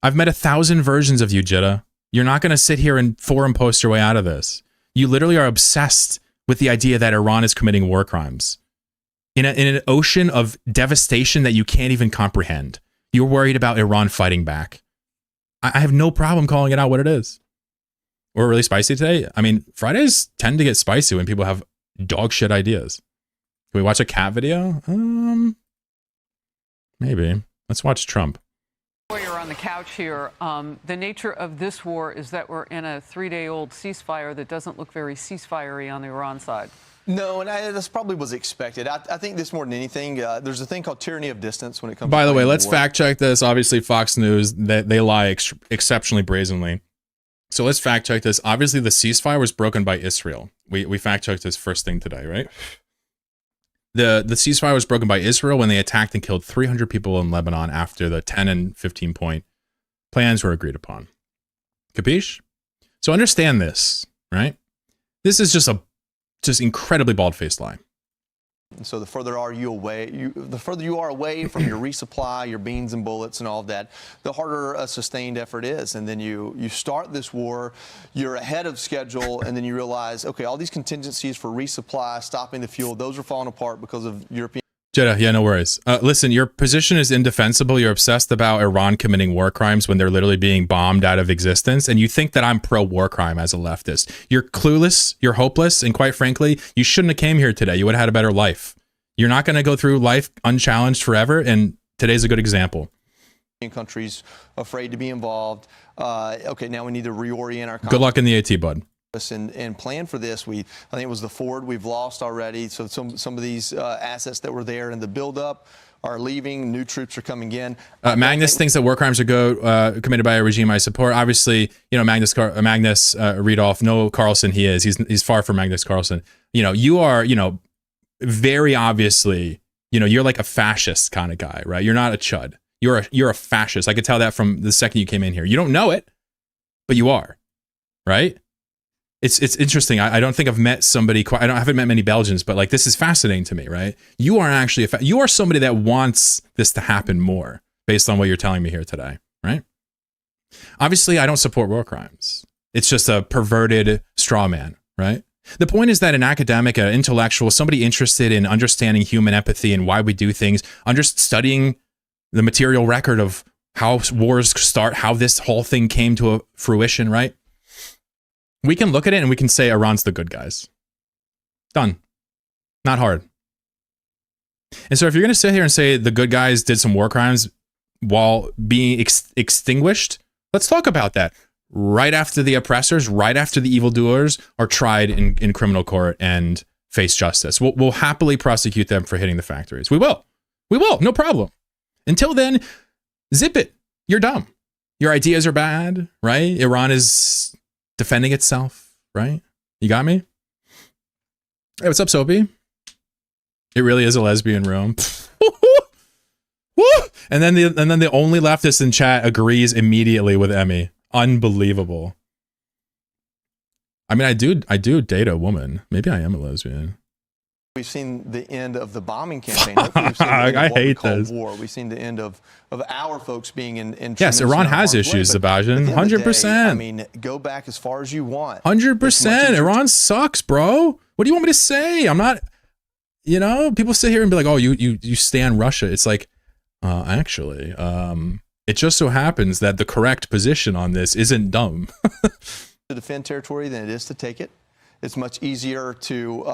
I've met 1,000 versions of you, Jeddah. You're not going to sit here and forum post your way out of this. You literally are obsessed with the idea that Iran is committing war crimes. In an ocean of devastation that you can't even comprehend. You're worried about Iran fighting back. I have no problem calling it out what it is. We're really spicy today. I mean, Fridays tend to get spicy when people have dog shit ideas. Can we watch a cat video? Maybe. Let's watch Trump. You're on the couch here. The nature of this war is that we're in a 3-day-old ceasefire that doesn't look very ceasefire-y on the Iran side. No, and this probably was expected. I think this more than anything, there's a thing called tyranny of distance when it comes By to the way, let's war. fact check this. Obviously, Fox News, they lie exceptionally brazenly. So let's fact check this. Obviously, the ceasefire was broken by Israel. We fact checked this first thing today, right? The ceasefire was broken by Israel when they attacked and killed 300 people in Lebanon after the 10 and 15 point plans were agreed upon. Capiche? So understand this, right? This is just incredibly bald-faced lie. And so the further you are away from your resupply, your beans and bullets and all of that, the harder a sustained effort is. And then you start this war, you're ahead of schedule, and then you realize, okay, all these contingencies for resupply, stopping the fuel, those are falling apart because of European. Jeddah, yeah, no worries. Listen, your position is indefensible. You're obsessed about Iran committing war crimes when they're literally being bombed out of existence. And you think that I'm pro-war crime as a leftist. You're clueless, you're hopeless, and quite frankly, you shouldn't have came here today. You would have had a better life. You're not going to go through life unchallenged forever, and today's a good example. Countries afraid to be involved. Okay, now we need to reorient our. Good luck in the AT, bud. And plan for this. I think it was the Ford we've lost already. So some of these assets that were there in the buildup are leaving. New troops are coming in. Magnus thinks that war crimes are committed by a regime I support. Obviously, Magnus Riedolf, no Carlson he is. He's far from Magnus Carlson. You are, very obviously, you're like a fascist kind of guy, right? You're not a chud. You're a fascist. I could tell that from the second you came in here. You don't know it, but you are, right? It's interesting. I don't think I've met somebody. I haven't met many Belgians, but like this is fascinating to me, right? You are actually you are somebody that wants this to happen more, based on what you're telling me here today, right? Obviously, I don't support war crimes. It's just a perverted straw man, right? The point is that an academic, an intellectual, somebody interested in understanding human empathy and why we do things, studying the material record of how wars start, how this whole thing came to a fruition, right? We can look at it and we can say Iran's the good guys. Done. Not hard. And so if you're going to sit here and say the good guys did some war crimes while being extinguished, let's talk about that. Right after the oppressors, right after the evildoers are tried in criminal court and face justice. We'll happily prosecute them for hitting the factories. We will. No problem. Until then, zip it. You're dumb. Your ideas are bad, right? Iran is defending itself, right? You got me? Hey, what's up, Soapy? It really is a lesbian room. And then the only leftist in chat agrees immediately with Emmy. Unbelievable. I mean, I do date a woman. Maybe I am a lesbian. We've seen the end of the bombing campaign. We've seen the end of I what we hate call this. war. We've seen the end of our folks being in Yes, Iran has issues, Sebastian. 100%. I mean, go back as far as you want. 100%. Iran sucks, bro. What do you want me to say? I'm not. People sit here and be like, "Oh, you stand Russia." It's like, actually, it just so happens that the correct position on this isn't dumb. To defend territory than it is to take it. It's much easier to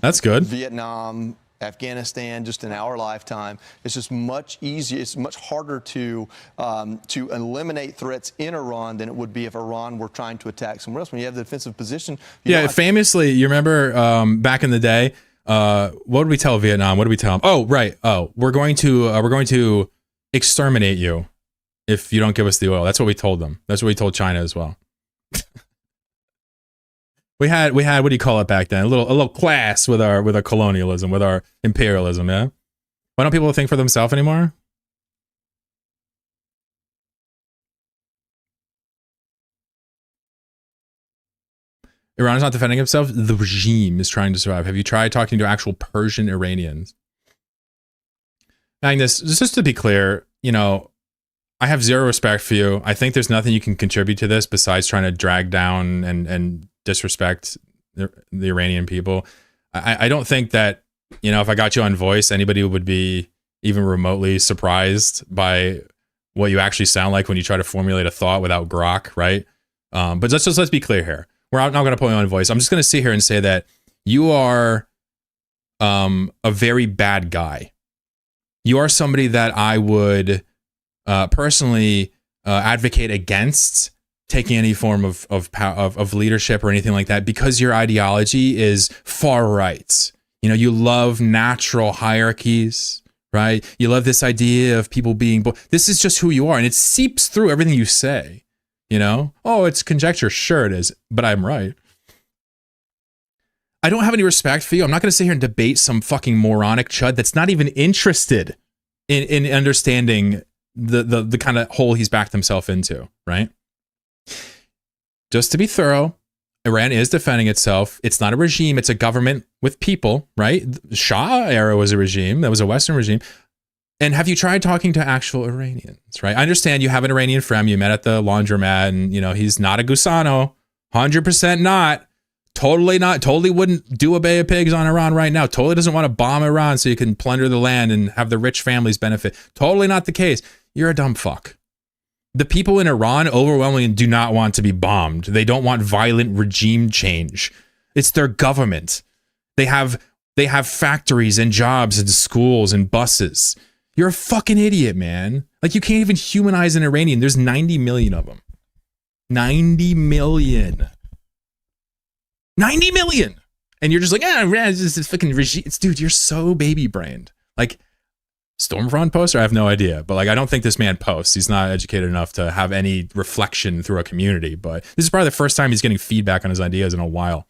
that's good. Vietnam, Afghanistan, just in our lifetime. It's just much easier. It's much harder to eliminate threats in Iran than it would be if Iran were trying to attack somewhere else. When you have the defensive position, famously, you remember back in the day, what did we tell Vietnam? What did we tell them? Oh, right. Oh, we're going to exterminate you if you don't give us the oil. That's what we told them. That's what we told China as well. We had what do you call it back then? A little class with our colonialism, with our imperialism, yeah? Why don't people think for themselves anymore? Iran is not defending itself. The regime is trying to survive. Have you tried talking to actual Persian Iranians? Magnus, just to be clear, I have zero respect for you. I think there's nothing you can contribute to this besides trying to drag down and disrespect the Iranian people. I don't think that, if I got you on voice, anybody would be even remotely surprised by what you actually sound like when you try to formulate a thought without grok, right? But let's be clear here. We're not going to put my own voice. I'm just going to sit here and say that you are a very bad guy. You are somebody that I would personally advocate against taking any form of leadership or anything like that, because your ideology is far right. You know, you love natural hierarchies, right? You love this idea of people being this is just who you are, and it seeps through everything you say. You know, oh, it's conjecture. Sure it is, but I'm right. I don't have any respect for you. I'm not going to sit here and debate some fucking moronic chud that's not even interested in understanding the kind of hole he's backed himself into, right? Just to be thorough, Iran is defending itself. It's not a regime. It's a government with people, right? The Shah era was a regime. That was a Western regime. And have you tried talking to actual Iranians, right? I understand you have an Iranian friend you met at the laundromat, and, you know, he's not a gusano. 100% not. Totally wouldn't do a Bay of Pigs on Iran right now. Totally doesn't want to bomb Iran so you can plunder the land and have the rich families benefit. Totally not the case. You're a dumb fuck. The people in Iran overwhelmingly do not want to be bombed. They don't want violent regime change. It's their government. They have factories and jobs and schools and buses. You're a fucking idiot, man. Like, you can't even humanize an Iranian. There's 90 million of them. 90 million. 90 million. And you're just like, it's this fucking regime. Dude, you're so baby brained. Like, Stormfront poster? I have no idea. But like, I don't think this man posts. He's not educated enough to have any reflection through a community. But this is probably the first time he's getting feedback on his ideas in a while.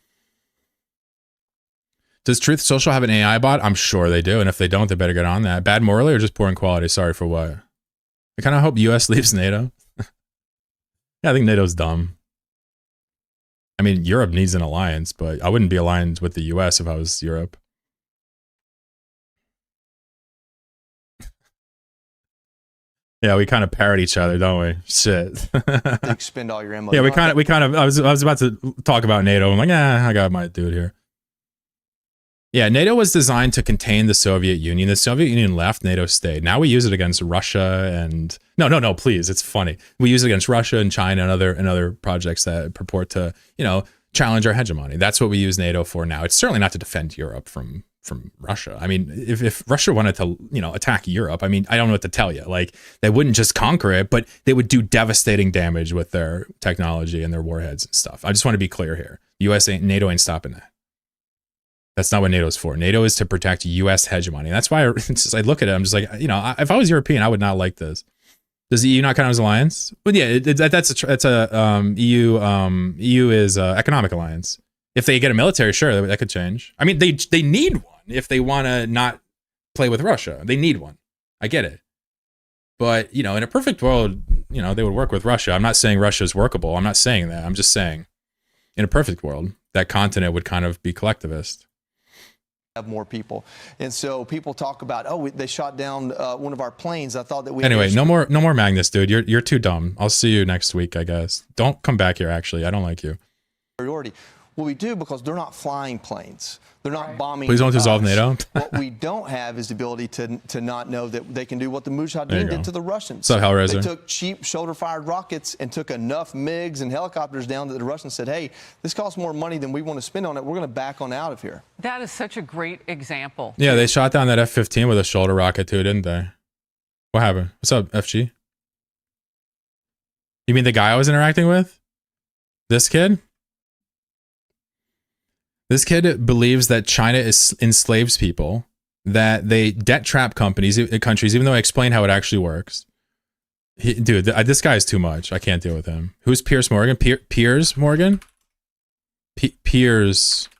Does Truth Social have an AI bot? I'm sure they do. And if they don't, they better get on that. Bad morally or just poor in quality? Sorry for what? I kind of hope US leaves NATO. Yeah, I think NATO's dumb. I mean, Europe needs an alliance, but I wouldn't be aligned with the US if I was Europe. Yeah, we kind of parrot each other, don't we? Shit. Spend all your ammo. Yeah, we kind of. I was about to talk about NATO. I'm like, I got my dude here. Yeah, NATO was designed to contain the Soviet Union. The Soviet Union left, NATO stayed. Now we use it against Russia and no, please, it's funny. We use it against Russia and China and other projects that purport to, challenge our hegemony. That's what we use NATO for now. It's certainly not to defend Europe from Russia. I mean, if Russia wanted to, attack Europe, I mean, I don't know what to tell you. Like, they wouldn't just conquer it, but they would do devastating damage with their technology and their warheads and stuff. I just want to be clear here. NATO ain't stopping that. That's not what NATO's for. NATO is to protect U.S. hegemony. That's why I look at it. I'm just like, if I was European, I would not like this. Does the EU not count as alliance? Well, yeah, that's a EU. EU is economic alliance. If they get a military, sure, that could change. I mean, they need one if they want to not play with Russia. They need one. I get it. But in a perfect world, they would work with Russia. I'm not saying Russia is workable. I'm not saying that. I'm just saying, in a perfect world, that continent would kind of be collectivist. Have more people, and so people talk about, they shot down one of our planes. I thought that we anyway. No more Magnus, dude. You're too dumb. I'll see you next week, I guess. Don't come back here. Actually, I don't like you. Priority. Well, we do because they're not flying planes. They're not bombing. Please don't dissolve NATO. What we don't have is the ability to not know that they can do what the Mujahideen did to the Russians. What's up, Hellraiser? They took cheap shoulder-fired rockets and took enough MiGs and helicopters down that the Russians said, hey, this costs more money than we want to spend on it. We're going to back on out of here. That is such a great example. Yeah, they shot down that F-15 with a shoulder rocket too, didn't they? What happened? What's up, FG? You mean the guy I was interacting with? This kid? This kid believes that China enslaves people, that they debt trap countries, even though I explained how it actually works. Dude, this guy is too much. I can't deal with him. Who's Piers Morgan? Piers Morgan? Piers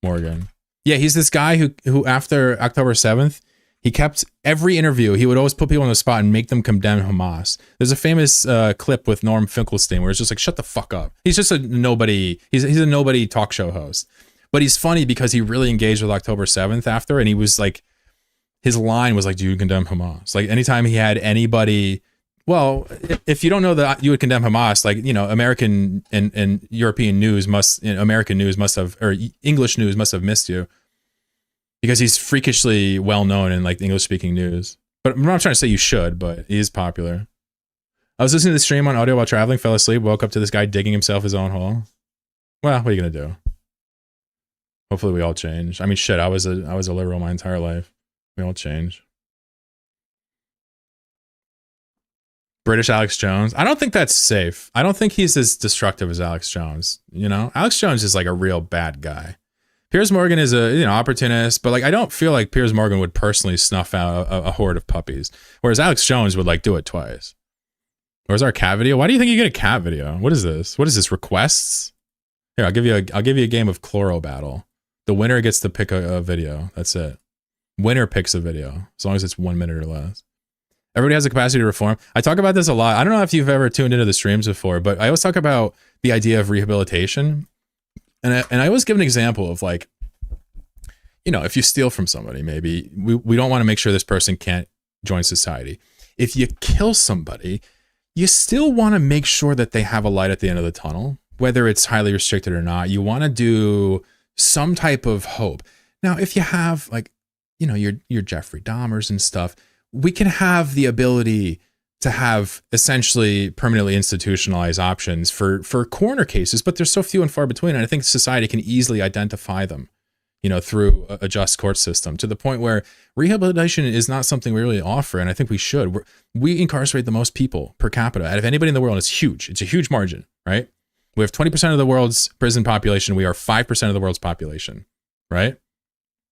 Morgan. Yeah, he's this guy who after October 7th, he kept every interview. He would always put people on the spot and make them condemn Hamas. There's a famous clip with Norm Finkelstein where it's just like, shut the fuck up. He's just a nobody. He's a nobody talk show host. But he's funny because he really engaged with October 7th after, and he was like, his line was like, do you condemn Hamas? Like, anytime he had anybody, well, if you don't know that you would condemn Hamas, like, American and European news American news must have, or English news must have missed you, because he's freakishly well known in like English speaking news. But I'm not trying to say you should, but he is popular. I was listening to the stream on audio while traveling, fell asleep, woke up to this guy digging himself his own hole. Well, what are you gonna do? Hopefully we all change. I mean, shit, I was a liberal my entire life. We all change. British Alex Jones. I don't think that's safe. I don't think he's as destructive as Alex Jones. You know, Alex Jones is like a real bad guy. Piers Morgan is a opportunist, but like I don't feel like Piers Morgan would personally snuff out a horde of puppies, whereas Alex Jones would like do it twice. Where's our cat video? Why do you think you get a cat video? What is this? What is this? Requests? Here, I'll give you a game of Chloro Battle. The winner gets to pick a video. That's it. Winner picks a video, as long as it's 1 minute or less. Everybody has the capacity to reform. I talk about this a lot. I don't know if you've ever tuned into the streams before, but I always talk about the idea of rehabilitation. And I always give an example of like, you know, if you steal from somebody, maybe we don't want to make sure this person can't join society. If you kill somebody, you still want to make sure that they have a light at the end of the tunnel, whether it's highly restricted or not. You want to do some type of hope. Now, if you have like, you know, your Jeffrey Dahmers and stuff, we can have the ability to have essentially permanently institutionalized options for corner cases, but they're so few and far between. And I think society can easily identify them, you know, through a just court system, to the point where rehabilitation is not something we really offer. And I think we should. We incarcerate the most people per capita out of anybody in the world. It's huge. It's a huge margin, right? We have 20% of the world's prison population. We are 5% of the world's population, right?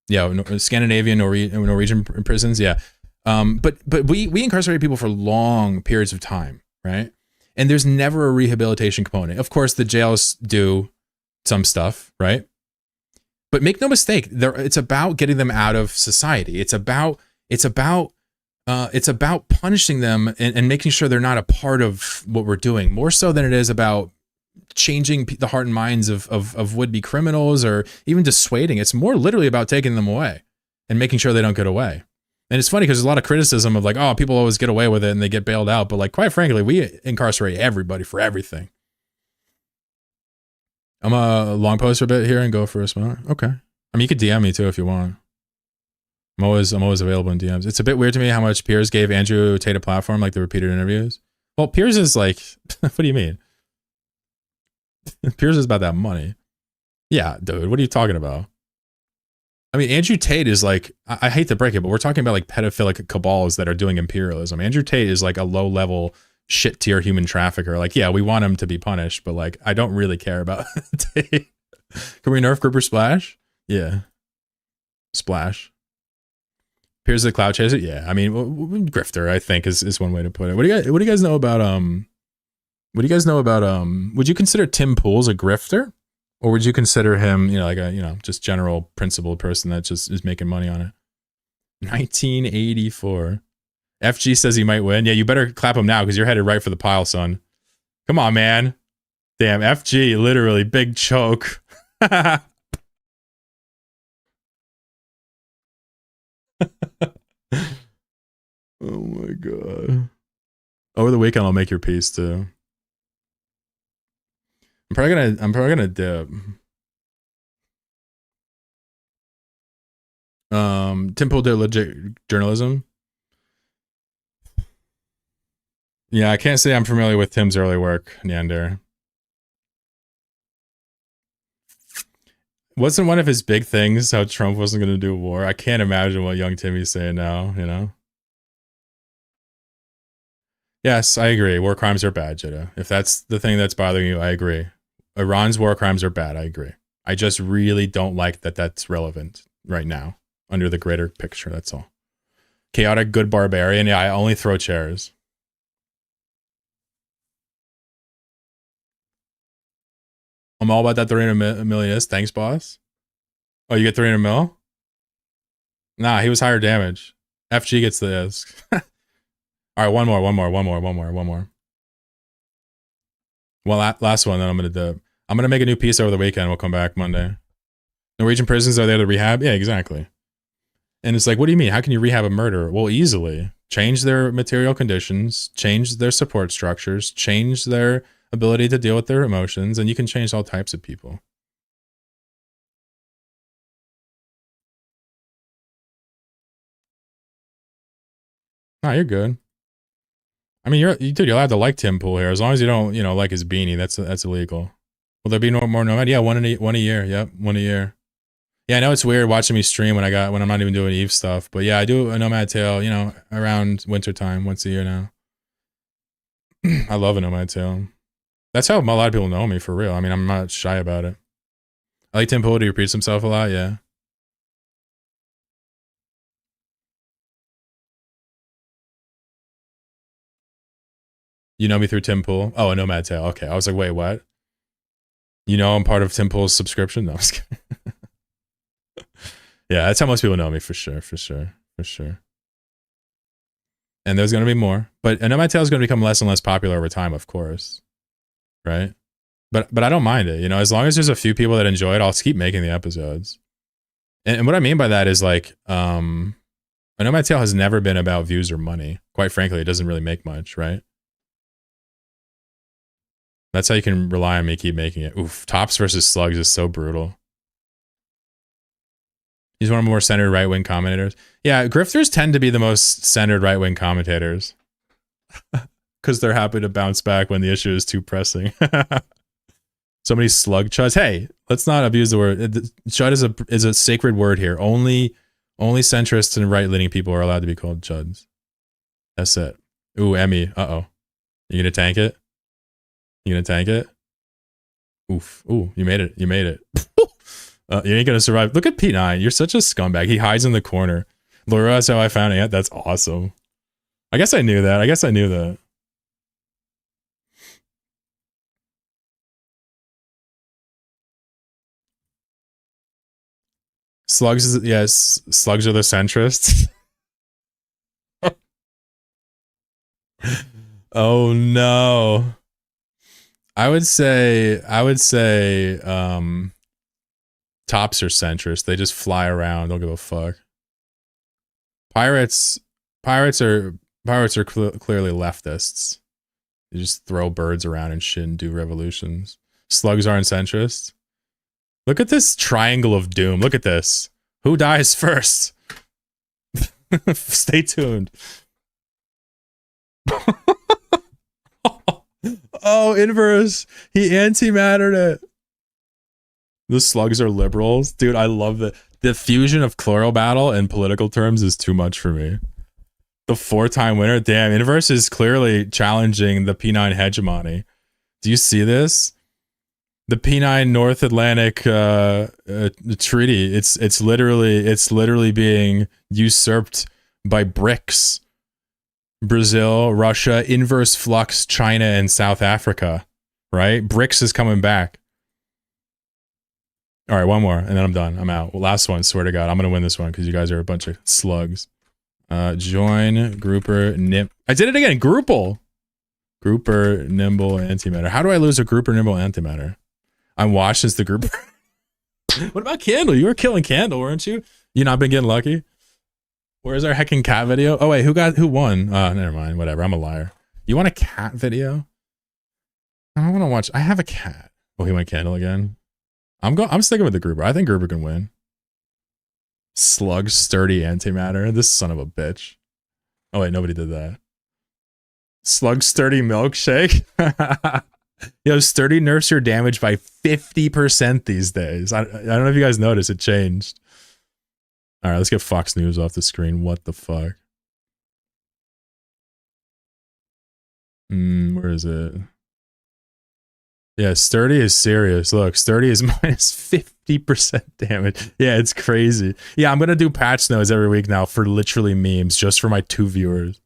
Yeah, Scandinavian, Norwegian prisons, yeah. But we incarcerate people for long periods of time, right? And there's never a rehabilitation component. Of course, the jails do some stuff, right? But make no mistake, it's about getting them out of society. It's about punishing them and making sure they're not a part of what we're doing, more so than it is about changing the heart and minds of would-be criminals or even dissuading. It's more literally about taking them away and making sure they don't get away. And it's funny because there's a lot of criticism of like, oh, people always get away with it and they get bailed out. But like, quite frankly, we incarcerate everybody for everything. I'm a long post for a bit here and go for a spot. Okay. I mean, you could DM me too if you want. I'm always available in DMs. It's a bit weird to me how much Piers gave Andrew Tate a platform, like the repeated interviews. Well, Piers is like, what do you mean? Piers is about that money. Yeah, dude, what are you talking about? I mean, Andrew Tate is like, I hate to break it, but we're talking about like pedophilic cabals that are doing imperialism. Andrew Tate is like a low level shit tier human trafficker. Like, yeah, we want him to be punished, but like, I don't really care about Tate. Can we nerf Grouper Splash? Yeah. Splash. Piers the Cloud Chaser? Yeah. I mean, grifter, I think is one way to put it. What do you guys know about, would you consider Tim Pool's a grifter? Or would you consider him, you know, like a, you know, just general principled person that just is making money on it? 1984. FG says he might win. Yeah, you better clap him now because you're headed right for the pile, son. Come on, man. Damn, FG, literally, big choke. Oh my God. Over the weekend, I'll make your piece too. I'm probably gonna dip. Tim Pool did legit journalism. Yeah, I can't say I'm familiar with Tim's early work, Neander. Wasn't one of his big things how Trump wasn't going to do war? I can't imagine what young Timmy's saying now, you know? Yes, I agree. War crimes are bad, Jada. If that's the thing that's bothering you, I agree. Iran's war crimes are bad, I agree. I just really don't like that that's relevant right now under the greater picture, that's all. Chaotic good barbarian. Yeah, I only throw chairs. I'm all about that 300 million. Thanks, boss. Oh, you get 300 mil? Nah, he was higher damage. FG gets the disc. All right, one more. Well, last one, then I'm gonna make a new piece over the weekend. We'll come back Monday. Norwegian prisons, are they to rehab? Yeah, exactly. And it's like, what do you mean? How can you rehab a murderer? Well, easily. Change their material conditions, change their support structures, change their ability to deal with their emotions, and you can change all types of people. Oh, you're good. I mean, you're allowed to like Tim Pool here as long as you don't, like his beanie. That's illegal. Will there be no more nomad? Yeah, one a year. Yep, one a year. Yeah, I know it's weird watching me stream when I'm not even doing Eve stuff, but yeah, I do a nomad tail, around winter time once a year now. I love a nomad tail. That's how a lot of people know me, for real. I mean, I'm not shy about it. I like Tim Pool. He repeats himself a lot. Yeah. You know me through Tim Pool? Oh, a nomad tail. Okay, I was like, wait, what? I'm part of Tim Pool's subscription. No, I'm just kidding. Yeah, that's how most people know me, for sure. And there's going to be more. But a nomad tail is going to become less and less popular over time, of course. Right? But I don't mind it. As long as there's a few people that enjoy it, I'll keep making the episodes. And what I mean by that is like, a nomad tail has never been about views or money. Quite frankly, it doesn't really make much, right? That's how you can rely on me keep making it. Oof, Tops versus Slugs is so brutal. He's one of the more centered right-wing commentators. Yeah, grifters tend to be the most centered right-wing commentators. Because they're happy to bounce back when the issue is too pressing. So many slug chuds. Hey, let's not abuse the word. Chud is a sacred word here. Only centrists and right-leaning people are allowed to be called chuds. That's it. Ooh, Emmy. Uh-oh. You gonna tank it? Oof. Ooh, you made it. You ain't gonna survive. Look at P9. You're such a scumbag. He hides in the corner. Laura, that's how I found it. That's awesome. I guess I knew that. Slugs are the centrists. Oh no. I would say Tops are centrist. They just fly around, don't give a fuck. Pirates are clearly leftists. They just throw birds around and shit and do revolutions. Slugs aren't centrist. Look at this triangle of doom. Look at this. Who dies first? Stay tuned. Oh, inverse. He antimattered it. The slugs are liberals. Dude, I love that. The fusion of chloral battle and political terms is too much for me. The 4-time winner. Damn, inverse is clearly challenging the P9 hegemony. Do you see this? The P9 North Atlantic treaty. It's literally being usurped by BRICS. Brazil, Russia, inverse flux, China, and South Africa, right? BRICS is coming back. All right, one more, and then I'm done. I'm out. Well, last one, swear to God. I'm going to win this one because you guys are a bunch of slugs. Join, grouper, I did it again, Grouple. Grouper, nimble, antimatter. How do I lose a grouper, nimble, antimatter? I'm washed as the grouper. What about Candle? You were killing Candle, weren't you? You not been getting lucky? Where's our heckin' cat video? Oh wait, who won? Never mind. Whatever. I'm a liar. You want a cat video? I want to watch. I have a cat. Oh, he went Candle again. I'm sticking with the grouper. I think grouper can win. Slug sturdy antimatter. This son of a bitch. Oh wait, nobody did that. Slug sturdy milkshake. Yo, sturdy nerfs your damage by 50% these days. I don't know if you guys noticed. It changed. All right, let's get Fox News off the screen. What the fuck? Where is it? Yeah, sturdy is serious. Look, sturdy is minus 50% damage. Yeah, it's crazy. Yeah, I'm gonna do patch notes every week now for literally memes, just for my 2 viewers.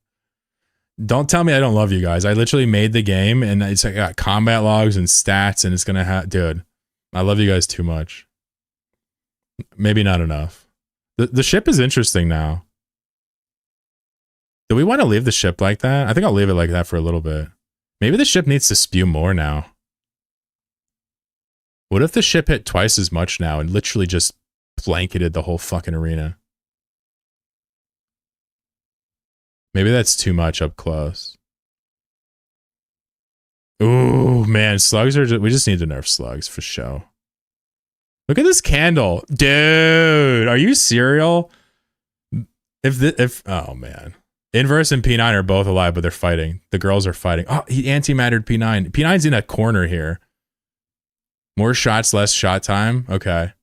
Don't tell me I don't love you guys. I literally made the game and it's got combat logs and stats and it's gonna have, dude, I love you guys too much. Maybe not enough. The ship is interesting now. Do we want to leave the ship like that? I think I'll leave it like that for a little bit. Maybe the ship needs to spew more now. What if the ship hit twice as much now and literally just blanketed the whole fucking arena? Maybe that's too much up close. Ooh, man, slugs are just, we just need to nerf slugs for show. Look at this candle. Dude, are you serial? Oh man. Inverse and P9 are both alive, but they're fighting. The girls are fighting. Oh, he antimattered P9. P9's in a corner here. More shots, less shot time. Okay.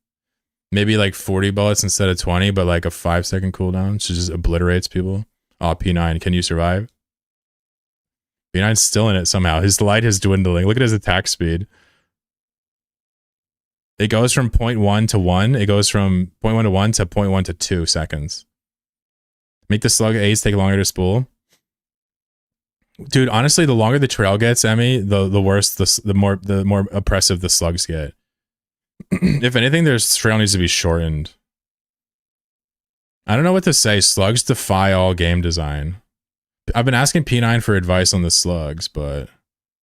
Maybe like 40 bullets instead of 20, but like a 5-second cooldown. So just obliterates people. Oh, P9, can you survive? P9's still in it somehow. His light is dwindling. Look at his attack speed. It goes from 0.1 to 1. It goes from 0.1 to 1 to 0.1 to 2 seconds. Make the slug A's take longer to spool. Dude, honestly, the longer the trail gets, Emmy, the worse, the more oppressive the slugs get. If anything, their trail needs to be shortened. I don't know what to say. Slugs defy all game design. I've been asking P9 for advice on the slugs, but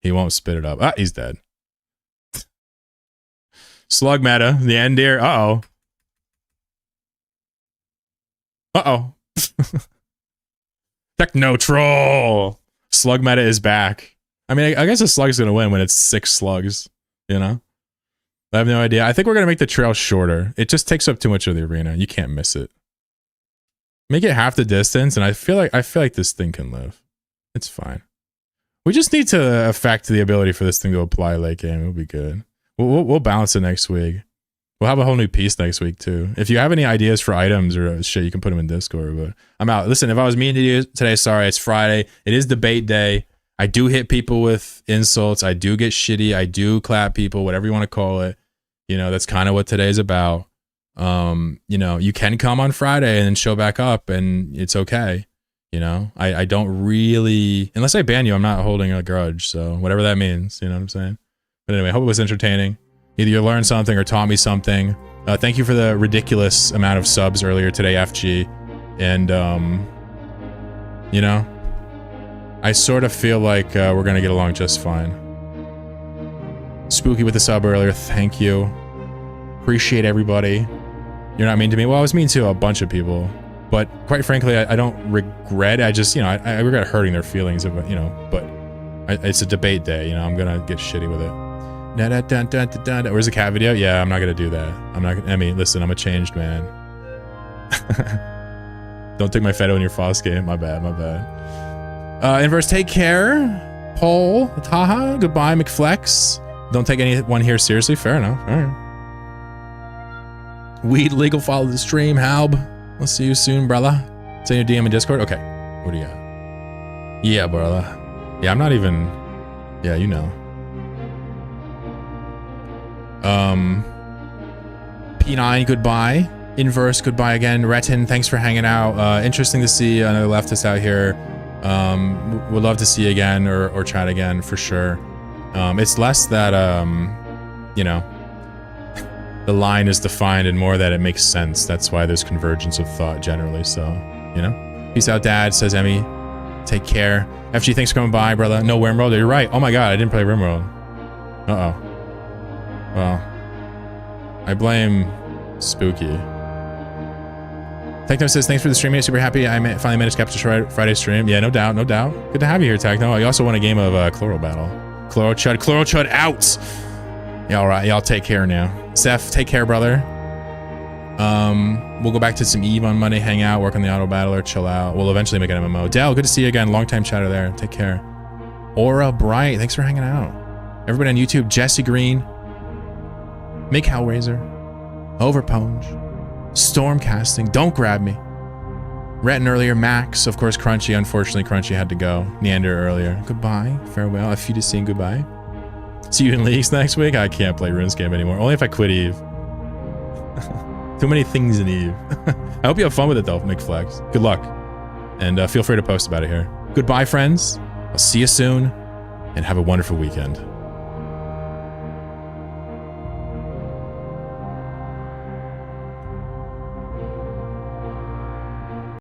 he won't spit it up. Ah, he's dead. Slug meta, the end here. Uh-oh. Uh-oh. Techno troll. Slug meta is back. I mean, I guess a slug's gonna win when it's 6 slugs, you know? I have no idea. I think we're gonna make the trail shorter. It just takes up too much of the arena. You can't miss it. Make it half the distance, and I feel like this thing can live. It's fine. We just need to affect the ability for this thing to apply late game. It'll be good. We'll balance it next week. We'll have a whole new piece next week too. If you have any ideas for items or shit, you can put them in Discord. But I'm out. Listen, if I was mean to you today, sorry. It's Friday. It is debate day. I do hit people with insults. I do get shitty. I do clap people, whatever you want to call it. You know, that's kind of what today's about. You know, you can come on Friday and then show back up, and it's okay. You know, I don't really, unless I ban you, I'm not holding a grudge. So whatever that means, you know what I'm saying? But anyway, hope it was entertaining. Either you learned something or taught me something. Thank you for the ridiculous amount of subs earlier today, FG. And, you know, I sort of feel like we're going to get along just fine. Spooky with the sub earlier. Thank you. Appreciate everybody. You're not mean to me. Well, I was mean to a bunch of people. But quite frankly, I don't regret it. I just, you know, I regret hurting their feelings, of, you know, but it's a debate day. You know, I'm going to get shitty with it. Where's the cat video? Yeah, I'm not gonna do that. I'm not gonna, I mean, listen, I'm a changed man. Don't take my Fedo in your Foss game. My bad, my bad. Inverse, take care. Paul, Taha, goodbye, McFlex. Don't take anyone here seriously. Fair enough. All right. Weed legal, follow the stream, Halb. I'll see you soon, brother. Send your DM in Discord. Okay. What do you got? Yeah, brother. Yeah, I'm not even, yeah, you know. P9, goodbye. Inverse, goodbye again. Retin, thanks for hanging out. Interesting to see another leftist out here. Would love to see you again or chat again for sure. It's less that, you know, the line is defined and more that it makes sense. That's why there's convergence of thought generally. So, you know, peace out, Dad, says Emmy. Take care. FG, thanks for coming by, brother. No, Rimworld, you're right. Oh my God, I didn't play Rimworld. Uh-oh. Well, I blame Spooky. Techno says, thanks for the stream. Super happy I finally managed to capture Friday stream. Yeah, no doubt, no doubt. Good to have you here, Techno. You also won a game of Chloro Battle. Chloro Chud out! Yeah, alright, y'all take care now. Seth, take care, brother. We'll go back to some Eve on Monday, hang out, work on the Auto Battler, chill out. We'll eventually make an MMO. Dell, good to see you again. Long time chatter there. Take care. Aura Bright, thanks for hanging out. Everybody on YouTube, Jesse Green. Make Hellraiser, Overponge, Stormcasting, Don't Grab Me, Retin earlier, Max, of course Crunchy, unfortunately Crunchy had to go, Neander earlier, goodbye, farewell, a few to see, goodbye. See you in leagues next week. I can't play RuneScape anymore, only if I quit Eve. Too many things in Eve. I hope you have fun with it though, McFlex. Good luck, and feel free to post about it here. Goodbye friends, I'll see you soon, and have a wonderful weekend.